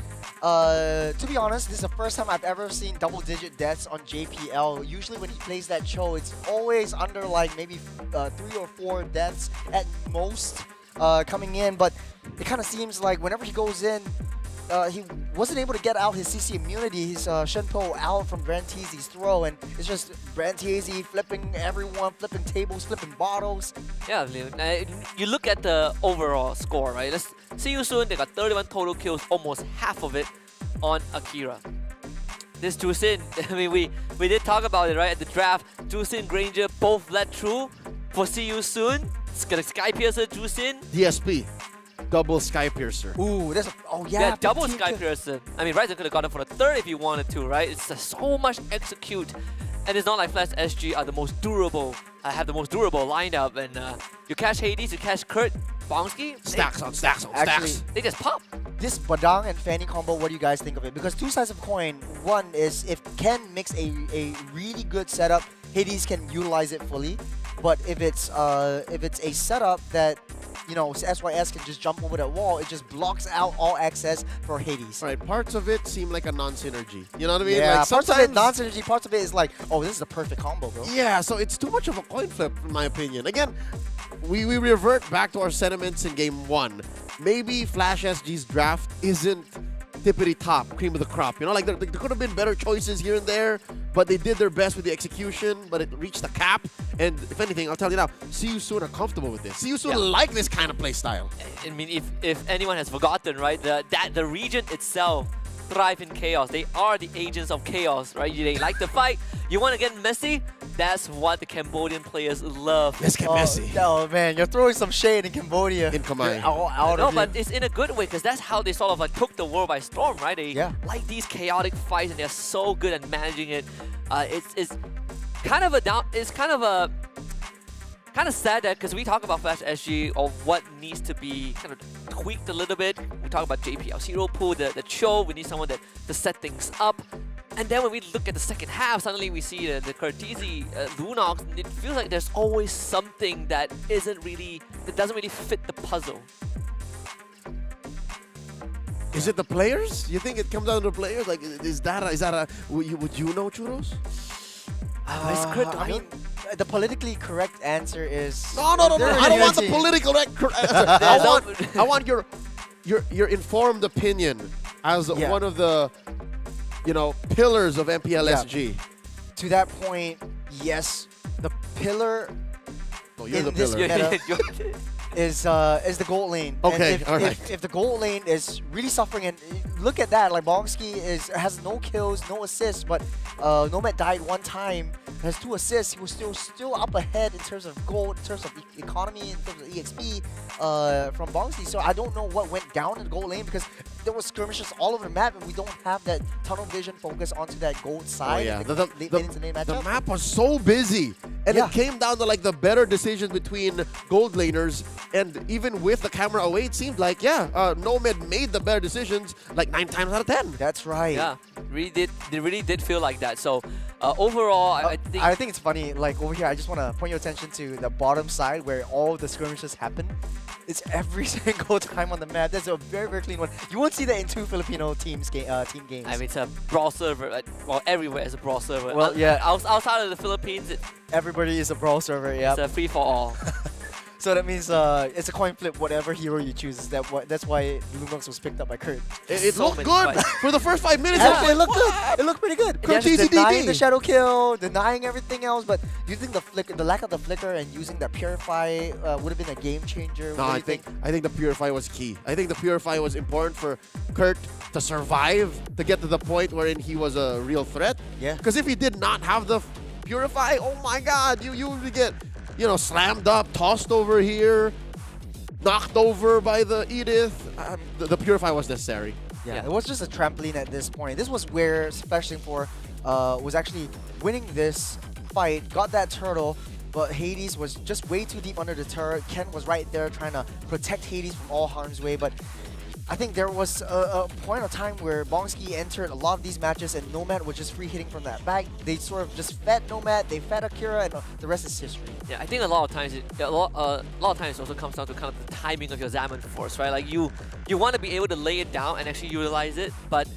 to be honest, this is the first time I've ever seen double-digit deaths on JPL. Usually when he plays that Cho, it's always under like maybe 3 or 4 deaths at most coming in. But it kind of seems like whenever he goes in, he wasn't able to get out his CC immunity. He's Shenpo out from Brantizi's throw, and it's just Brantizi flipping everyone, flipping tables, flipping bottles. Yeah, you look at the overall score, right? Let's See You Soon. They got 31 total kills, almost half of it on Akira. This Jusin, I mean, we did talk about it, right? At the draft, Jusin, Granger both led through for See You Soon. It's got a Sky Piercer, Jusin. DSP. Double Sky Piercer. Ooh, there's a, yeah, double Sky Piercer. I mean, Ryzen could have gotten for the 3rd if he wanted to, right? It's so much execute. And it's not like Flash SG are the most durable, have the most durable lineup, and You catch Hades, you catch Kurt, Bonsky. Stacks on stacks on Actually, stacks. They just pop. this Badang and Fanny combo, what do you guys think of it? Because two sides of a coin. One is if Ken makes a really good setup, Hades can utilize it fully. But if it's a setup that, you know, SYS can just jump over that wall, it just blocks out all access for Hades. Right, parts of it seem like a non-synergy. You know what I mean? Yeah, like parts of it sometimes- non-synergy, parts of it is like, oh, this is the perfect combo, bro. Yeah, so it's too much of a coin flip, in my opinion. Again, we revert back to our sentiments in game 1. Maybe Flash SG's draft isn't tippity top, cream of the crop. You know, like there could have been better choices here and there, but they did their best with the execution, but it reached the cap. And if anything, I'll tell you now, See You Soon are comfortable with this. See You Soon like this kind of play style. I mean, if anyone has forgotten, right, the region itself thrive in chaos. They are the agents of chaos, right? They like to fight. You want to get messy? That's what the Cambodian players love. Let's get messy. Oh man, you're throwing some shade in Cambodia. In Khmer. You're out No, of but it. it's in a good way because that's how they sort of like took the world by storm, right? They Yeah. like these chaotic fights and they're so good at managing it. It's kind of a down. It's kind of sad that because we talk about Flash SG or what needs to be kind of tweaked a little bit. We talk about JPL Zero Pool, the show. We need someone to set things up. And then when we look at the second half, suddenly we see the Curtizi, Lunox, and it feels like there's always something that doesn't really fit the puzzle. Is it the players? You think it comes down to the players? Like, is that a would you know, Churros? I mean, the politically correct answer is... No. I don't want the political answer. I want your informed opinion as one of the, you know, pillars of MPLSG. To that point, yes, the pillar Oh, you're in the this pillar. meta is the gold lane. Okay, and alright. if the gold lane is really suffering, and look at that, like Bonsky has no kills, no assists, but Nomad died one time, has 2 assists. He was still up ahead in terms of gold, in terms of economy, in terms of EXP from Bonsky. So I don't know what went down in the gold lane because there was skirmishes all over the map, and we don't have that tunnel vision focus onto that gold side. Oh, yeah. The The map was so busy, and it came down to like the better decisions between gold laners, and even with the camera away, it seemed like Nomad made the better decisions like 9 times out of 10. That's right. Yeah, they really did feel like that. So overall, I think it's funny. Like over here, I just want to point your attention to the bottom side where all the skirmishes happen. It's every single time on the map. That's a very, very clean one. You won't see that in 2 Filipino team games. I mean, it's a brawl server. Well, everywhere is a brawl server. Well, yeah. Outside of the Philippines, Everybody is a brawl server. Yeah. it's a free for all. So that means it's a coin flip. Whatever hero you choose, that's why Lunox was picked up by Kurt. It So looked many good fights. for the first 5 minutes. Actually, it looked good. It looked pretty good. Kurt Yes, denying TCDD. the shadow kill, denying everything else. But do you think the lack of the flicker and using that purify would have been a game changer? No, What do you I think the Purify was key. I think the Purify was important for Kurt to survive, to get to the point wherein he was a real threat. Yeah. Because if he did not have the Purify, oh my God, you would get, slammed up, tossed over here, knocked over by the Edith. The Purify was necessary. Yeah, it was just a trampoline at this point. This was where Special 4 was actually winning this fight, got that turtle, but Hades was just way too deep under the turret. Ken was right there trying to protect Hades from all harm's way, but I think there was a point of time where Bonsky entered a lot of these matches and Nomad was just free hitting from that back. They sort of just fed Nomad, they fed Akira, and the rest is history. Yeah, I think a lot of times a lot of times it also comes down to kind of the timing of your Zaman Force, right? Like you want to be able to lay it down and actually utilize it, but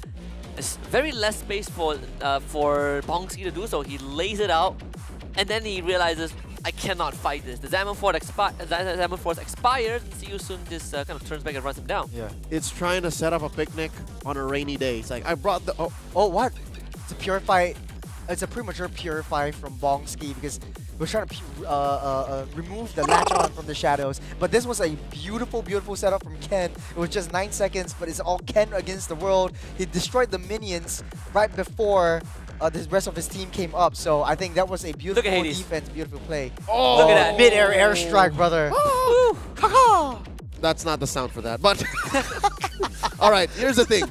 it's very less space for Bonsky to do so. He lays it out, and then he realizes, I cannot fight this. The Zaman Force expires, and See You Soon just kind of turns back and runs him down. Yeah. It's trying to set up a picnic on a rainy day. It's like, I brought the... Oh, what? It's a purify. It's a premature purify from Bonsky because we're trying to remove the latch on from the shadows. But this was a beautiful, beautiful setup from Ken. It was just 9 seconds, but it's all Ken against the world. He destroyed the minions right before the rest of his team came up. So I think that was a beautiful defense, beautiful play. Oh! Look at that. Mid-air airstrike, brother. Oh. That's not the sound for that, but... All right, here's the thing.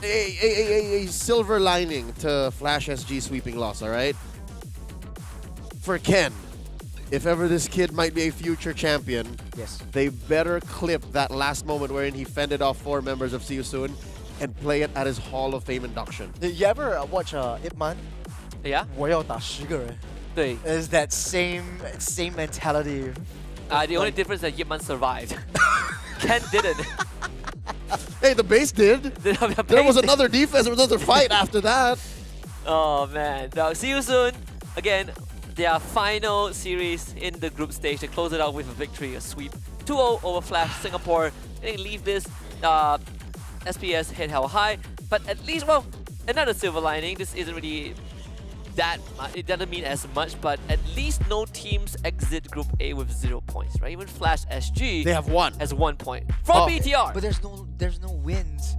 A silver lining to Flash SG sweeping loss, all right? For Ken, if ever this kid might be a future champion, Yes. they better clip that last moment wherein he fended off 4 members of See You Soon and play it at his Hall of Fame induction. Did you ever watch Ip Man? Yeah. 我要打10个人. 对 It's that same mentality. The only difference is that Yipman survived. Ken didn't. Hey, the base did. There was another defense, there was another fight after that. Oh man. Now, See You Soon. Again, their final series in the group stage. They close it out with a victory, a sweep. 2-0 over Flash Singapore. They leave this SPS head held high. But at least, well, another silver lining. This isn't really that it doesn't mean as much, but at least no teams exit Group A with 0 points, right? Even Flash SG they have 1. Has 1 point from BTR. But there's no wins.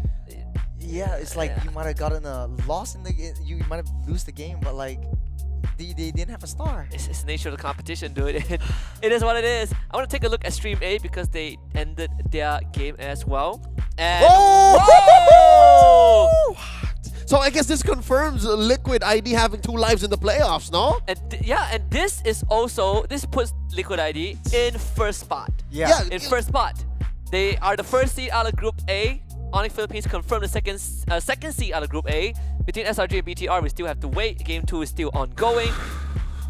Yeah, it's like you might have gotten a loss in the you might have lose the game, but like they didn't have a star. It's the nature of the competition, dude. It is what it is. I want to take a look at Stream A because they ended their game as well. And Whoa! So I guess this confirms Liquid ID having 2 lives in the playoffs, no? And and this puts Liquid ID in first spot. Yeah. First spot. They are the first seed out of Group A. Onyx Philippines confirmed the second seed out of Group A. Between SRG and BTR, we still have to wait. Game 2 is still ongoing.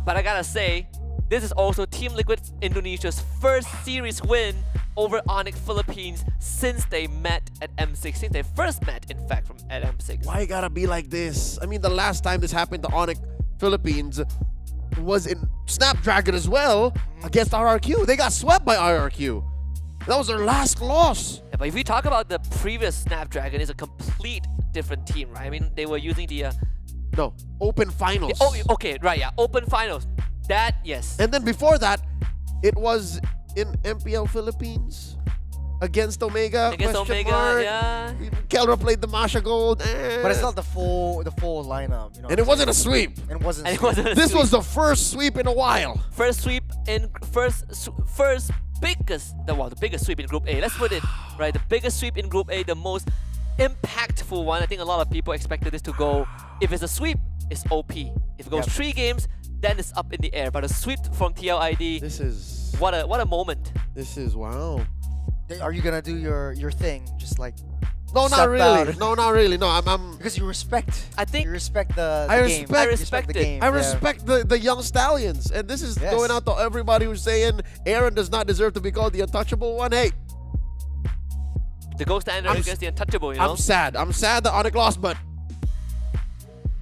But I gotta say, this is also Team Liquid Indonesia's first series win over Onyx Philippines since they met at M6. Since they first met, in fact, at M6. Why it gotta be like this? I mean, the last time this happened to Onyx Philippines was in Snapdragon as well against RRQ. They got swept by RRQ. That was their last loss. Yeah, but if we talk about the previous Snapdragon, it's a complete different team, right? I mean, they were using the... No, Open Finals. Okay, right, yeah. Open Finals. That, yes. And then before that, it was in MPL Philippines against Omega. Against Omega, mark. yeah. Kelra played the Masha Gold. But it's not the full lineup, you know. And it wasn't a sweep. And it wasn't. This was the first sweep in a while. First sweep in the biggest sweep in Group A. Let's put it right. The biggest sweep in Group A, the most impactful one. I think a lot of people expected this to go. If it's a sweep, it's OP. If it goes 3 games, then it's up in the air. But a sweep from TLID. This is what a moment. This is wow. Are you gonna do your thing? Just like no, not really. No, not really. No, I'm because you respect. I think you respect the I game. respect the game. I respect the young stallions, and this is going out to everybody who's saying Aaron does not deserve to be called the untouchable one. Hey, the gold standard against the untouchable. You know. I'm sad. I'm sad that Onyx lost, but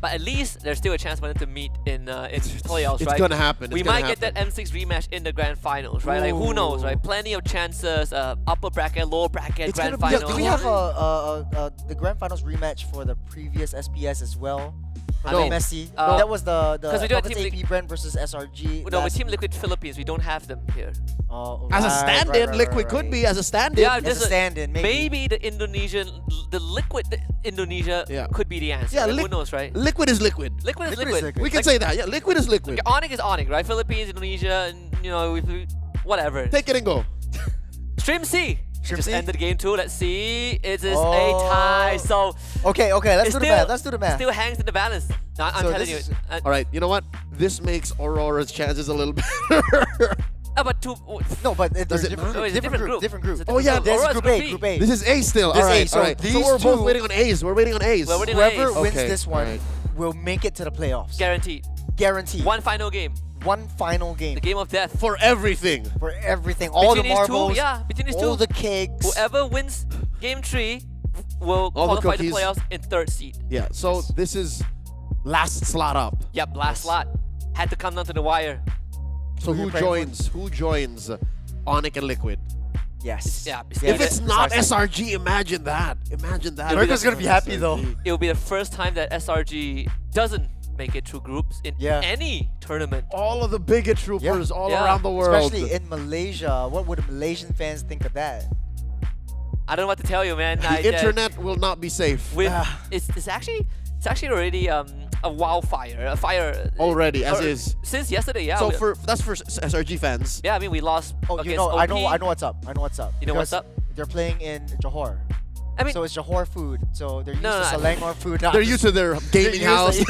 at least there's still a chance for them to meet in playoffs, it's right? gonna happen. We might get that M6 rematch in the grand finals, right? Like who knows, right? Plenty of chances. Upper bracket, lower bracket, grand finals. Do we have the grand finals rematch for the previous SPS as well? Messi. That was the Falcons AP Brand versus SRG. No, with Team Liquid Philippines, we don't have them here. As a stand-in, Liquid could be as a stand-in. Yeah, as a stand-in. Maybe the Liquid Indonesia could be the answer. Yeah, who knows, right? Liquid is liquid. Liquid is liquid. We can say that. Yeah, liquid is liquid. Okay, Onyx is Onyx, right? Philippines, Indonesia, and whatever. Take it and go. Stream C. Just ended game 2. Let's see. It is a tie. So okay. Let's do the math. Let's do the math. Still hangs in the balance. No, I'm telling you. All right. You know what? This makes Aurora's chances a little better. But there's different group. Different group. Oh yeah, there's Group A. This is A still. All right. So we're both waiting on A's. We're waiting on A's. Whoever wins this one will make it to the playoffs. Guaranteed. One final game. The game of death. For everything. All the marbles. Between these two. All the cakes. Whoever wins game 3 will qualify the playoffs in 3rd seed. Yeah. So this is last slot up. Yep, last slot. Had to come down to the wire. So who joins? Who joins Onyx and Liquid? Yes. Yeah. If it's not SRG, imagine that. Imagine that. America's gonna be happy though. It will be the first time that SRG doesn't make it through groups in any tournament. All of the bigot troopers all around the world. Especially in Malaysia. What would Malaysian fans think of that? I don't know what to tell you, man. The internet will not be safe. It's actually already a wildfire, a fire already as is since yesterday. Yeah. So that's for SRG fans. Yeah, I mean we lost. You know, I know what's up. You know what's up? They're playing in Johor. I mean, so it's Johor food. So they're used to Selangor food. They're used to their gaming house. You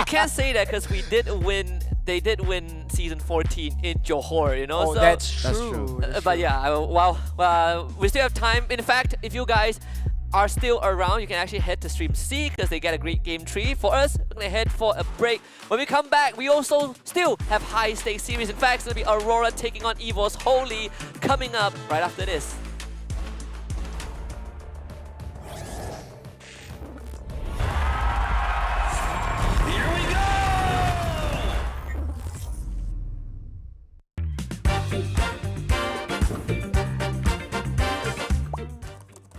can't say that because we did win. They did win season 14 in Johor, you know? Oh, so, that's true. but yeah, we still have time. In fact, if you guys are still around, you can actually head to Stream C because they get a great game 3. For us, we're gonna head for a break. When we come back, we also still have high stakes series. In fact, it's gonna be Aurora taking on Evos Holy coming up right after this. Here we go!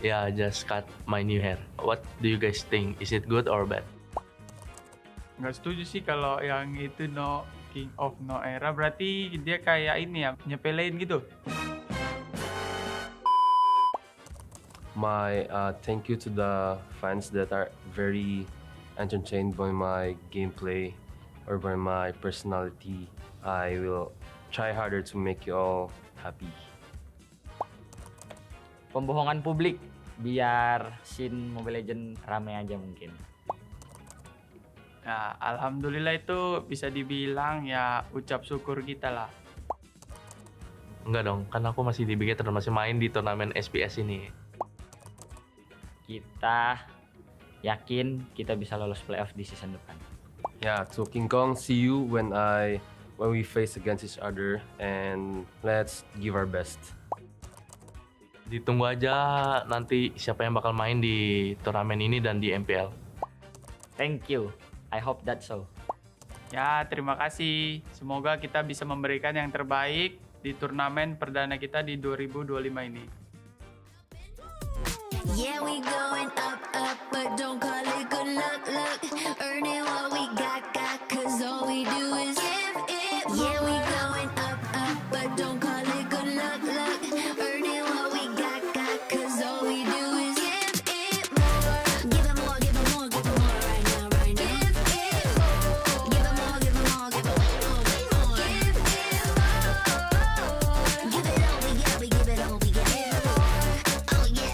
Yeah, I just cut my new hair. What do you guys think? Is it good or bad? Nggak setuju sih kalau yang itu no king of no era, berarti dia kayak ini ya, nyepelein gitu. My thank you to the fans that are very entertained by my gameplay or by my personality. I will try harder to make you all happy. Pembohongan publik biar scene Mobile Legends rame aja mungkin. Nah, alhamdulillah itu bisa dibilang ya ucap syukur kita lah. Enggak dong, kan aku masih di BG dan masih main di turnamen SPS ini. Kita yakin kita bisa lolos playoff di season depan. Yeah, so King Kong, see you when we face against each other, and let's give our best. Ditunggu aja nanti siapa yang bakal main di turnamen ini dan di MPL. Thank you. I hope that's so. Ya, terima kasih. Semoga kita bisa memberikan yang terbaik di turnamen perdana kita di 2025 ini. Yeah, we going up, up, but don't call it good luck, luck. Earning what we got, cause all we do is give it more. Yeah, we going up, up, but don't call it good luck, luck. Earning what we got, cause all we do is give it more. Give it more, give it more, give it more right now, right now. Give it more, give it more, give it more, give it more. Give it more. Give it all we got, we give it all we got. Oh yeah.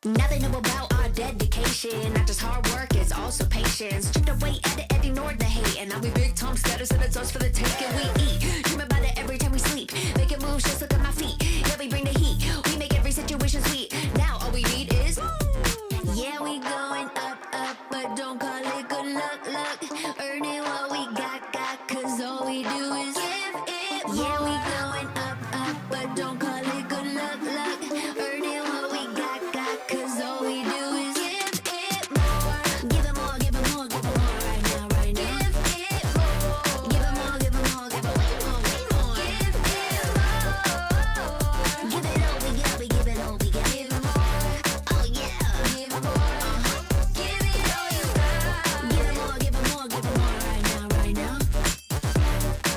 Now they know about our dedication. Not just hard work, it's also patience. Chipped away at it and ignored the hate. And now we big time status and it's us for the taking. We eat, dream about it every time we sleep. Making moves, just look at my feet. Yeah, we bring the heat. We make every situation sweet. Now all we need is, yeah, we going up, up, but don't call it good luck, luck. Earning what we got, cause all we do is give it more. Yeah, we going up, up, but don't call it good luck, luck. Earning what we got, cause all we do is give it more. Give it more, give it more, give it more right now, right now. Give it more. Give it more, give it more, give it way more, way more. Give it more. Give it all we got, we give it all we got. Give it more. Oh yeah. Give it more. Give it all you got. Give it more, give it more, give it more right now, right now.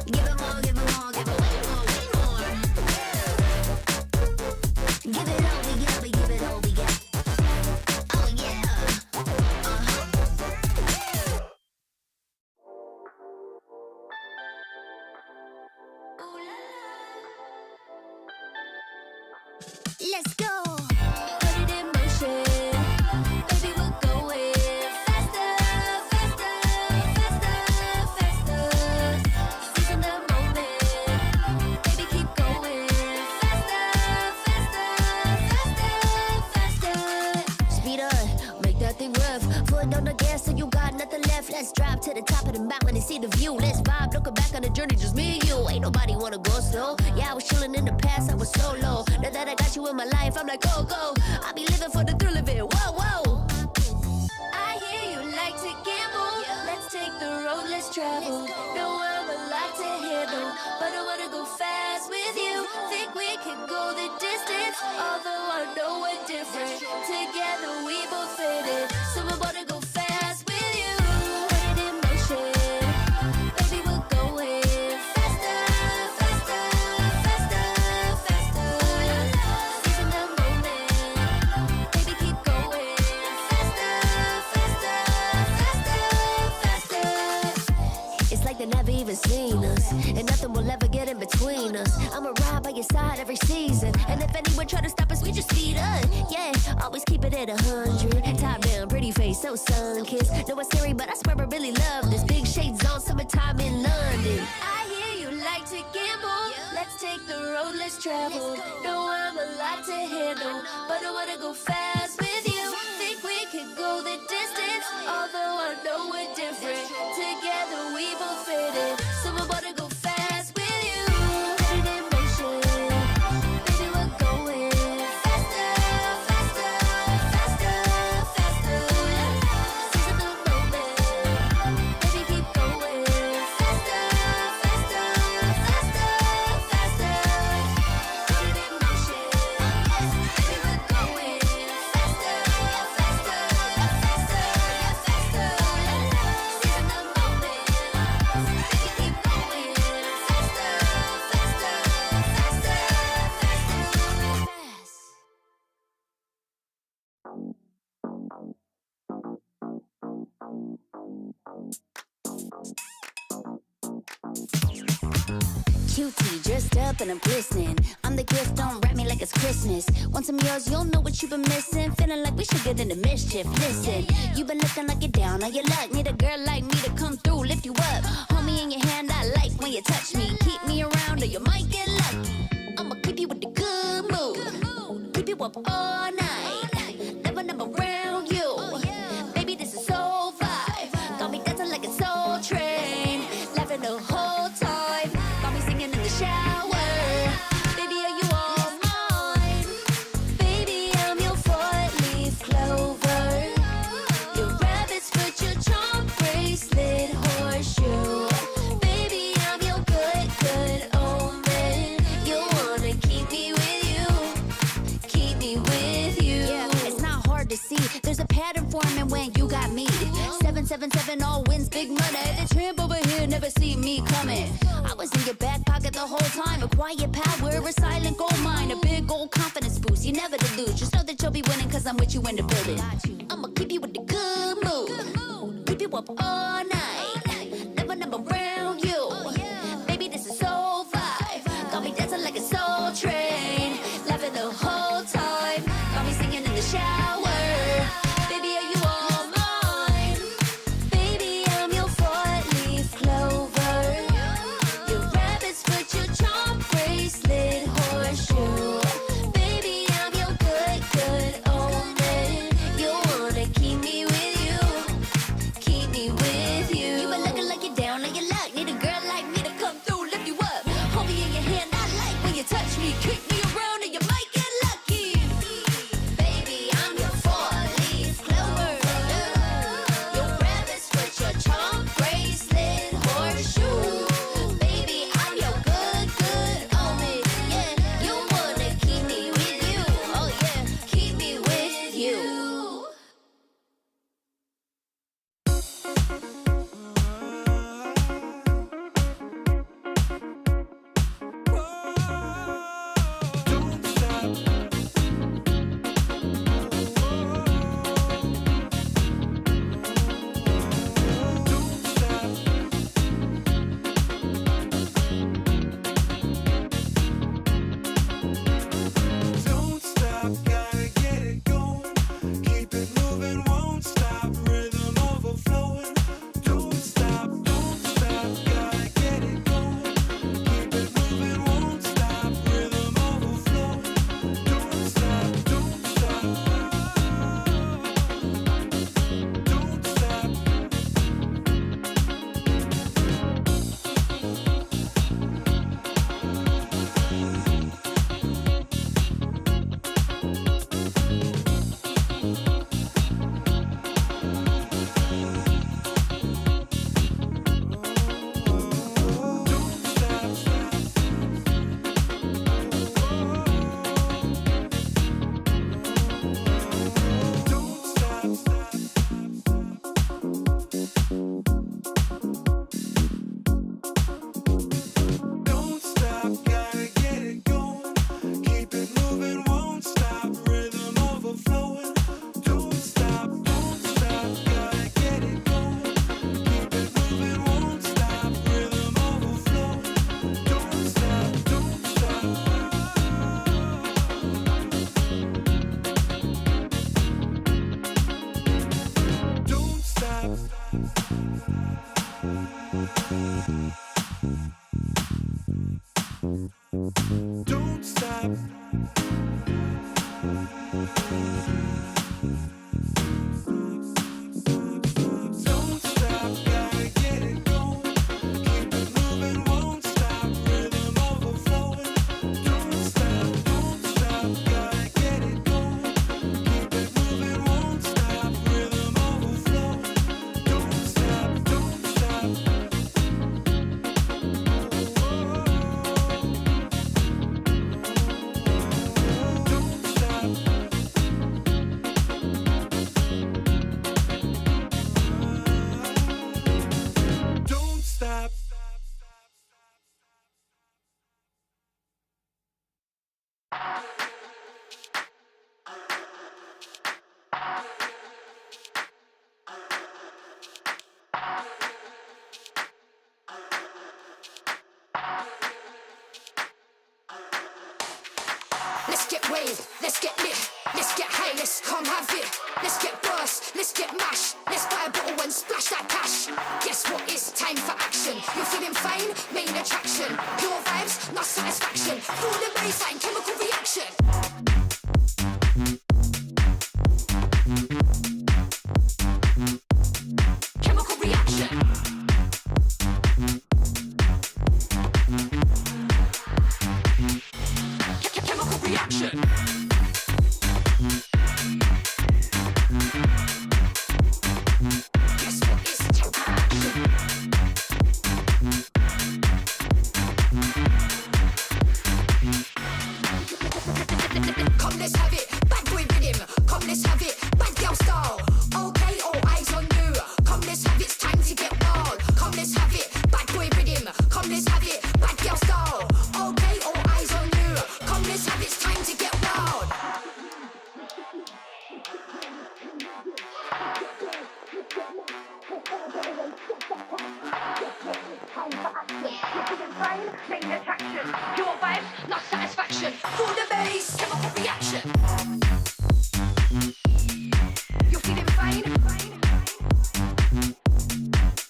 Give it more, give it more, give it way more, way more. Give it all we got, we give it all we got. Oh yeah. Let's go. Put it in motion. Baby, we're going faster, faster, faster, faster. Seizing the moment. Baby, keep going faster, faster, faster, faster. Speed up, make that thing rough. Foot on the gas so you got nothing left. Let's drive to the top of the mountain and see the view. Let's vibe, looking back on the journey, just me and you. Ain't nobody wanna go slow. Yeah, I was chilling in the past, I was solo. Now that I got you in my life, I'm like, go, go. I be living for the thrill of it, whoa, whoa. I hear you like to gamble. Let's take the road, let's travel. No, I'm a lot to handle, but I wanna go fast with you. Think we can go the distance, although I know we're different. Together we both fit it, so I wanna go fast with you. Put it in motion, baby, we're going faster, faster, faster, faster. Seizing the moment, baby, keep going faster, faster, faster, faster. It's like they never even seen us, and nothing will ever get in between us. I'ma ride by your side every season, and if anyone try to stop us, we just speed up. Yeah, always keep it at 100. Top down, pretty face so sun-kissed. Know it's scary, but I swear I really love this. Big shades on, summertime in London. I hear you like to gamble. Let's take the road, let's travel. Know I'm a lot to handle, but I wanna go fast with you. Think we could go the distance, although I know we're different. Together we both fit in, so I wanna go fast with you. Put it in motion, baby, we're going faster, faster, faster, faster. Seize the moment, baby, keep going faster, faster, faster, faster. Put it in motion, baby, we're going faster, faster, faster, faster. Seize the moment, baby, keep going faster, faster, faster, faster. Cutie, dressed up and I'm glistening. I'm the gift, don't wrap me like it's Christmas. Once I'm yours, you'll know what you've been missing. Feeling like we should get into mischief. Listen, you've been looking like you're down on your luck. Need a girl like me to come through, lift you up. Hold me in your hand, I like when you touch me. Keep me around or you might get lucky. I'ma keep you with the good mood. Keep you up all night. Never, never around you. Baby, this is so vibe. Got me dancing like a soul train. Laughing the whole time. Got me singing in the shower. Baby, are you all mine? Baby, I'm your four-leaf clover. Your rabbit's foot, your charm bracelet, horseshoe. Baby, I'm your good, good omen. You wanna keep me with you. Keep me with you. Yeah, it's not hard to see. There's a pattern forming when you got me. 777 all wins, big money. The tramp over here never see me coming. I was in your back pocket the whole time. A quiet power, a silent gold mine, a big old confidence boost. You never delude. Just know that you'll be winning, cause I'm with you in the building. I'ma keep you with the good mood. Keep you up all night. Never, never around you. Baby, this is so vibe. Got me dancing like a soul train. Laughing the whole time. Got me singing in the shower. Baby, are you all mine? Baby, I'm your four-leaf clover. Your rabbit's foot, your charm bracelet, horseshoe. Baby, I'm your good, good omen. You wanna keep me with you. Keep me with you. Don't stop. Don't stop, gotta get it going. Keep it moving, won't stop. Rhythm overflowing. Don't stop, gotta get it going. Keep it moving, won't stop. Rhythm overflowing. Don't stop, don't stop. Don't stop. Let's get waved, let's get lit, let's get high, let's come have it. Let's get burst, let's get mash, let's buy a bottle and splash that cash. Guess what, it's time for action. You're feeling fine, main attraction. Pure vibes, not satisfaction. Feel the baseline, chemical reaction. Chemical reaction. Chemical reaction. Guess what? It's come, let's have it. Bad boy rhythm. Come, let's have it. Bad girl style. Okay, all eyes on you. Come, let's have it. It's time to get wild. Come, let's have it. Bad boy rhythm. Come, let's have it. Bad girl style. Okay, all eyes on you. Come, let's have it. It's time to get wild. Main attraction. Pure vibes, not satisfaction. Feel the bass, chemical reaction. You're feeling fine?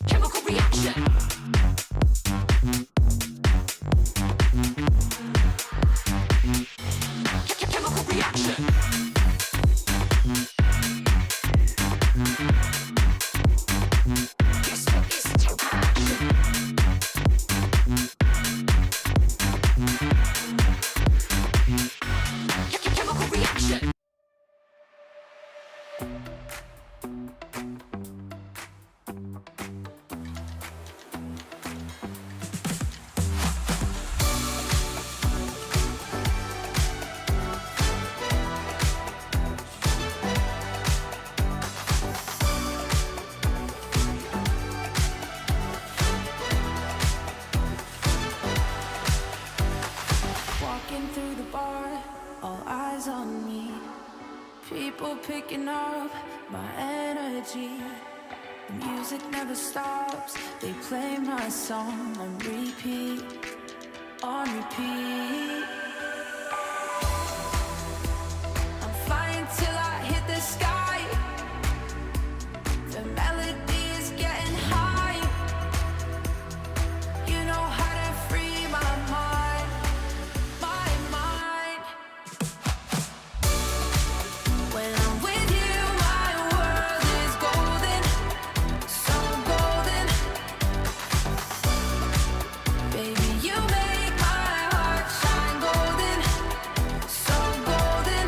Chemical reaction. Chemical reaction. Guess what? It's chemical reaction. Walking through the bar, all eyes on me. People picking up my energy. The music never stops. They play my song on repeat, on repeat. I'm flying till I hit the sky. The melody is getting high. You know how to free my mind, my mind. When I'm with you, my world is golden, so golden. Baby, you make my heart shine golden, so golden.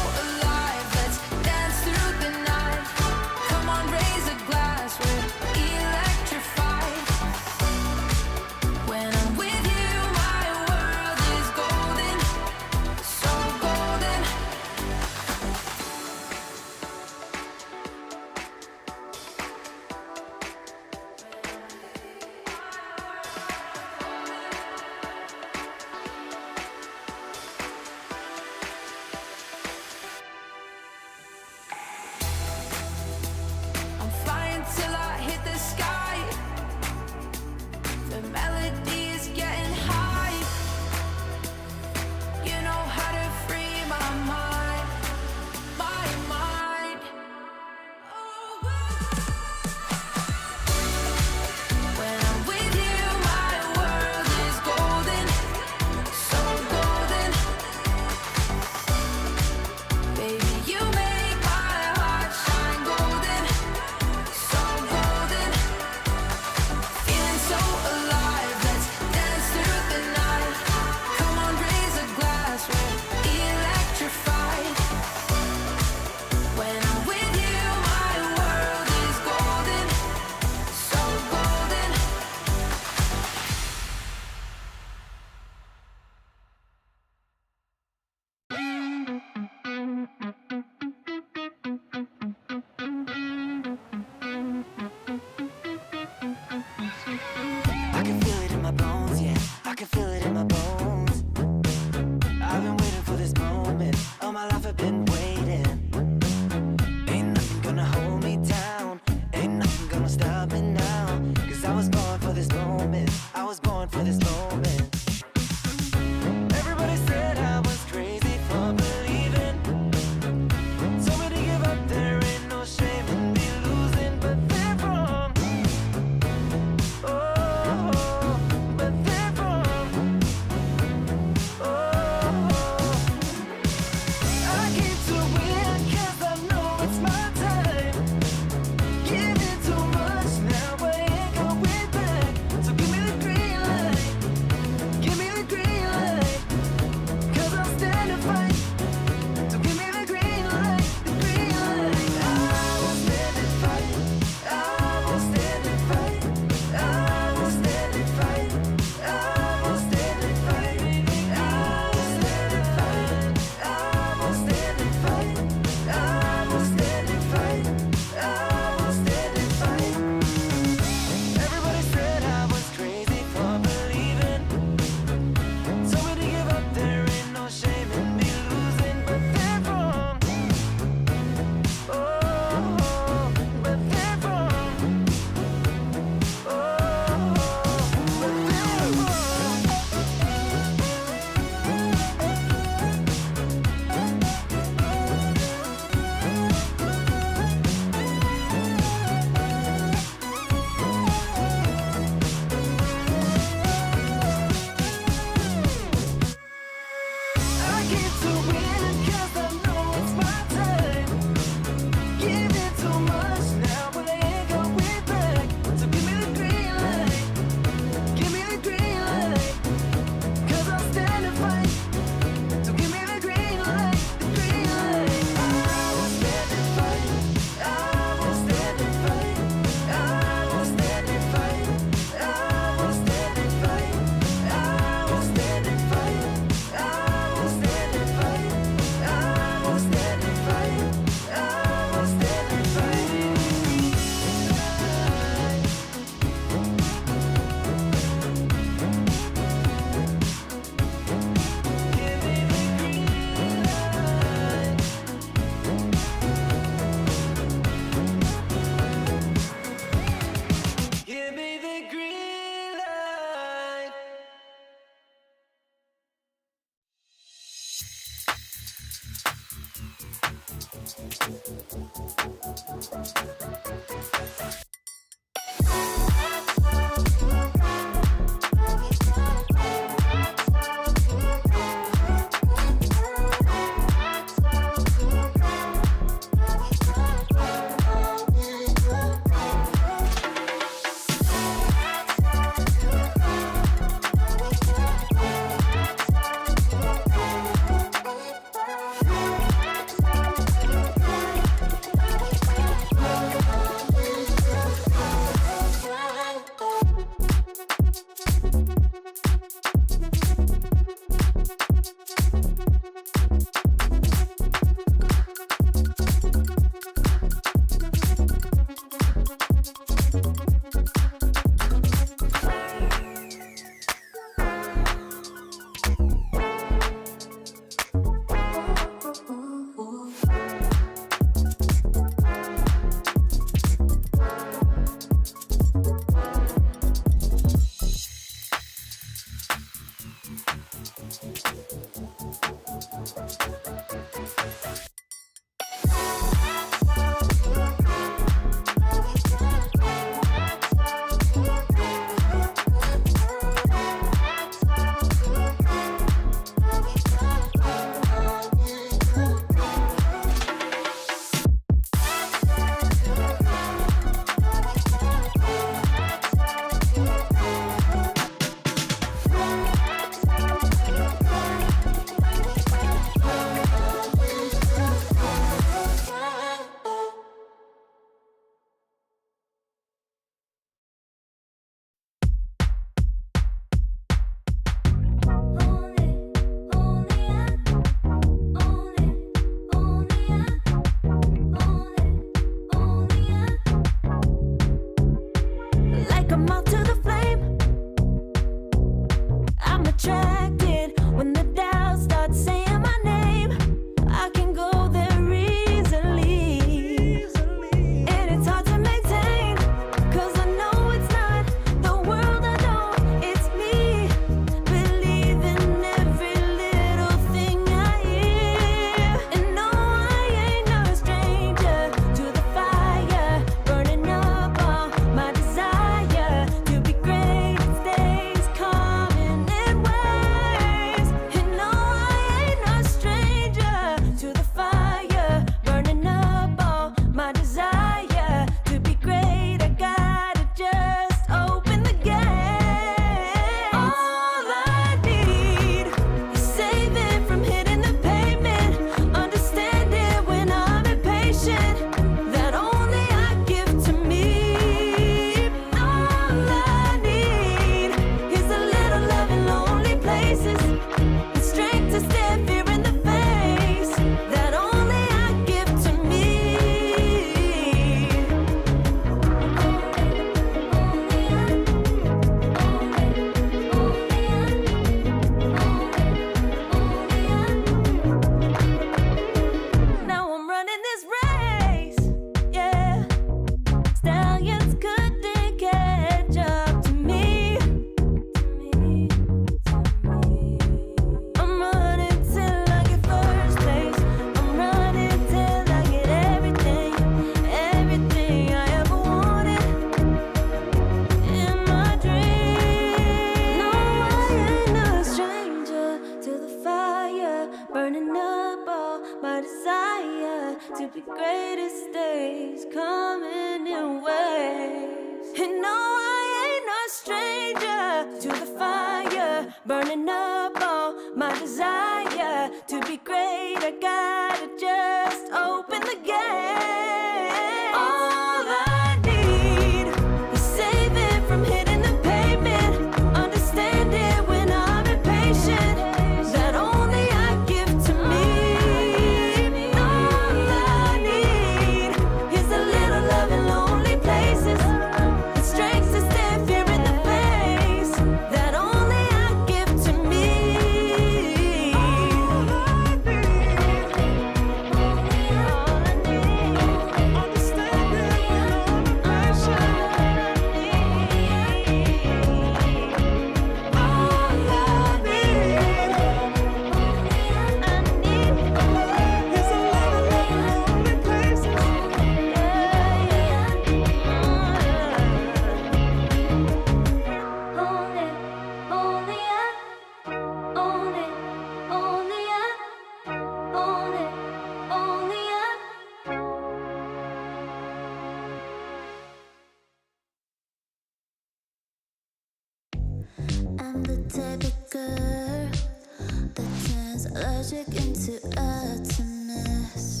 magic into atoms.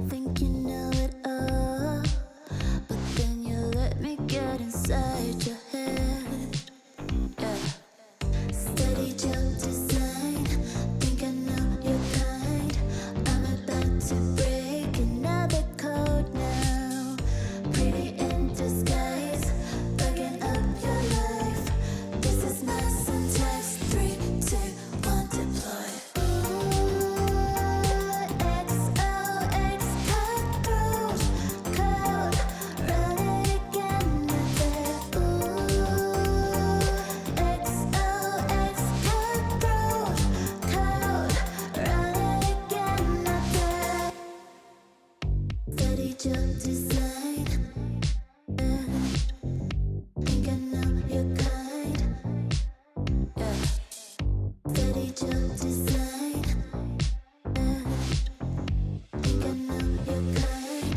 Think you know it all, but then you let me get inside your head. Yeah. Steady jump design, think I know your kind. I'm about to break another code now. Pretty in disguise, bugging up your life. This is my syntax. 3, 2, 1, deploy. XOX cutthroat code, run it again. XOX cutthroat code, run it again. Steady jump design, think I know your kind. Yeah. Steady jump design, think I know your kind.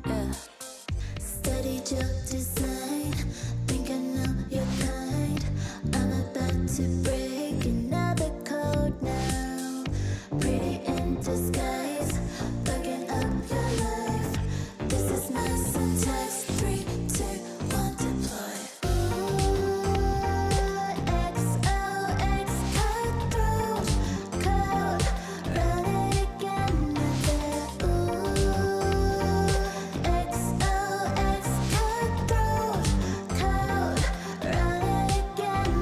Yeah. Steady jump design, think I know your kind. I'm about to break another code now. Pretty in disguise, bugging up your life. This is my syntax. 3, 2, 1, deploy. XOX cutthroat code, run it again. XOX cutthroat code, run it again.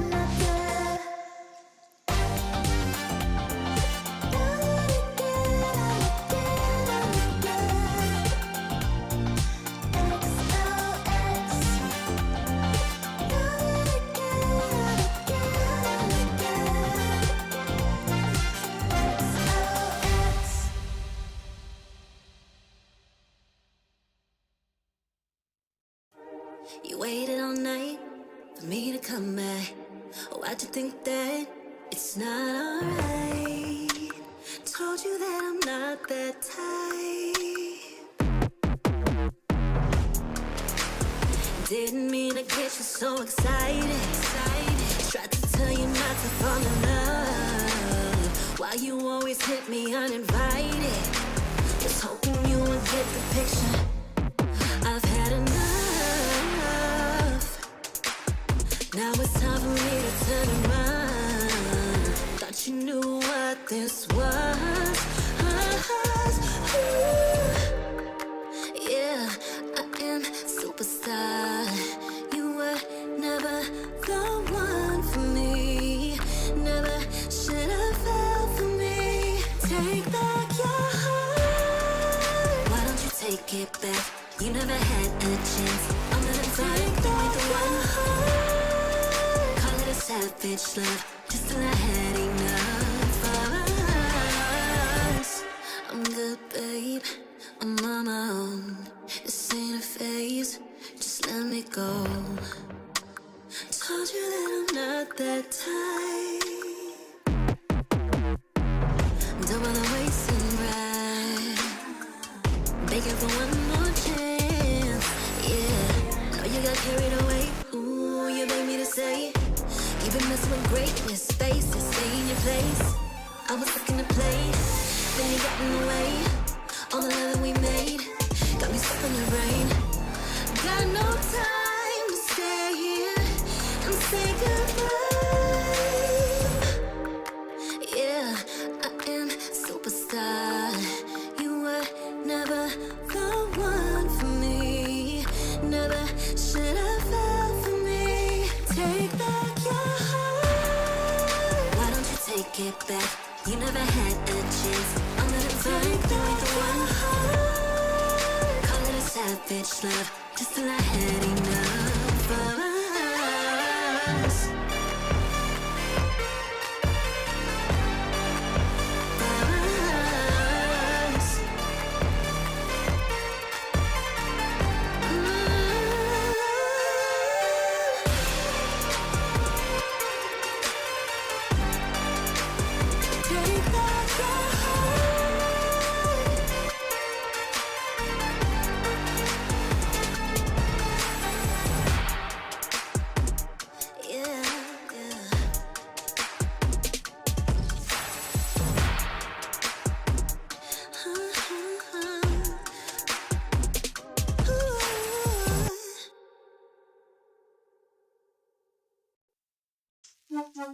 You waited all night for me to come back. Why'd you think that it's not alright? Told you that I'm not that type. Didn't mean to get you so excited. Tried to tell you not to fall in love. Why you always hit me uninvited? Just hoping you would get the picture. I've had enough. Now it's time for me to turn around. Thought you knew what this was. Yeah, I am superstar. You were never the one for me. Never should have fell for me. Take back your heart. Why don't you take it back? You never had a chance. I'm gonna take back the one. Call it a savage love, just till I had enough of us. I'm good, babe. I'm on my own. This ain't a phase. Just let me go. Told you that I'm not that type. Don't wanna waste and ride. Begging for one more chance. Yeah, know you got carried away. Ooh, you made me to say. You've been messing with greatness, spaces, stay in your place. I was looking to play, then you got in the way. All the love that we made got me stuck in the rain. Got no time to stay here and say goodbye. Yeah, I am superstar. You were never the one for me. Never should have fell for me. Take back your heart. Why don't you take it back? You never had a chance. I'm gonna take back the one heart. Call it a savage love, just till I had enough of us. Take back your heart.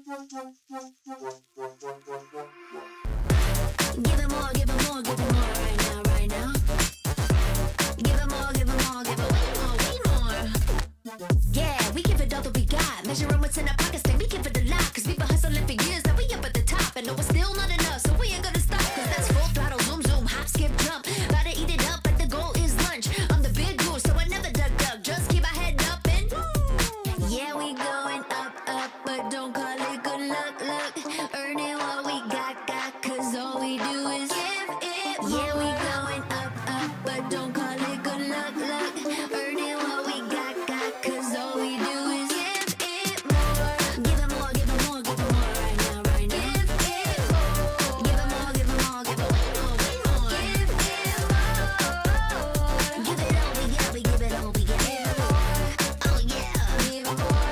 Give it more, give it more, give it more right now, right now. Give it more, give it more, give it way more. Yeah, we give it all that we got. Measuring what's in our pockets, then we give it a lot. Cause we've been hustling for years, now we up at the top. And no, it's still not enough, so we ain't gonna stop. Cause that's full throttle, zoom, zoom, hop, skip, jump. Gotta eat it up, but the goal is lunch. I'm the big goose, so I never duck, duck. Just keep my head up and yeah, we going up, up, but don't call it good luck, luck. Earning what we got, cause all we do is give it more. Yeah, we going up, up, but don't call it good luck, luck. Earning what we got, cause all we do is give it more. Give it more, give it more, give it more right now, right now. Give it more, give it more, give it more, give it way more, way more. Give it more. Give it all we got, we give it all we got. Oh yeah, give it more.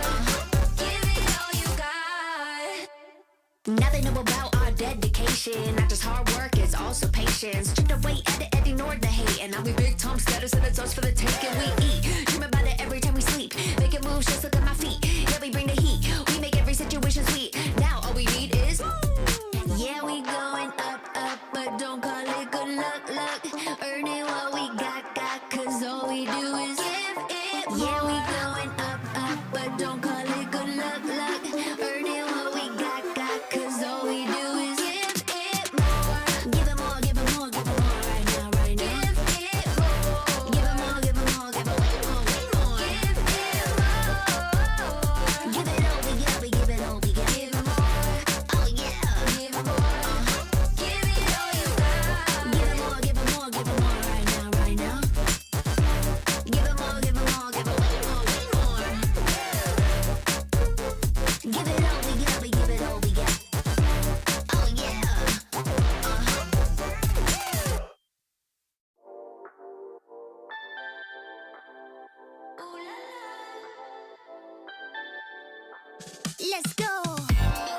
Give it all you got. Now they know about our dedication. Not just hard work, it's also patience. Chipped away at it and ignored the hate. And now we big Tom status and it's us for the taking. We eat, dream about it every time we sleep. Making moves, just look at my feet. Yeah, we bring the heat. We make every situation sweet. Now all we need is yeah, we going up, up, but don't call it good luck, luck. Earning what we got, cause all we do is give it more. Yeah, we going up, up, but don't call it good luck, luck. Earning what we got, cause all we do is give it more. Give it more, give it more, give it more right now, right now. Give it more. Give it more, give it more, give it way more, way more. Give it more. Give it all we got, we give it all we got. Give it more. Oh yeah. Give it more. Give it all you got. Give it more, give it more, give it more right now, right now. Give it more, give it more, give it way more, way more. Give it all we got, we give it all we got. Oh yeah. Let's go.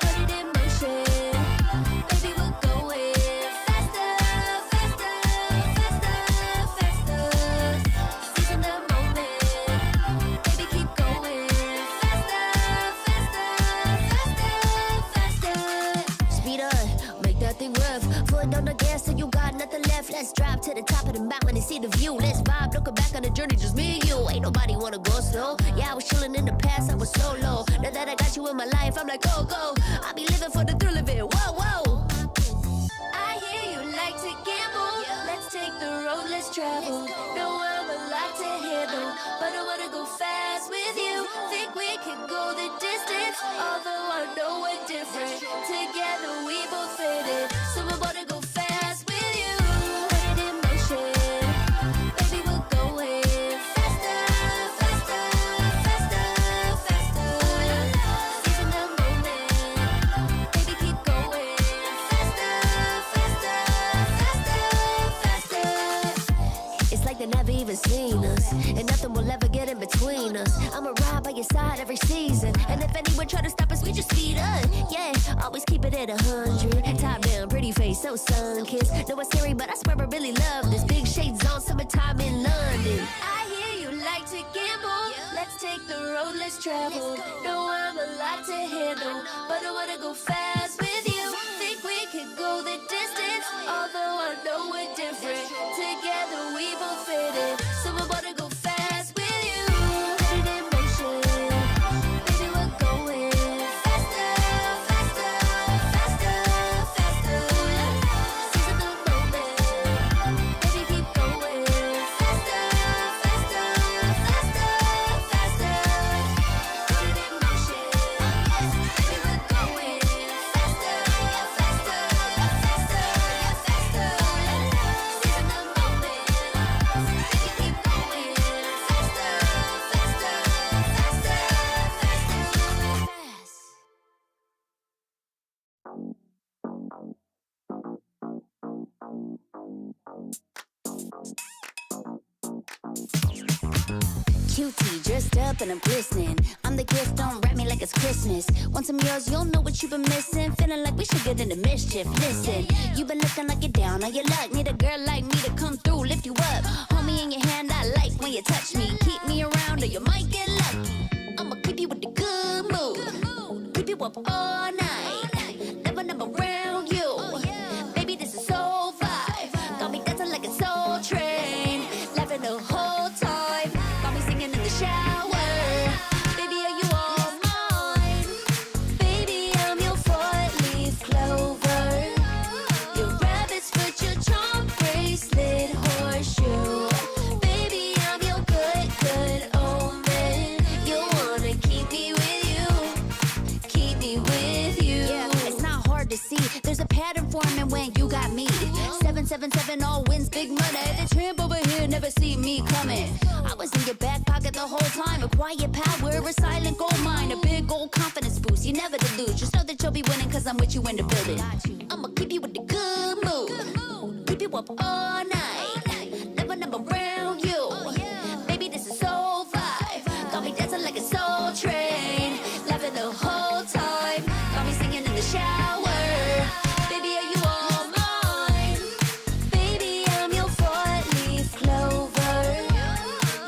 Put it in motion. Baby, we're going faster, faster, faster, faster. Seizing the moment. Baby, keep going faster, faster, faster, faster. Speed up, make that thing rough. Foot on the gas till you got nothing left. Let's drive to the top of the mountain and see the view. Let's vibe, looking back on the journey, just me and you. Ain't nobody wanna go slow. Yeah, I was chilling in the past, I was solo. Now that I got you in my life, I'm like, go, go. I be living for the thrill of it, whoa, whoa. I hear you like to gamble. Let's take the road, let's travel. Know I'm a lot to handle, but I wanna go fast with you. Think we can go the distance, although I know we're different. Together we both fit it, so I wanna go fast with you. Put it in motion. Baby, we're going faster, faster, faster, faster. Seizing the moment. Baby, keep going faster, faster, faster, faster. It's like they never even seen us, and nothing will ever get in between us. I'ma ride by your side every season, and if anyone try to stop us, we just speed up. Yeah, always keep it at 100. Top down, pretty face, so sun-kissed. Know it's scary, but I swear I really love this. Big shades on, summertime in London. I hear you like to gamble. Let's take the road, let's travel. Know I'm a lot to handle, but I wanna go fast with you. Think we could go the distance, although I know we're different. Together we both fit it, so I wanna go fast with you. Put it in motion. Baby, we're going faster, faster, faster, faster. Seizing the moment. Baby, keep going faster, faster, faster, faster. Put it in motion. Baby, we're going faster, faster, faster, faster. Seizing the moment. Baby, keep going faster, faster, faster, faster. Cutie, dressed up and I'm glistening. I'm the gift, don't wrap me like it's Christmas. Want some yours, you don't know what you've been missing. Feeling like we should get into mischief. Listen, you've been looking like you're down on your luck. Need a girl like me to come through, lift you up. Hold me in your hand, I like when you touch me. Keep me around or you might get lucky. I'ma keep you with the good mood. Keep you up all night. Never around you. Baby, this is so vibe. Got me dancing like a soul train. Laughing the whole time. Got me singing in the shower. Baby, are you all mine? Baby, I'm your four-leaf clover. Your rabbit's foot, your charm bracelet, horseshoe. Baby, I'm your good omen. You wanna keep me with you. Keep me with you. Yeah, it's not hard to see. There's a pattern forming when you got me. 777 all wins, big money. The tramp over here never see me coming. I was in your back pocket the whole time. A quiet power, a silent gold mine, a big old confidence boost. You never delude. Just know that you'll be winning, cause I'm with you in the building. I'ma keep you with the good mood. Keep you up all night. Never around you. Baby, this is so vibe. Got me dancing like a soul train. Laughing the whole time. Got me singing in the shower. Baby, are you all mine? Baby, I'm your four-leaf clover.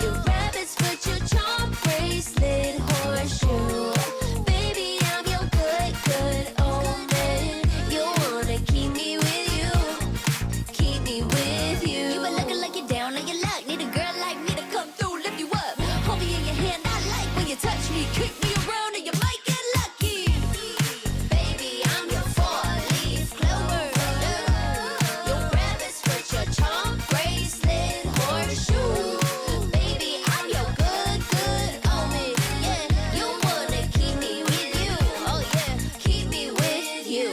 Your rabbit's foot, your charm bracelet, horseshoe. Baby, I'm your good omen. You wanna keep me with you. Keep me with you. You been looking like you're down on your luck. Need a girl like me to come through, lift you up. Hold me in your hand, I like when you touch me. Kick me around and you might get lucky. Baby, I'm your four-leaf clover. Your rabbit's foot, your charm bracelet, horseshoe. Baby, I'm your good omen. Yeah, you wanna keep me with you. Oh yeah, keep me with you.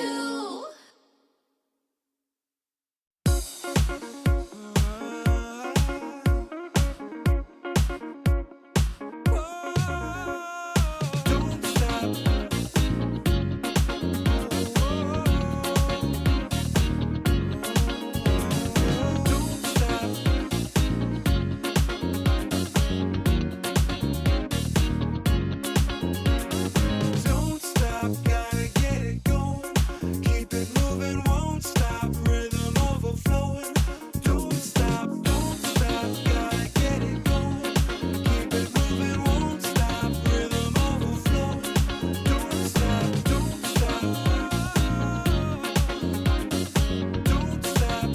Don't stop, gotta get it going. Keep it moving, won't stop. Rhythm overflowing. Don't stop, gotta get it going. Keep it moving, won't stop. Rhythm overflowing. Don't stop, don't stop. Don't stop.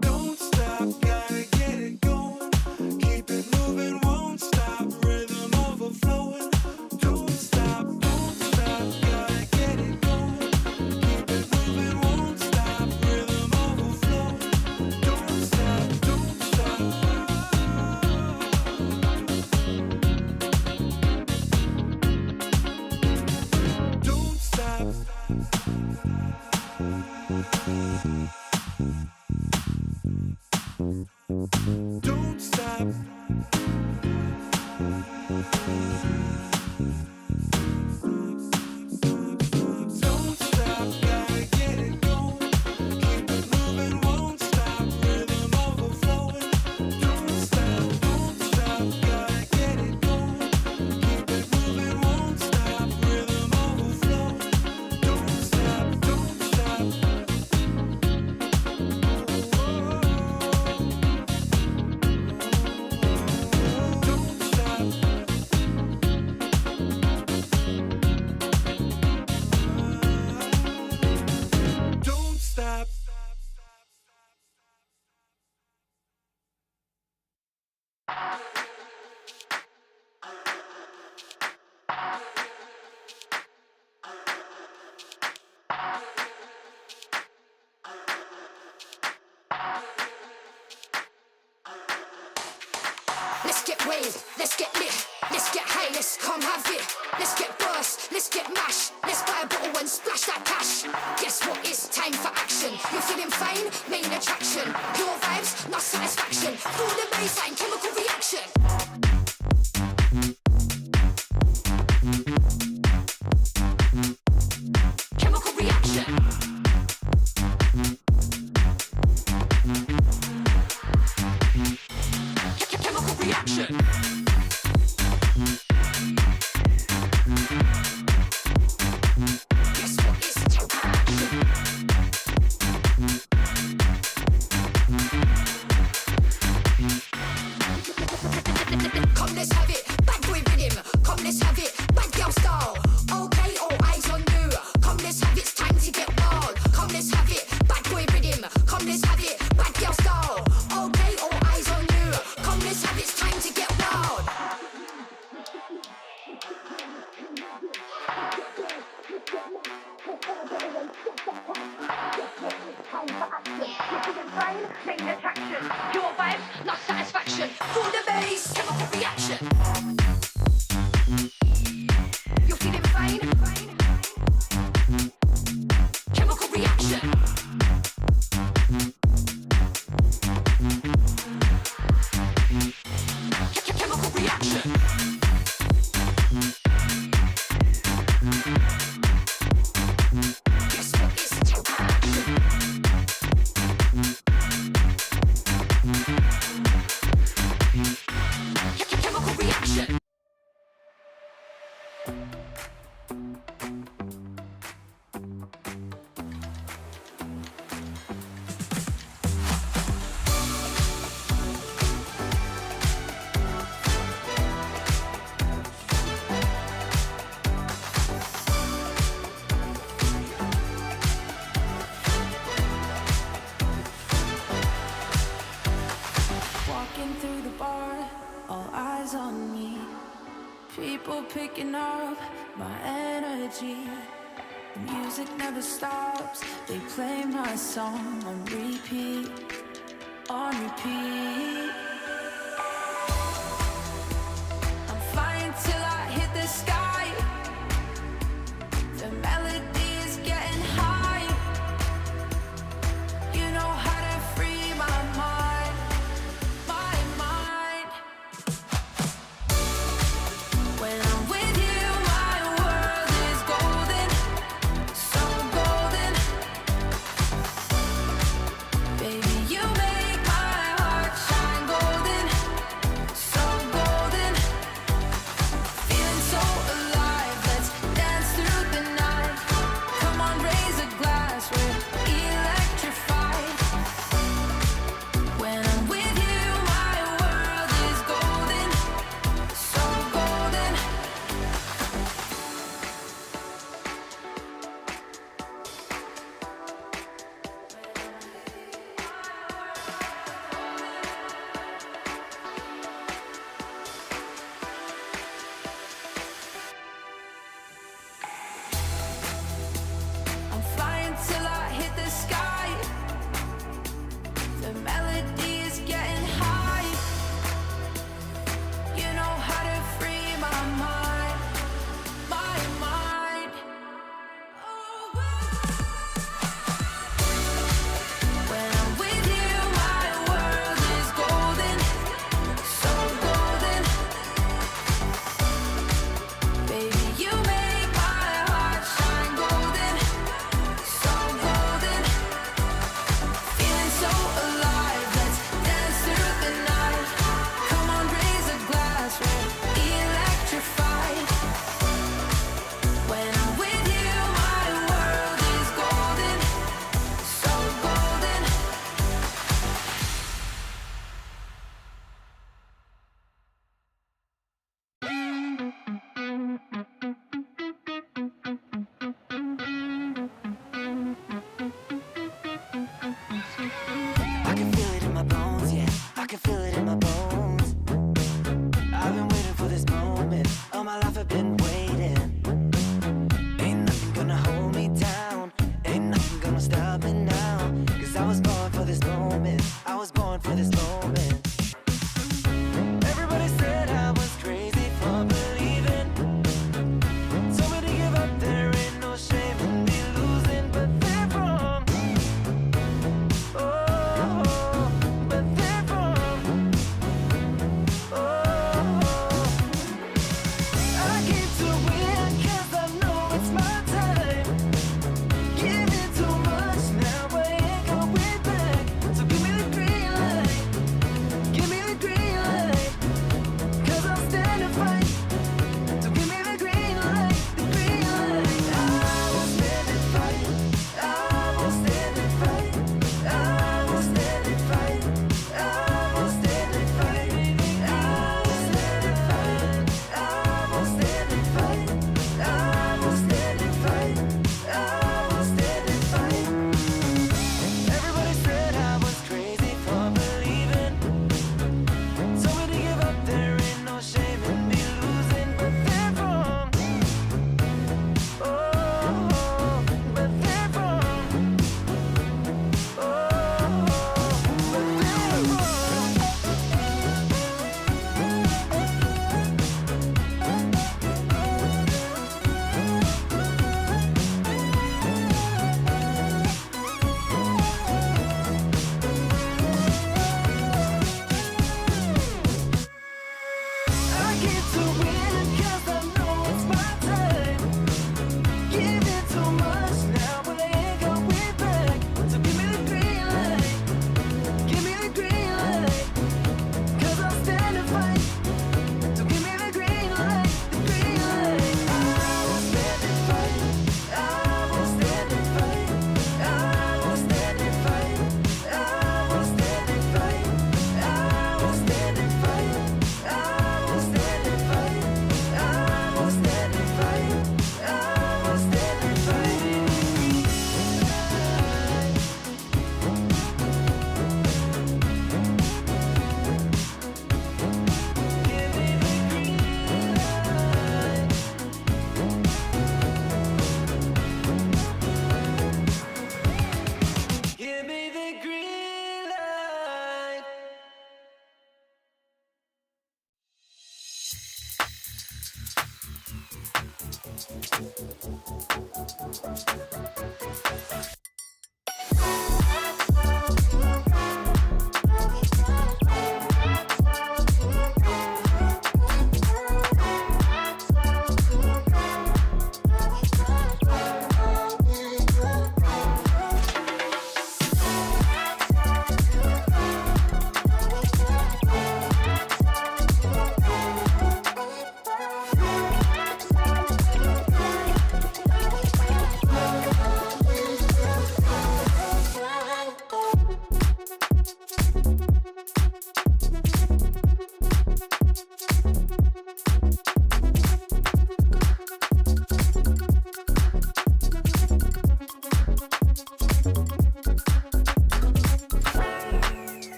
Don't stop, gotta get it going. Keep it moving, won't stop. Rhythm overflowing. Don't stop, gotta get it going. Keep it moving, won't stop. Rhythm overflowing. Don't stop, don't stop. Don't stop. Don't stop. Don't stop, gotta get it going. Keep it moving, won't stop. Rhythm overflowing. Don't stop, gotta get it going. Keep it moving, won't stop. Rhythm overflowing. Don't stop, don't stop. Don't stop. Let's get waved, let's get lit, let's get high, let's come have it. Let's get burst, let's get mashed, let's buy a bottle and splash that cash. Guess what, it's time for action. You're feeling fine, main attraction. Your vibes, not satisfaction. Feel the baseline, chemical reaction. time for action. You're feeling pain, main attraction. Pure vibes, not satisfaction. Feel the bass, chemical reaction. You're feeling pain, chemical reaction. Chemical reaction. Guess what is action? Chemical reaction. Walking through the bar, all eyes on me. People picking up my energy. The music never stops. They play my song on repeat, on repeat. I'm flying till I hit the sky. The melody is getting high. You know how to free my mind. My mind. When I'm with you, my world is golden, so golden. Baby, you make my heart shine golden.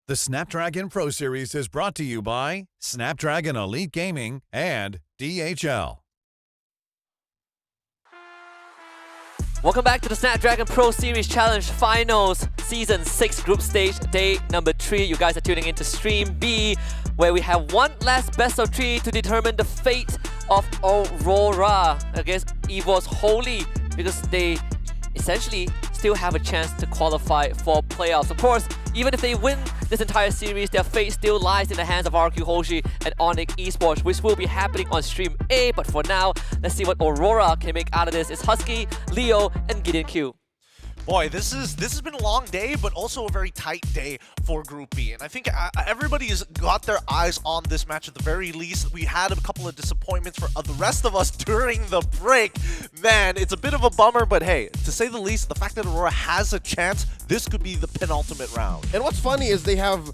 The Snapdragon Pro Series is brought to you by Snapdragon Elite Gaming and DHL. Welcome back to the Snapdragon Pro Series Challenge Finals, Season 6 Group Stage, Day number 3. You guys are tuning into Stream B, where we have one last best of 3 to determine the fate of Aurora against Evos Holy, because they essentially still have a chance to qualify for playoffs. Of course, even if they win this entire series, their fate still lies in the hands of RQ Hoshi and Onyx Esports, which will be happening on Stream A. But for now, let's see what Aurora can make out of this. It's Husky, Leo, and Gideon Q. Boy, this has been a long day, but also a very tight day for Group B. And I think everybody has got their eyes on this match at the very least. We had a couple of disappointments for the rest of us during the break. Man, it's a bit of a bummer, but hey, to say the least, the fact that Aurora has a chance, this could be the penultimate round. And what's funny is they have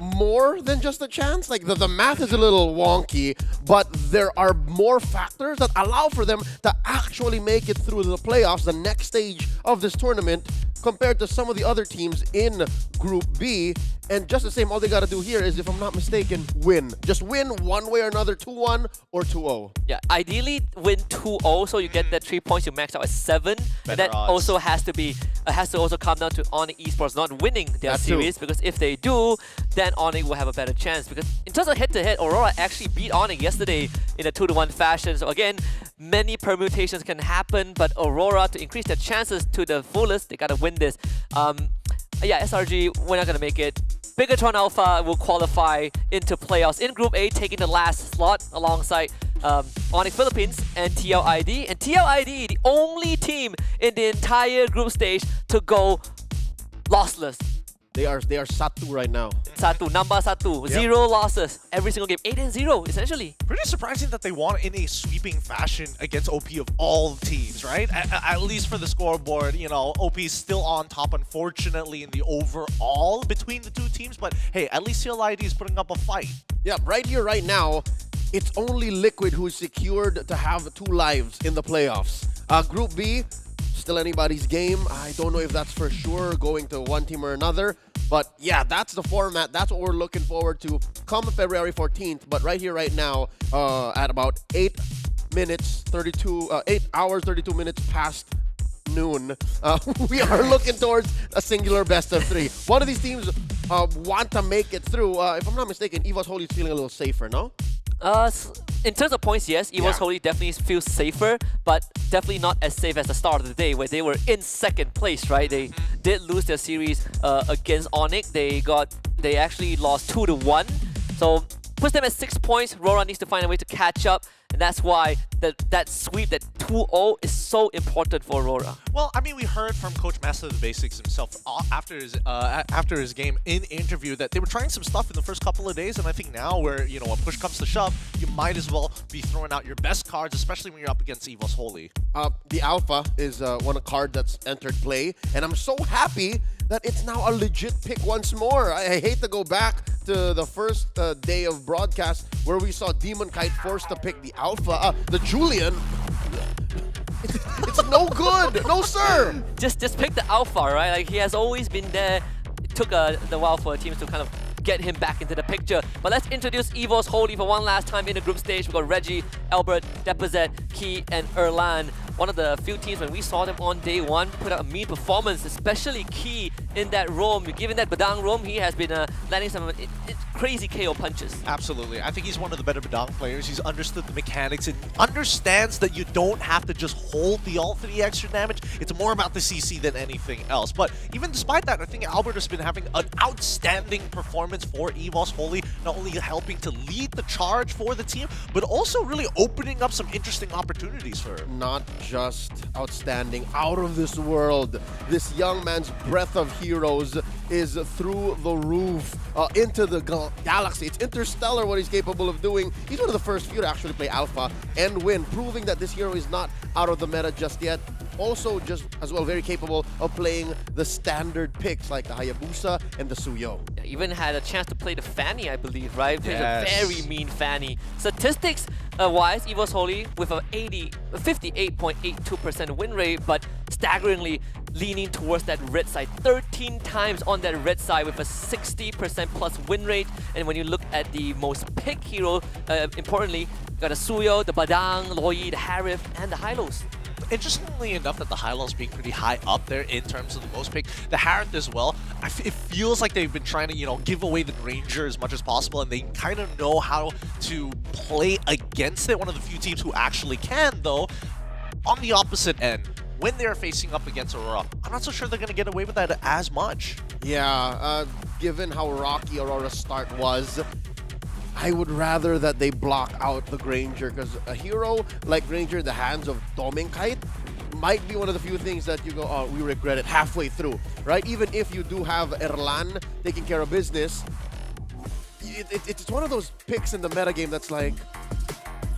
more than just a chance. Like the math is a little wonky, but there are more factors that allow for them to actually make it through the playoffs, the next stage of this tournament, compared to some of the other teams in Group B. And just the same, all they got to do here is, if I'm not mistaken, win. Just win one way or another, 2-1 or 2-0. Yeah, ideally win 2-0, so you get that 3 points, you max out at 7. And that odds. also has to also come down to Onyx Esports not winning their series, because if they do, then Onyx will have a better chance. Because in terms of head-to-head, Aurora actually beat Onyx yesterday in a 2-1 fashion. So again, many permutations can happen, but Aurora, to increase their chances to the fullest, they gotta win this. Yeah, SRG, we're not gonna make it. Bigatron Alpha will qualify into playoffs in Group A, taking the last slot alongside Onyx Philippines and TLID. And TLID, the only team in the entire group stage to go lossless. They are Satu right now. Satu, number Satu, 0 losses every single game, 8-0 essentially. Pretty surprising that they won in a sweeping fashion against OP of all teams, right? At least for the scoreboard, you know, OP is still on top, unfortunately, in the overall between the two teams. But hey, at least CLID is putting up a fight. Yeah, right here, right now, it's only Liquid who's secured to have 2 lives in the playoffs. Group B, still anybody's game. I don't know if that's for sure going to one team or another. But yeah, that's the format. That's what we're looking forward to come February 14th. But right here, right now, at about 8 hours, 32 minutes past noon, we are looking towards a singular best of 3. One of these teams want to make it through. If I'm not mistaken, Evos Holy is feeling a little safer, no? In terms of points, yes, Evos Holy definitely feels safer, but definitely not as safe as the start of the day where they were in 2nd place, right? They did lose their series against Onyx. They actually lost 2-1, so puts them at 6 points. Aurora needs to find a way to catch up, and that's why that sweep, that 2-0, is so important for Aurora. Well, I mean, we heard from Coach Master of the Basics himself after his game in interview that they were trying some stuff in the first couple of days, and I think now where, you know, when push comes to shove, you might as well be throwing out your best cards, especially when you're up against Evos Holy. The Alpha is one card that's entered play, and I'm so happy that it's now a legit pick once more. I hate to go back to the first day of broadcast where we saw Demon Kite forced to pick the Alpha, the Julian. It's no good, no sir. Just pick the Alpha, right? Like, he has always been there. It took a while for teams to kind of get him back into the picture. But let's introduce Evos Holy for one last time in the group stage. We've got Reggie, Albert, Deposit, Key, and Erlan. One of the few teams when we saw them on day 1 put out a mean performance, especially Key in that roam. Given that Badang roam, he has been landing some crazy KO punches. Absolutely. I think he's one of the better Badang players. He's understood the mechanics and understands that you don't have to just hold the ult for the extra damage. It's more about the CC than anything else. But even despite that, I think Albert has been having an outstanding performance for Evos Holy, not only helping to lead the charge for the team, but also really opening up some interesting opportunities for him. Not just outstanding, out of this world. This young man's breath of heroes is through the roof, into the galaxy. It's interstellar what he's capable of doing. He's one of the first few to actually play Alpha and win, proving that this hero is not out of the meta just yet. Also, just as well, very capable of playing the standard picks like the Hayabusa and the Suyo. Yeah, even had a chance to play the Fanny, I believe, right? Played Yes. a very mean Fanny. Statistics wise, Evos Holy with a 58.82% win rate, but staggeringly leaning towards that red side. 13 times on that red side with a 60% plus win rate. And when you look at the most picked hero, importantly, you got the Suyo, the Badang, Loi, the Harith, and the Hylos. Interestingly enough, that the Hylos being pretty high up there in terms of the most pick, the Harith as well, it feels like they've been trying to, you know, give away the Granger as much as possible, and they kind of know how to play against it. One of the few teams who actually can, though. On the opposite end, when they're facing up against Aurora, I'm not so sure they're going to get away with that as much. Yeah, given how rocky Aurora's start was, I would rather that they block out the Granger, because a hero like Granger in the hands of Dominkite might be one of the few things that you go, oh, we regret it halfway through, right? Even if you do have Erlan taking care of business, it's one of those picks in the metagame that's like,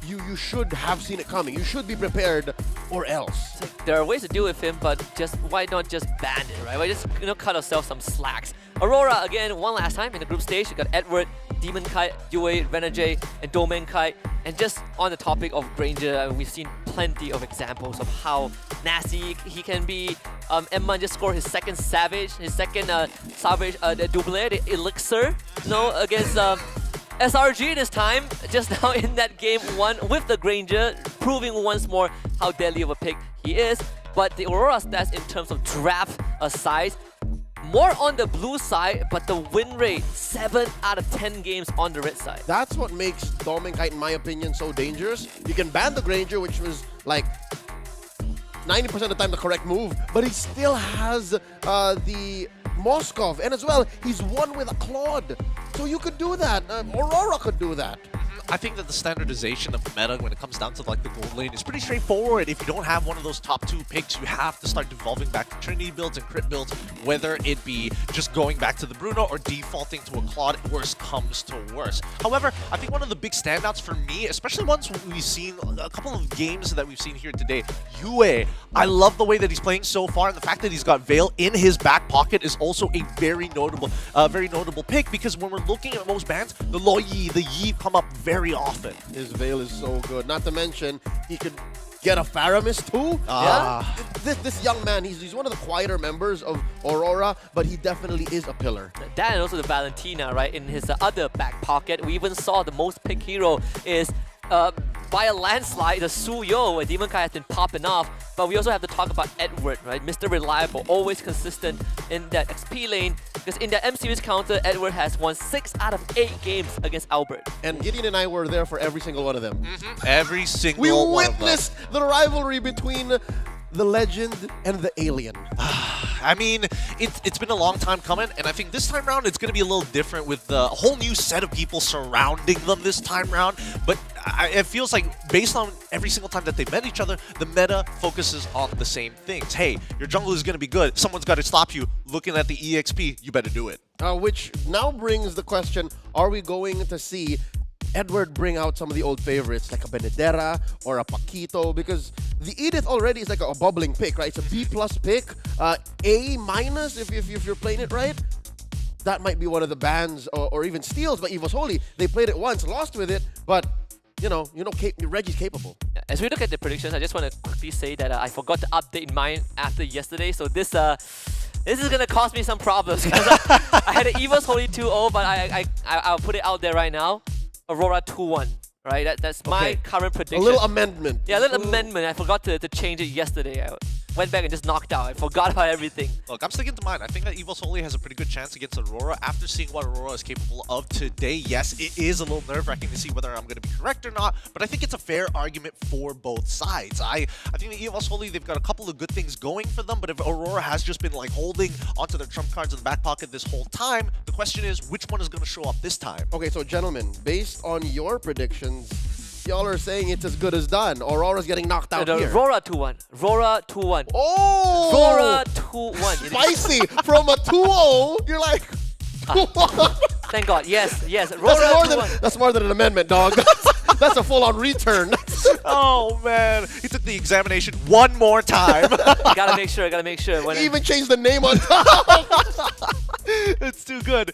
you should have seen it coming. You should be prepared, or else. There are ways to deal with him, but why not just ban it, right? Why just cut ourselves some slacks. Aurora again, one last time in the group stage. You got Edward, Demon Kite, Yue, Renegade, and Domain Kite. And just on the topic of Granger, we've seen plenty of examples of how nasty he can be. Emma just scored his second Savage, the Double, the Elixir, against SRG this time, just now in that game 1 with the Granger, proving once more how deadly of a pick he is. But the Aurora stats in terms of draft aside, more on the blue side, but the win rate, 7 out of 10 games on the red side. That's what makes Dominkite, in my opinion, so dangerous. You can ban the Granger, which was like 90% of the time the correct move, but he still has the Moskov, and as well, he's won with a Claude. So you could do that. Aurora could do that. I think that the standardization of the meta when it comes down to like the gold lane is pretty straightforward. If you don't have one of those top 2 picks, you have to start devolving back to Trinity builds and crit builds, whether it be just going back to the Bruno or defaulting to a Claude, worst comes to worst. However, I think one of the big standouts for me, especially once we've seen a couple of games that we've seen here today, Yue, I love the way that he's playing so far, and the fact that he's got Veil in his back pocket is also a very notable pick, because when we're looking at most bans, the Loyi, the Yi come up very often. His Veil is so good. Not to mention, he could get a Faramis too. This young man, he's one of the quieter members of Aurora, but he definitely is a pillar. That and also the Valentina, right, in his other back pocket. We even saw the most picked hero is by a landslide, the Suyo, where Demon Kai has been popping off. But we also have to talk about Edward, right? Mr. Reliable, always consistent in that XP lane. Because in that M-Series counter, Edward has won 6 out of 8 games against Albert. And Gideon and I were there for every single one of them. Every single we one witnessed the rivalry between the legend and the alien. I mean, it's been a long time coming, and I think this time around it's going to be a little different with a whole new set of people surrounding them this time around. But it feels like based on every single time that they met each other, the meta focuses on the same things. Hey, your jungle is going to be good. Someone's got to stop you. Looking at the EXP, you better do it. Which now brings the question, are we going to see Edward bring out some of the old favorites like a Benedera or a Paquito? Because the Edith already is like a bubbling pick, right? It's a B+ pick, A- if you're playing it right. That might be one of the bans or even steals by Evos Holy. They played it once, lost with it, but you know, Reggie's capable. As we look at the predictions, I just want to quickly say that I forgot to update mine after yesterday, so this is gonna cause me some problems. I had an Evos Holy 2-0, but I'll put it out there right now. Aurora 2-1, right? That's my current prediction. A little amendment. Yeah, a little amendment. I forgot to change it yesterday. I went back and just knocked out. I forgot about everything. Look, I'm sticking to mine. I think that Evos Holy has a pretty good chance against Aurora. After seeing what Aurora is capable of today, yes, it is a little nerve-wracking to see whether I'm going to be correct or not, but I think it's a fair argument for both sides. I think that Evos Holy, they've got a couple of good things going for them, but if Aurora has just been like holding onto their trump cards in the back pocket this whole time, the question is, which one is going to show up this time? Okay, so gentlemen, based on your predictions, y'all are saying it's as good as done. Aurora's getting knocked out here. Aurora 2-1. Aurora 2-1. Oh! Aurora 2-1. Spicy! From a 2-0, you're like... Thank God. Yes. Aurora that's more than an amendment, dog. That's a full-on return. Oh, man. He took the examination one more time. Gotta make sure. He even changed the name on top. It's too good.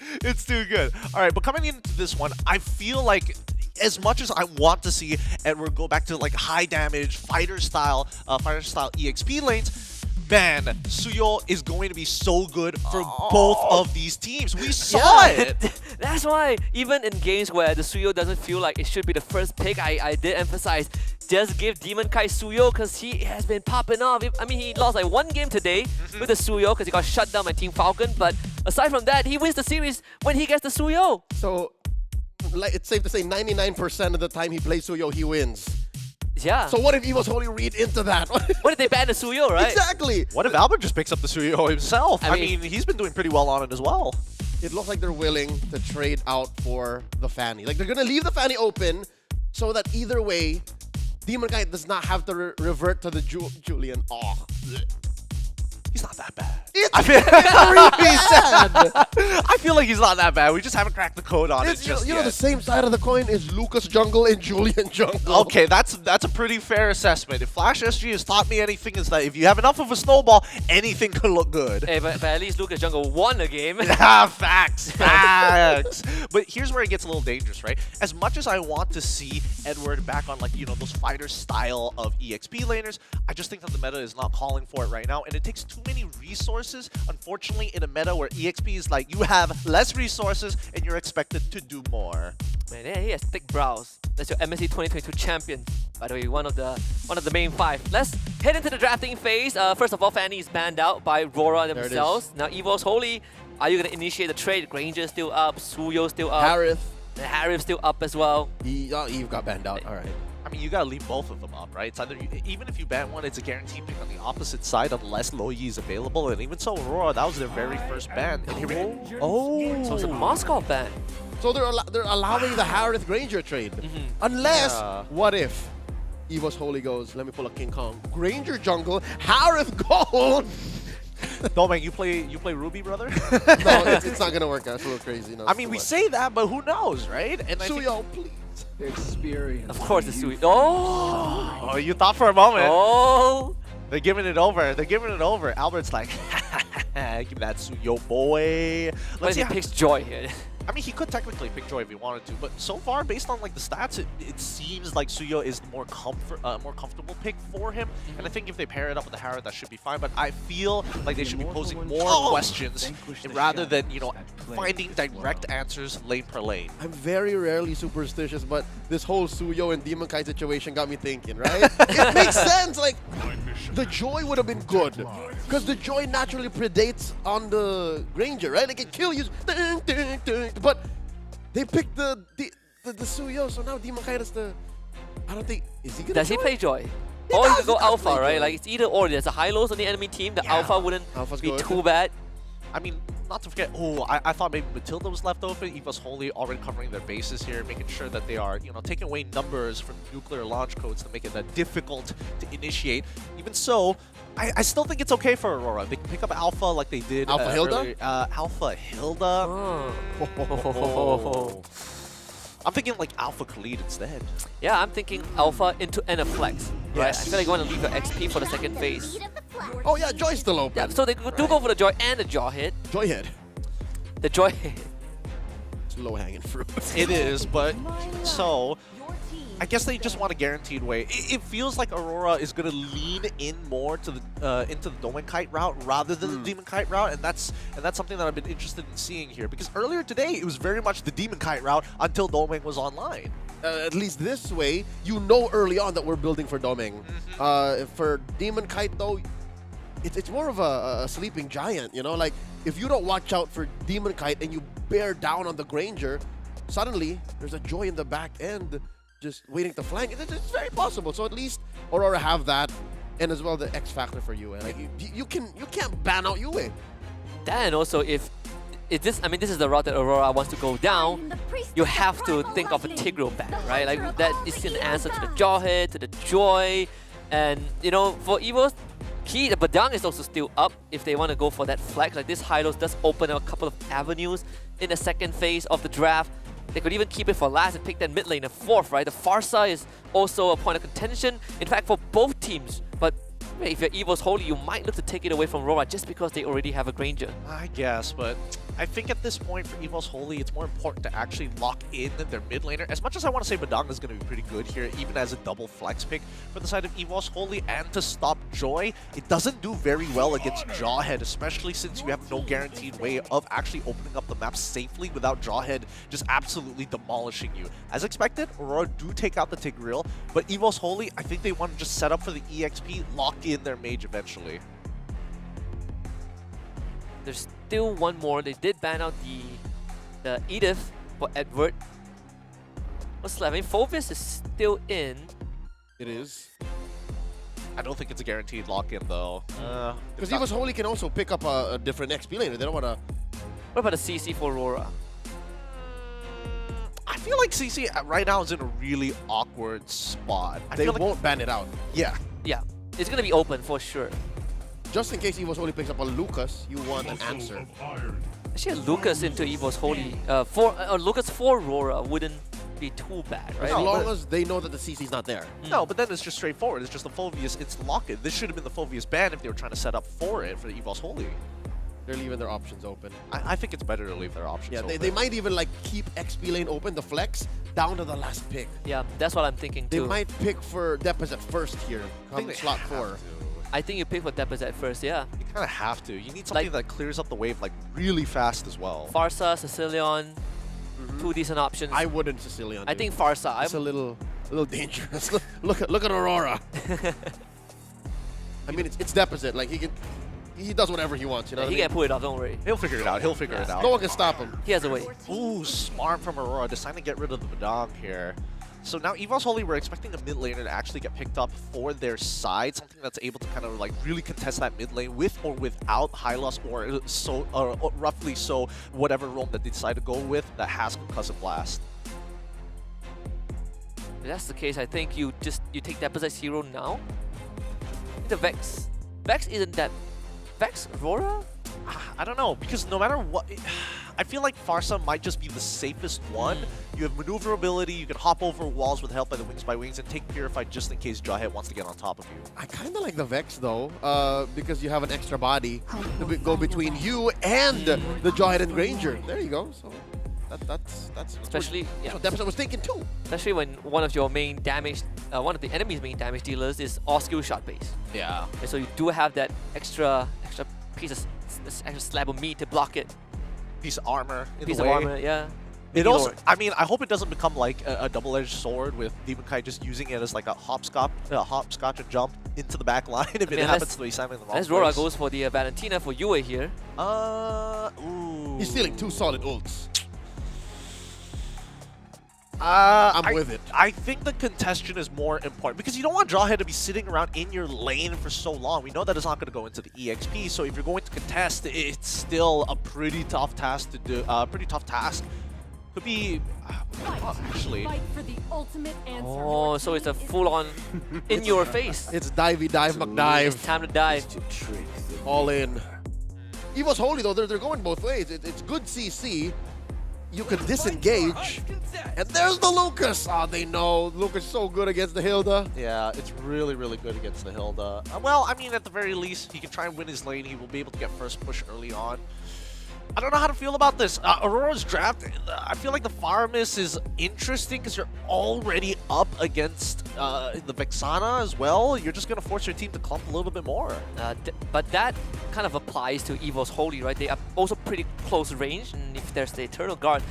All right, but coming into this one, I feel like as much as I want to see Edward go back to like high damage fighter style EXP lanes, man, Suyo is going to be so good for both of these teams. We saw it. That's why even in games where the Suyo doesn't feel like it should be the first pick, I did emphasize just give Demon Kai Suyo because he has been popping off. I mean, he lost like one game today with the Suyo because he got shut down by Team Falcon, but aside from that, he wins the series when he gets the Suyo. So, like, it's safe to say 99% of the time he plays Suyo, he wins. Yeah. So what if Evos Holy read into that? What if they ban the Suyo, right? Exactly. What if Albert just picks up the Suyo himself? I mean, he's been doing pretty well on it as well. It looks like they're willing to trade out for the Fanny. Like, they're going to leave the Fanny open so that either way, Demon Guy does not have to revert to the Julian. Oh, he's not that bad. It's I feel really sad. I feel like he's not that bad. We just haven't cracked the code on it just you know, yet. the same side of the coin is Lucas Jungle and Julian Jungle. Okay, that's a pretty fair assessment. If Flash SG has taught me anything, is that if you have enough of a snowball, anything could look good. Hey, but at least Lucas Jungle won a game. Facts. But here's where it gets a little dangerous, right? As much as I want to see Edward back on, like, you know, those fighter style of EXP laners, I just think that the meta is not calling for it right now, and it takes too many resources, unfortunately, in a meta where EXP is like you have less resources and you're expected to do more. Man, yeah, he has thick brows. That's your MSC 2022 champion. By the way, one of the main 5. Let's head into the drafting phase. First of all, Fanny is banned out by Aurora themselves. Now, Evos Holy, are you going to initiate the trade? Granger still up, Suyo still up. Harith still up as well. Eve got banned out. All right. I mean, you gotta leave both of them up, right? It's either even if you ban one, it's a guaranteed pick on the opposite side unless Loyi is available. And even so, Aurora, that was their very first ban. And here we go. So it's a Moscow ban. So they're allowing the Harith Granger trade. Unless, what if Evos Holy goes, let me pull a King Kong. Granger jungle, Harith gold! Domeng, you play Ruby, brother? No, it's not gonna work out. It's a little crazy. No, I mean, we say that, but who knows, right? And Suyo, please. Experience. Of course, it's Suyo. Oh, you thought for a moment. Oh, They're giving it over. They're giving it over. Albert's like, give me that Suyo, boy. Let's see. He picks Joy here. I mean, he could technically pick Joy if he wanted to, but so far, based on like the stats, it seems like Suyo is the more comfortable pick for him. And I think if they pair it up with the Harith, that should be fine. But I feel like they should be posing more questions rather than finding direct answers lane per lane. I'm very rarely superstitious, but this whole Suyo and Demon Kai situation got me thinking, right? It makes sense. Like, the Joy would have been good because the Joy naturally predates on the Granger, right? It can kill you. But they picked the Suyo, so now Demon Kai is the... I don't think... Is he gonna Does he play Joy? Or he could go Alpha, right? Like, it's either or. There's a high-lows on the enemy team. The Alpha wouldn't be too bad. I mean, not to forget, I thought maybe Matilda was left open. Evos Holy already covering their bases here, making sure that they are, taking away numbers from nuclear launch codes to make it difficult to initiate. Even so, I still think it's okay for Aurora. They can pick up Alpha like they did Alpha Hilda? earlier. Alpha Hilda. Oh. I'm thinking like Alpha Khalid instead. Yeah, I'm thinking Alpha into and a Flex. Right? I feel like you want to leave your XP for the second phase. Oh yeah, Joy's still open. Yeah, so they do go for the Joy and the Jaw hit. Joy hit. The Joy hit. It's low-hanging fruit. It is, but so I guess they just want a guaranteed way. It feels like Aurora is going to lean in more to the into the Domeng Kite route rather than the Demon Kite route, and that's something that I've been interested in seeing here. Because earlier today it was very much the Demon Kite route until Domeng was online. At least this way, early on that we're building for Domeng. For Demon Kite though, it's more of a sleeping giant. Like if you don't watch out for Demon Kite and you bear down on the Granger, suddenly there's a Joy in the back end just waiting to flank. It's very possible. So at least Aurora have that, and as well the X factor for Yue. Like you can't ban out Yue. Then also if this is the route that Aurora wants to go down, you have to think of a Tigreal ban, right? Like that is an answer to the Jaw hit, to the Joy, and for Evos, the Badang is also still up if they want to go for that flex. Like this high-lows does open up a couple of avenues in the second phase of the draft. They could even keep it for last and pick that mid lane, the fourth, right? The Farsa is also a point of contention, in fact, for both teams. But if you're Evos Holy, you might look to take it away from Aurora just because they already have a Granger. I guess, but I think at this point for Evos Holy, it's more important to actually lock in their mid laner. As much as I want to say Badang is going to be pretty good here, even as a double flex pick for the side of Evos Holy, and to stop Joy, it doesn't do very well against Jawhead, especially since you have no guaranteed way of actually opening up the map safely without Jawhead just absolutely demolishing you. As expected, Aurora do take out the Tigreal, but Evos Holy, I think they want to just set up for the EXP, lock in their mage eventually. There's still one more. They did ban out the Edith for Edward. What's left? I mean, Phoebus is still in. It is. I don't think it's a guaranteed lock-in though. Because Evos Holy can also pick up a different XP laner. They don't want to... What about the CC for Aurora? I feel like CC right now is in a really awkward spot. They won't ban it out. Yeah. Yeah. It's going to be open for sure. Just in case Evos Holy picks up a Lucas, you want an answer. Actually, a Lucas into Evos Holy, Lucas for Aurora wouldn't be too bad, right? As long as they know that the CC's not there. No, but then it's just straightforward. It's just the Phoveus, it's lock-in. This should have been the Phoveus ban if they were trying to set up for it for the Evos Holy. They're leaving their options open. I think it's better to leave their options open. They might even like keep XP lane open, the flex, down to the last pick. Yeah, that's what I'm thinking too. They might pick for Deposit first here, come slot 4. I think you pick for Deposit first, yeah. You kind of have to. You need something that clears up the wave like really fast as well. Farsa, Sicilian, two decent options. I wouldn't Sicilian. I think Farsa. It's a little dangerous. look at Aurora. I mean, it's Deposit. Like he does whatever he wants. You know, he can pull it off. Don't worry. He'll figure it out. He'll figure it out. No one can stop him. He has a way. Ooh, smart from Aurora, deciding to get rid of the Badang here. So now Evos Holy, we're expecting a mid laner to actually get picked up for their side, something that's able to kind of like really contest that mid lane with or without Hylos, or so roughly so whatever roam that they decide to go with that has Concussive Blast. If that's the case, I think you take that possess hero now. The Vex isn't that Vex Aurora? I don't know, because no matter what, I feel like Farsa might just be the safest one. You have maneuverability, you can hop over walls with help by the Wings by Wings, and take Purified just in case Jawhead wants to get on top of you. I kind of like the Vex though, because you have an extra body to go between you and the Jawhead and Granger. There you go. So that's especially what the episode was thinking too. Especially when one of your main damage, one of the enemy's main damage dealers is all skill shot based. Yeah. And so you do have that extra piece of extra slab of meat to block it. Piece of armor. Piece of armor, yeah. It also, I mean, I hope it doesn't become like a double-edged sword with Demon Kite just using it as like a hopscotch and jump into the back line if it happens to be Simon in the wrong place. As Aurora goes for the Valentina for Yue here. Ooh. He's stealing 2 solid ults. I'm with it. I think the contention is more important because you don't want Jawhead to be sitting around in your lane for so long. We know that it's not going to go into the EXP, so if you're going to contest, it's still a pretty tough task to do. Could be, actually. Oh, so it's a full-on in your face. It's divey dive McDive. It's time to dive. All in. Evos Holy though, they're going both ways. It's good CC. You can disengage. And there's the Lucas! Oh, they know. Lucas is so good against the Hilda. Yeah, it's really, really good against the Hilda. Well, I mean, at the very least, he can try and win his lane. He will be able to get first push early on. I don't know how to feel about this. Aurora's draft, I feel like the Faramis is interesting because you're already up against the Vexana as well. You're just going to force your team to clump a little bit more. But that kind of applies to Evos Holy, right? They are also pretty close range, and if there's the Eternal Guard,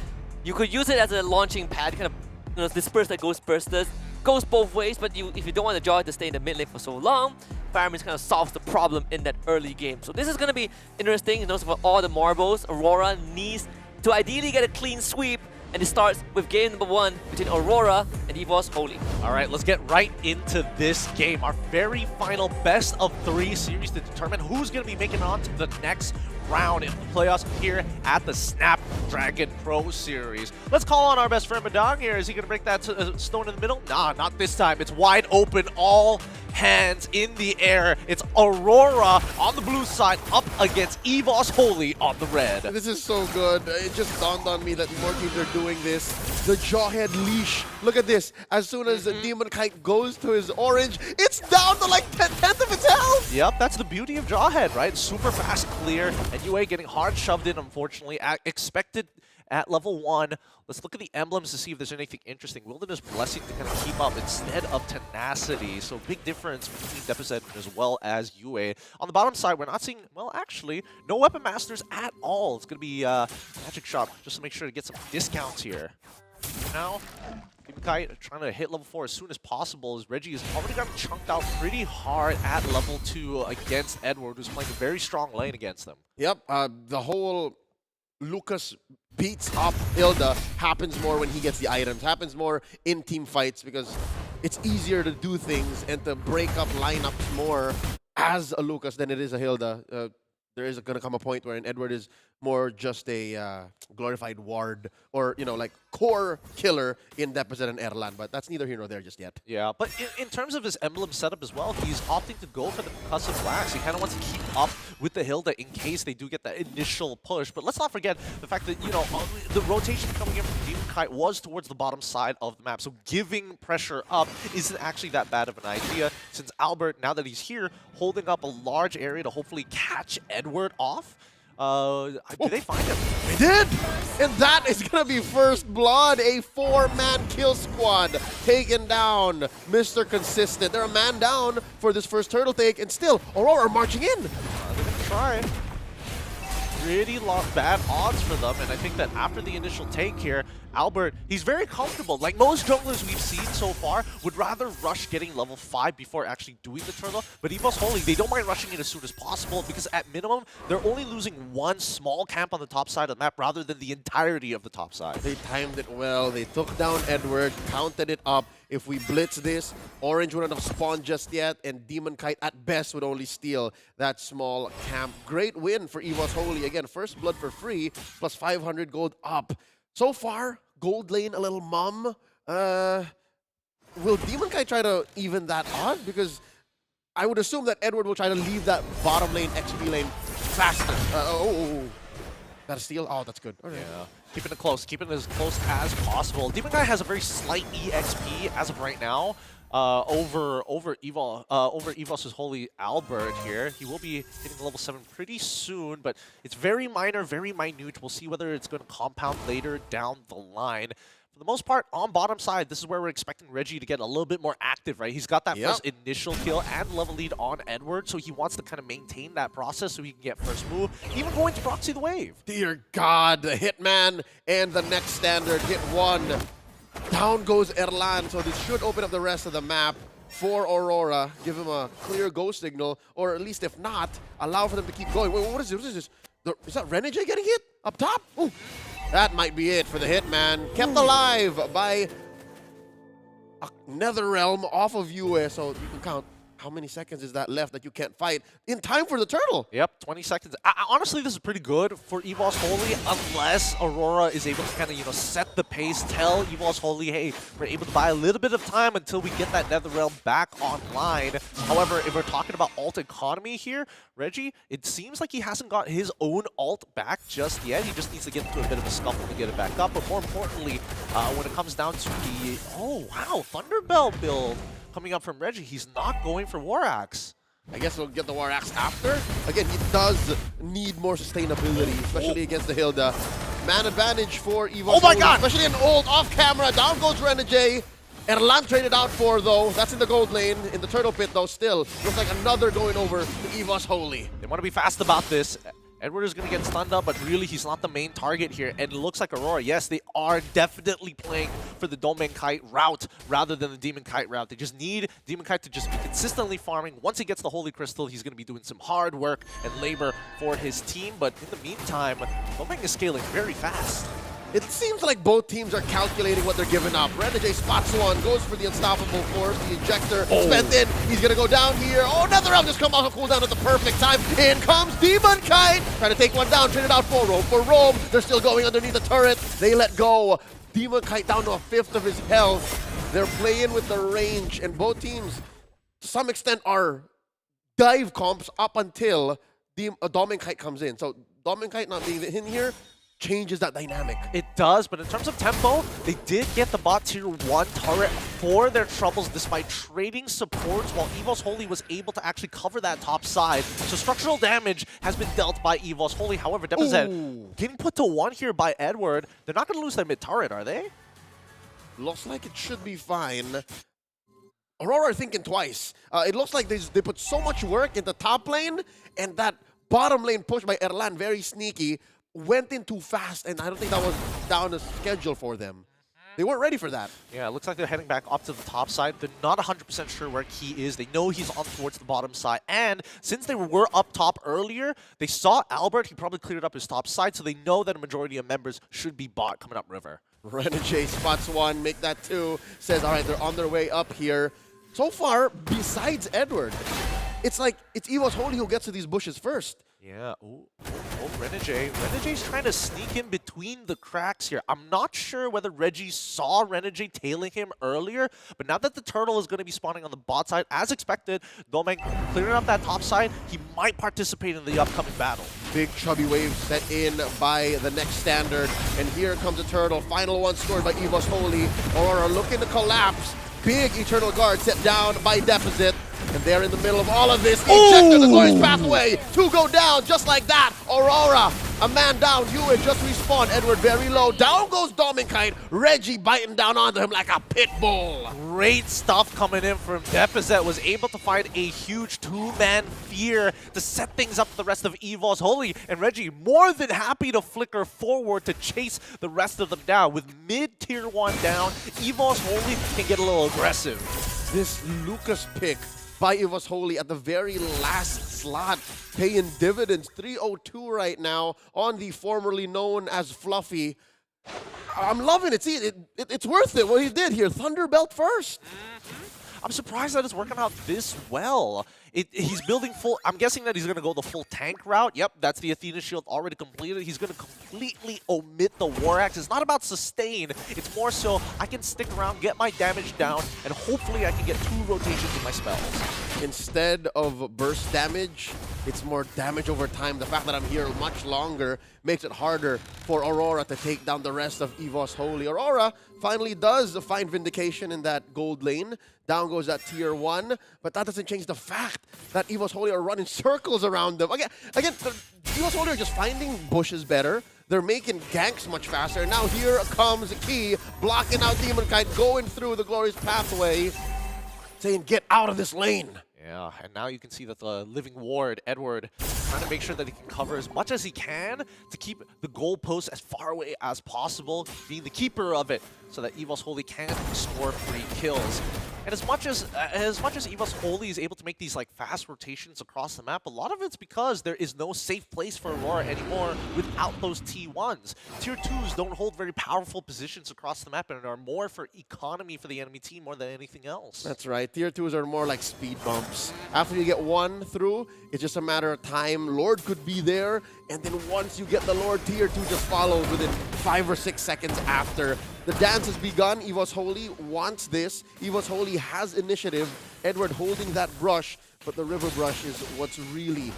you could use it as a launching pad, kind of disperse that Ghost Bursters. Goes both ways, but if you don't want the Jawhead to stay in the mid lane for so long, Faramis kind of solves the problem in that early game. So this is going to be interesting. For all the marbles, Aurora needs to ideally get a clean sweep, and it starts with game number 1 between Aurora and Evos Holy. All right, let's get right into this game. Our very final best of 3 series to determine who's going to be making it on to the next round in the playoffs here at the Snapdragon Pro Series. Let's call on our best friend Madong here. Is he going to break that stone in the middle? Nah, not this time. It's wide open, all hands in the air. It's Aurora on the blue side up against Evos Holy on the red. This is so good. It just dawned on me that more teams are doing this. The Jawhead leash. Look at this. As soon as the Demon Kite goes to his orange, it's down to like 10th of its health. Yep, that's the beauty of Jawhead, right? Super fast clear, and UA getting hard shoved in, unfortunately. Expected at level 1. Let's look at the emblems to see if there's anything interesting. Wilderness Blessing to kind of keep up instead of Tenacity. So big difference between Deposit as well as UA. On the bottom side, we're not seeing, well, actually, no Weapon Masters at all. It's going to be Magic Shop just to make sure to get some discounts here. Now, Kite trying to hit level 4 as soon as possible as Reggie has already gotten chunked out pretty hard at level 2 against Edward, who's playing a very strong lane against them. Yep, the whole Lucas beats up Hilda happens more when he gets the items, happens more in team fights because it's easier to do things and to break up lineups more as a Lucas than it is a Hilda. There is going to come a point where an Edward is more just a glorified ward or, like core killer in Deposit and Erlan, but that's neither here nor there just yet. Yeah, but in terms of his emblem setup as well, he's opting to go for the Concussive Blast. He kind of wants to keep up with the Hilda in case they do get that initial push. But let's not forget the fact that, the rotation coming in from Demon Kite was towards the bottom side of the map, so giving pressure up isn't actually that bad of an idea, since Albert, now that he's here, holding up a large area to hopefully catch Edward off. Did they find him? They did! And that is going to be first blood. A 4-man kill squad taking down Mr. Consistent. They're a man down for this first turtle take, and still, Aurora marching in. They're going to try. Pretty bad odds for them, and I think that after the initial take here, Albert, he's very comfortable. Like most junglers we've seen so far, would rather rush getting level 5 before actually doing the turtle. But Evos Holy, they don't mind rushing it as soon as possible because at minimum, they're only losing one small camp on the top side of the map rather than the entirety of the top side. They timed it well. They took down Edward, counted it up. If we blitz this, Orange wouldn't have spawned just yet, and Demon Kite at best would only steal that small camp. Great win for Evos Holy. Again, first blood for free, plus 500 gold up. So far, gold lane a little mum. Will Demon Kite try to even that odd? Because I would assume that Edward will try to leave that bottom lane, XP lane, faster. Got a steal? Oh, that's good. Okay. Yeah. Keeping it close, keeping it as close as possible. Demon Guy has a very slight EXP as of right now over Evos' Holy Albert here. He will be hitting level 7 pretty soon, but it's very minor, very minute. We'll see whether it's going to compound later down the line. For the most part, on bottom side, this is where we're expecting Reggie to get a little bit more active, right? He's got that first initial kill and level lead on Edward, so he wants to kind of maintain that process so he can get first move, even going to proxy the wave. Dear God, the Hitman and the next standard hit one. Down goes Erlan, so this should open up the rest of the map for Aurora, give him a clear go signal, or at least if not, allow for them to keep going. Wait, what is this? What is this? Is that Renegade getting hit up top? Ooh. That might be it for the Hitman. Kept alive by a Netherrealm off of US, so you can count how many seconds is that left that you can't fight in time for the turtle. Yep, 20 seconds. Honestly, this is pretty good for Evos Holy, unless Aurora is able to kind of, set the pace, tell Evos Holy, hey, we're able to buy a little bit of time until we get that Netherrealm back online. However, if we're talking about ult economy here, Reggie, it seems like he hasn't got his own ult back just yet. He just needs to get into a bit of a scuffle to get it back up. But more importantly, when it comes down to the, oh wow, Thunderbell build coming up from Reggie, he's not going for War Axe. I guess we'll get the War Axe after. Again, he does need more sustainability, especially against the Hilda. Man advantage for Evos. Oh my God! Especially an ult off camera. Down goes Renegade. Erlan traded out for, though. That's in the gold lane. In the turtle pit, though, still. Looks like another going over to Evos Holy. They want to be fast about this. Edward is going to get stunned up, but really he's not the main target here. And it looks like Aurora, yes, they are definitely playing for the Domain Kite route rather than the Demon Kite route. They just need Demon Kite to just be consistently farming. Once he gets the Holy Crystal, he's going to be doing some hard work and labor for his team. But in the meantime, Domain is scaling very fast. It seems like both teams are calculating what they're giving up. Renegade spots one, goes for the unstoppable force, the ejector, spent in. He's gonna go down here. Oh, Netherrealm just come out of cooldown at the perfect time. In comes Demon Kite, trying to take one down, traded out for Rome. For Rome, they're still going underneath the turret. They let go. Demon Kite down to a fifth of his health. They're playing with the range, and both teams, to some extent, are dive comps up until Domain Kite comes in. So Domain Kite not being in here changes that dynamic. It does, but in terms of tempo, they did get the bot tier 1 turret for their troubles despite trading supports while Evos Holy was able to actually cover that top side. So structural damage has been dealt by Evos Holy. However, Deposit getting put to 1 here by Edward. They're not going to lose their mid turret, are they? Looks like it should be fine. Aurora are thinking twice. It looks like they put so much work in the top lane, and that bottom lane push by Erlan, very sneaky, went in too fast, and I don't think that was down the schedule for them. They weren't ready for that. Yeah, it looks like they're heading back up to the top side. They're not 100% sure where Key is. They know he's on towards the bottom side. And since they were up top earlier, they saw Albert. He probably cleared up his top side, so they know that a majority of members should be bot coming up river. Renegade spots one, make that 2. Says, all right, they're on their way up here. So far, besides Edward, it's like it's Evos Holy who gets to these bushes first. Yeah, Renegade. Renegade's trying to sneak in between the cracks here. I'm not sure whether Reggie saw Renegade tailing him earlier, but now that the turtle is going to be spawning on the bot side, as expected, Domain clearing up that top side, he might participate in the upcoming battle. Big chubby wave set in by the next standard, and here comes the turtle. Final one scored by Evos Holy. Aurora looking to collapse. Big Eternal Guard set down by Deposit. And they're in the middle of all of this. The ejector, the glorious pathway. 2 go down just like that. Aurora A man down. Yue just respawned. Edward very low. Down goes Dominkite. Reggie biting down onto him like a pit bull. Great stuff coming in from Deposit. Was able to find a huge two-man fear to set things up for the rest of Evos Holy. And Reggie more than happy to flicker forward to chase the rest of them down. With mid-tier 1 down, Evos Holy can get a little aggressive. This Lucas pick by Evos Holy at the very last slot, paying dividends. 302 right now on the formerly known as Fluffy. I'm loving it. See, it's worth it what he did here. Thunderbelt first. I'm surprised that it's working out this well. He's building full... I'm guessing that he's going to go the full tank route. Yep, that's the Athena shield already completed. He's going to completely omit the War Axe. It's not about sustain. It's more so I can stick around, get my damage down, and hopefully I can get 2 rotations of my spells. Instead of burst damage, it's more damage over time. The fact that I'm here much longer makes it harder for Aurora to take down the rest of Evos Holy. Aurora finally does find vindication in that gold lane. Down goes that tier 1, but that doesn't change the fact that Evos Holy are running circles around them. Again, Evos Holy are just finding bushes better. They're making ganks much faster. Now here comes Key, blocking out Demon Kite, going through the glorious pathway, saying, get out of this lane. Yeah, and now you can see that the Living Ward, Edward, trying to make sure that he can cover as much as he can to keep the goalpost as far away as possible, being the keeper of it, so that Evos Holy can score free kills. And as much as Evos Holy is able to make these like fast rotations across the map, a lot of it's because there is no safe place for Aurora anymore without those T1s. Tier 2s don't hold very powerful positions across the map and are more for economy for the enemy team more than anything else. That's right. Tier 2s are more like speed bumps. After you get one through, it's just a matter of time. Lord could be there, and then once you get the Lord, Tier 2 just follows within 5 or 6 seconds after. The dance has begun. Evos Holy wants this. Evos Holy has initiative. Edward holding that brush, but the river brush is what's really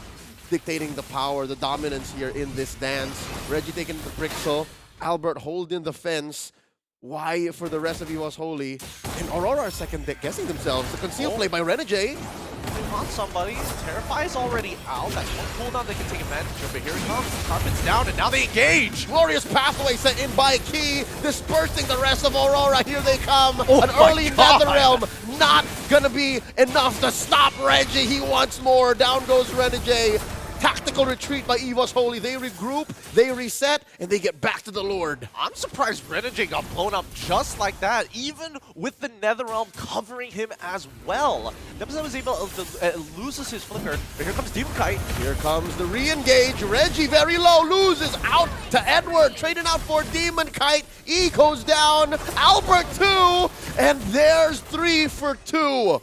dictating the power, the dominance here in this dance. Reggie taking the Preshow. Albert holding the fence. Why for the rest of Evos Holy? And Aurora are second-guessing themselves. The concealed play by Renegade. They want somebody. Terrify is already out. That's one cooldown they can take advantage of. But here he comes. Carpet's down, and now they engage. Glorious pathway set in by Key, dispersing the rest of Aurora. Here they come. Oh An early Nether Realm. Not gonna be enough to stop Reggie. He wants more. Down goes Renegade. Tactical retreat by Evos Holy. They regroup, they reset, and they get back to the Lord. I'm surprised Renegade got blown up just like that, even with the Netherrealm covering him as well. Deposit was able to loses his flicker, but here comes Demon Kite. Here comes the re-engage. Reggie very low, loses out to Edward, trading out for Demon Kite. E goes down, Albert 2, and there's 3 for 2.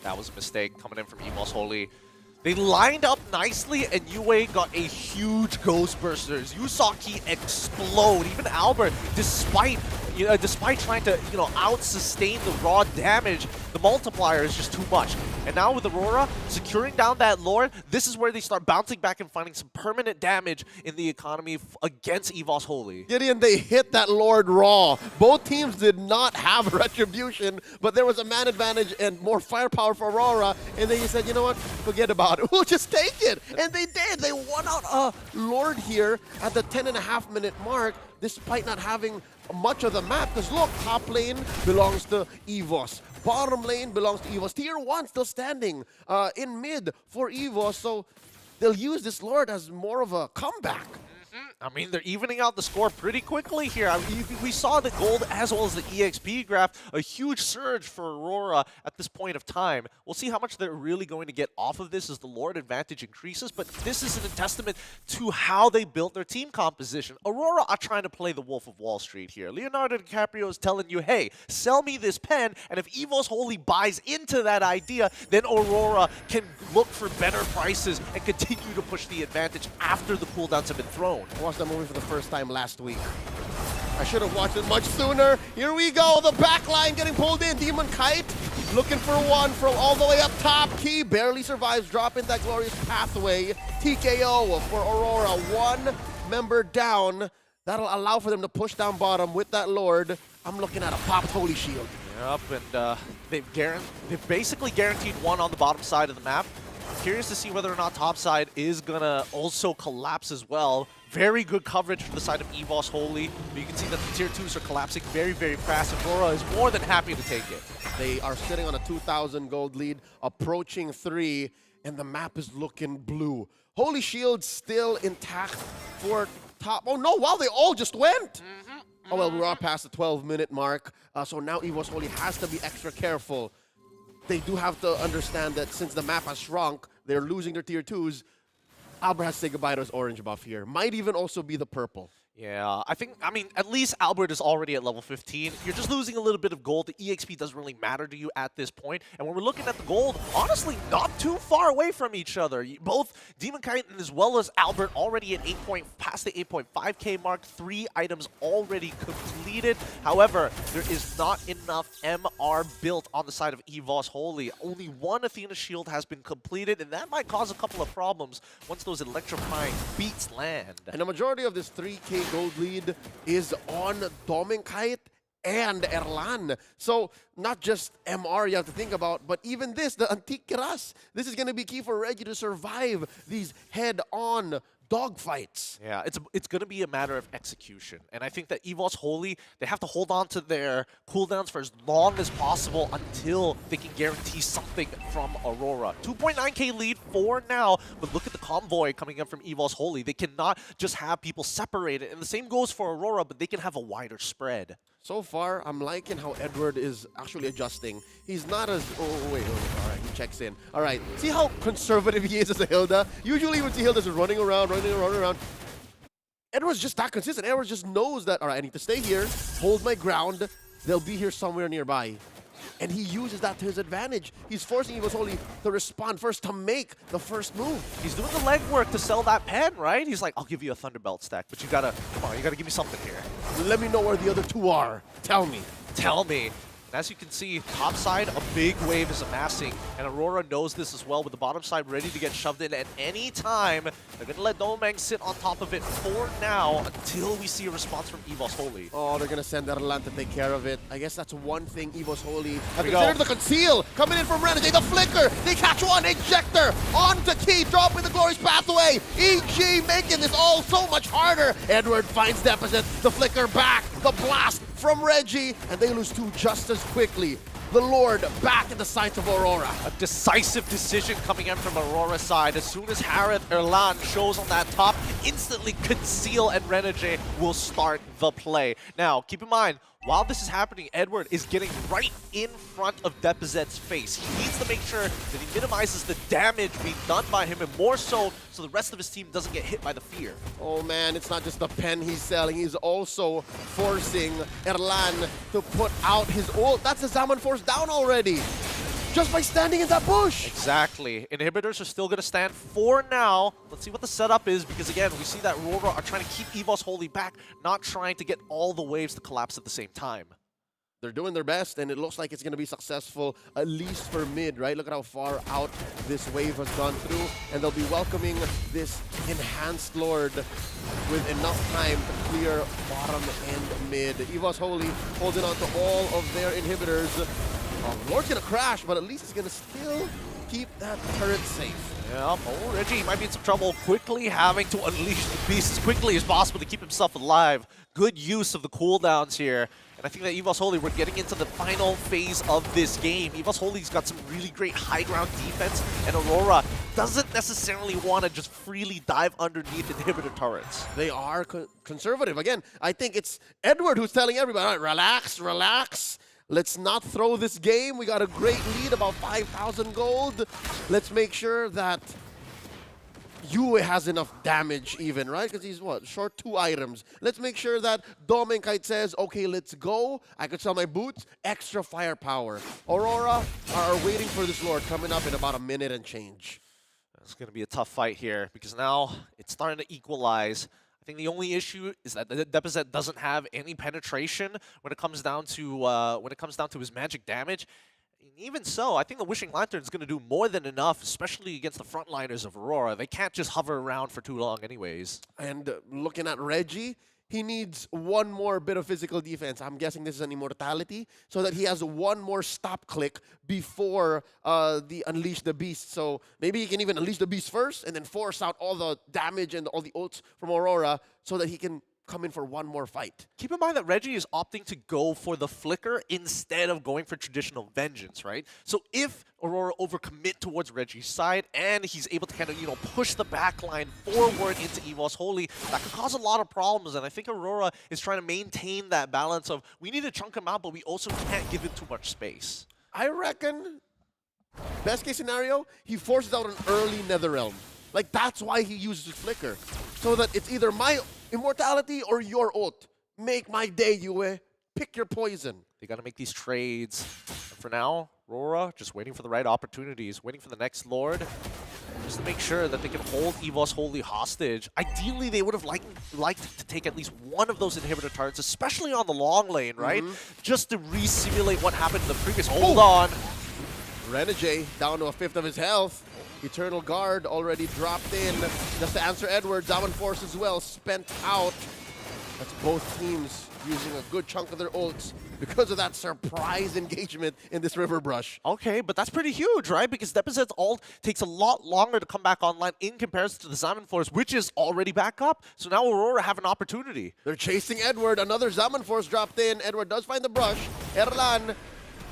That was a mistake coming in from Evos Holy. They lined up nicely, and Yue got a huge Ghost Bursters. You saw Key explode. Even Albert, despite trying to out-sustain the raw damage, the multiplier is just too much. And now with Aurora securing down that Lord, this is where they start bouncing back and finding some permanent damage in the economy against Evos Holy. Gideon, they hit that Lord raw. Both teams did not have retribution, but there was a man advantage and more firepower for Aurora. And then you said, you know what? Forget about it. We'll just take it. And they did. They won out a Lord here at the 10.5-minute mark, despite not having much of the map. Because look, top lane belongs to Evos. Bottom lane belongs to Evos. Tier 1 still standing in mid for Evos. So they'll use this Lord as more of a comeback. I mean, they're evening out the score pretty quickly here. I mean, we saw the gold as well as the EXP graph, a huge surge for Aurora at this point of time. We'll see how much they're really going to get off of this as the Lord advantage increases, but this is a testament to how they built their team composition. Aurora are trying to play the Wolf of Wall Street here. Leonardo DiCaprio is telling you, hey, sell me this pen, and if Evos Holy buys into that idea, then Aurora can look for better prices and continue to push the advantage after the cooldowns have been thrown. I watched that movie for the first time last week. I should have watched it much sooner. Here we go, the back line getting pulled in. Demon Kite looking for one from all the way up top. Key barely survives, dropping that glorious pathway. TKO for Aurora. 1 member down. That'll allow for them to push down bottom with that Lord. I'm looking at a popped Holy Shield. Yep, and they've basically guaranteed one on the bottom side of the map. Curious to see whether or not topside is gonna also collapse as well. Very good coverage from the side of Evos Holy. But you can see that the tier 2s are collapsing very, very fast. Aurora is more than happy to take it. They are sitting on a 2,000 gold lead, approaching 3, and the map is looking blue. Holy Shield still intact for top. Oh no, wow, they all just went! Oh well, we're past the 12-minute mark, so now Evos Holy has to be extra careful. They do have to understand that since the map has shrunk, they're losing their tier 2s. Albert has to say goodbye to his orange buff here. Might even also be the purple. Yeah, I mean, at least Albert is already at level 15. You're just losing a little bit of gold. The EXP doesn't really matter to you at this point. And when we're looking at the gold, honestly, not too far away from each other. Both Demon Kite as well as Albert already at past the 8.5k mark. 3 items already completed. However, there is not enough MR built on the side of Evos Holy. Only 1 Athena shield has been completed, and that might cause a couple of problems once those electrifying beats land. And the majority of this 3k gold lead is on Dominkite and Erlan. So not just MR you have to think about, but even this, the Antique Kiras. This is going to be key for Reggie to survive these head-on dogfights. Yeah, it's going to be a matter of execution. And I think that Evos Holy, they have to hold on to their cooldowns for as long as possible until they can guarantee something from Aurora. 2.9k lead for now, but look at the convoy coming up from Evos Holy. They cannot just have people separated. And the same goes for Aurora, but they can have a wider spread. So far, I'm liking how Edward is actually adjusting. He's not as... Oh, wait. All right, he checks in. All right. See how conservative he is as a Hilda? Usually you would see Hilda's running around. Edward's just that consistent. Edward just knows that, all right, I need to stay here, hold my ground. They'll be here somewhere nearby. And he uses that to his advantage. He's forcing Evos Holy to respond first, to make the first move. He's doing the legwork to sell that pen, right? He's like, I'll give you a Thunderbelt stack, but you gotta, come on, you gotta give me something here. Let me know where the other 2 are. Tell me. Tell me. And as you can see, top side, a big wave is amassing, and Aurora knows this as well, with the bottom side ready to get shoved in at any time. They're going to let Domang sit on top of it for now until we see a response from Evos Holy. Oh, they're going to send Erlan to take care of it. I guess that's one thing Evos Holy have considered. The conceal coming in from Renegade, the flicker, they catch one, ejector, on to Key, dropping the Glory's pathway. EG making this all so much harder. Edward finds Deposit, the flicker back, the blast from Reggie, and they lose 2 just as quickly. The Lord back in the sights of Aurora. A decisive decision coming in from Aurora's side. As soon as Harith Erlan shows on that top, instantly Conceal and Renegade will start the play. Now, keep in mind, while this is happening, Edward is getting right in front of Depozet's face. He needs to make sure that he minimizes the damage being done by him, and more so the rest of his team doesn't get hit by the fear. Oh man, it's not just the pen he's selling, he's also forcing Erlan to put out his ult. That's a Zaman Force down already, just by standing in that bush. Exactly. Inhibitors are still going to stand for now. Let's see what the setup is, because again, we see that Aurora are trying to keep Evos Holy back, not trying to get all the waves to collapse at the same time. They're doing their best, and it looks like it's going to be successful, at least for mid, right? Look at how far out this wave has gone through, and they'll be welcoming this enhanced Lord with enough time to clear bottom and mid. Evos Holy holding on to all of their inhibitors. Lord's going to crash, but at least he's going to still keep that turret safe. Yeah, oh, Reggie might be in some trouble, quickly having to unleash the beast as quickly as possible to keep himself alive. Good use of the cooldowns here. And I think that Evos Holy, we're getting into the final phase of this game. Evos Holy's got some really great high ground defense, and Aurora doesn't necessarily want to just freely dive underneath inhibitor turrets. They are conservative. Again, I think it's Edward who's telling everybody, all right, relax, relax. Let's not throw this game. We got a great lead, about 5,000 gold. Let's make sure that Yue has enough damage even, right? Because he's, what, short 2 items. Let's make sure that Dominkite says, okay, let's go. I could sell my boots. Extra firepower. Aurora are waiting for this Lord coming up in about a minute and change. It's going to be a tough fight here, because now it's starting to equalize. I think the only issue is that the Deposit doesn't have any penetration when it comes down to his magic damage. Even so, I think the Wishing Lantern is going to do more than enough, especially against the frontliners of Aurora. They can't just hover around for too long anyways. And looking at Reggie, he needs one more bit of physical defense. I'm guessing this is an immortality, so that he has one more stop click before the Unleash the Beast. So maybe he can even Unleash the Beast first and then force out all the damage and all the ults from Aurora so that he can come in for one more fight. Keep in mind that Reggie is opting to go for the flicker instead of going for traditional vengeance, right? So if Aurora overcommit towards Reggie's side and he's able to kind of, push the backline forward into Evos Holy, that could cause a lot of problems. And I think Aurora is trying to maintain that balance of we need to chunk him out, but we also can't give him too much space. I reckon, best case scenario, he forces out an early Netherrealm. Like, that's why he uses his flicker. So that it's either my immortality or your ult. Make my day, Yue. Pick your poison. They got to make these trades. And for now, Aurora just waiting for the right opportunities, waiting for the next Lord, just to make sure that they can hold Evos Holy hostage. Ideally, they would have liked to take at least one of those inhibitor turrets, especially on the long lane, right? Just to re-simulate what happened in the previous. Hold on. Renegade down to a fifth of his health. Eternal Guard already dropped in just to answer Edward. Zaman Force as well spent out. That's both teams using a good chunk of their ults because of that surprise engagement in this River Brush. Okay, but that's pretty huge, right? Because Deposet's ult takes a lot longer to come back online in comparison to the Zaman Force, which is already back up. So now Aurora have an opportunity. They're chasing Edward. Another Zaman Force dropped in. Edward does find the brush. Erlan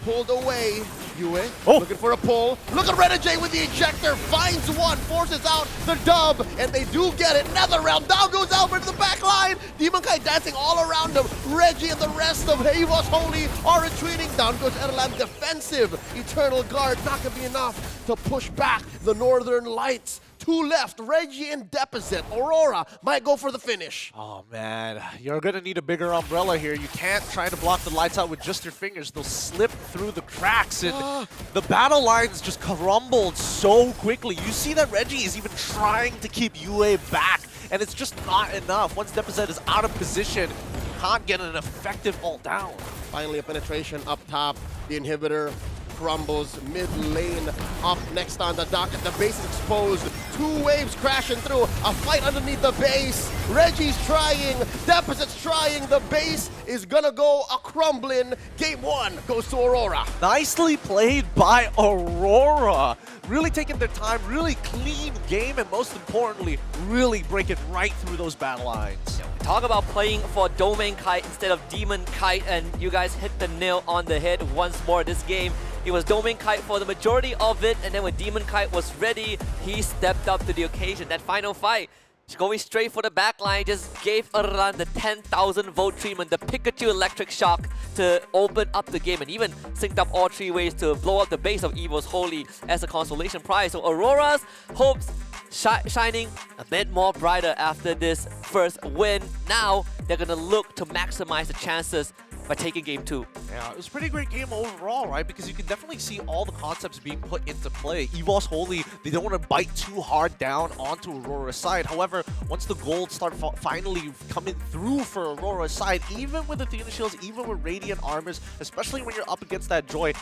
pulled away. Yue looking for a pull. Look at Renegade with the ejector. Finds one. Forces out the dub. And they do get it. Netherrealm. Down goes Albert to the back line. Demon Kai dancing all around him. Reggie and the rest of Evos Holy are retreating. Down goes Erlan. Defensive. Eternal Guard. Not going to be enough to push back the Northern Lights. Two left, Reggie and Deposit. Aurora might go for the finish. Oh man, you're gonna need a bigger umbrella here. You can't try to block the lights out with just your fingers. They'll slip through the cracks, and the battle lines just crumbled so quickly. You see that Reggie is even trying to keep UA back, and it's just not enough. Once Deposit is out of position, you can't get an effective ult down. Finally a penetration up top. The inhibitor crumbles, mid lane up next on the docket. The base is exposed. Two waves crashing through. A fight underneath the base. Reggie's trying. Deposit's trying. The base is gonna go a crumbling. Game one goes to Aurora. Nicely played by Aurora. Really taking their time, really clean game, and most importantly, really breaking right through those battle lines. Talk about playing for Domain Kite instead of Demon Kite, and you guys hit the nail on the head once more this game. It was Domain Kite for the majority of it, and then when Demon Kite was ready, he stepped up to the occasion. That final fight, going straight for the backline, just gave Erlan the 10,000 volt treatment, the Pikachu electric shock to open up the game, and even synced up all three ways to blow up the base of Evos Holy as a consolation prize. So Aurora's hopes shining a bit more brighter after this first win. Now they're gonna look to maximize the chances by taking game two. Yeah, it was a pretty great game overall, right? Because you can definitely see all the concepts being put into play. Evos Holy, they don't want to bite too hard down onto Aurora's side. However, once the gold start finally coming through for Aurora's side, even with Athena Shields, even with Radiant Armors, especially when you're up against that Joy.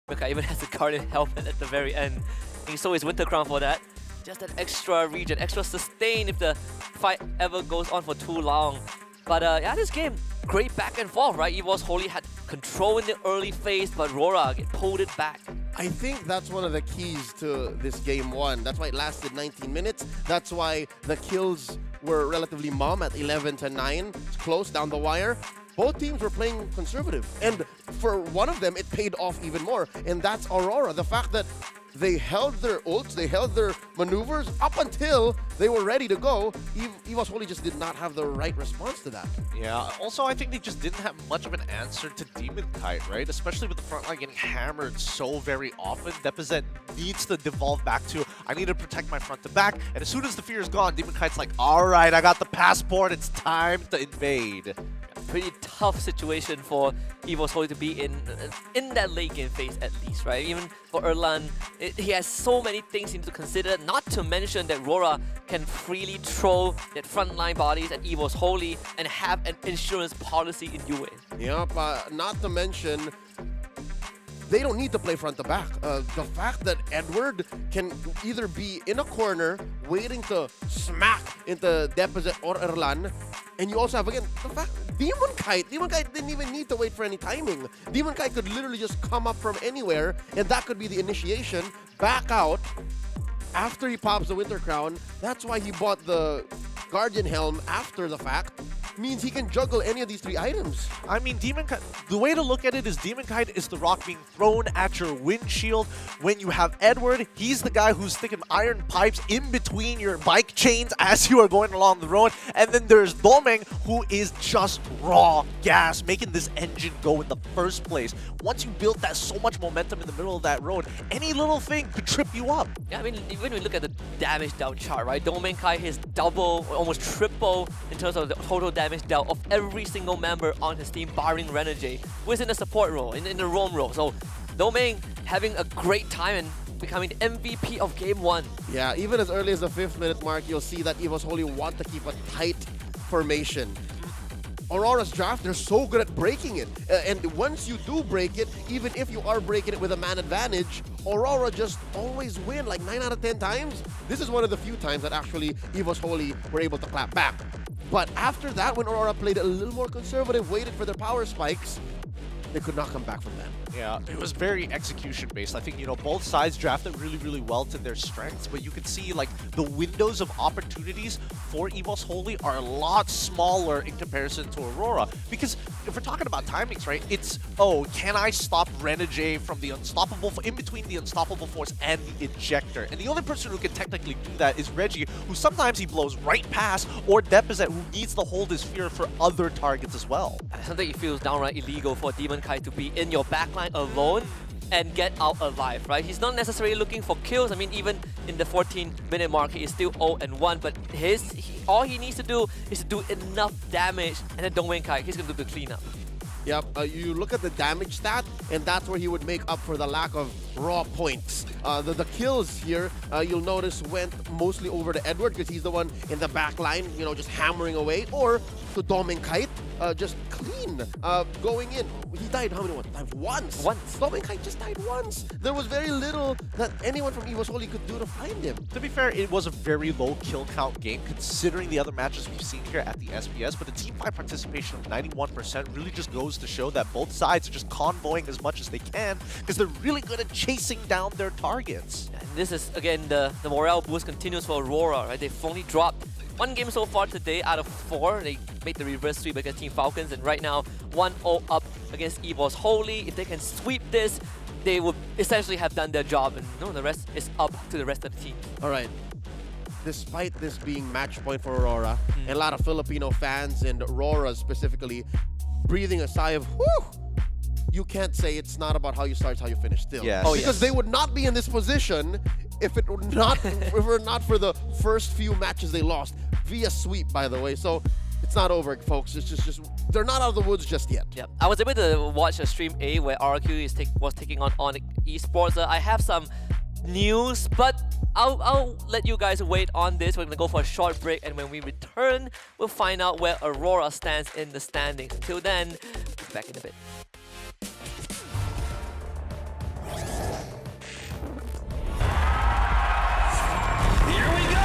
Mika even has a Guardian helmet at the very end. He saw his Winter Crown for that. Just an extra regen, extra sustain if the fight ever goes on for too long. But yeah, this game, great back and forth, right? Evos Holy had control in the early phase, but Aurora pulled it back. I think that's one of the keys to this game one. That's why it lasted 19 minutes. That's why the kills were relatively mum at 11 to 9. It's close down the wire. Both teams were playing conservative. And for one of them, it paid off even more. And that's Aurora. The fact that they held their ults, they held their maneuvers up until they were ready to go. Evos Holy just did not have the right response to that. Yeah, also I think they just didn't have much of an answer to Demon Kite, right? Especially with the front line getting hammered so very often. Deposit needs to devolve back to, I need to protect my front to back. And as soon as the fear is gone, Demon Kite's like, all right, I got the passport, it's time to invade. Pretty tough situation for Evos Holy to be in that late game phase at least, right? Even for Erlan, he has so many things he needs to consider, not to mention that Aurora can freely throw that frontline bodies at Evos Holy and have an insurance policy in UA. Yep, not to mention they don't need to play front to back. The fact that Edward can either be in a corner waiting to smack into Deposit or Erlan, and you also have, again, the fact Demon Kite didn't even need to wait for any timing. Demon Kite could literally just come up from anywhere, and that could be the initiation, back out after he pops the Winter Crown. That's why he bought the Guardian Helm after the fact. Means he can juggle any of these 3 items. I mean, Demon Kite, the way to look at it is Demon Kite is the rock being thrown at your windshield. When you have Edward, he's the guy who's sticking iron pipes in between your bike chains as you are going along the road. And then there's Domeng, who is just raw gas, making this engine go in the first place. Once you build that so much momentum in the middle of that road, any little thing could trip you up. Yeah, I mean, even when we look at the damage dealt chart, right? Domeng Kai is double, almost triple in terms of the total damage dealt of every single member on his team, barring Renegade, who is in the support role, in the roam role. So Domeng having a great time and becoming the MVP of Game 1. Yeah, even as early as the 5th minute mark, you'll see that Evos Holy want to keep a tight formation. Aurora's draft, they're so good at breaking it. And once you do break it, even if you are breaking it with a man advantage, Aurora just always win, like 9 out of 10 times. This is one of the few times that actually Evos Holy were able to clap back. But after that, when Aurora played a little more conservative, waited for their power spikes, they could not come back from that. Yeah, it was very execution-based. I think, you know, both sides drafted really, really well to their strengths, but you can see, like, the windows of opportunities for Evos Holy are a lot smaller in comparison to Aurora. Because if we're talking about timings, right, it's, oh, can I stop Renegade from the unstoppable, in between the unstoppable force and the ejector? And the only person who can technically do that is Reggie, who sometimes he blows right past, or Deposit, who needs to hold his fear for other targets as well. Something it feels downright illegal for Demon Kai to be in your backline alone and get out alive, right? He's not necessarily looking for kills. I mean, even in the 14-minute mark, he is still 0-1, but all he needs to do is to do enough damage, and then Domeng Kai, he's going to do the cleanup. Yep, you look at the damage stat, and that's where he would make up for the lack of raw points. The kills here, you'll notice, went mostly over to Edward because he's the one in the back line, you know, just hammering away, or to Domeng Kite, just clean, going in. He died how many times? Once. Domeng Kite just died once. There was very little that anyone from Evos Holy could do to find him. To be fair, it was a very low kill count game considering the other matches we've seen here at the SPS, but the team fight participation of 91% really just goes to show that both sides are just convoying as much as they can because they're really good at chasing down their targets. And this is, again, the morale boost continues for Aurora, right? They've only dropped 1 game so far today out of 4. They made the reverse sweep against Team Falcons, and right now 1-0 up against Evos Holy. If they can sweep this, they would essentially have done their job, and the rest is up to the rest of the team. All right. Despite this being match point for Aurora, and a lot of Filipino fans and Aurora specifically breathing a sigh of whew, you can't say it's not about how you start, it's how you finish still. Yes. Because they would not be in this position if it were not for the first few matches they lost via sweep, by the way. So it's not over, folks. It's just they're not out of the woods just yet. Yeah, I was able to watch a stream A where RQ was taking on esports. I have some news, but I'll let you guys wait on this. We're gonna go for a short break, and when we return, we'll find out where Aurora stands in the standings. Until then, back in a bit. Here we go!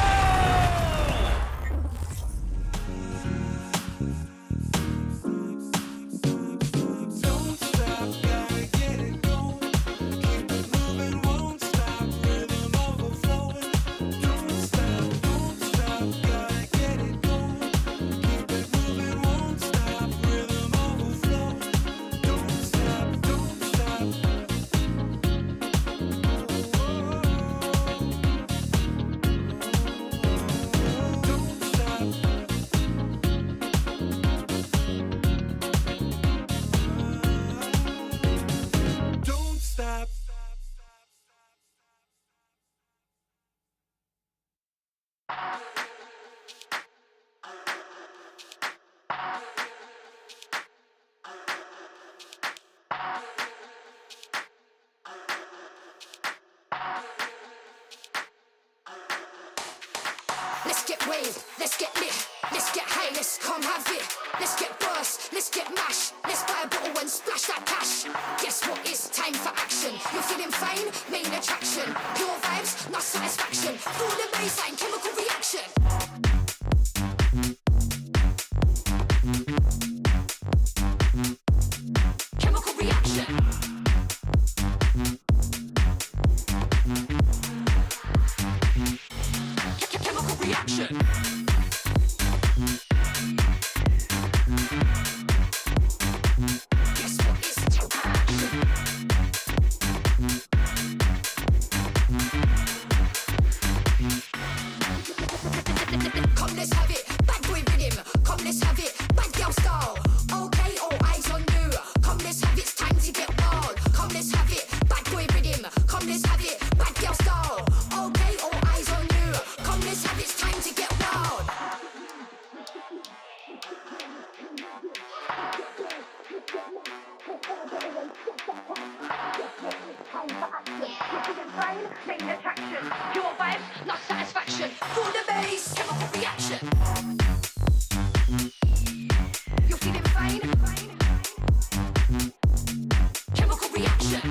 get wave, let's get lit, let's get high, let's come have it. Let's get burst, let's get mash, let's buy a bottle and splash that cash. Guess what? It's time for action. You're feeling fine, main attraction. Pure vibes, not satisfaction. Feel the baseline, chemical reaction. Chemical reaction. Chemical reaction. Guess what? It's time for action. Come, let's have it. Bad boy rhythm. Come, let's have it. Bad girl style. Okay, all eyes on you. Come, let's have it. It's time to get wild. Come, let's have it. Bad boy rhythm. Come, let's have it. Bad girl style. Okay, all eyes on you. Come, let's have it. It's time to get wild. Main attraction. Pure vibes, not satisfaction. Feel the bass, chemical reaction. You're feeling fine. Chemical reaction.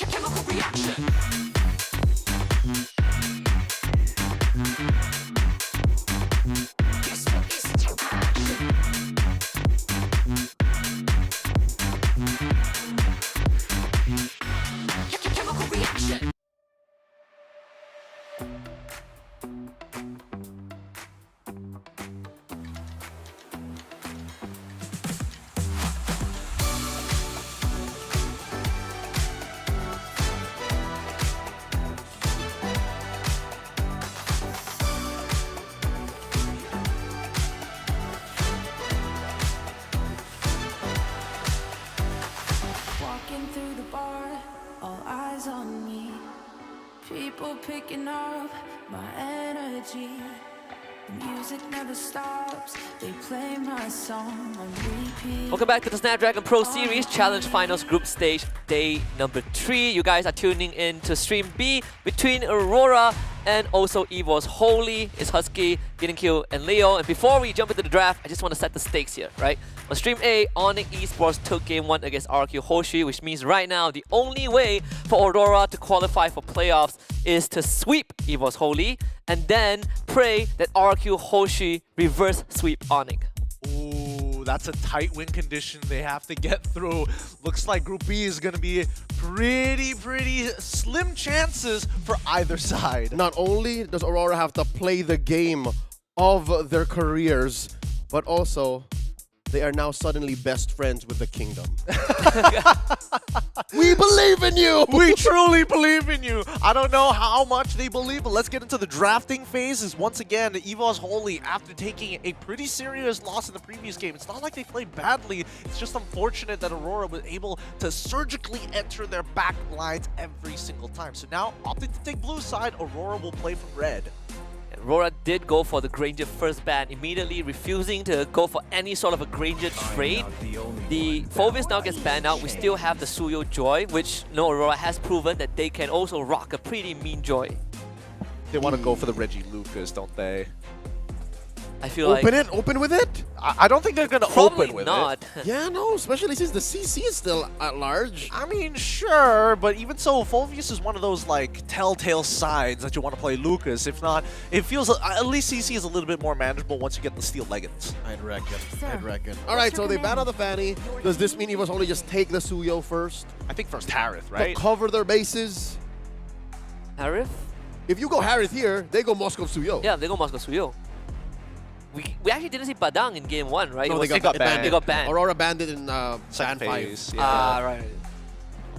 Chemical reaction. Guess what? It's time for action. Chemical reaction. Walking through the bar, all eyes on me. People picking up my energy. The music never stops. They play my song on repeat. Welcome back to the Snapdragon Pro Series Challenge Finals Group Stage, day number 3. You guys are tuning in to Stream B between Aurora and also Evos. Holy is Husky, Q, and Leo. And before we jump into the draft, I just want to set the stakes here, right? On Stream A, Onyx Esports took Game 1 against RQ Hoshi, which means right now the only way for Aurora to qualify for playoffs is to sweep Evos Holy and then pray that RQ Hoshi reverse sweep Onyx. Ooh, that's a tight win condition they have to get through. Looks like Group B is going to be pretty slim chances for either side. Not only does Aurora have to play the game of their careers, but also they are now suddenly best friends with the kingdom. We believe in you! We truly believe in you. I don't know how much they believe, but let's get into the drafting phases. Once again, Evos Holy, after taking a pretty serious loss in the previous game, it's not like they played badly. It's just unfortunate that Aurora was able to surgically enter their back lines every single time. So now, opting to take blue side, Aurora will play from red. Aurora did go for the Granger first ban, immediately refusing to go for any sort of a Granger trade. The Phovis now gets banned out. We still have the Suyo Joy, which Aurora has proven that they can also rock a pretty mean Joy. They want to go for the Reggie Lucas, don't they? I feel Open with it? I don't think they're going to open with not. it. Yeah, no, especially since the CC is still at large. I mean, sure, but even so, Phovius is one of those, like, telltale signs that you want to play Lucas. If not, it feels, at least CC is a little bit more manageable once you get the steel leggings. I'd reckon. All right, so they ban out the Fanny. Does this mean Evos only just take the Suyo first? I think first Harith, right? To cover their bases? Harith? If you go Harith here, they go Moscow Suyo. Yeah, they go Moscow Suyo. We actually didn't see Badang in game 1, right? No, they got banned. They got banned. Aurora banned it in second ban phase. 5. Yeah. Ah, right.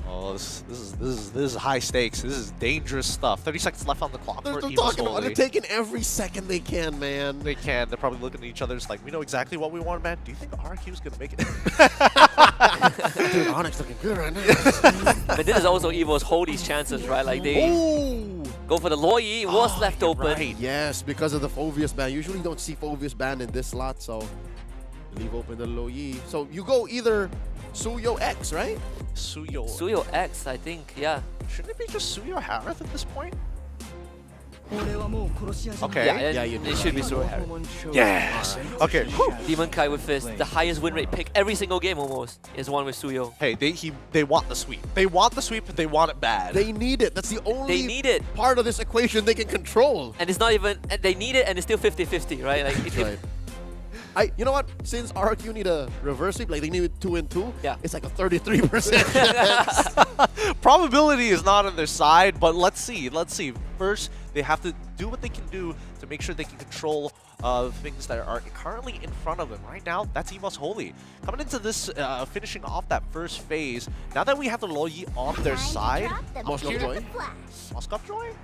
Oh, this is high stakes. This is dangerous stuff. 30 seconds left on the clock for They're Evos talking about Holy. They're taking every second they can, man. They can. They're probably looking at each other. It's like, we know exactly what we want, man. Do you think RQ's gonna make it? Dude, Onyx looking good right now. But this is also Evos Holy's chances, right? Like they go for the Loyi. It was left open. Right. Yes, because of the Phovius ban. Usually you don't see Phovius ban in this slot, so leave open the Loyi. So you go either Suyo X, right? Suyo X, I think, yeah. Shouldn't it be just Suyo Harith at this point? Okay. Yeah, it should be Suyo Harith. Yes. Okay. Demon Kai with the highest win rate pick every single game almost is one with Suyo. Hey, they want the sweep. They want the sweep, but they want it bad. They need it. That's the only They need it. part of this equation they can control. And it's not even, and they need it and it's still 50-50, right? Like, Right. You know what? Since RQ need a reverse sweep, like they need 2 and 2, yeah. it's like a 33%. Probability is not on their side, but let's see. Let's see. First, they have to do what they can do to make sure they can control things that are currently in front of them. Right now, that's Evos Holy. Coming into this, finishing off that first phase, now that we have the Loyi on their side, Moskov Joy? Moskov Joy?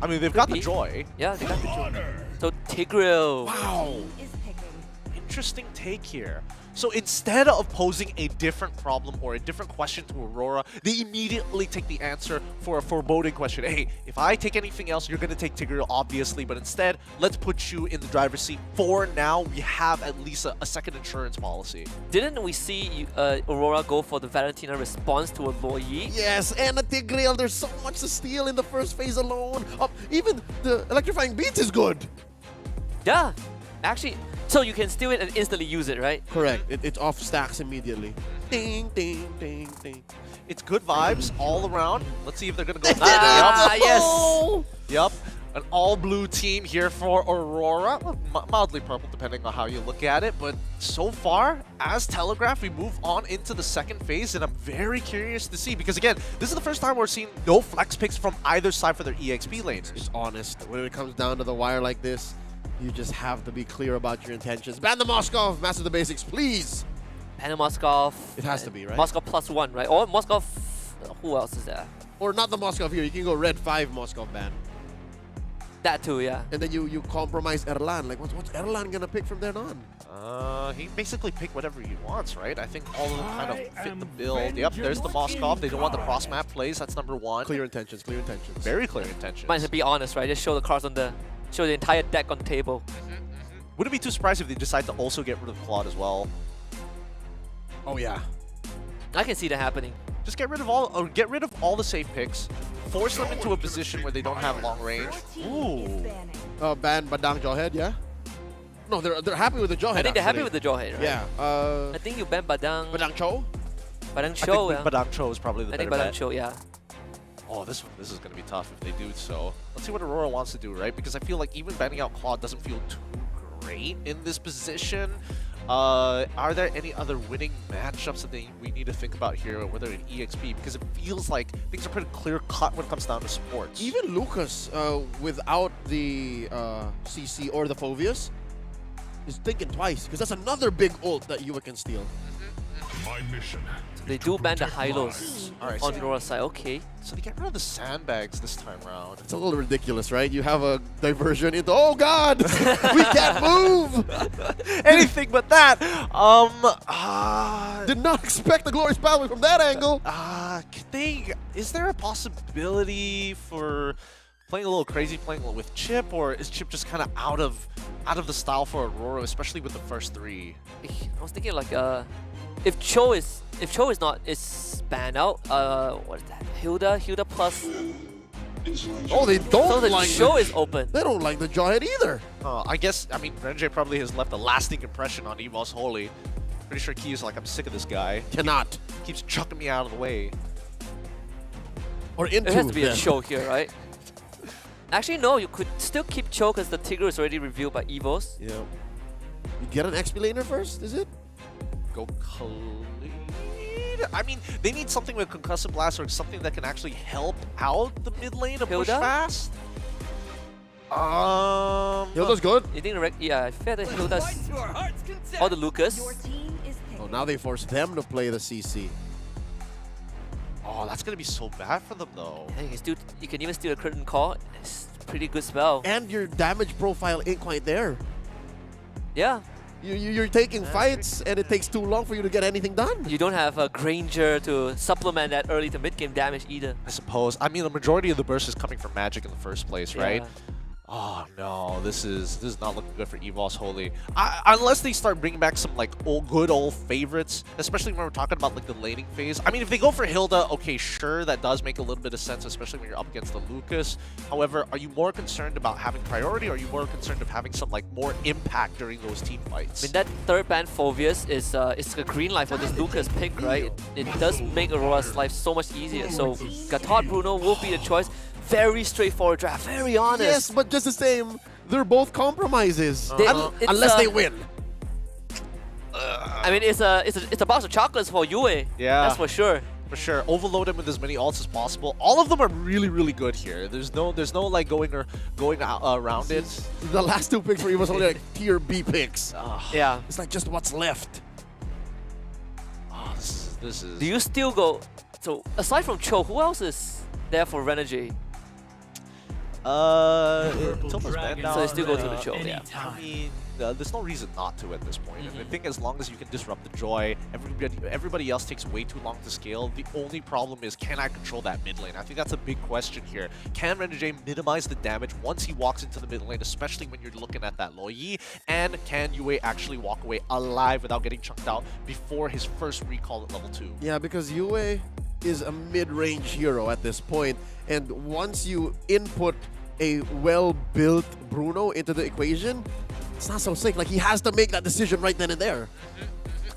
I mean, they've got the Joy. Yeah, they got the Joy. So Tigreal. Wow. Interesting take here. So instead of posing a different problem or a different question to Aurora, they immediately take the answer for a foreboding question. Hey, if I take anything else, you're going to take Tigreal, obviously, but instead, let's put you in the driver's seat. For now, we have at least a second insurance policy. Didn't we see Aurora go for the Valentina response to a Loyi? Yes, and a Tigreal. There's so much to steal in the first phase alone. Even the electrifying beats is good. Yeah, actually. So you can steal it and instantly use it, right? Correct. It's off stacks immediately. Ding, ding, ding, ding. It's good vibes all around. Let's see if they're going to go. Yes. Yep. An all-blue team here for Aurora. Mildly purple, depending on how you look at it. But so far, as telegraphed, we move on into the second phase. And I'm very curious to see. Because, again, this is the first time we're seeing no flex picks from either side for their EXP lanes. Just honest. When it comes down to the wire like this, you just have to be clear about your intentions. Ban the Moskov, master the basics, please. Ban the Moskov. It has to be, right? Moskov +1, right? Or Moskov, who else is there? Or not the Moskov here. You can go red 5 Moskov ban. That too, yeah. And then you compromise Erlan. Like, what's Erlan gonna pick from then on? He basically pick whatever he wants, right? I think all of them kind of fit the build. Yep, there's the Moskov. They don't want the cross-map plays. That's number 1. Clear intentions, clear intentions. Very clear intentions. Might as well be honest, right? Just show the cards on the... Show the entire deck on the table. Wouldn't be too surprised if they decide to also get rid of Claude as well. Oh yeah. I can see that happening. Just get rid of all the safe picks. Force them into a position where they don't have long range. Ooh. Ban Badang Jawhead, yeah? No, they're happy with the Jawhead. I think they're happy with the Jawhead, right? Yeah. I think you ban Badang. Badang Cho? Badang Cho, I think Badang Cho is probably the better bet. I think Badang Cho, yeah. Oh, this is going to be tough if they do so. Let's see what Aurora wants to do, right? Because I feel like even banning out Claude doesn't feel too great in this position. Are there any other winning matchups that we need to think about here, whether in EXP? Because it feels like things are pretty clear-cut when it comes down to sports. Even Lucas, without the CC or the Fovius, is thinking twice. Because that's another big ult that Yuva can steal. My mission. They do ban the Hylos on the Aurora side, okay. So they get rid of the sandbags this time around. It's a little ridiculous, right? You have a diversion into, oh god, we can't move! Anything but that. Did not expect the glorious pathway from that angle. Is there a possibility for playing a little crazy, playing with Chip, or is Chip just kind of out of the style for Aurora, especially with the first 3? I was thinking like if Cho is banned out, what is that? Hilda plus. Oh, they don't so the like show is open. They don't like the Jawhead either. I mean, Renjay probably has left a lasting impression on Evos Holy. Pretty sure Key is like, I'm sick of this guy. Cannot. Keeps chucking me out of the way. Or into. It has to be a show here, right? Actually, no, you could still keep Cho because the Tigreal is already revealed by Evos. Yeah. You get an XP laner first, is it? Go clean. I mean, they need something with Concussive Blast or something that can actually help out the mid lane to push fast. Hilda's good. You think yeah, I feel that Hilda's... Or the Lucas. Oh, now they force them to play the CC. Oh, that's going to be so bad for them, though. Yeah, you can even steal a Curtain Call. It's a pretty good spell. And your damage profile ain't quite there. Yeah. You're taking fights, and it takes too long for you to get anything done. You don't have a Granger to supplement that early to mid-game damage either. I suppose. I mean, the majority of the burst is coming from Magic in the first place, right? Oh no, this is not looking good for Evos Holy. Unless they start bringing back some like good old favorites, especially when we're talking about like the laning phase. I mean, if they go for Hilda, okay, sure, that does make a little bit of sense, especially when you're up against the Lucas. However, are you more concerned about having priority, or are you more concerned of having some like more impact during those team fights? I mean, that third ban Phoveus is a green light for this Lucas pick, right? It does make Aurora's life so much easier. So Gatot Bruno will be the choice. Very straightforward draft, very honest. Yes, but just the same, they're both compromises. Unless they win. I mean, it's a box of chocolates for Yue. Yeah. That's for sure. For sure, overload him with as many ults as possible. All of them are really, really good here. There's no like going around it. The last two picks for Evos only like tier B picks. Yeah. It's like just what's left. Oh, this is. Do you still go? So aside from Cho, who else is there for Renegade? Tilda's banned down. So they still go to the Cho, yeah. I mean, there's no reason not to at this point. And I think as long as you can disrupt the Joy, everybody else takes way too long to scale. The only problem is, can I control that mid lane? I think that's a big question here. Can Renegade minimize the damage once he walks into the mid lane, especially when you're looking at that Lo Yi? And can Yue actually walk away alive without getting chunked out before his first recall at level 2? Yeah, because Yue is a mid-range hero at this point, and once you input a well-built Bruno into the equation, it's not so sick. Like, he has to make that decision right then and there.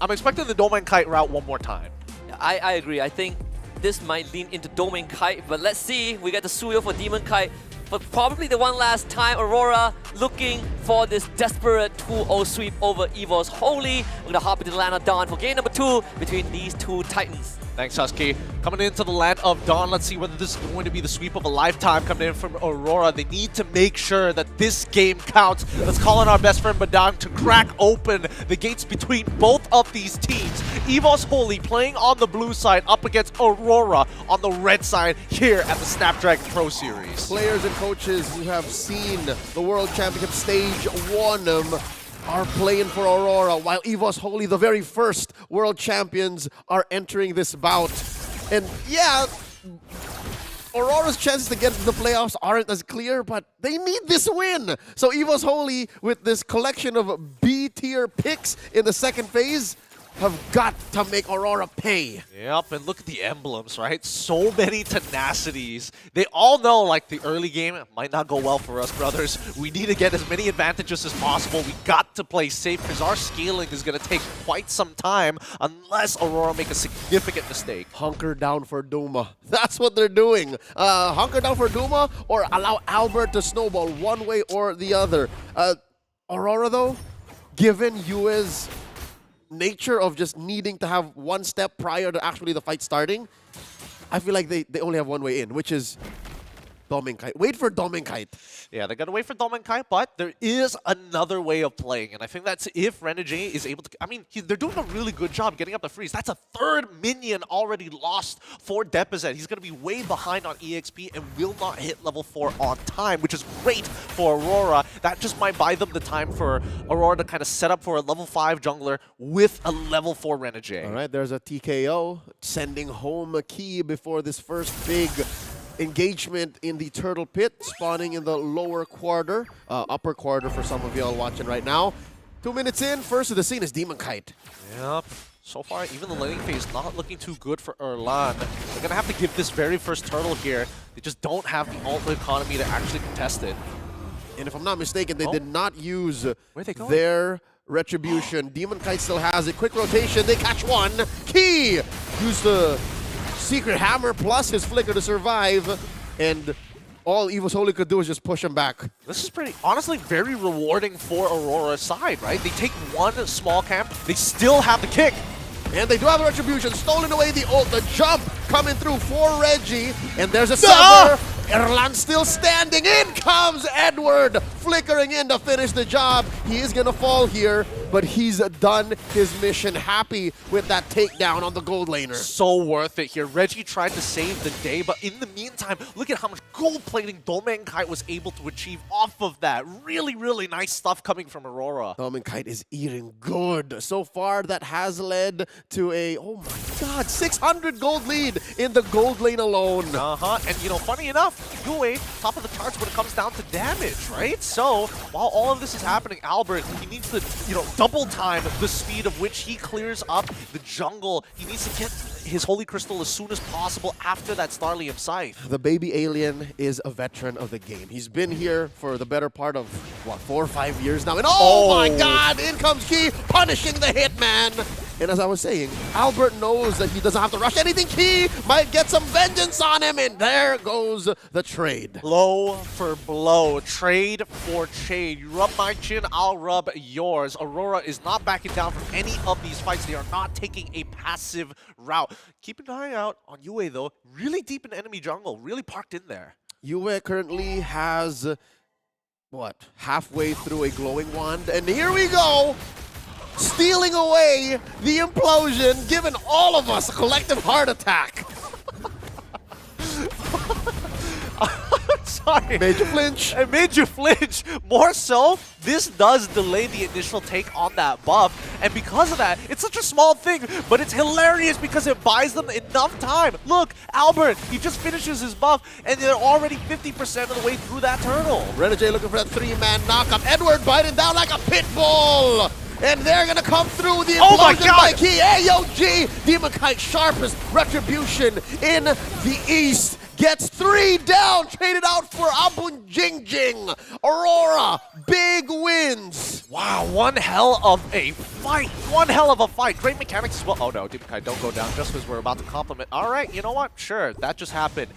I'm expecting the Domain Kite route one more time. Yeah, I agree. I think this might lean into Domain Kite, but let's see. We get the Suyo for Demon Kite. But probably the one last time, Aurora looking for this desperate 2-0 sweep over Evos Holy. We're going to hop into the land of Dawn for game number 2 between these two titans. Thanks, Husky. Coming into the land of Dawn, let's see whether this is going to be the sweep of a lifetime coming in from Aurora. They need to make sure that this game counts. Let's call on our best friend Badang to crack open the gates between both of these teams. Evos Holy playing on the blue side up against Aurora on the red side here at the Snapdragon Pro Series. Players and coaches who have seen the World Championship stage 1 are playing for Aurora, while Evos Holy, the very first world champions, are entering this bout. And yeah, Aurora's chances to get to the playoffs aren't as clear, but they need this win. So Evos Holy, with this collection of B-tier picks in the second phase, have got to make Aurora pay. Yep, and look at the emblems, right? So many tenacities. They all know, like, the early game might not go well for us, brothers. We need to get as many advantages as possible. We got to play safe because our scaling is going to take quite some time unless Aurora make a significant mistake. Hunker down for Duma. That's what they're doing. Hunker down for Duma or allow Albert to snowball one way or the other. Aurora, though, given Yue's nature of just needing to have one step prior to actually the fight starting, I feel like they only have one way in, which is Domain Kite. Wait for Domain Kite. Yeah, they gotta wait for Domain Kite, but there is another way of playing, and I think that's if Renegade is able to. I mean, they're doing a really good job getting up the freeze. That's a third minion already lost for Deposit. He's gonna be way behind on EXP and will not hit level 4 on time, which is great for Aurora. That just might buy them the time for Aurora to kind of set up for a level 5 jungler with a level 4 Renegade. All right, there's a TKO sending home a key before this first big engagement in the turtle pit, spawning in the lower quarter, upper quarter for some of y'all watching right now. 2 minutes in, first of the scene is Demon Kite. Yep. So far, even the laning phase not looking too good for Erlan. They're going to have to give this very first turtle here. They just don't have the ult economy to actually contest it. And if I'm not mistaken, they did not use their retribution. Demon Kite still has it. Quick rotation, they catch one. Key! Use the secret hammer plus his flicker to survive, and all Evos Holy could do is just push him back. This is pretty, honestly, very rewarding for Aurora's side, right? They take one small camp, they still have the kick. And they do have the retribution, stolen away the ult, the jump coming through for Reggie, and there's a sever. Erlan still standing, in comes Edward, flickering in to finish the job. He is gonna fall here. but he's done his mission. Happy with that takedown on the gold laner. So worth it here. Reggie tried to save the day, but in the meantime, look at how much gold plating Domenkite was able to achieve off of that. Really, really nice stuff coming from Aurora. Domenkite is eating good. So far, that has led to a, oh my god, 600 gold lead in the gold lane alone. And you know, funny enough, Yue, top of the charts when it comes down to damage, right? So, while all of this is happening, Albert, he needs to, you know, double time the speed of which he clears up the jungle. He needs to get his Holy Crystal as soon as possible after that Starlium Scythe. The baby alien is a veteran of the game. He's been here for the better part of, what, 4 or 5 years now. And oh my god, in comes Key, punishing the Hitman. And as I was saying, Albert knows that he doesn't have to rush anything. Key might get some vengeance on him, and there goes the trade. Blow for blow, trade for trade. You rub my chin, I'll rub yours. Aurora is not backing down from any of these fights. They are not taking a passive route. Keep an eye out on Yue, though. Really deep in enemy jungle, really parked in there. Yue currently has, what, halfway through a glowing wand, and here we go! Stealing away the implosion, giving all of us a collective heart attack. Sorry. Made you flinch. It made you flinch. More so, this does delay the initial take on that buff. And because of that, it's such a small thing, but it's hilarious because it buys them enough time. Look, Albert, he just finishes his buff, and they're already 50% of the way through that turtle. Renegade looking for that 3-man knockup. Edward biting down like a pit bull. And they're going to come through the implosion by Key. AOG, Demonkite, sharpest retribution in the East. Gets 3 down, traded out for Abun Jingjing. Aurora, big wins. Wow, one hell of a fight. One hell of a fight. Great mechanics as well. Oh no, Demonkite, don't go down just because we're about to compliment. All right, you know what? Sure, that just happened.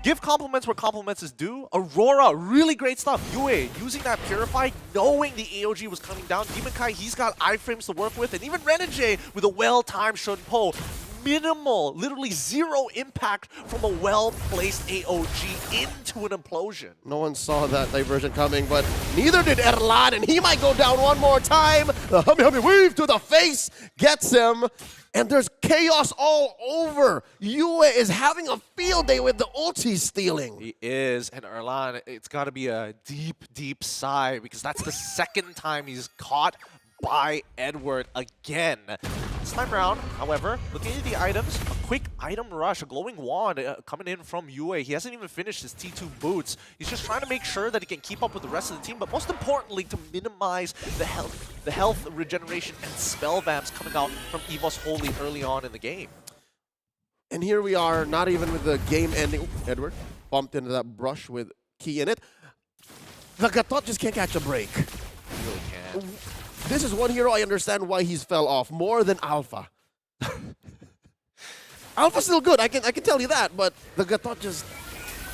Give compliments where compliments is due. Aurora, really great stuff. Yue, using that Purify, knowing the AOG was coming down. Demonkite, he's got iframes to work with. And even Renegade with a well-timed Shunpo. Minimal, literally 0 impact from a well-placed AOG into an implosion. No one saw that diversion coming, but neither did Erlan, and he might go down one more time. The Hummy Weave to the face gets him. And there's chaos all over. Yue is having a field day with the ulti stealing. He is, and Erlan, it's got to be a deep, deep sigh because that's the second time he's caught by Edward again. This time around, however, looking at the items, a quick item rush, a glowing wand coming in from Yue. He hasn't even finished his T2 boots. He's just trying to make sure that he can keep up with the rest of the team, but most importantly, to minimize the health regeneration and spell vamps coming out from Evos Holy early on in the game. And here we are, not even with the game ending. Ooh, Edward bumped into that brush with Key in it. The Gatot just can't catch a break. He really can't. This is one hero I understand why he's fell off more than Alpha. Alpha's still good, I can tell you that, but the Gatot just,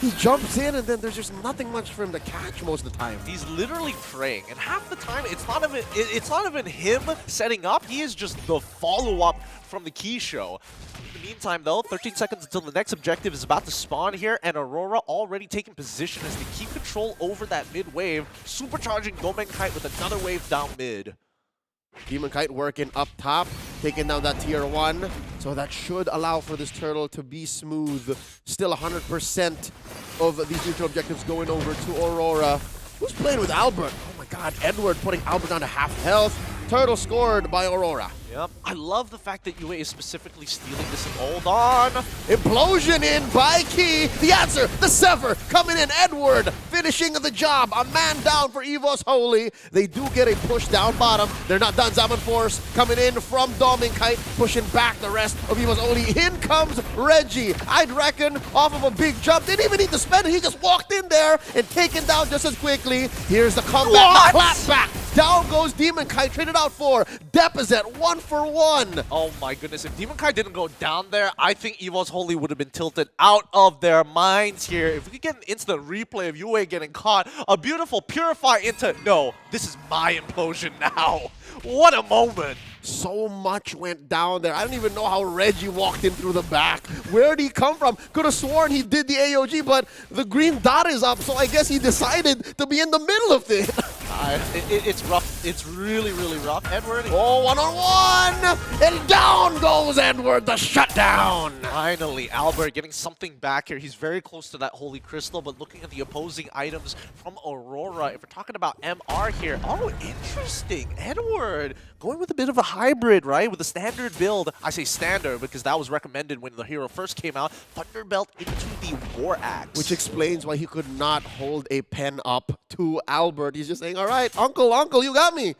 he jumps in and then there's just nothing much for him to catch most of the time. He's literally praying, and half the time it's not even him setting up. He is just the follow-up from the Key show. In the meantime, though, 13 seconds until the next objective is about to spawn here, and Aurora already taking position as they keep control over that mid wave, supercharging Domenkite with another wave down mid. Demonkite working up top, taking down that tier 1. So that should allow for this turtle to be smooth. Still 100% of these neutral objectives going over to Aurora. Who's playing with Albert? Oh my god, Edward putting Albert down to half health. Turtle scored by Aurora. Yep. I love the fact that Yue is specifically stealing this. Hold on. Implosion in by Key. The answer, the Sever coming in. Edward finishing the job. A man down for Evos Holy. They do get a push down bottom. They're not done. Zaman Force coming in from Domenkite, pushing back the rest of Evos Holy. In comes Reggie. I'd reckon off of a big jump. Didn't even need to spend it. He just walked in there and taken down just as quickly. Here's the comeback. The clap back. Down goes Demonkite. Traded out for Depp is at 1-for-1. Oh my goodness, if Demonkite didn't go down there, I think Evos Holy would have been tilted out of their minds here. If we could get an instant replay of Yue getting caught, a beautiful Purify into, no, this is my implosion now. What a moment. So much went down there. I don't even know how Reggie walked in through the back. Where did he come from? Could have sworn he did the AOG, but the green dot is up, so I guess he decided to be in the middle of it. It's rough. It's really, really rough. Edward. Oh, one-on-one! And down goes Edward, the shutdown! Finally, Albert getting something back here. He's very close to that Holy Crystal, but looking at the opposing items from Aurora, if we're talking about MR here, oh, interesting. Edward going with a bit of a hybrid, right? With a standard build. I say standard because that was recommended when the hero first came out. Thunderbelt into the War Axe. Which explains why he could not hold a pen up to Albert. He's just saying, all right, uncle, you got me.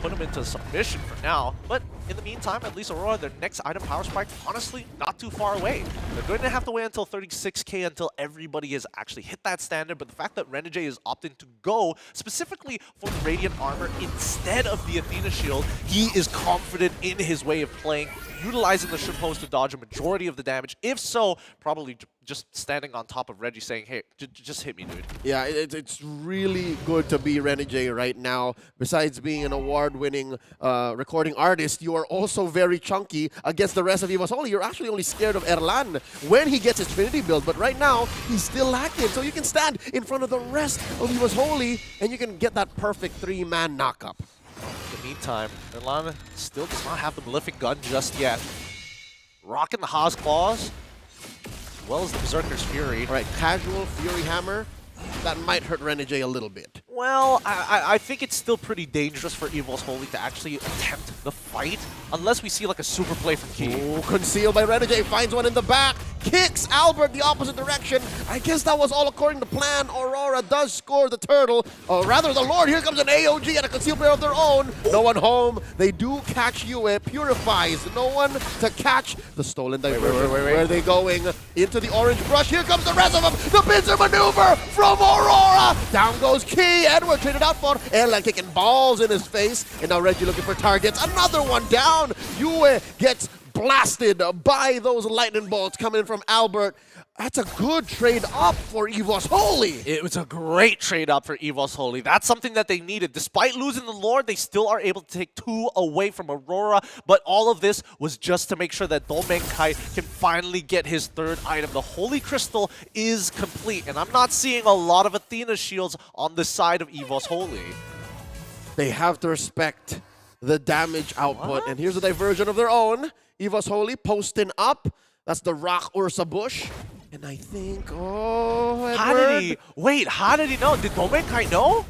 Put him into submission for now. But in the meantime, at least Aurora, their next item, Power Spike, honestly, not too far away. They're going to have to wait until 36k until everybody has actually hit that standard. But the fact that Renegade is opting to go specifically for the Radiant Armor instead of the Athena Shield, he is confident in his way of playing, utilizing the shippost to dodge a majority of the damage. If so, probably just standing on top of Reggie saying, hey, just hit me, dude. Yeah, it's really good to be Renegade right now. Besides being an award-winning recording artist, you are also very chunky against the rest of Evos Holy. You're actually only scared of Erlan when he gets his Trinity build, but right now, he's still lacking. So you can stand in front of the rest of Evos Holy, and you can get that perfect 3-man knockup. In the meantime, Erlan still does not have the Malefic gun just yet. Rocking the Haas Claws, as well as the Berserker's Fury. All right, casual Fury Hammer. That might hurt Renegade a little bit. Well, I think it's still pretty dangerous for Evos Holy to actually attempt the fight, unless we see like a super play from Key. Oh, concealed by Renegade, finds one in the back, kicks Albert the opposite direction. I guess that was all according to plan. Aurora does score the turtle, or rather the Lord. Here comes an AOG and a concealed player of their own. No one home. They do catch Yue, purifies. No one to catch the stolen diversion. Where are they going? Into the orange brush. Here comes the rest of them. The pincer maneuver from Aurora. Down goes Key. Edward traded out for Ella, kicking balls in his face. And now Reggie looking for targets. Another one down. Yue gets blasted by those lightning bolts coming in from Albert. That's a good trade up for Evos Holy. It was a great trade up for Evos Holy. That's something that they needed. Despite losing the Lord, they still are able to take 2 away from Aurora. But all of this was just to make sure that Domenkai can finally get his 3rd item. The Holy Crystal is complete. And I'm not seeing a lot of Athena shields on the side of Evos Holy. They have to respect the damage output. And here's a diversion of their own. Evos Holy posting up. That's the Rock Ursa Bush. And I think, oh, Edward. How did he know? Did Domenkai know?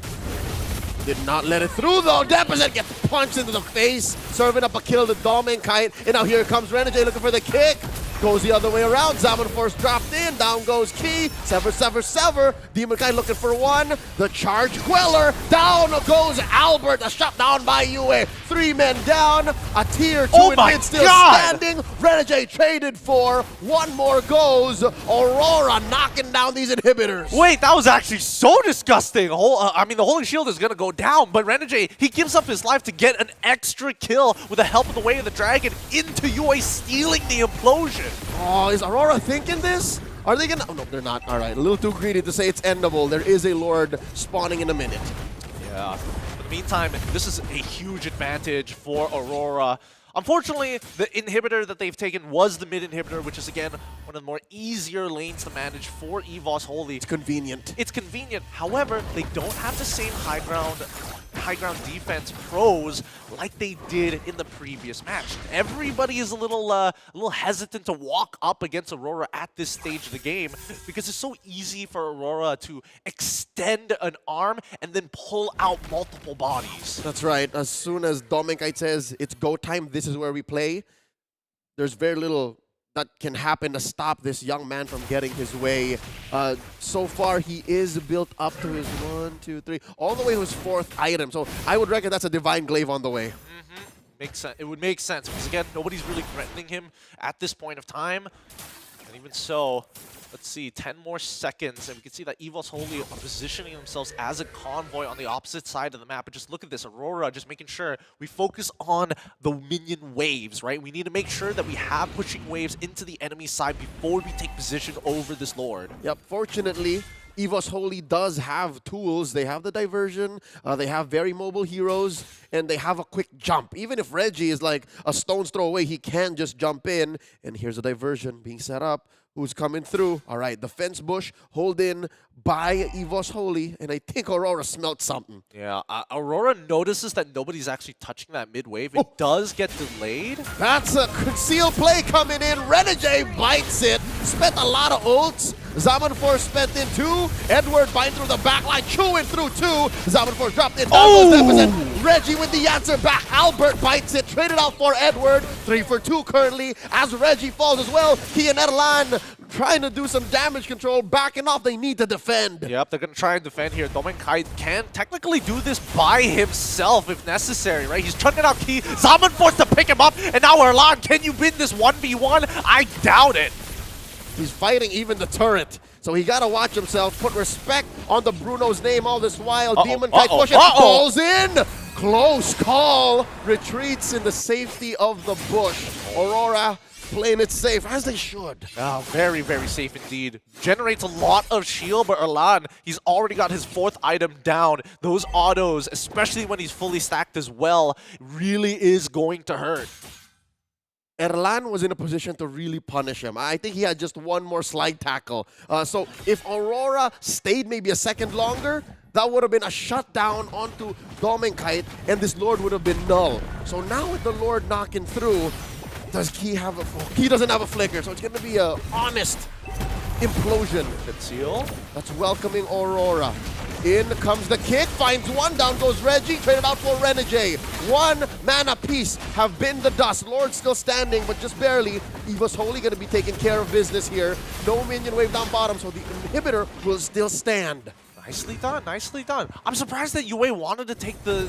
Did not let it through though. Deposit gets punched into the face, serving up a kill to Domenkai. And now here comes Renegade looking for the kick. Goes the other way around. Zaman Force dropped in. Down goes Key. Sever. Demon Kai looking for one. The charge queller. Down goes Albert. A shot down by Yue. 3 men down. A tier 2 in mid still standing. Renegade traded for. One more goes. Aurora knocking down these inhibitors. Wait, that was actually so disgusting. I mean, the Holy Shield is going to go down, but Renegade, he gives up his life to get an extra kill with the help of the Way of the Dragon into Yue, stealing the implosion. Oh, is Aurora thinking this? Are they gonna? Oh, no, they're not. All right, a little too greedy to say it's endable. There is a Lord spawning in a minute. Yeah. In the meantime, this is a huge advantage for Aurora. Unfortunately, the inhibitor that they've taken was the mid inhibitor, which is, again, one of the more easier lanes to manage for Evos Holy. It's convenient. It's convenient. However, they don't have the same high ground defense pros like they did in the previous match. Everybody is a little hesitant to walk up against Aurora at this stage of the game because it's so easy for Aurora to extend an arm and then pull out multiple bodies. That's right. As soon as Domenkai says it's go time, this is where we play, there's very little that can happen to stop this young man from getting his way. So far, he is built up to his 1, 2, 3, all the way to his 4th item. So I would reckon that's a Divine Glaive on the way. Makes sense. It would make sense because, again, nobody's really threatening him at this point of time. And even so, let's see, 10 more seconds, and we can see that Evos Holy are positioning themselves as a convoy on the opposite side of the map. But just look at this, Aurora just making sure we focus on the minion waves, right? We need to make sure that we have pushing waves into the enemy side before we take position over this Lord. Yep, fortunately, Evos Holy does have tools. They have the diversion, they have very mobile heroes, and they have a quick jump. Even if Reggie is like a stone's throw away, he can just jump in. And here's a diversion being set up. who's coming through. All right, the fence bush hold in by Evos Holy, and I think Aurora smelt something. Yeah, Aurora notices that nobody's actually touching that mid-wave. It does get delayed. That's a concealed play coming in. Renegade bites it. Spent a lot of ults. Zamanfor spent in 2. Edward biting through the back line, chewing through 2. Zamanfor dropped it. Deficit. Reggie with the answer back. Albert bites it. Traded out for Edward. 3 for 2 currently as Reggie falls as well. He and Erlan trying to do some damage control. Backing off. They need to defend. Yep, they're going to try and defend here. Domenkai can technically do this by himself if necessary, right? He's chunking out Key. Zaman forced to pick him up. And now Erlan, can you win this 1v1? I doubt it. He's fighting even the turret. So he got to watch himself, put respect on the Bruno's name all this while. Demon Kite pushes, falls in. Close call. Retreats in the safety of the bush. Aurora playing it safe, as they should. Oh, very, very safe indeed. Generates a lot of shield, but Erlan, he's already got his 4th item down. Those autos, especially when he's fully stacked as well, really is going to hurt. Erlan was in a position to really punish him. I think he had just one more slide tackle. So if Aurora stayed maybe a second longer, that would have been a shutdown onto Domenkite, and this Lord would have been null. So now with the Lord knocking through, does Key have a... Key doesn't have a flicker, so it's going to be a honest implosion. Conceal. That's welcoming Aurora. In comes the kick, finds one, down goes Reggie, traded out for Renegade. 1 mana piece have been the dust. Lord still standing, but just barely. Evos Holy going to be taking care of business here. No minion wave down bottom, so the inhibitor will still stand. Nicely done, nicely done. I'm surprised that UA wanted to take the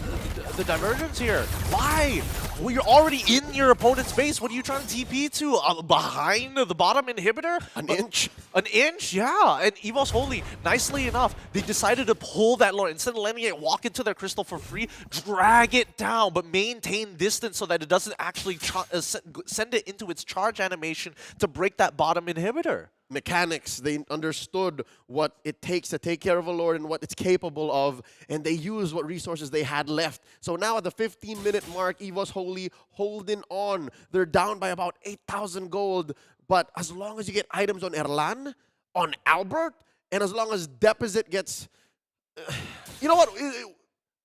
divergence here. Why? Well, you're already in your opponent's base. What are you trying to TP to? Behind the bottom inhibitor? An inch? An inch, yeah. And Evos Holy, nicely enough, they decided to pull that Lord. Instead of letting it walk into their crystal for free, drag it down, but maintain distance so that it doesn't actually send it into its charge animation to break that bottom inhibitor. Mechanics, they understood what it takes to take care of a Lord and what it's capable of, and they used what resources they had left. So now at the 15-minute mark, Evos Holy holding on. They're down by about 8,000 gold, but as long as you get items on Erlan, on Albert, and as long as Deposit gets... you know what?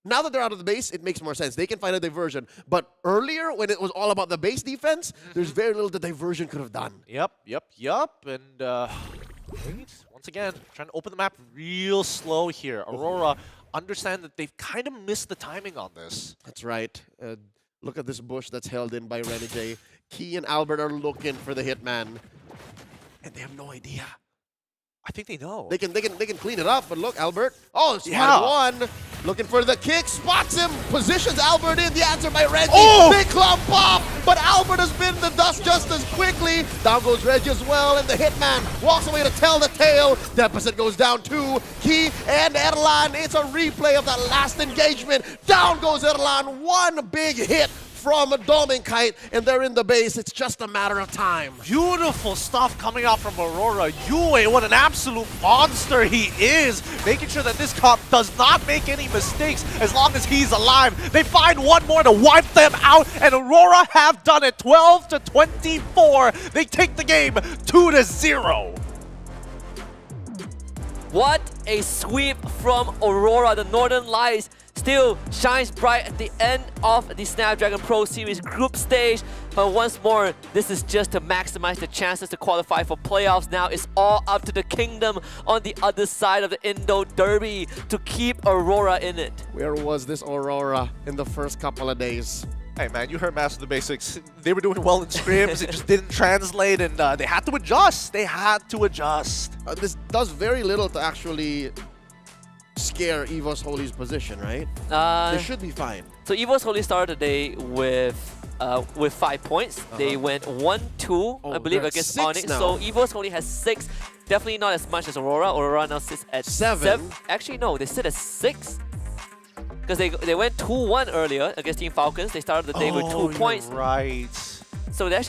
Now that they're out of the base, it makes more sense. They can find a diversion. But earlier, when it was all about the base defense, there's very little the diversion could have done. Yep. And once again, trying to open the map real slow here. Aurora, understand that they've kind of missed the timing on this. That's right. Look at this bush that's held in by Renegade. Key and Albert are looking for the hitman. And they have no idea. I think they know. They can clean it up, but look, Albert. Oh, smart one. Looking for the kick, spots him, positions Albert in. The answer by Reggie. Big clump off, but Albert has been the dust just as quickly. Down goes Reggie as well, and the hitman walks away to tell the tale. Deposit goes down 2. Key and Erlan. It's a replay of that last engagement. Down goes Erlan. One big hit from Domenkite, and they're in the base. It's just a matter of time. Beautiful stuff coming out from Aurora. Yue, what an absolute monster he is. Making sure that this comp does not make any mistakes as long as he's alive. They find one more to wipe them out, and Aurora have done it. 12-24. They take the game 2-0. What a sweep from Aurora. The Northern Lights still shines bright at the end of the Snapdragon Pro Series group stage. But once more, this is just to maximize the chances to qualify for playoffs. Now it's all up to the Kingdom on the other side of the Indo Derby to keep Aurora in it. Where was this Aurora in the first couple of days? Hey man, you heard Master the Basics. They were doing well in scrims, it just didn't translate, and they had to adjust. This does very little to actually scare Evos Holy's position, right? They should be fine. So Evos Holy started the day with 5 points. They went 1-2, I believe, against Onyx. Now. So Evos Holy has 6. Definitely not as much as Aurora. Aurora now sits at 7. Actually, no, they sit at 6. Because they went 2-1 earlier against Team Falcons. They started the day with 2 points. Right. So they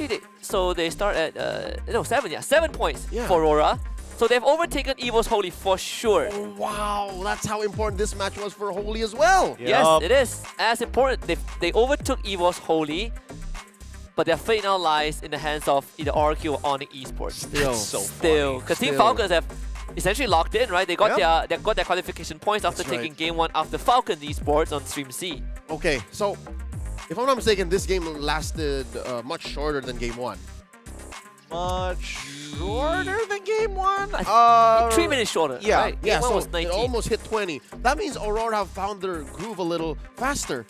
start at 7. Yeah, 7 points for Aurora. So they've overtaken Evos Holy for sure. Oh, wow, that's how important this match was for Holy as well. Yes, it is as important. They overtook Evos Holy. but their fate now lies in the hands of either RQ or Onyx Esports. Still. Because Team Falcons have essentially locked in, right? They got their qualification points after That's taking right. game 1 after Falcons Esports on Stream C. Okay, so if I'm not mistaken, this game lasted much shorter than game 1. Much shorter than game 1? 3 minutes shorter, right? Yeah, Game 1 so was 19. it almost hit 20. That means Aurora have found their groove a little faster.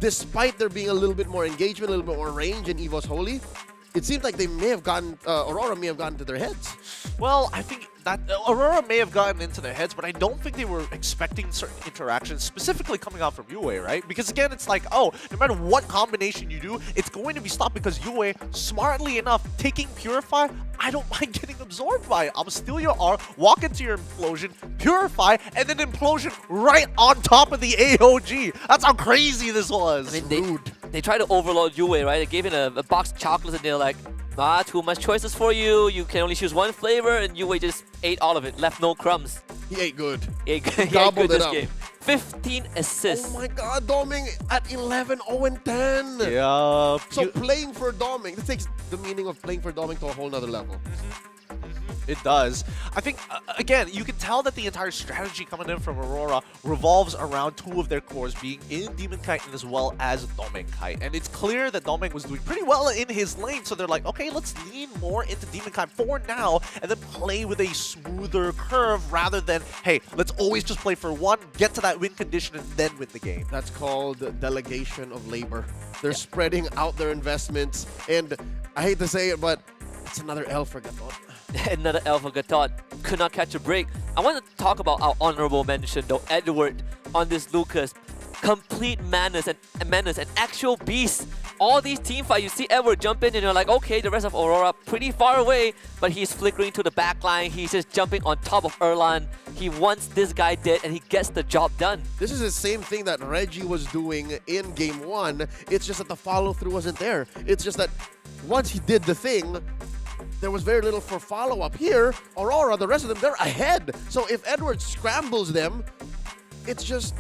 Despite there being a little bit more engagement, a little bit more range in Evos Holy, it seems like they may have gotten, Aurora may have gotten to their heads. Well, I think that Aurora may have gotten into their heads, but I don't think they were expecting certain interactions, specifically coming out from Yue, right? Because again, it's like, oh, no matter what combination you do, it's going to be stopped because Yue, smartly enough, taking Purify, I don't mind getting absorbed by it. I'll steal your R, walk into your Implosion, Purify, and then Implosion right on top of the AOG. That's how crazy this was. I mean, they tried to overload Yue, right? They gave him a box of chocolates and they're like, too much choices for you. You can only choose one flavor, and Yue just ate all of it, left no crumbs. He ate good. He ate good Gobbled this it up. game. 15 assists. Oh my god, Doming at 11, 0-10. Yeah. So playing for Doming, this takes the meaning of playing for Doming to a whole nother level. It does. I think, again, you can tell that the entire strategy coming in from Aurora revolves around two of their cores being in Demon Kite and as well as Doming Kite. And it's clear that Doming was doing pretty well in his lane, so they're like, okay, let's lean more into Demon Kite for now and then play with a smoother curve rather than, hey, let's always just play for one, get to that win condition, and then win the game. That's called delegation of labor. They're spreading out their investments, and I hate to say it, but it's another L for Gatot. Another L for Gatot. Could not catch a break. I want to talk about our honorable mention, though, Edward on this Lucas. Complete madness and actual beast. All these team fights, you see Edward jump in and you're like, okay, the rest of Aurora pretty far away, but he's flickering to the back line. He's just jumping on top of Erlan. He wants this guy dead and he gets the job done. This is the same thing that Reggie was doing in game 1. It's just that the follow-through wasn't there. It's just that once he did the thing, there was very little for follow-up. Here, Aurora, the rest of them, they're ahead. So if Edward scrambles them, it's just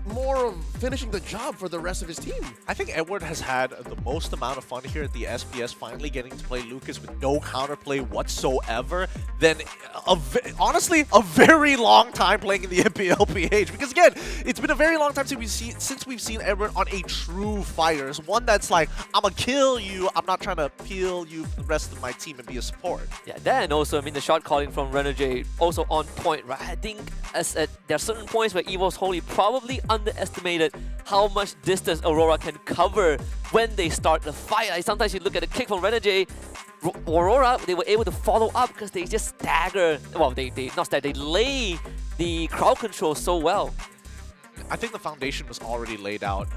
more of finishing the job for the rest of his team. I think Edward has had the most amount of fun here at the SPS, finally getting to play Lucas with no counterplay whatsoever, than honestly a very long time playing in the MPLPH. Because again, it's been a very long time since we've seen Edward on a true fighter. It's one that's like, I'm gonna kill you, I'm not trying to peel you for the rest of my team and be a support. Yeah, then also, I mean, the shot calling from Renegade also on point, right? I think there are certain points where Evos Holy probably underestimated how much distance Aurora can cover when they start the fight. Like, sometimes you look at the kick from Renegade, Aurora, they were able to follow up because they just stagger. Well, they not stagger, they lay the crowd control so well. I think the foundation was already laid out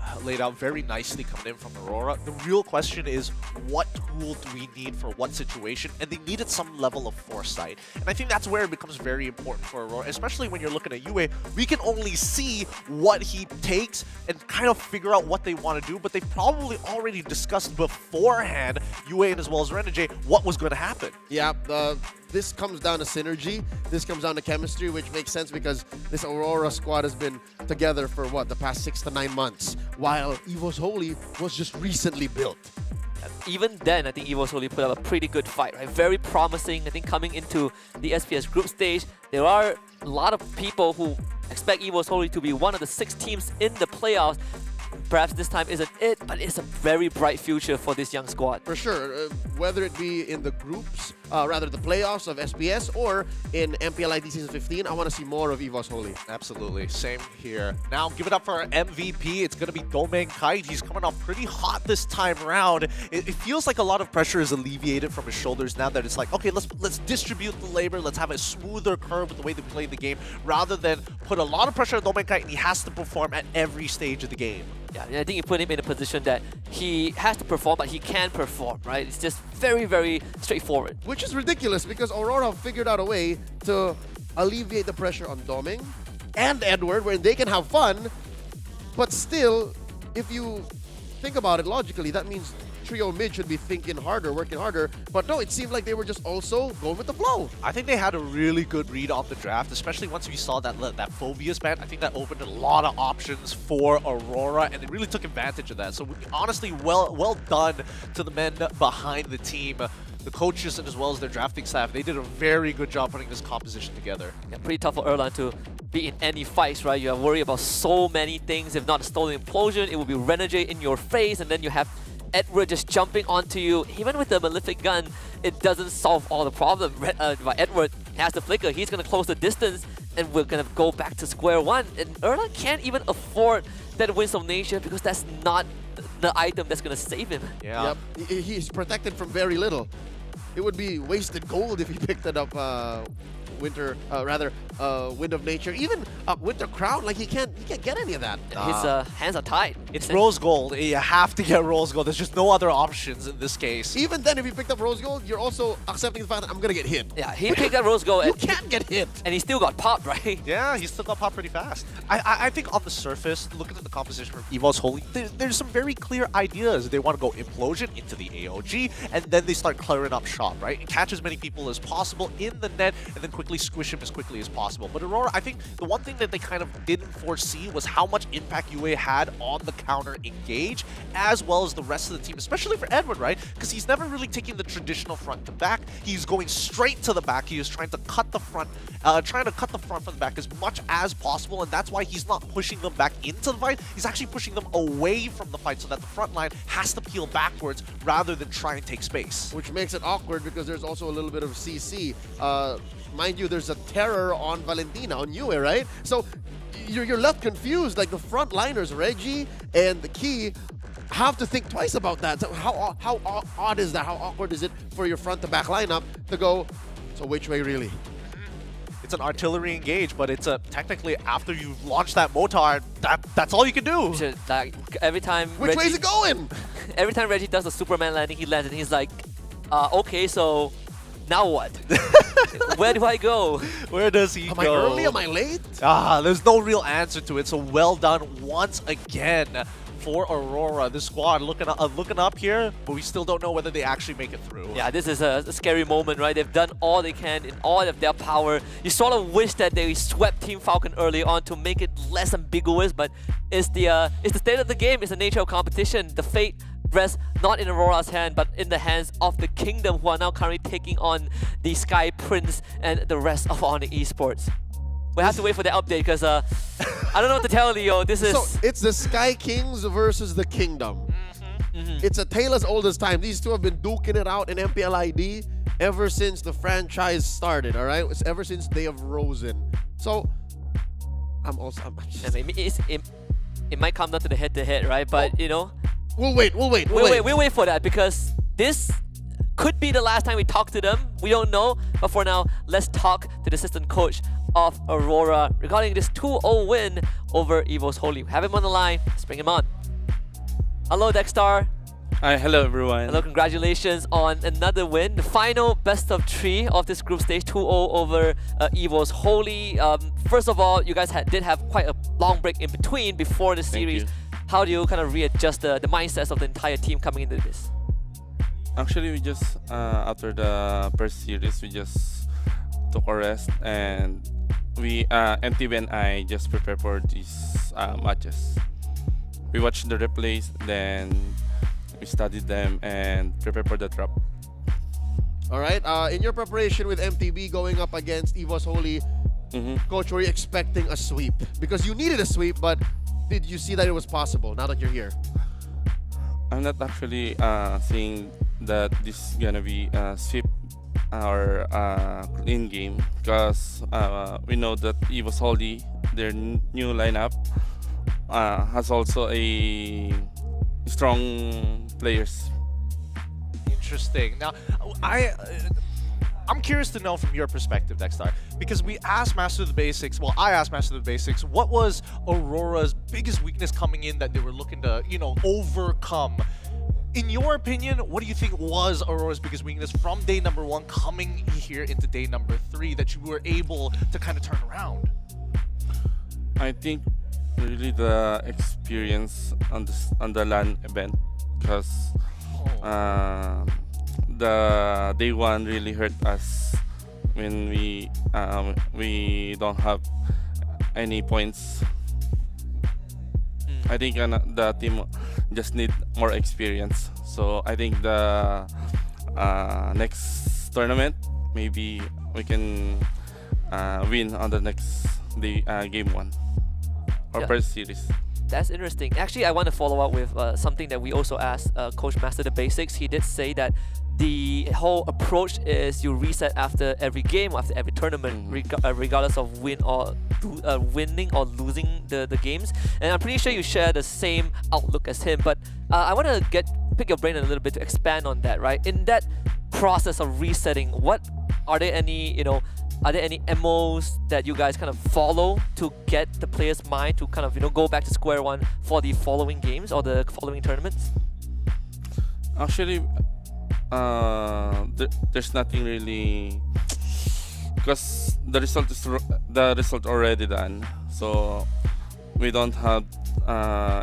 very nicely coming in from Aurora. The real question is, what tool do we need for what situation? And they needed some level of foresight. And I think that's where it becomes very important for Aurora, especially when you're looking at Yue. We can only see what he takes and kind of figure out what they want to do, but they've probably already discussed beforehand, Yue and as well as Renegade, what was going to happen. Yeah, this comes down to synergy. This comes down to chemistry, which makes sense because this Aurora squad has been together for what, the past 6 to 9 months, while Evos Holy was just recently built. Even then, I think Evos Holy put up a pretty good fight, right? Very promising. I think coming into the SPS group stage, there are a lot of people who expect Evos Holy to be one of the 6 teams in the playoffs. Perhaps this time isn't it, but it's a very bright future for this young squad. For sure, whether it be in the groups, rather the playoffs of SPS, or in MPLID Season 15, I want to see more of Evos Holy. Absolutely, same here. Now, give it up for our MVP. It's going to be Doming Kite. He's coming off pretty hot this time around. It feels like a lot of pressure is alleviated from his shoulders now that it's like, okay, let's distribute the labor. Let's have a smoother curve with the way they play the game, rather than put a lot of pressure on Doming Kite, and he has to perform at every stage of the game. Yeah, and I think you put him in a position that he has to perform, but he can perform, right? It's just very, very straightforward. Which is ridiculous because Aurora figured out a way to alleviate the pressure on Doming and Edward, where they can have fun, but still, if you think about it logically, that means trio mid should be thinking harder, working harder. But no, it seemed like they were just also going with the flow. I think they had a really good read on the draft, especially once we saw that Phobias ban. I think that opened a lot of options for Aurora, and they really took advantage of that. So honestly, well done to the men behind the team. The coaches and as well as their drafting staff, they did a very good job putting this composition together. Yeah, pretty tough for Erlan to be in any fights, right? You are worried about so many things. If not a stolen implosion, it will be Renegade in your face, and then you have Edward just jumping onto you. Even with the Malefic gun, it doesn't solve all the problem. But Edward has the flicker. He's going to close the distance, and we're going to go back to square one. And Erlan can't even afford that Winds of Nature because that's not the item that's going to save him. Yeah. Yep. He's protected from very little. It would be wasted gold if he picked it up Wind of Nature. Even Winter Crown, like he can't get any of that. His hands are tied. It's Rose Gold. You have to get Rose Gold. There's just no other options in this case. Even then, if you picked up Rose Gold, you're also accepting the fact that I'm gonna get hit. Yeah, he picked up Rose Gold. You can't get hit. And he still got popped, right? Yeah, he still got popped pretty fast. I think on the surface, looking at the composition from Evos Holy, there's some very clear ideas. They want to go Implosion into the AOG, and then they start clearing up shop, right? And catch as many people as possible in the net, and then quickly squish him as quickly as possible. But Aurora, I think the one thing that they kind of didn't foresee was how much impact UA had on the counter engage, as well as the rest of the team, especially for Edward, right? Because he's never really taking the traditional front to back. He's going straight to the back. He is trying to cut the front, from the back as much as possible, and that's why he's not pushing them back into the fight. He's actually pushing them away from the fight so that the front line has to peel backwards rather than try and take space. Which makes it awkward because there's also a little bit of CC. Mind you, there's a terror on Valentina, on Yue, right? So you're left confused. Like the front liners, Reggie and the Key, have to think twice about that. So how odd is that? How awkward is it for your front to back lineup to go, so which way really? It's an artillery engage, but it's technically after you've launched that Motar, that's all you can do. Like every time Which way is it going? Every time Reggie does the Superman landing, he lands and he's like, okay, so now what? Where do I go? Where does he go? Am I early? Am I late? There's no real answer to it, so well done once again for Aurora. This squad looking up here, but we still don't know whether they actually make it through. Yeah, this is a scary moment, right? They've done all they can in all of their power. You sort of wish that they swept Team Falcon early on to make it less ambiguous, but it's the state of the game. It's the nature of competition. The fate rests not in Aurora's hand, but in the hands of the Kingdom, who are now currently taking on the Sky Prince and the rest of Honor Esports. We have to wait for the update because I don't know what to tell Leo. So it's the Sky Kings versus the Kingdom. It's a tale as old as time. These two have been duking it out in MPLID ever since the franchise started, all right? It's ever since they have risen. So it might come down to the head-to-head, right? But you know, we'll wait for that because this could be the last time we talk to them. We don't know. But for now, let's talk to the assistant coach of Aurora regarding this 2-0 win over Evos Holy. We have him on the line. Let's bring him on. Hello, Dexstar. Hi, hello everyone. Hello, congratulations on another win. The final best of 3 of this group stage, 2-0 over Evos Holy. First of all, you guys did have quite a long break in between before the series. How do you kind of readjust the mindsets of the entire team coming into this? Actually, we just, after the first series, we just took a rest and we, MTV and I just prepare for these matches. We watched the replays, then we studied them and prepare for the drop. All right, in your preparation with MTB going up against Evos Holy, Coach, were you expecting a sweep? Because you needed a sweep, but did you see that it was possible now that you're here? I'm not actually seeing that this is gonna be a sweep or clean game because we know that Evos Holy, their new lineup, has also a strong players. Interesting. Now, I'm curious to know from your perspective, Dexstar, because we asked Master of the Basics, well, I asked Master of the Basics, what was Aurora's biggest weakness coming in that they were looking to, overcome? In your opinion, what do you think was Aurora's biggest weakness from day number 1 coming here into day number 3 that you were able to kind of turn around? I think really the experience on the LAN event, because The day one really hurt us when we don't have any points. I think the team just need more experience. So I think the next tournament maybe we can win on the next game one or first series. That's interesting. Actually, I want to follow up with something that we also asked Coach Master the Basics. He did say that the whole approach is you reset after every game, after every tournament, regardless of winning or losing the games. And I'm pretty sure you share the same outlook as him. But I want to pick your brain a little bit to expand on that. Right? In that process of resetting, are there any MOs that you guys kind of follow to get the player's mind to kind of go back to square one for the following games or the following tournaments? Actually, there's nothing really, because the result already done. So we don't have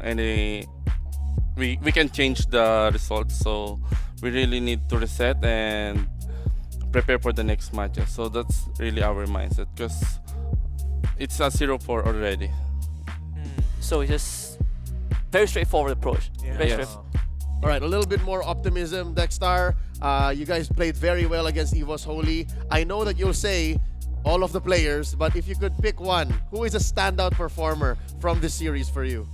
any. We can change the result. So we really need to reset and prepare for the next matches. So that's really our mindset, because it's a 0-4 already. So it's just very straightforward approach. All right, a little bit more optimism, Dexter. You guys played very well against Evos Holy. I know that you'll say all of the players, but if you could pick one, who is a standout performer from this series for you?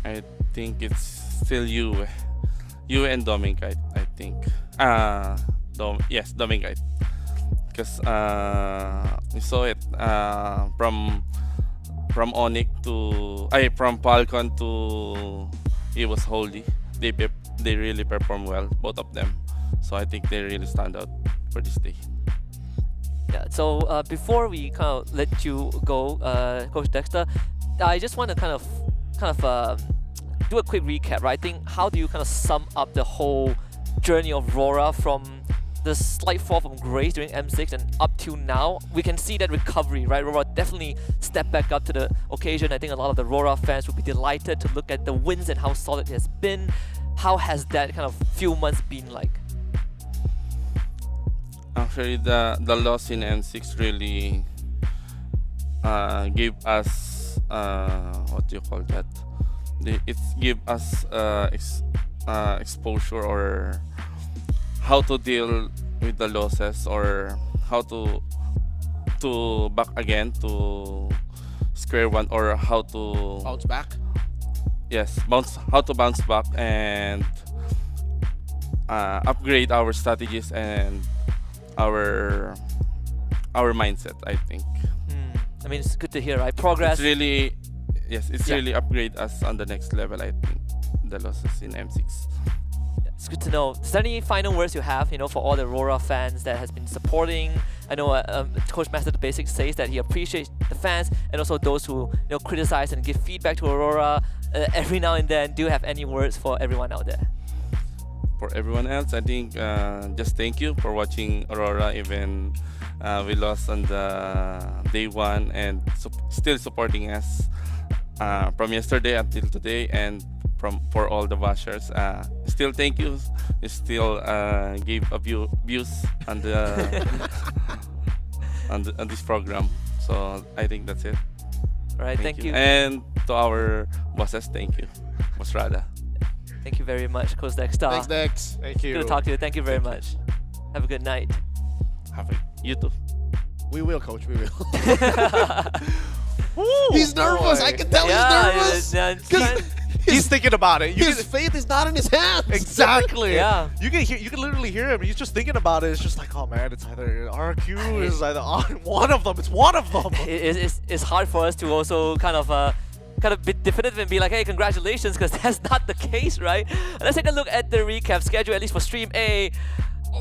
I think it's still you and Dominic, I think. Yes, Dominic, because we saw it from Onyx from Falcon to Evos Holy. They really perform well, both of them. So I think they really stand out for this day. Yeah. So before we kind of let you go, Coach Dexter, I just want to kind of do a quick recap. Right? I think how do you kind of sum up the whole journey of Aurora from the slight fall from grace during M6 and up to now? We can see that recovery, right? Aurora definitely stepped back up to the occasion. I think a lot of the Aurora fans would be delighted to look at the wins and how solid it has been. How has that kind of few months been like? Actually, the loss in M6 really gave us what do you call that? It gave us exposure, or how to deal with the losses, or how to back again to square one, or how to bounce back. Yes, how to bounce back and upgrade our strategies and our mindset, I think. I mean, it's good to hear, right? Progress. It's really, really upgrade us on the next level, I think, the losses in M6. It's good to know. Is there any final words you have, for all the Aurora fans that has been supporting? I know Coach Master the Basics says that he appreciates the fans and also those who criticize and give feedback to Aurora every now and then. Do you have any words for everyone out there? For everyone else, I think just thank you for watching Aurora, even we lost on the day one, and still supporting us from yesterday until today, and for all the watchers. Still thank you. You still gave a views on the on this program. So I think that's it. All right, thank you. And to our bosses, thank you, Persada. Thank you very much, Coach Dexter. Thanks, Dex. Thank you. Good to talk to you. Thank you very much. Have a good night. You too. We will, Coach. We will. He's nervous. Boy. I can tell he's nervous. He's thinking about it. His faith is not in his hands. Exactly. Yeah. You can literally hear him. He's just thinking about it. It's just like, oh man, it's either RQ, it's either one of them. It's one of them. It's hard for us to also kind of be definitive and be like, hey, congratulations, because that's not the case, right? Let's take a look at the recap schedule, at least for Stream A.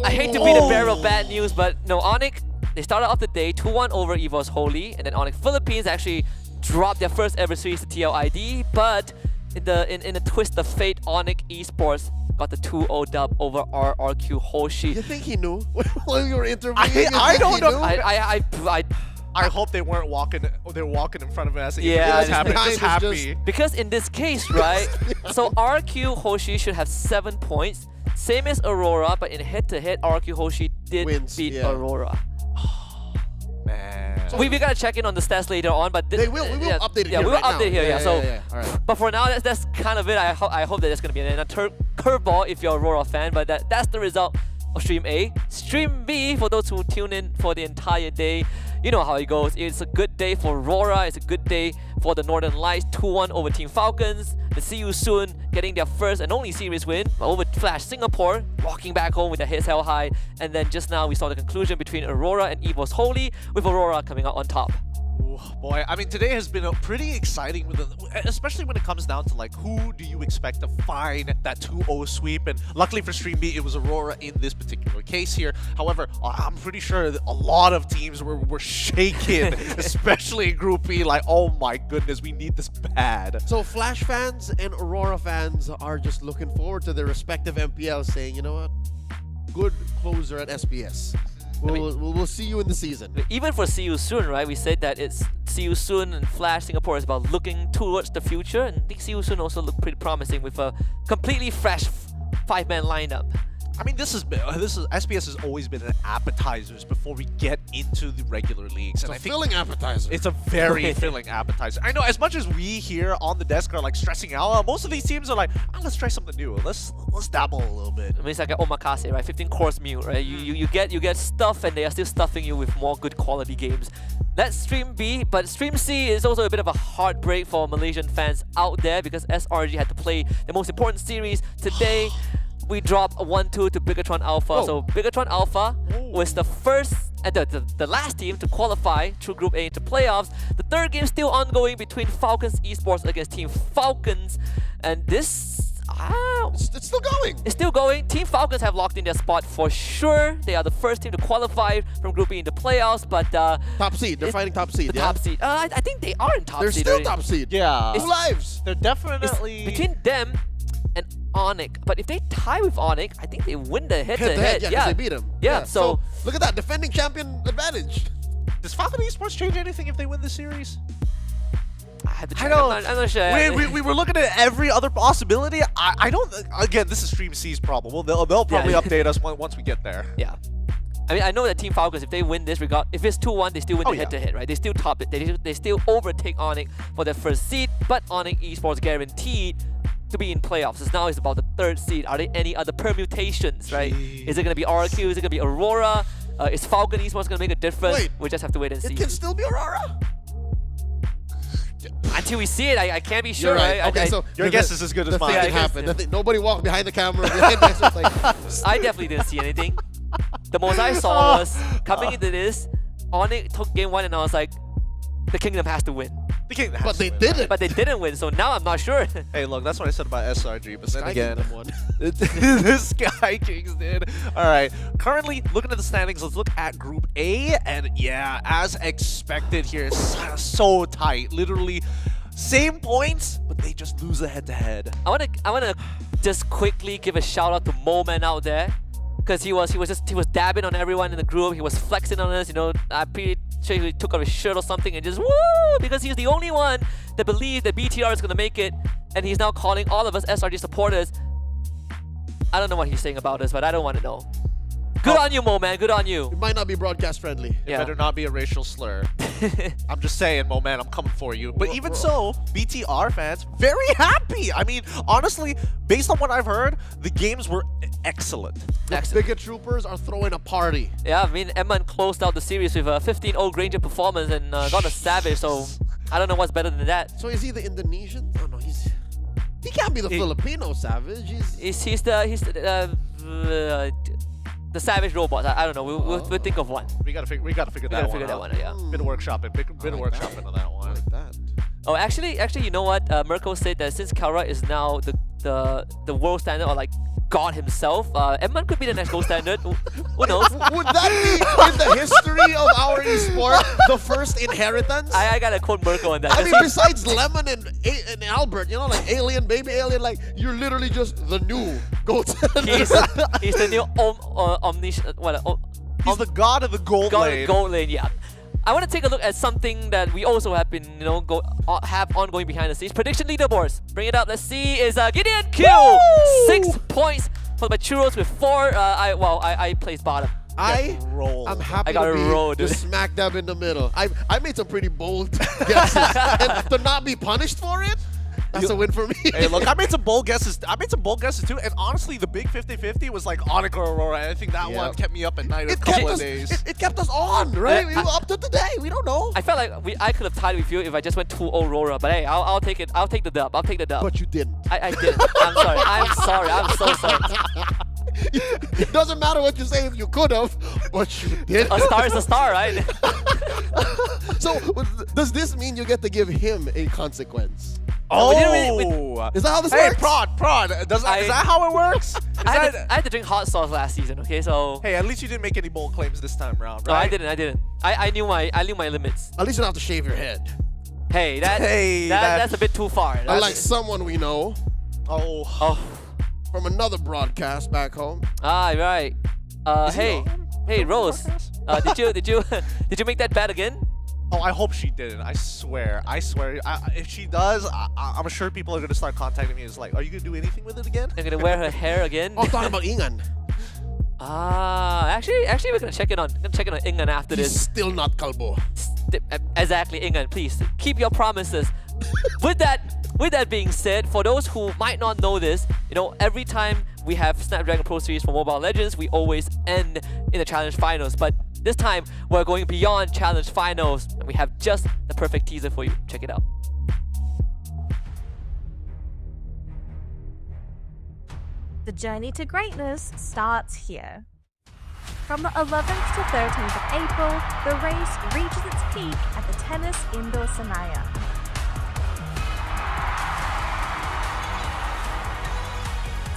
I hate to be the bearer of bad news, but no, Onyx, they started off the day 2-1 over Evos Holy, and then Onyx Philippines actually dropped their first ever series to TLID, but in a twist of fate, Onyx Esports got the 2-0 dub over RRQ Hoshi. You think he knew while you were interviewing? I don't know. I hope they weren't walking. They're walking in front of us. Yeah, just happy. Because in this case, right? So RQ Hoshi should have 7 points, same as Aurora, but in head-to-head, RQ Hoshi did beat Aurora. Man. So we gotta check in on the stats later on, but we will update it here. We will right update now. here. So, All right. but for now, that's kind of it. I hope that there's gonna be a curveball if you're a Aurora fan, but that's the result of Stream A. Stream B, for those who tune in for the entire day, you know how it goes. It's a good day for Aurora. It's a good day for the Northern Lights. 2-1 over Team Falcons. The See You Soon getting their first and only series win over Flash Singapore, walking back home with their heads held high. And then just now we saw the conclusion between Aurora and Evos Holy, with Aurora coming out on top. Ooh, boy, I mean, today has been pretty exciting, especially when it comes down to like who do you expect to find that 2-0 sweep. And luckily for Stream B, it was Aurora in this particular case here. However, I'm pretty sure that a lot of teams were shaken, especially in Group B. Like, oh my goodness, we need this bad. So Flash fans and Aurora fans are just looking forward to their respective MPLs, saying, you know what, good closer at SPS. We'll see you in the season. Even for See You Soon, right? We said that it's See You Soon and Flash Singapore is about looking towards the future, and I think See You Soon also looked pretty promising with a completely fresh 5-man lineup. I mean, SPS has always been an appetizers before we get into the regular leagues. It's a filling appetizer. It's a very filling appetizer. I know, as much as we here on the desk are like stressing out, most of these teams are like, let's try something new. Let's dabble a little bit. I mean, it's like an omakase, right? 15-course meal, right? You get stuff, and they are still stuffing you with more good quality games. That's Stream B, but Stream C is also a bit of a heartbreak for Malaysian fans out there because SRG had to play the most important series today. We dropped a 1-2 to Bigatron Alpha. Whoa. So Bigatron Alpha was the first and the last team to qualify through Group A into playoffs. The third game still ongoing between Falcons Esports against Team Falcons, and this it's still going. It's still going. Team Falcons have locked in their spot for sure. They are the first team to qualify from Group B into playoffs, but top seed. They're fighting top seed. Top seed. I think they are in top They're seed. They're still top seed. Yeah. Two lives. They're definitely between them and Onyx. But if they tie with Onyx, I think they win the head-to-head. Yeah, 'cause they beat him. Yeah, so look at that, defending champion advantage. Does Falcon Esports change anything if they win the series? I have to check. I know. I'm not sure. We were looking at every other possibility. I don't. Again, this is Stream C's problem. They'll probably update us once we get there. Yeah. I mean, I know that Team Falcons, if they win this, if it's 2-1, they still win the head-to-head, right? They still top it. They still overtake Onyx for their first seed, but Onyx Esports guaranteed to be in playoffs. So now it's about the third seed. Are there any other permutations, right? Is it going to be RQ? Is it going to be Aurora? Is Falcon Esports going to make a difference? Wait, we just have to wait and see. It can still be Aurora. Until we see it, I can't be sure. You're right. Okay, so your guess is as good as mine. Nothing happened. Nobody walked behind the camera. I definitely didn't see anything. The most I saw was coming into this, Onyx took game 1 and I was like, the Kingdom has to win. The Kingdom but they didn't. But they didn't win, so now I'm not sure. Hey, look, that's what I said about SRG, but then Sky again, Kingdom won. the Sky Kings did. All right, currently looking at the standings, let's look at Group A, and yeah, as expected here, so tight, literally same points, but they just lose the head-to-head. I wanna just quickly give a shout out to Moman out there, because he was dabbing on everyone in the group. He was flexing on us. You know, I'm pretty sure he took off his shirt or something and just woo, because he's the only one that believes that BTR is gonna make it, and he's now calling all of us SRG supporters. I don't know what he's saying about us, but I don't want to know. Good on you, Mo, man. Good on you. It might not be broadcast friendly. It better not be a racial slur. I'm just saying, Mo, man, I'm coming for you. But even so, BTR fans, very happy. I mean, honestly, based on what I've heard, the games were excellent. The Bigot Troopers are throwing a party. Yeah, I mean, Emman closed out the series with a 15-0 Granger performance and got a savage, so I don't know what's better than that. So is he the Indonesian? Oh no, he can't be the Filipino savage. He's the savage robot. I don't know. We'll think of one. We gotta figure that one out. Yeah. Bit of workshopping. Bit of workshopping on that one. Like that. Oh, actually, you know what? Mirko said that since Kara is now the world standard, or like God himself, Emman could be the next gold standard. Who knows? Would that be in the history of our esport the first inheritance? I gotta quote Mirko on that. I mean, besides Lemon and Albert, you know, like Alien, Baby Alien, like you're literally just the new gold standard. He's the new omniscient. He's the god of the gold lane. Gold lane, yeah. I want to take a look at something that we also have been, have ongoing behind the scenes. Prediction leaderboards. Bring it up. Let's see. Is Gideon Q. 6 points for my Churros with 4. I placed bottom. I'm happy got to be rolled. the smack dab in the middle. I made some pretty bold guesses, and to not be punished for it, that's a win for me. Hey, look, I made some bold guesses. Too, and honestly, the big 50-50 was like Onika Aurora. I think that one kept me up at night a couple of days. It kept us on, right? We were up to today. We don't know. I felt like I could have tied with you if I just went 2 Aurora, but hey, I'll take it. I'll take the dub. But you didn't. I didn't. I'm sorry. I'm sorry. I'm so sorry. It doesn't matter what you say if you could have, but you did. A star is a star, right? So, does this mean you get to give him a consequence? Oh! Is that how this hey, works? Prod. Is that how it works? I had to drink hot sauce last season, okay? So. Hey, at least you didn't make any bold claims this time around, No, right? I didn't. I knew my limits. At least you don't have to shave your head. Hey, that's a bit too far. Unlike someone we know. Oh. From another broadcast back home. Ah, right. Hey, Rose. Did you make that bet again? Oh, I hope she didn't. I swear. If she does, I'm sure people are gonna start contacting me. It's like, are you gonna do anything with it again? I'm gonna wear her hair again. I'm talking about Ingan. Actually, we're gonna check in on Ingan after He's this. still not Kalbo. Exactly, Ingan. Please keep your promises. With that being said, for those who might not know this, every time we have Snapdragon Pro Series for Mobile Legends, we always end in the Challenge Finals. But this time, we're going beyond Challenge Finals, and we have just the perfect teaser for you. Check it out. The journey to greatness starts here. From the 11th to 13th of April, the race reaches its peak at the Tennis Indoor Senayan.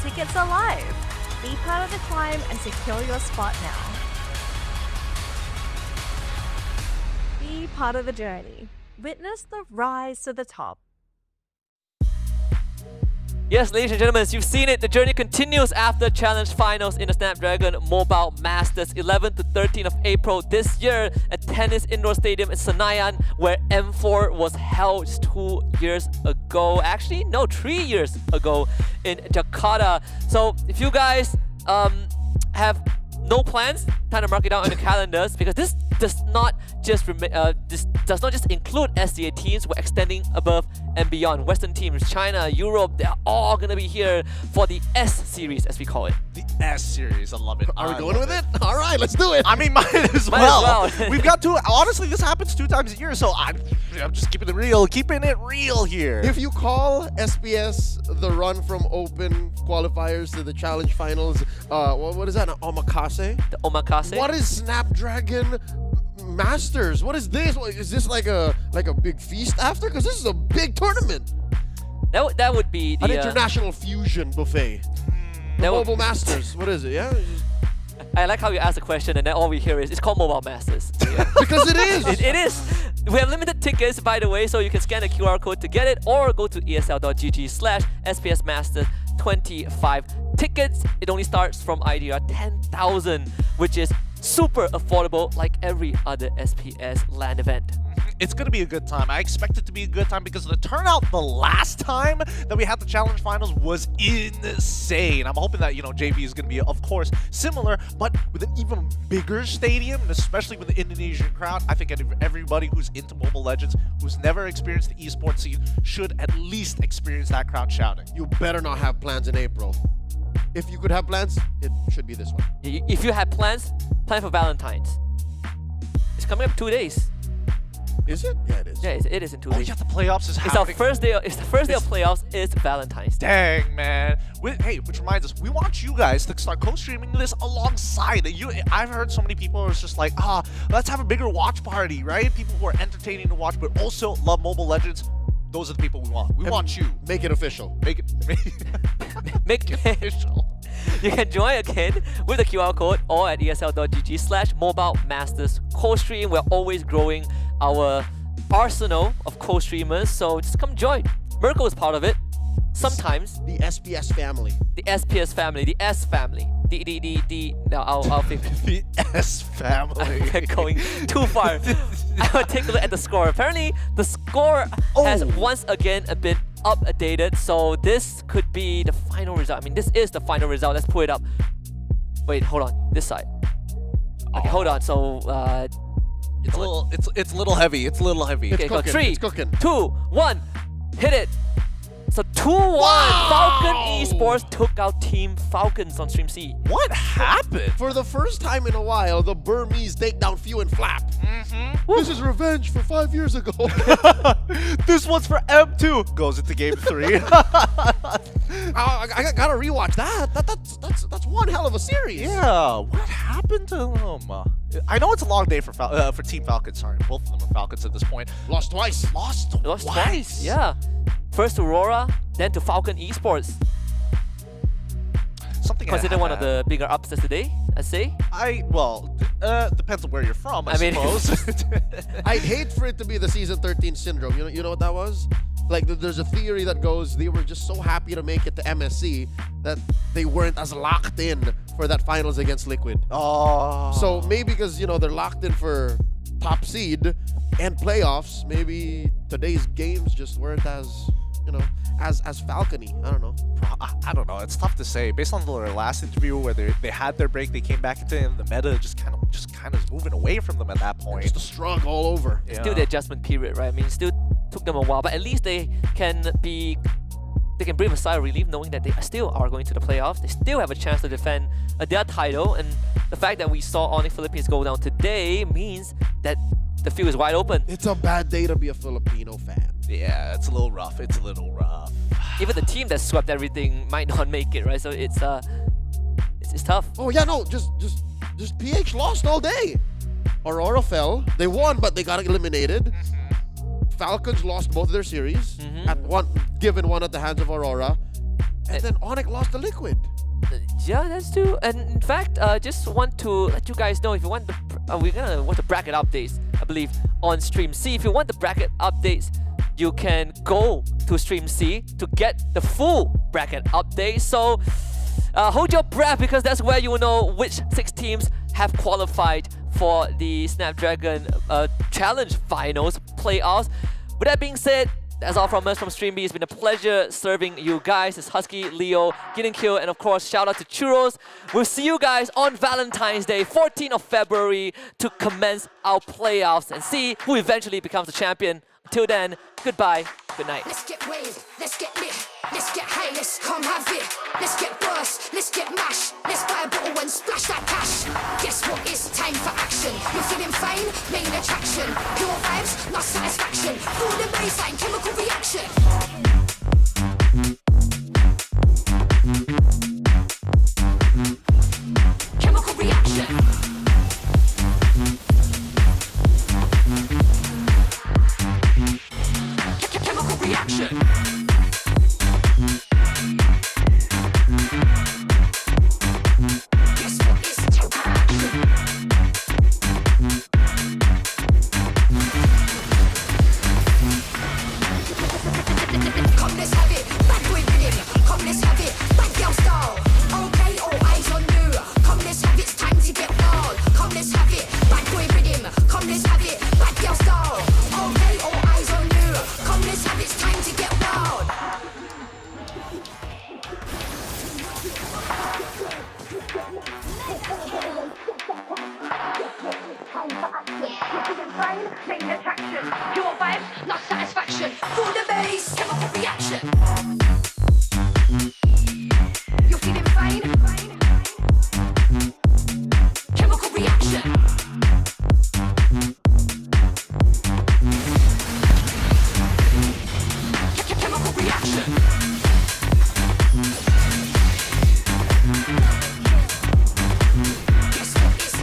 Tickets are live. Be part of the climb and secure your spot now. Be part of the journey. Witness the rise to the top. Yes, ladies and gentlemen, you've seen it. The journey continues after Challenge Finals in the Snapdragon Mobile Masters, 11th to 13th of April this year at Tennis Indoor Stadium in Senayan, where M4 was held just 2 years ago. Actually, no, 3 years ago in Jakarta. So if you guys have no plans, time to mark it down on your calendars, because this does not just include SDA teams. We're extending above and beyond. Western teams, China, Europe, they're all gonna be here for the S series, as we call it. The S series, I love it. Are we going with it? All right, let's do it. I mean, might as well. We've got 2. Honestly, this happens 2 times a year, so I'm just keeping it real here. If you call SPS the run from Open qualifiers to the Challenge Finals, what is that? An omakase? The omakase. What is Snapdragon Masters? What is this? Is this like a big feast after? Because this is a big tournament. That would be the an international fusion buffet. The Mobile Masters. What is it? Yeah. I like how you ask the question and then all we hear is it's called Mobile Masters. Yeah. Because it is. It is. We have limited tickets, by the way, so you can scan the QR code to get it, or go to esl.gg/SPSMasters25 tickets. It only starts from IDR 10,000, which is super affordable, like every other SPS LAN event. It's going to be a good time. I expect it to be a good time because the turnout the last time that we had the Challenge Finals was insane. I'm hoping that, JV is going to be, of course, similar, but with an even bigger stadium, and especially with the Indonesian crowd. I think everybody who's into Mobile Legends, who's never experienced the esports scene, should at least experience that crowd shouting. You better not have plans in April. If you could have plans, it should be this one. If you had plans, plan for Valentine's. It's coming up 2 days. Is it? Yeah, it is. Yeah, it is in 2 days. Yeah, the playoffs is It's happening. It's the first day of playoffs. It's Valentine's Day. Dang, man. Hey, which reminds us, we want you guys to start co-streaming this alongside. I've heard so many people are just like, let's have a bigger watch party, right? People who are entertaining to watch, but also love Mobile Legends. Those are the people we want. We want you. Make it official. Make it official. You can join again with the QR code or at esl.gg/Mobile Masters co-stream. We're always growing our arsenal of co-streamers, so just come join. Mirko is part of it. Sometimes. The SPS family. The SPS family. The S family. No, I'll figure. The S family. Going too far. I will take a look at the score. Apparently, the score has once again been updated, so this could be the final result. I mean, this is the final result. Let's pull it up. Wait, hold on. This side. Okay, hold on. So, it's a little heavy. It's a little heavy. Okay, go 3, It's cooking. 2, 1, hit it. So 2-1, Falcon Esports took out Team Falcons on Stream C. What happened? For the first time in a while, the Burmese take down Few and Flap. This is revenge for 5 years ago. This one's for M2. Goes into game 3. I gotta rewatch that. That's one hell of a series. Yeah, what happened to them? I know it's a long day for Team Falcons. Sorry, both of them are Falcons at this point. Lost twice. Lost twice. Yeah. First to Aurora, then to Falcon Esports. Something considered one of the bigger upsets today, I'd say. Depends on where you're from, I suppose. I'd hate for it to be the season 13 syndrome. You know what that was? Like, there's a theory that goes, they were just so happy to make it to MSC that they weren't as locked in for that finals against Liquid. Oh. So maybe because, you know, they're locked in for top seed and playoffs, maybe today's games just weren't as, you know, as falcony. I don't know. I don't know. It's tough to say. Based on their last interview where they had their break, they came back into the meta, just kind of moving away from them at that point. Just a struggle all over. Yeah. Still the adjustment period, right? I mean, still took them a while, but at least they can breathe a sigh of relief knowing that they still are going to the playoffs. They still have a chance to defend their title, and the fact that we saw Onyx Philippines go down today means that the field is wide open. It's a bad day to be a Filipino fan. Yeah, it's a little rough. It's a little rough. Even the team that swept everything might not make it, right? So it's tough. Oh yeah, no, just PH lost all day. Aurora fell. They won, but they got eliminated. Falcons lost both of their series. Given one at the hands of Aurora, and then Onyx lost to Liquid. Yeah, that's true. And in fact, just want to let you guys know, if you want we're gonna want the bracket updates, I believe, on Stream C. If you want the bracket updates, you can go to Stream C to get the full bracket update. So hold your breath, because that's where you will know which 6 teams have qualified for the Snapdragon Challenge Finals playoffs. With that being said, that's all from us from Stream B. It's been a pleasure serving you guys. It's Husky, Leo, Getting Kill, and of course, shout out to Churros. We'll see you guys on Valentine's Day, 14th of February, to commence our playoffs and see who eventually becomes the champion. Until then, goodbye, good night. Let's get waved, let's get lit, let's get high, let's come have it. Let's get burst, let's get mash, let's buy a bottle and splash that cash. Guess what, it's time for action. You're feeling fine, main attraction. Pure vibes, not satisfaction. Feel the baseline, chemical reaction. Chemical reaction. Chemical reaction. Guess what? It's come, let's have it. Bad boy rhythm. Come, let's have it. Bad girl style. Okay, all eyes on you. Come, let's have it. It's time to get wild. Come, let's have it. Bad boy rhythm. Come, let's have it. Bad girl style. Okay, all eyes on you. Come, let's have it. It's time to get wild. Main attraction, pure vibes, not satisfaction. Feel the bass, chemical reaction. You're feeling fine? Chemical reaction. Chemical reaction. Guess what? It's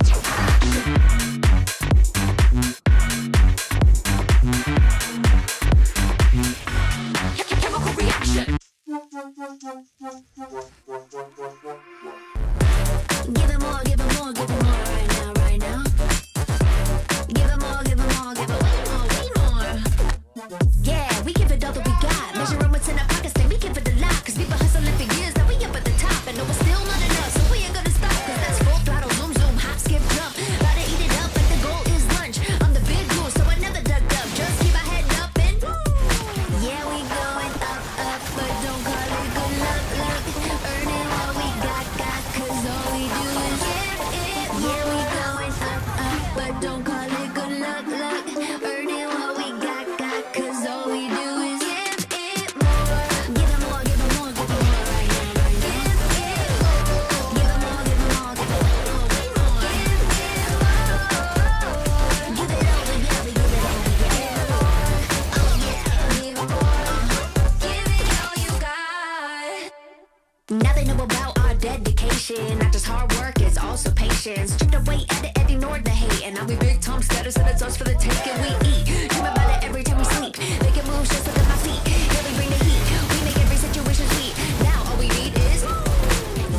us in a toast for the take and we eat. Dream about it every time we sleep. They can move just under my feet. Yeah, we bring the heat. We make every situation sweet. Now all we need is,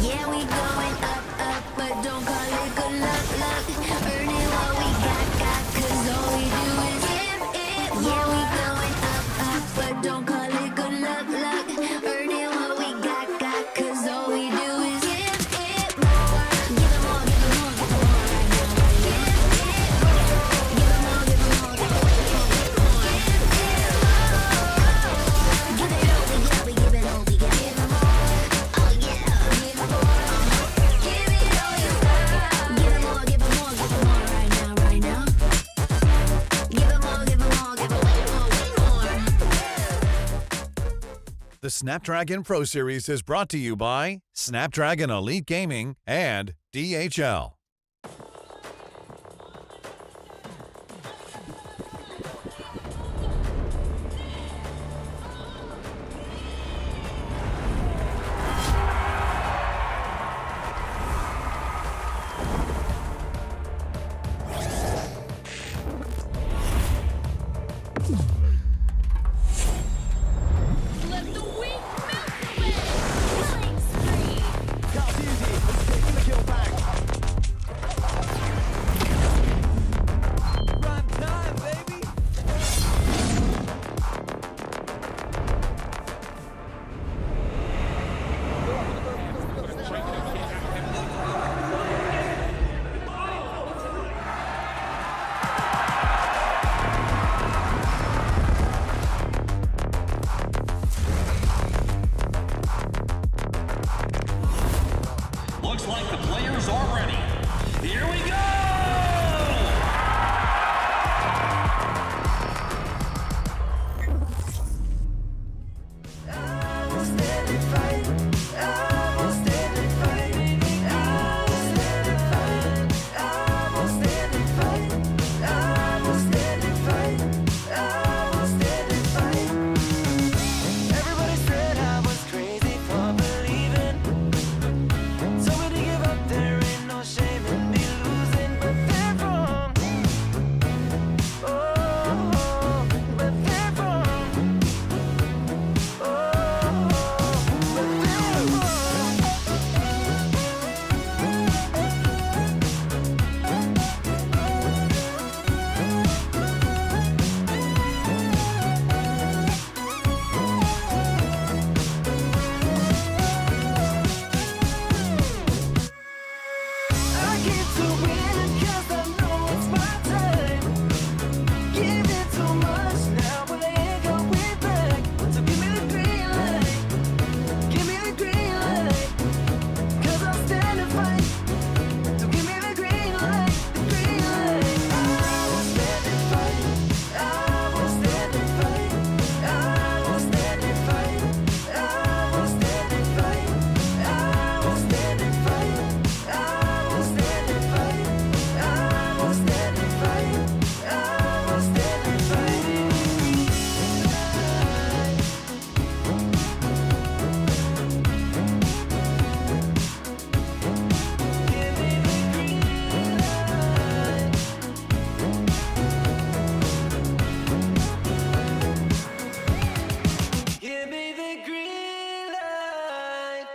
yeah, we going up, up, but don't call it good luck, luck. Earning what we got, 'cause all we do is give it. Yeah, we going up, up, but don't call it good luck, luck. Earning what we got, 'cause all we do is give it more. Give it more, give it more, give it more right now, right now. Give it more, give it more, give it more, give it more, give it more. Give it all, we give it all, we give it more. Oh yeah, give it more. Give it all you got. Give it more, give it more, give it more right now, right now. Give it more, give it more, give it way more, way more. The Snapdragon Pro Series is brought to you by Snapdragon Elite Gaming and DHL. Let the weak melt away. Killing spree. That's easy. I'm taking the kill back. Prime time, baby. Looks like the players are ready. Here we go! Everybody said I was crazy for believing. So when you give up, there ain't no shame in me losing, but they're wrong. Oh, but they're wrong. Oh, but they're wrong. I get to win 'cause I know it's my time. Give it too much now, but I ain't going back. So give me the green light. Give me the green light. 'Cause I'll stand and fight. So give me the green light. The green light. I will stand and fight. I will stand and fight. I will stand and fight. I will stand and fight. I will stand and fight. I will stand and fight. I will stand and fight. I will stand and fight. Give me the green light. Give me the green light.